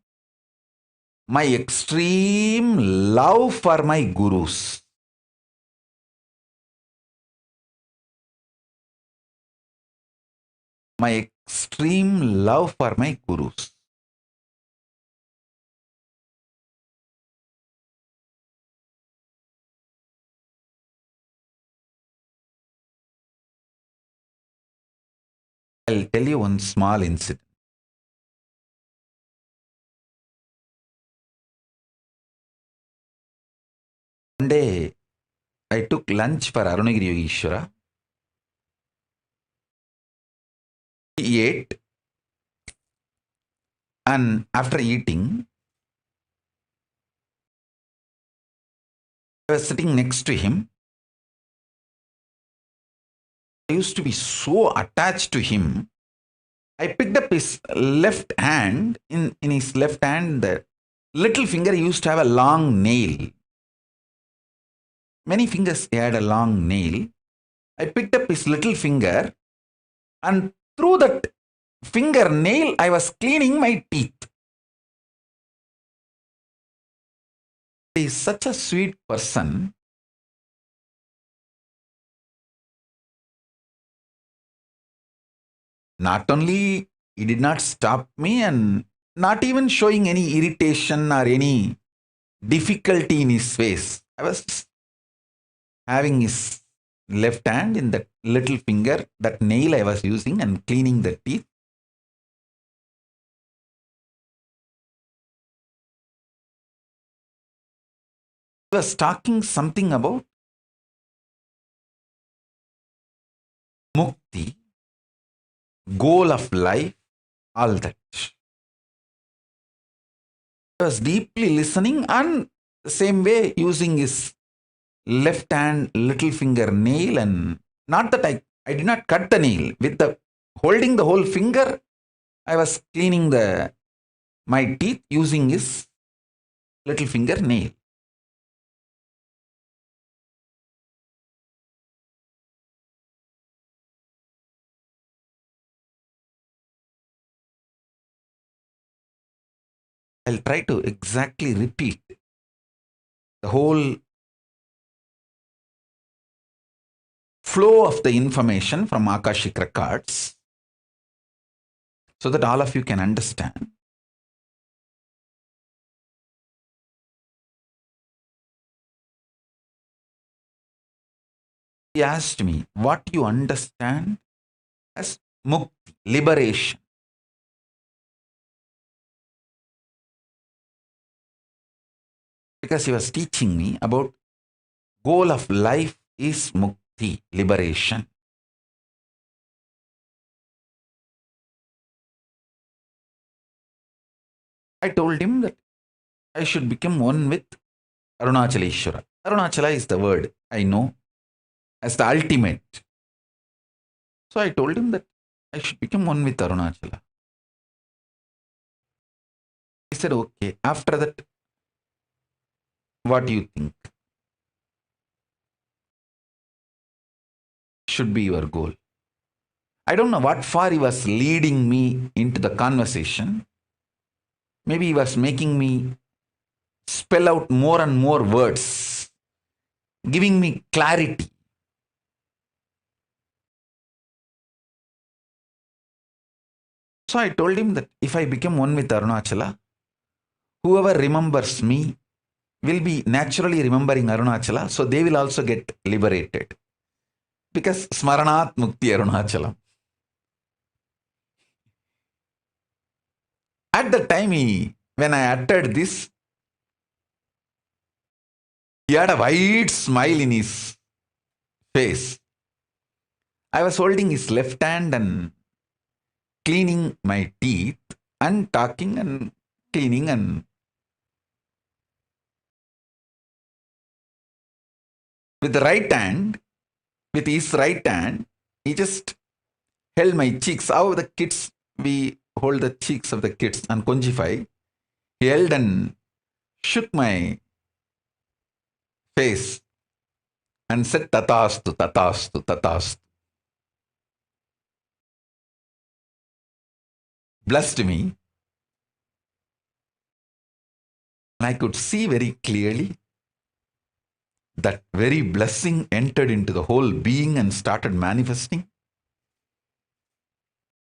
my extreme love for my gurus, my extreme love for my gurus. I'll tell you one small incident. One day, I took lunch for Arunagiri Yogeshwara. He ate, and after eating, I was sitting next to him. I used to be so attached to him. I picked up his left hand. In his left hand, the little finger used to have a long nail. Many fingers had a long nail. I picked up his little finger, and through that fingernail, I was cleaning my teeth. He is such a sweet person. Not only he did not stop me, and not even showing any irritation or any difficulty in his face. I was having his left hand in that little finger, that nail I was using, and cleaning the teeth. He was talking something about mukti, goal of life, all that. I was deeply listening, and the same way using his left hand little finger nail, and not that I did not cut the nail. With the holding the whole finger, I was cleaning my teeth using his little finger nail. I'll try to exactly repeat the whole flow of the information from Akashic records so that all of you can understand. He asked me, what you understand as mukti, liberation. Because he was teaching me about goal of life is mukti, liberation. I told him that I should become one with Arunachaleshwara. Arunachala is the word I know as the ultimate. So I told him that I should become one with Arunachala. He said, okay. After that, what do you think should be your goal? I don't know what far he was leading me into the conversation. Maybe he was making me spell out more and more words, giving me clarity. So I told him that if I become one with Arunachala, whoever remembers me will be naturally remembering Arunachala, so they will also get liberated. Because Smaranat Mukti Arunachalam. At the time when I uttered this, he had a wide smile in his face. I was holding his left hand and cleaning my teeth and talking and cleaning, and with the right hand, with his right hand, he just held my cheeks. How the kids, we hold the cheeks of the kids and conjify. He held and shook my face and said, Tatastu, Tatastu, Tatastu. Blessed me. And I could see very clearly that very blessing entered into the whole being and started manifesting.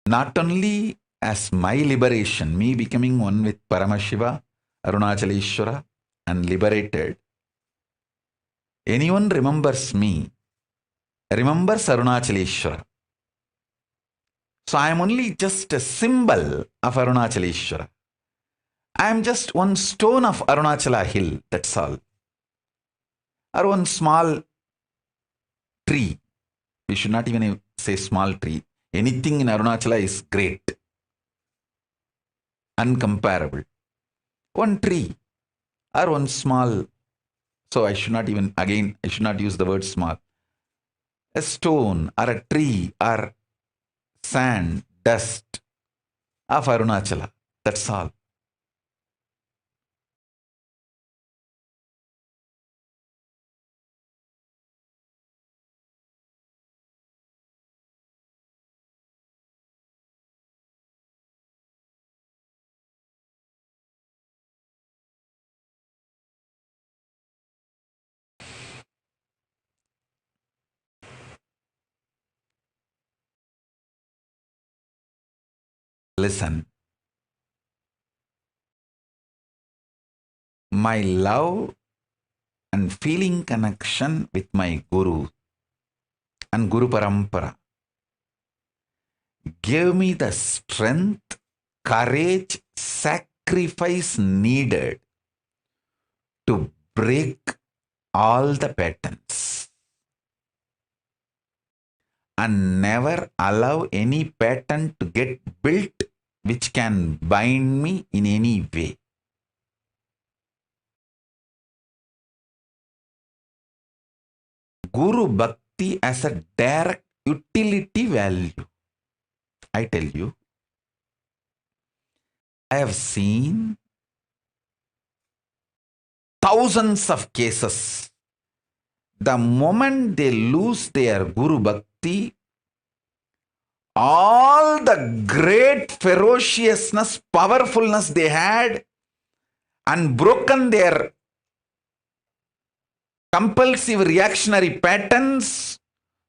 Not only as my liberation, me becoming one with Paramashiva, Arunachaleshwara, and liberated. Anyone remembers me, remembers Arunachaleshwara. So I am only just a symbol of Arunachaleshwara. I am just one stone of Arunachala hill, that's all. Or one small tree. We should not even say small tree. Anything in Arunachala is great, uncomparable. One tree or one small, so I should not even, again, I should not use the word small. A stone or a tree or sand, dust of Arunachala, that's all. Listen, my love and feeling connection with my Guru and Guru Parampara gave me the strength, courage, sacrifice needed to break all the patterns and never allow any pattern to get built which can bind me in any way. Guru Bhakti as a direct utility value. I tell you, I have seen thousands of cases. The moment they lose their Guru Bhakti, all the great ferociousness, powerfulness they had, and broken their compulsive reactionary patterns,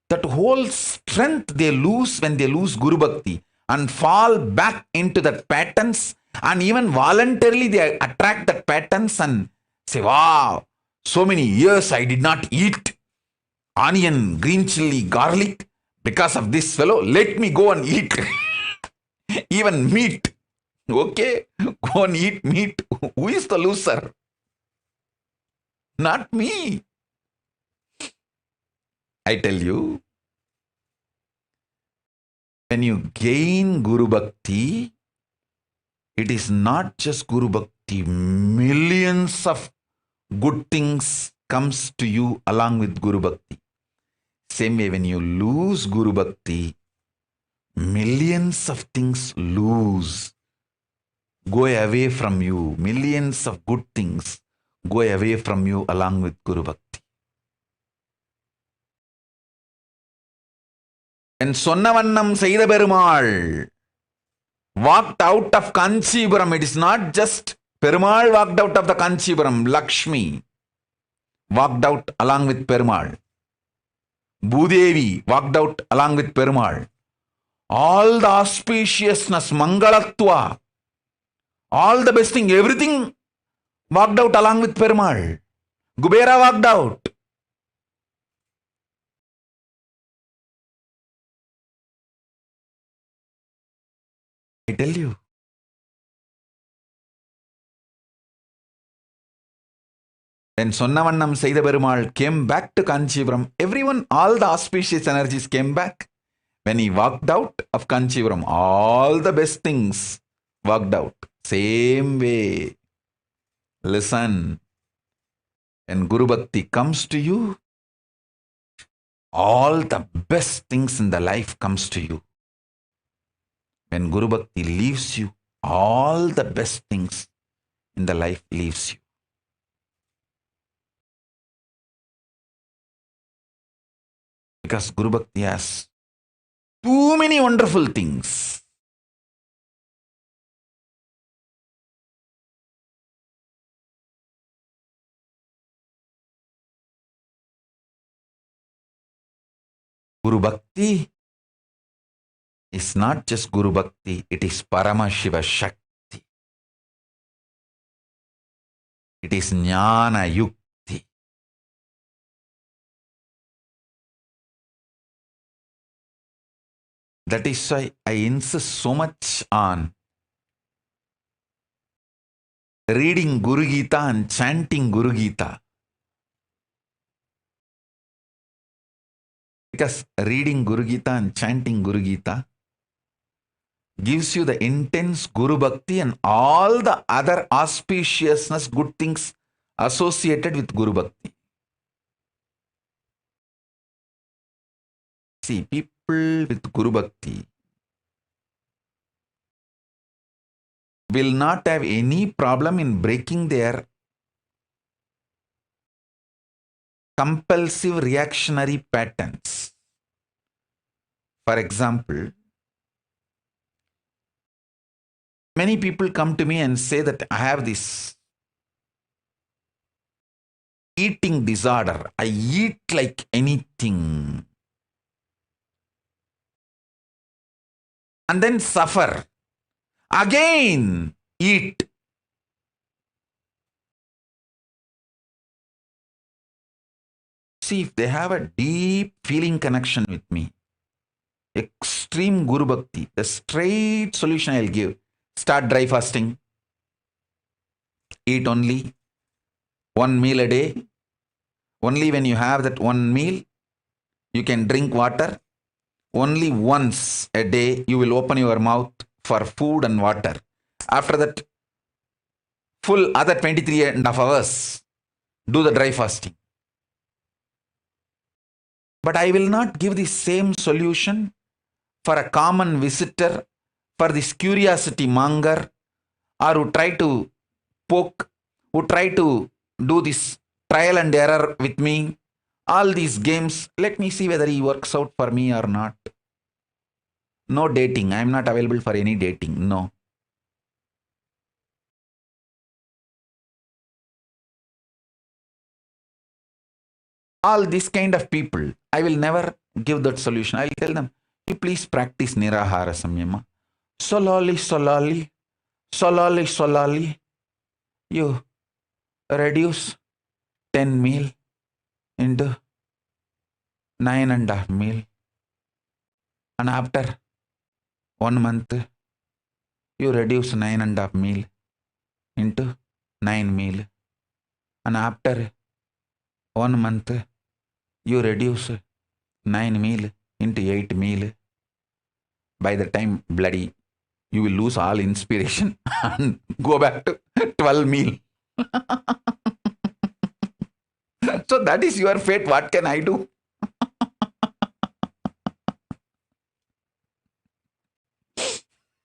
that whole strength they lose when they lose Guru Bhakti and fall back into that patterns, and even voluntarily they attract that patterns and say, wow, so many years I did not eat onion, green chili, garlic because of this fellow. Let me go and eat even meat. Okay, go and eat meat. Who is the loser? Not me. I tell you, when you gain Guru Bhakti, it is not just Guru Bhakti. Millions of good things comes to you along with Guru Bhakti. Same way, when you lose Guru Bhakti, millions of things go away from you. Millions of good things go away from you along with Guru Bhakti. And Sonnavannam Saida Perumal walked out of Kanchipuram. It is not just Perumal walked out of the Kanchipuram. Lakshmi walked out along with Perumal. Bhudevi walked out along with Perumal. All the auspiciousness, Mangalatva, all the best thing, everything walked out along with Perumal. Kubera walked out. I tell you. When Sonnavannam Saida Perumal came back to Kanchipuram, everyone, all the auspicious energies came back. When he walked out of Kanchipuram, all the best things walked out. Same way. Listen. When Guru Bhakti comes to you, all the best things in the life comes to you. When Guru Bhakti leaves you, all the best things in the life leaves you. Because Guru Bhakti has too many wonderful things. Guru Bhakti is not just Guru Bhakti, it is Paramashiva Shakti. It is Jnana Yukti. That is why I insist so much on reading Guru Gita and chanting Guru Gita. Because reading Guru Gita and chanting Guru Gita gives you the intense Guru Bhakti and all the other auspiciousness, good things associated with Guru Bhakti. See, people with Guru Bhakti will not have any problem in breaking their compulsive reactionary patterns. For example, many people come to me and say that I have this eating disorder. I eat like anything. And then suffer. Again, eat. See, if they have a deep feeling connection with me, extreme Guru Bhakti, the straight solution I'll give. Start dry fasting. Eat only one meal a day. Only when you have that one meal, you can drink water. Only once a day you will open your mouth for food and water. After that, full other 23.5 hours, do the dry fasting. But I will not give the same solution for a common visitor, for this curiosity monger, or who try to poke, who try to do this trial and error with me. All these games, let me see whether he works out for me or not. No dating. I am not available for any dating. No. All this kind of people, I will never give that solution. I will tell them, you please practice Nirahara Samyama. Slowly, you reduce 10 meal into 9.5 meal. And after 1 month, you reduce 9.5 meal into 9 meal. And after 1 month, you reduce 9 meal into 8 meal. By the time bloody, you will lose all inspiration and go back to 12 meal. So that is your fate. What can I do?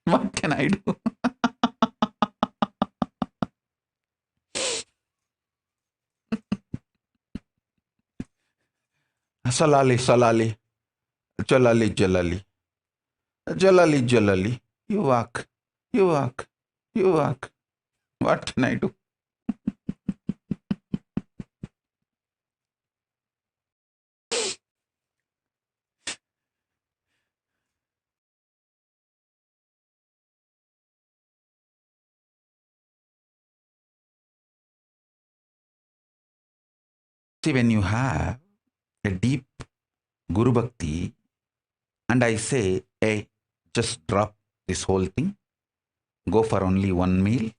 What can I do? Salali, salali, jalali, jalali, jalali, jalali. You walk, you walk, you walk. What can I do? See, when you have a deep Guru Bhakti, and I say, hey, just drop this whole thing, go for only 1 meal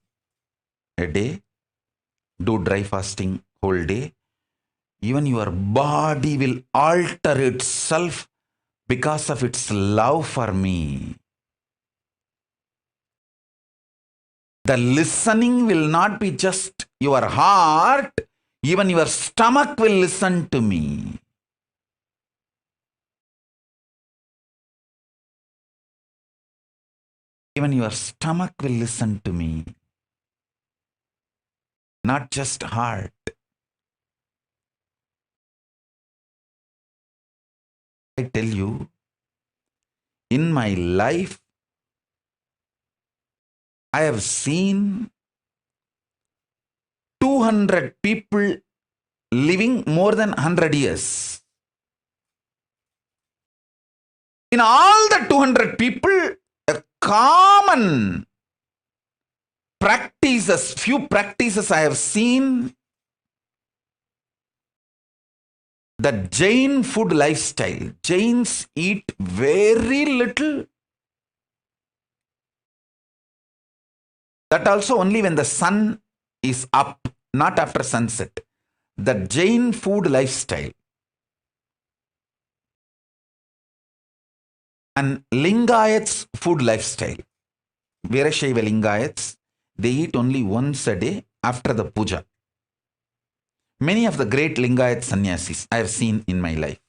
a day, do dry fasting whole day, even your body will alter itself because of its love for me. The listening will not be just your heart, even your stomach will listen to me. Even your stomach will listen to me. Not just heart. I tell you, in my life, I have seen 200 people living more than 100 years. In all the 200 people, a common practices, few practices I have seen, the Jain food lifestyle. Jains eat very little. That also only when the sun is up, not after sunset. The Jain food lifestyle. And Lingayats food lifestyle. Veerashaiva Lingayats, they eat only once a day after the puja. Many of the great Lingayat sannyasis I have seen in my life.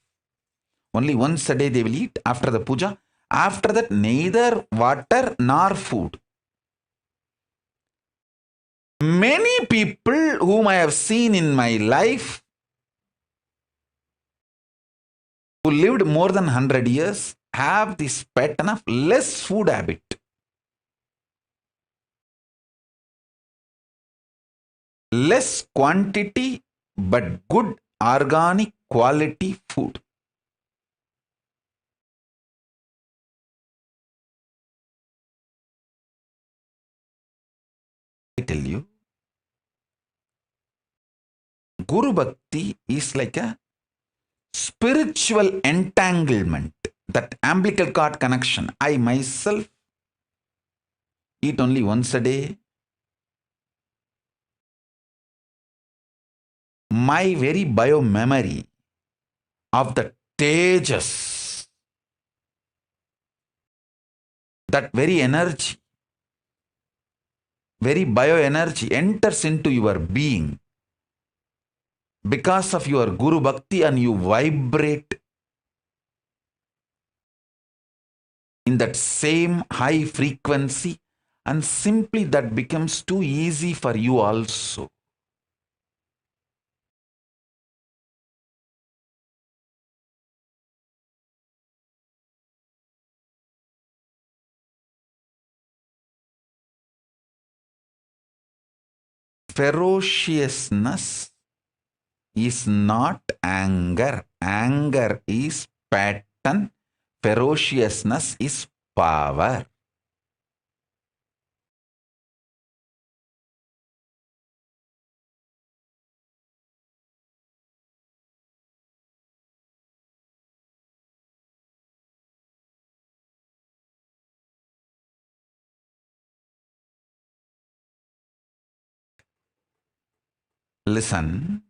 Only once a day they will eat after the puja. After that, neither water nor food. Many people whom I have seen in my life who lived more than 100 years have this pattern of less food habit. Less quantity but good organic quality food. I tell you, Guru Bhakti is like a spiritual entanglement, that umbilical cord connection. I myself eat only once a day. My very bio memory of the tejas, that very energy, very bioenergy enters into your being because of your Guru Bhakti, and you vibrate in that same high frequency, and simply that becomes too easy for you also. Ferociousness is not anger. Anger is pattern. Ferociousness is power. Listen.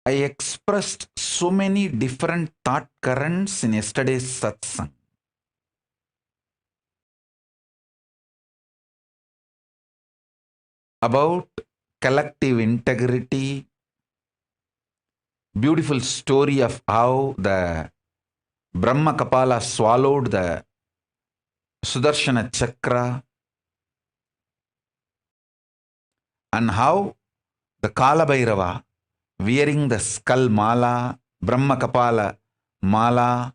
I expressed so many different thought currents in yesterday's satsang. About collective integrity, beautiful story of how the Brahma Kapala swallowed the Sudarshana Chakra, and how the Kala Bhairava, wearing the skull mala, Brahma Kapala mala,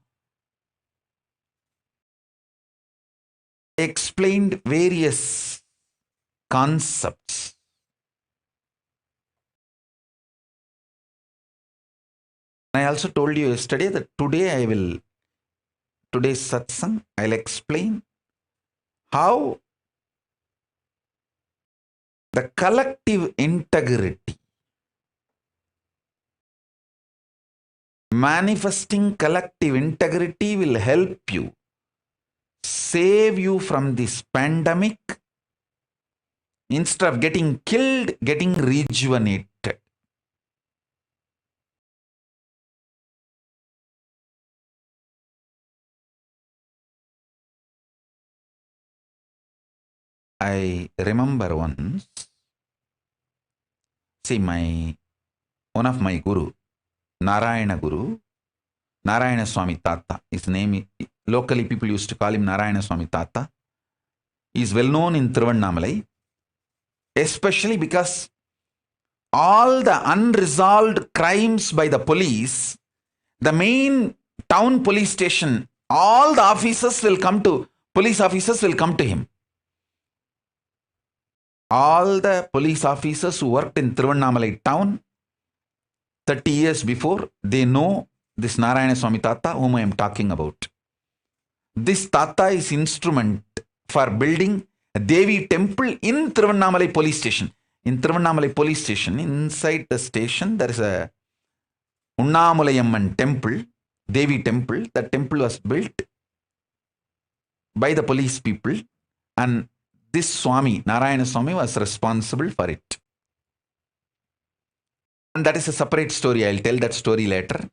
explained various concepts. I also told you yesterday that today's satsang, I'll explain how the collective integrity, manifesting collective integrity will help you, save you from this pandemic. Instead of getting killed, getting rejuvenated. I remember once, see, one of my guru, Narayana Guru, Narayana Swami Tata, his name, locally people used to call him Narayana Swami Tata. He is well known in Tiruvannamalai, especially because all the unresolved crimes by the police, the main town police station, all the police officers will come to him. All the police officers who worked in Tiruvannamalai town 30 years before, they know this Narayana Swami Tata whom I am talking about. This Tata is instrument for building a Devi temple in Tiruvannamalai police station. In Tiruvannamalai police station, inside the station, there is a Unnamulayamman temple, Devi temple. That temple was built by the police people, and this Swami, Narayana Swami, was responsible for it. And that is a separate story. I'll tell that story later.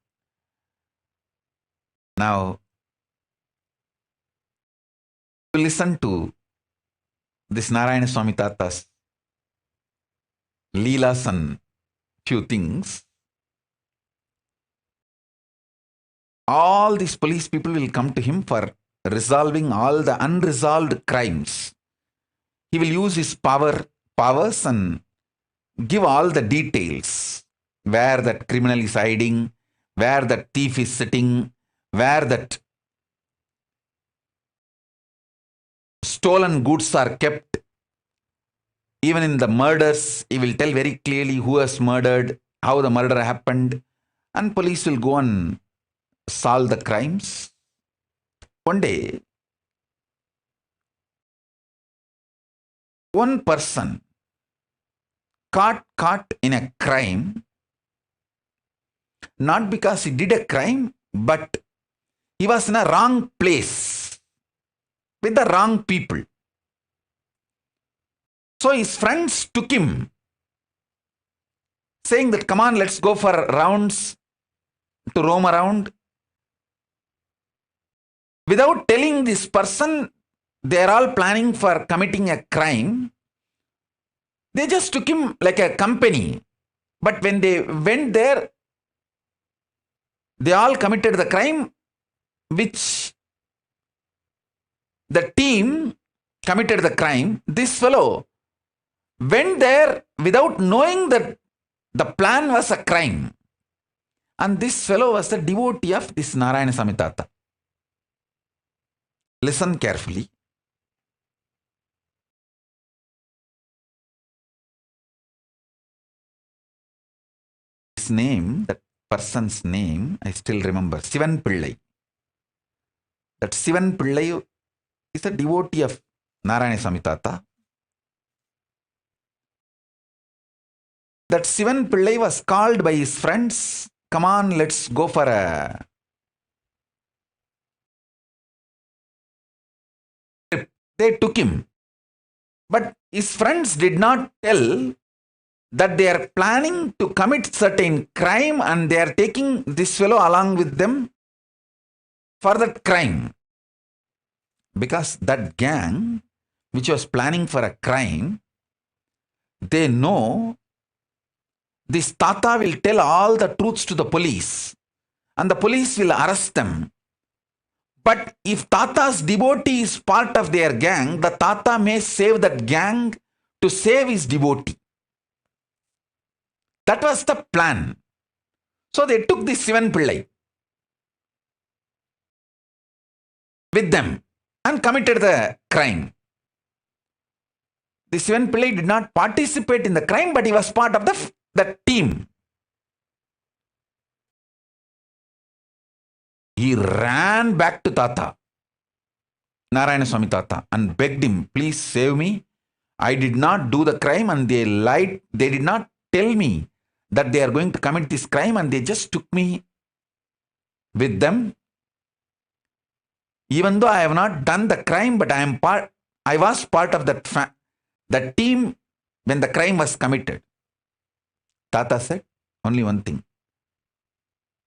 Now, to listen to this Narayana Swami Tata's Leelas and few things. All these police people will come to him for resolving all the unresolved crimes. He will use his powers and give all the details, where that criminal is hiding, where that thief is sitting, where that stolen goods are kept. Even in the murders, he will tell very clearly who has murdered, how the murder happened, and police will go and solve the crimes. One day, one person caught in a crime, not because he did a crime, but he was in a wrong place with the wrong people. So his friends took him, saying that, come on, let's go for rounds to roam around. Without telling this person, they are all planning for committing a crime. They just took him like a company. But when they went there, they all committed the crime, which the team committed the crime. This fellow went there without knowing that the plan was a crime. And this fellow was a devotee of this Narayana Swami Tata. Listen carefully. His name, that person's name, I still remember, Sivan Pillai. That Sivan Pillai is a devotee of Narayana Swami Tata. That Sivan Pillai was called by his friends, come on, let's go for a trip. They took him. But his friends did not tell that they are planning to commit certain crime and they are taking this fellow along with them for that crime. Because that gang, which was planning for a crime, they know this Tata will tell all the truths to the police and the police will arrest them. But if Tata's devotee is part of their gang, the Tata may save that gang to save his devotee. That was the plan. So they took this Sivan Pillai with them and committed the crime. The Sivan Pillai did not participate in the crime, but he was part of the team. He ran back to Tata, Narayana Swami Tata, and begged him, please save me. I did not do the crime and they lied. They did not tell me that they are going to commit this crime and they just took me with them. Even though I have not done the crime, but I was part of that team when the crime was committed. Tata said only one thing.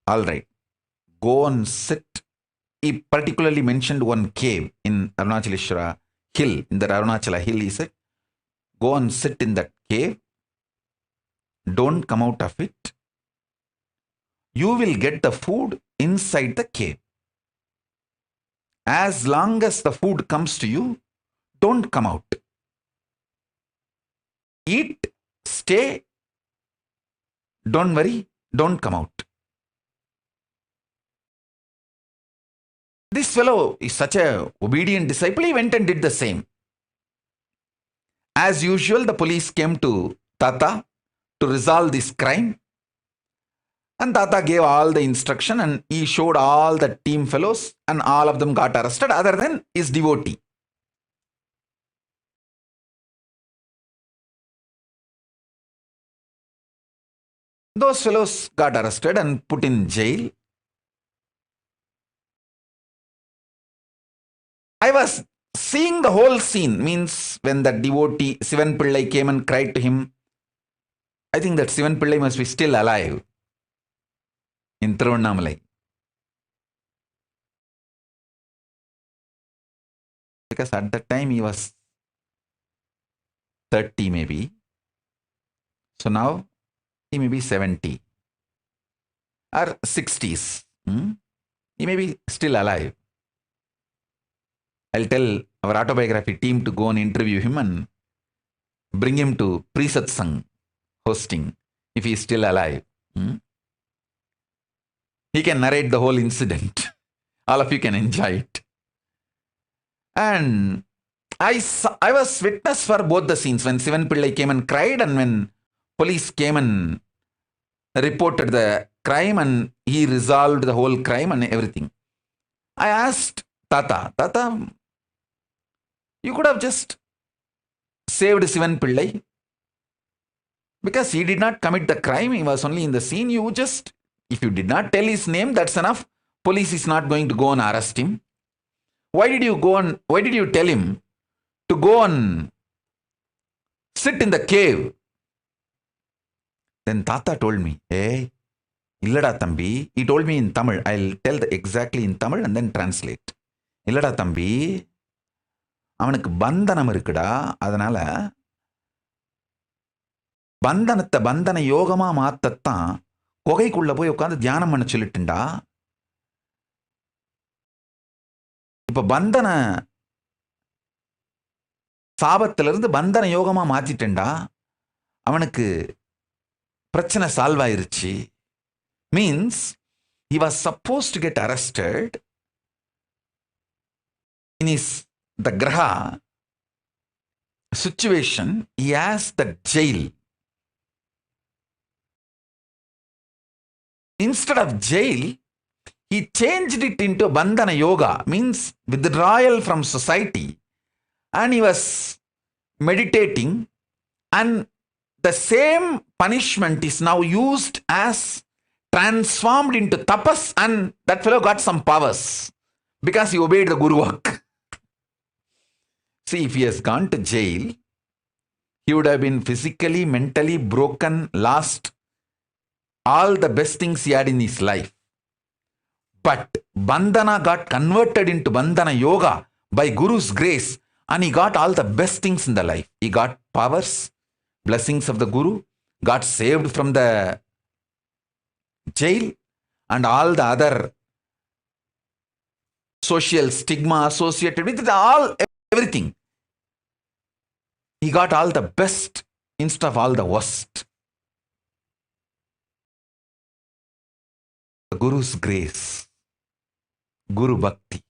All right, go and sit. He particularly mentioned one cave in Arunachaleshwara hill. In the Arunachala hill, he said, go and sit in that cave. Don't come out of it. You will get the food inside the cave. As long as the food comes to you, don't come out. Eat, stay, don't worry, don't come out. This fellow is such an obedient disciple, he went and did the same. As usual, the police came to Tata to resolve this crime. And Tata gave all the instruction and he showed all the team fellows and all of them got arrested other than his devotee. Those fellows got arrested and put in jail. I was seeing the whole scene, means when the devotee Sivan Pillai came and cried to him. I think that Sivan Pillai must be still alive in Tiruvannamalai. Because at that time he was 30 maybe. So now he may be 70 or 60s. He may be still alive. I'll tell our autobiography team to go and interview him and bring him to pre-satsang hosting if he is still alive. He can narrate the whole incident. All of you can enjoy it. And I was witness for both the scenes, when Sivan Pillai came and cried and when police came and reported the crime and he resolved the whole crime and everything. I asked Tata, you could have just saved Sivan Pillai because he did not commit the crime. He was only in the scene. If you did not tell his name, that's enough. Police is not going to go and arrest him. Why did you tell him to go and sit in the cave? Then Tata told me, hey, illada Tambi. He told me in Tamil. I'll tell exactly in Tamil and then translate. Illada Tambi, அவனுக்கு பந்தனம் இருக்குடா, அதனால பந்தன யோகமா மாத்தத்தான் குகைக்குள்ள போய் உட்காந்து தியானம் பண்ண சொல்லிட்டுண்டா. இப்ப பந்தன சாபத்திலிருந்து பந்தன யோகமா மாத்திட்டேன்டா, அவனுக்கு பிரச்சனை சால்வ் ஆயிருச்சு. Means he was supposed to get arrested in the graha situation. He has the jail. Instead of jail, he changed it into bandhana yoga, means withdrawal from society, and he was meditating, and the same punishment is now used as transformed into tapas, and that fellow got some powers because he obeyed the guru work. See, if he has gone to jail, He would have been physically, mentally broken, lost all the best things he had in his life. But Bandhana got converted into Bandhana Yoga by Guru's grace, and he got all the best things in the life. He got powers, blessings of the Guru, got saved from the jail, and all the other social stigma associated with it, everything. He got all the best instead of all the worst. The Guru's grace, Guru Bhakti.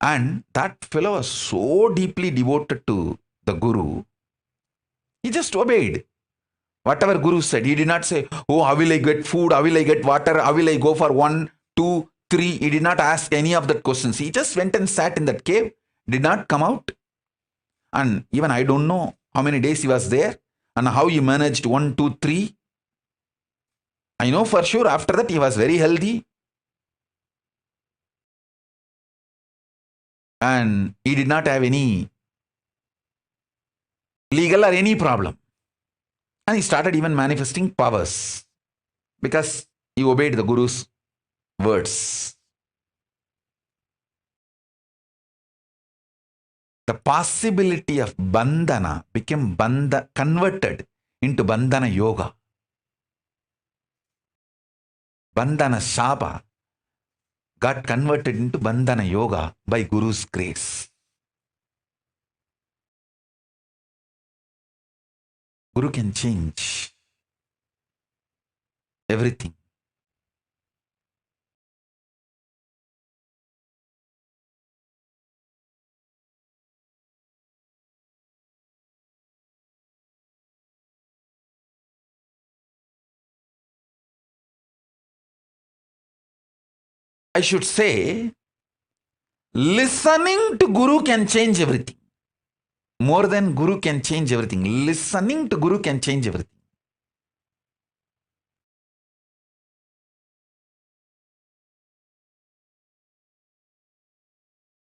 And that fellow was so deeply devoted to the Guru, he just obeyed. Whatever Guru said, he did not say, oh, how will I get food? How will I get water? How will I go for 1, 2, 3? He did not ask any of that questions. He just went and sat in that cave, did not come out. And even I don't know how many days he was there and how he managed 1, 2, 3. I know for sure after that he was very healthy. And he did not have any legal or any problem. And he started even manifesting powers because he obeyed the Guru's words. The possibility of bandhana became converted into bandhana yoga. Bandhana Shaba got converted into bandhana yoga by Guru's grace. Guru can change everything. I should say, listening to Guru can change everything. More than Guru can change everything. Listening to Guru can change everything.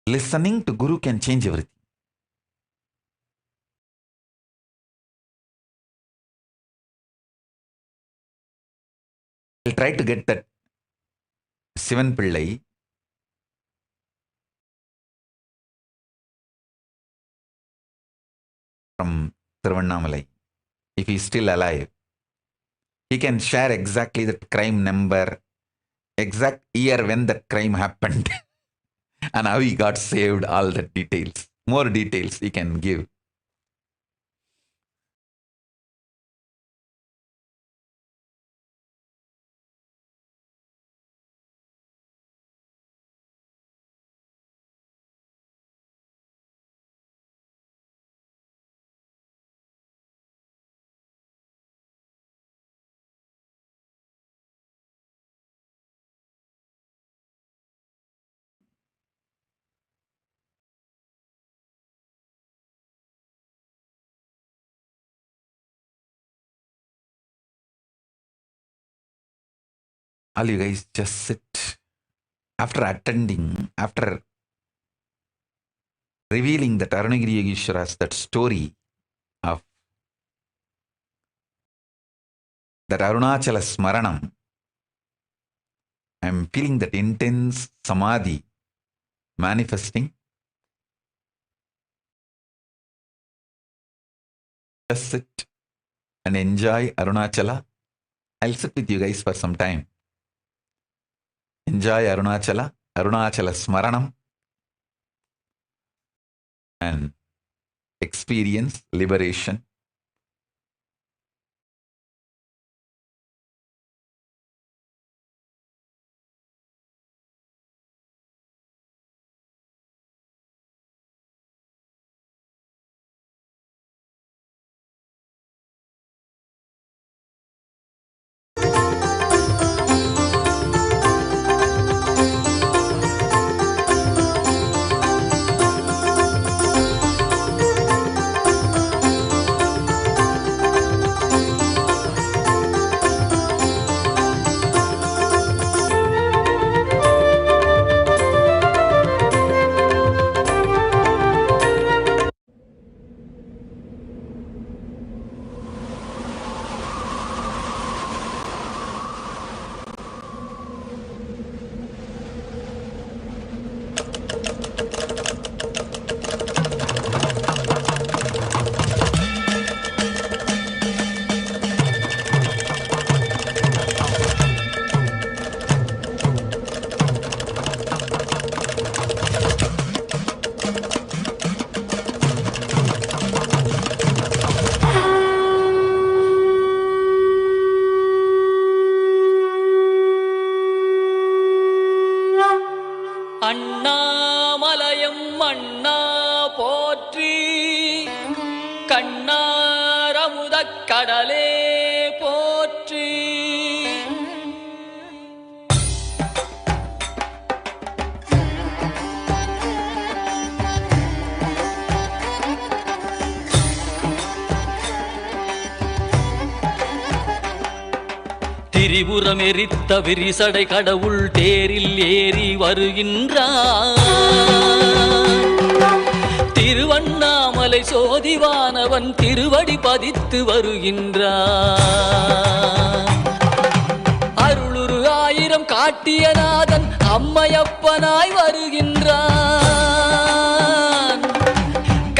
Listening to Guru can change everything. I'll try to get that Sivan Pillai from Thiruvannamalai. If he is still alive, he can share exactly the crime number, exact year when that crime happened, and how he got saved, all the details. More details he can give. All you guys just sit. After attending, after revealing that Arunagiri Yogeshwara's that story of that Arunachala Smaranam, I am feeling that intense samadhi manifesting. Just sit and enjoy Arunachala. I'll sit with you guys for some time. Enjoy Arunachala, Arunachala Smaranam, and experience liberation. Tripuram எரித்த விரிசடை கடவுள் தேரில் ஏறி வருகின்றான். திருவண்ணாமலை சோதிவானவன் திருவடி பதித்து வருகின்றான். அருளுரு ஆயிரம் காட்டிய நாதன் அம்மையப்பனாய் வருகின்றான்.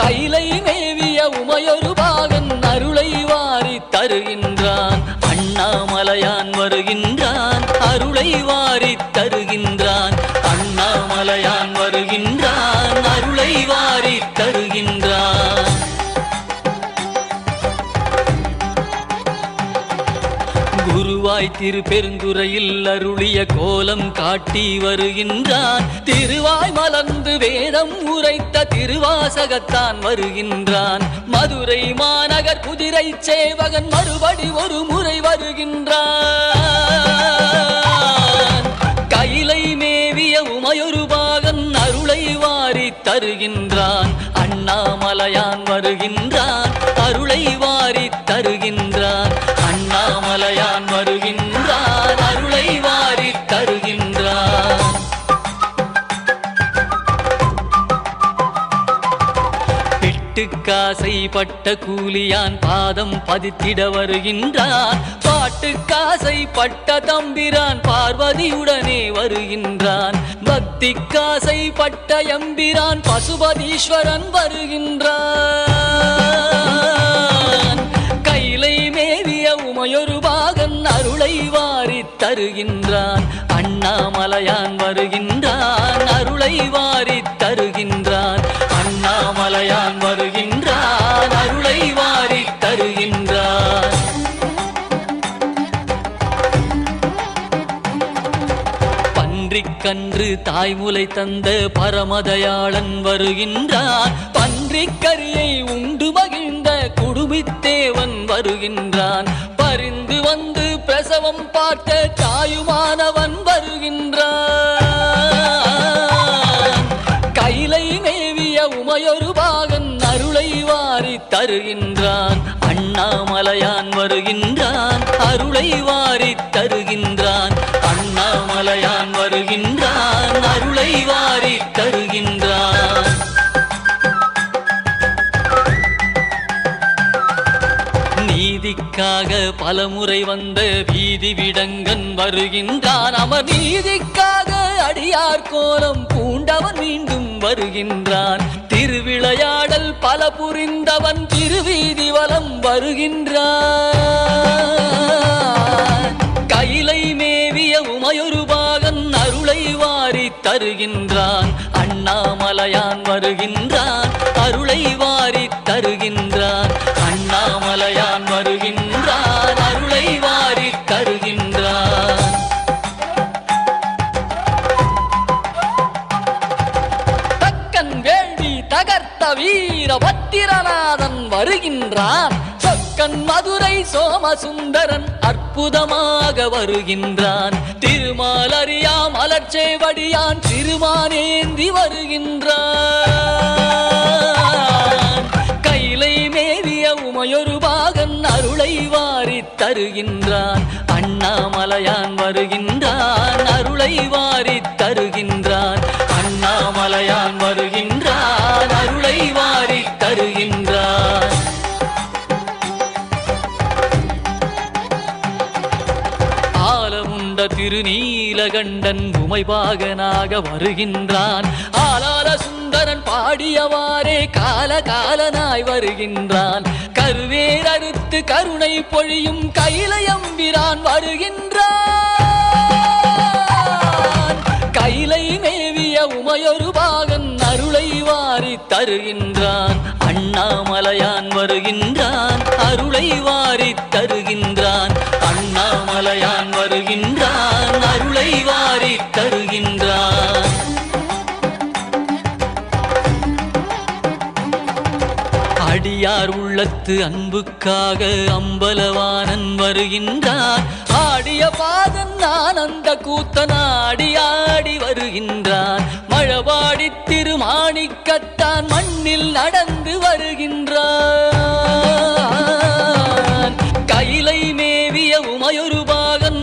கைலை மேவிய உமையொரு பாகன் அருளை வாரி தருகின்றான். அண்ணாமலையான் வருகின்றான், அருளை வாரி தருகின்றான். அண்ணாமலையான் வருகின்றான், அருளை வாரி தருகின்றான். குருவாய் திருப்பெருந்துறையில் அருளிய கோலம் காட்டி வருகின்றான். திருவாய் மலர்ந்து வேதம் உரைத்த திருவாசகத்தான் வருகின்றான். மதுரை மாநகர் குதிரை சேவகன் மறுபடி ஒரு முறை வருகின்றான். கைலை மேவிய உமையொரு பாகன் அருளை வாரி தருகின்றான். அண்ணாமலையான் வருகின்றான், அருளை வாரி தருகின்றான். அண்ணாமலையான் வருகின்றான், அருளை வாரி தருகின்றான். பிட்டுக்காசை பட்ட கூலியான் பாதம் பதித்திட வருகின்றான். பாட்டுக்காசை பட்ட தம்பிரான் பார்வதியுடனே வருகின்றான். பக்திக்காசை பட்ட எம்பிரான் பசுபதீஸ்வரன் வருகின்றான். கைலை மேவிய உமையொரு பாகன் அருளை வாரி தருகின்றான். அண்ணாமலையான் வருகின்றான், அருளை வாரி தருகின்றான். அண்ணாமலையான் வருகின்றான், அருளை வாரி தருகின்றான். பன்றிக்கன்று தாய்முலை தந்த பரமதயாளன் வருகின்றான். பன்றிக்கரியை உண்டு மகிழ்ந்த குடுமித்தேவன் வருகின்றான். பரிந்து வந்து பிரசவம் பார்த்த தாயுமானவன் வருகின்றான். கைலை மேவிய உமையொரு பாகன் அருளை வாரி தருகின்றான். அண்ணாமலையான் வருகின்றான், அருளை வாரி தருகின்றான். அண்ணாமலையான் வருகின்றான், அருளை வாரி தருகின்றான். நீதிக்காக பலமுறை வந்த வீதி விடங்கன் வருகின்றான். அமர் நீதிக்காக அடியார் கோலம் பூண்டவன் மீண்டும் வருகின்றான். திருவிளையாடல் பல புரிந்தவன் திருவீதி வலம் வருகின்றான். கைலை மேவிய உமையொரு பாகன் அருளை வாரி தருகின்றான். அண்ணாமலையான் வருகின்றான், அருளை வாரி தருகின்றான். அண்ணாமலையான் வருகின்றான், அருளை வாரி தருகின்றான். தக்கன் வேள்வி தகர்த்த வீர பத்திரநாதன் வருகின்றான். சொக்கன் மதுரை சோமசுந்தரன் அற்புதமாக வருகின்றான். திருமாலறியா மலர்ச்சேவடியான் திருமானேந்தி வருகின்றான். கைலை மேவிய உமையொரு பாகன் அருளை வாரி தருகின்றான். அண்ணாமலையான் வருகின்றான், அருளை வாரி தருகின்றான். அண்ணாமலையான் வருகின்றான், அருளை வாரி தருகின்றான். ஆலமுண்ட திருநீலகண்டன் உமைபாகனாக வருகின்றான். ஆலால சுந்தரன் பாடியவாறே காலகாலனாய் வருகின்றான். கருவேரறுத்து கருணை பொழியும் கைலையம்பிரான் வருகின்றான். கைலை மேவிய உமையொரு பாகன் அருளை வாரி தருகின்றான். அண்ணாமலையான் வருகின்றான், அருளை வாரி தருகின்றான். அண்ணாமலையான் வருகின்றான், அருளை வாரி தருகின்றான். அடியார் உள்ளத்து அன்புக்காக அம்பலவானன் வருகின்றான். ஆடிய பாதன் ஆனந்த கூத்தனாடி ஆடி வருகின்றான். மழபாடி திருமாணிக்கத்தான் மண்ணில் நடந்து வருகின்றான். கைலை மேவிய உமையொரு பாகன்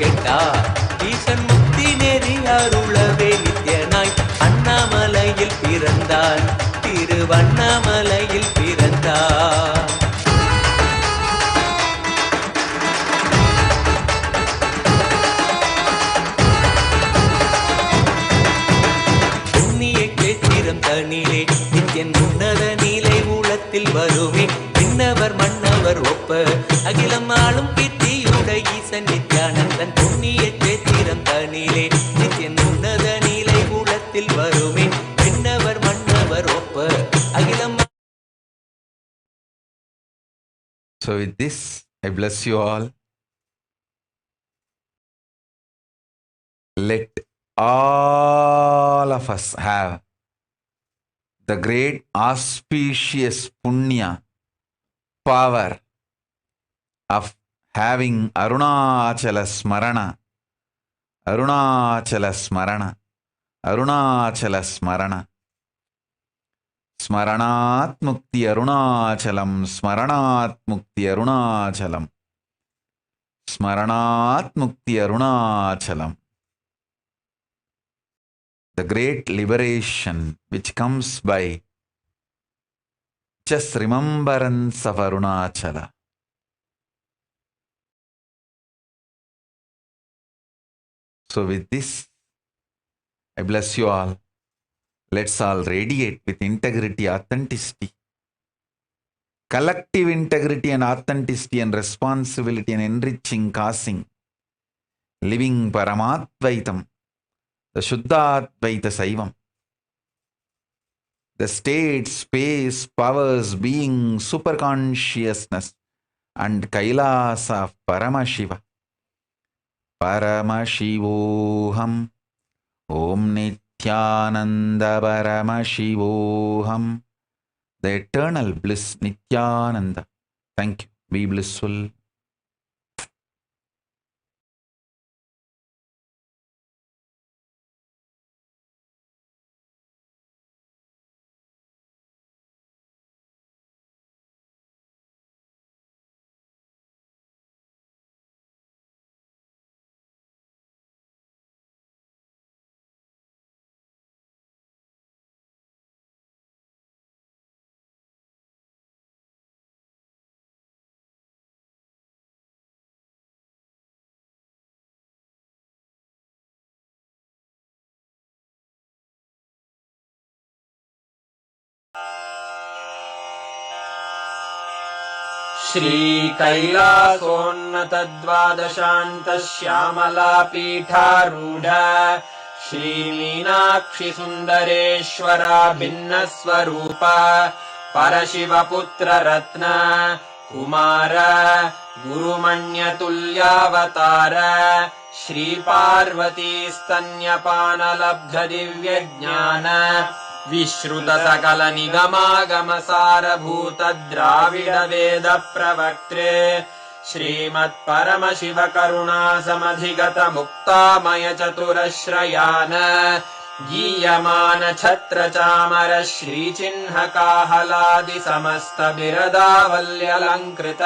கேட்டார். ஈசன் முக்தி நெறி அருளவே நித்யனாய் அண்ணாமலையில் பிறந்தார். திருவண்ணாமலையில் பிறந்தார். புண்ணிய கேத்திரம் தனிலே நித்யன் உன்னத நிலை ஊழத்தில் வருமே. விண்ணவர் மன்னவர் ஒப்ப அகிலம் ஆளும் கீர்த்தியுடைய ஈசன் நித்யானந்தன். புண்ணிய கேத்திரம் தனிலே நித்யன் உன்னத நிலை ஊழத்தில் வருமே. விண்ணவர் மன்னவர் ஒப்ப அகிலம். So with this, I bless you all. Let all of us have the great auspicious punya power of having Arunachala Smarana, Arunachala Smarana, Arunachala Smarana. Smaranat Mukti Arunachalam, Smaranat Mukti Arunachalam, Smaranat Mukti Arunachalam. The great liberation which comes by just remembrance of Arunachala. So with this, I bless you all. Let's all radiate with integrity, authenticity, collective integrity and authenticity and responsibility and enriching, causing, living Paramadvaitam, the Shuddhadvaita Saivam, the state, space, powers, being, superconsciousness and Kailasa of Paramashiva. Paramashivoham, Om Nithyananda Paramashivoham, the eternal bliss Nithyananda. Thank you. Be blissful. श्रीकैलासोन्नतद्वादशान्तश्यामलापीठारूढ श्रीमीनाक्षिसुन्दरेश्वरा भिन्नस्वरूप परशिवपुत्ररत्न Kumar गुरुमण्यतुल्यावतार श्रीपार्वतीस्तन्यपानलब्धदिव्यज्ञान विश्रुत सकल निगमागमसारभूत द्राविड वेद प्रवक्त्रे श्रीमत्परमशिव करुणा समधिगत मुक्तामय चतुरश्रयान गीयमान छत्र चामर श्रीचिह्न काहलादि समस्त बिरदावल्यलङ्कृत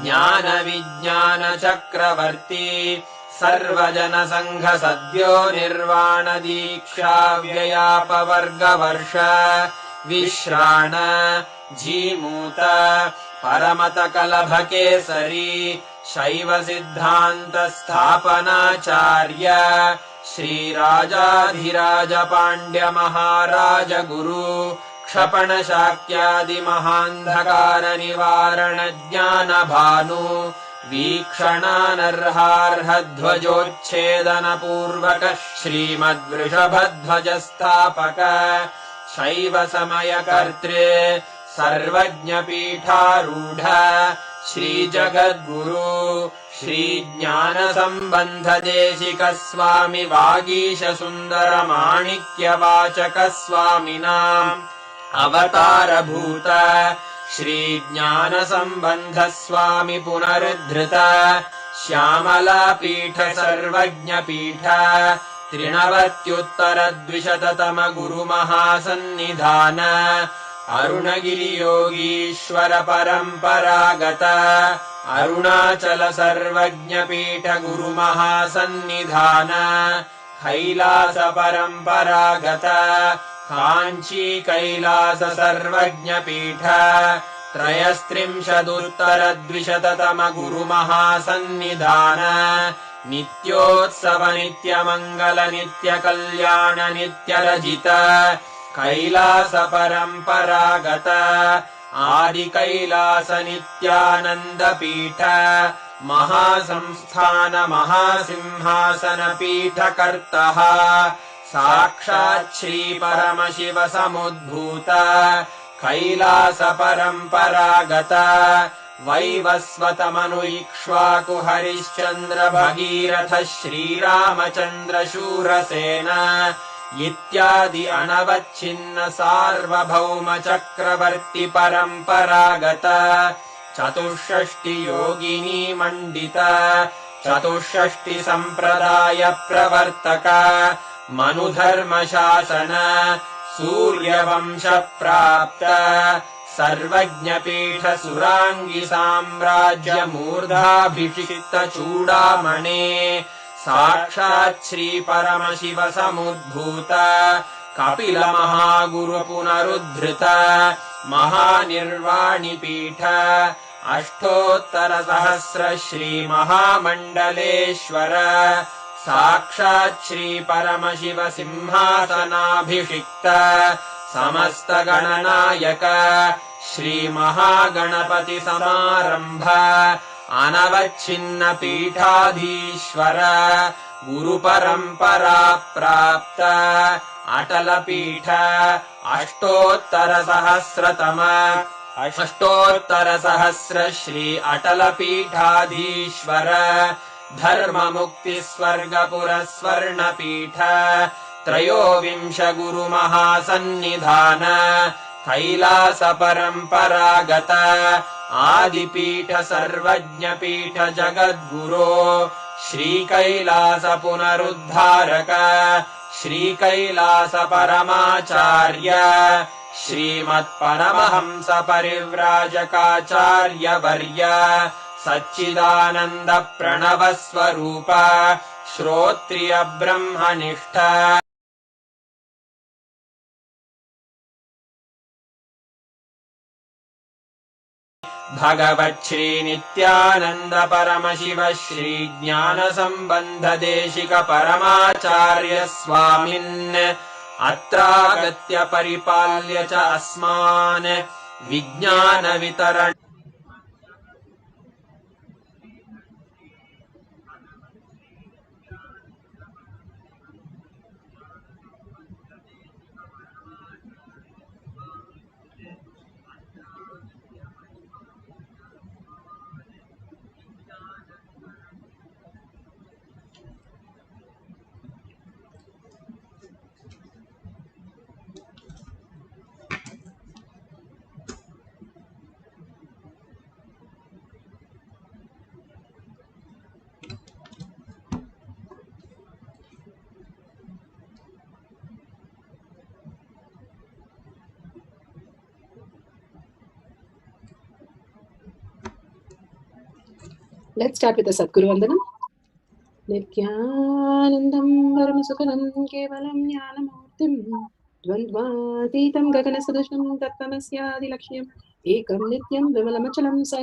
ज्ञान विज्ञान चक्रवर्ती सर्वजन संघ सद्यो निर्वाण दीक्षा व्ययापवर्गवर्ष विश्राण जीमूत परमत कलभ केसरी शैव सिद्धांत स्थापनाचार्य श्रीराजाधिराज पांड्य महाराज गुरु क्षपण शाक्यादि महांधकार निवारण ज्ञान भानु वीक्षणानर्हार्हध्वजोच्छेदन पूर्वक श्रीमद्वृषभध्वजस्थापक शैव समय कर्त्रे सर्वज्ञ पीठारूढ़ श्री जगद्गुरु श्री ज्ञान संबंध देशिक स्वामी वागीश सुंदर माणिक्य वाचक स्वामिनां अवतार भूत श्री ज्ञान संबंध स्वामी पुनरुद्धृत श्यामला पीठ सर्वज्ञ पीठ त्रिनवत्युत्तर द्विशततम गुरु महासन्निधान अरुणगिरि योगीश्वर परंपरागत अरुणाचल सर्वज्ञपीठ गुरुमहासन्निधान कैलास परम्परागत काञ्ची कैलास सर्वज्ञपीठ त्रयस्त्रिंशदुत्तरद्विशततम गुरुमहासन्निधान नित्योत्सव नित्यमङ्गल नित्यकल्याण नित्यरजित कैलास परम्परागत आदि कैलास नित्यानंद पीठ महासंस्थान महासिंहासन पीठ कर्तः साक्षात् श्री परमशिव समुद्भूत कैलास परम्परागत वैवस्वत मनु इक्ष्वाकु हरिश्चंद्र भगीरथ श्रीरामचंद्र शूरसेन इत्यादि अनवच्छिन्न सार्वभौम चक्रवर्ति परम्परागत चतुष्षष्टि योगिनी मंडित चतुष्षष्टि संप्रदाय प्रवर्तक मनुधर्म शासन सूर्यवंश प्राप्त सर्वज्ञपीठ सुरांगी साम्राज्य मूर्धाभिषिक्त चूडामणे साक्षात् श्री परमशिव समुद्भूत कपिल महागुरु पुनरुद्धृत महानिर्वाणि पीठ अष्टोत्तर सहस्र श्री महामंडलेश्वर साक्षात् श्री परमशिव सिंहासनाभिषिक्त समस्त गणनायक श्री महागणपति समारंभ अनवच्छिन्न पीठाधीश्वर गुरु परंपरा प्राप्त अटल पीठ अष्टोत्तर सहस्र श्री अटल पीठाधीश्वर धर्म मुक्ति स्वर्गपुर स्वर्ण पीठ त्रयोविंश गुरु महासन्निधान कैलास परम्परागत आदिपीठ सर्वज्ञ पीठ जगद्गुरो श्री कैलास पुनरुद्धारक श्री कैलास परमाचार्य श्रीमत् परमहंस परिव्राजकाचार्य वर्य सच्चिदानंद प्रणव स्वरूप श्रोत्रिय ब्रह्मनिष्ठ भगवत् श्री नित्यानंद परमशिव श्री ज्ञान संबंध देशिक परमाचार्य स्वामिन् अत्रागत्य परिपाल्य च अस्मान् विज्ञान वितरण Let's start with the Sadguru Vandanam. Nithyanandam Paramasukhanam Kevalam Jnanamurtim Dvandvatītam Gaganasadushnam Tattvamasya Adilakshmyam Ekam Nityam Vimalamachalam Sarva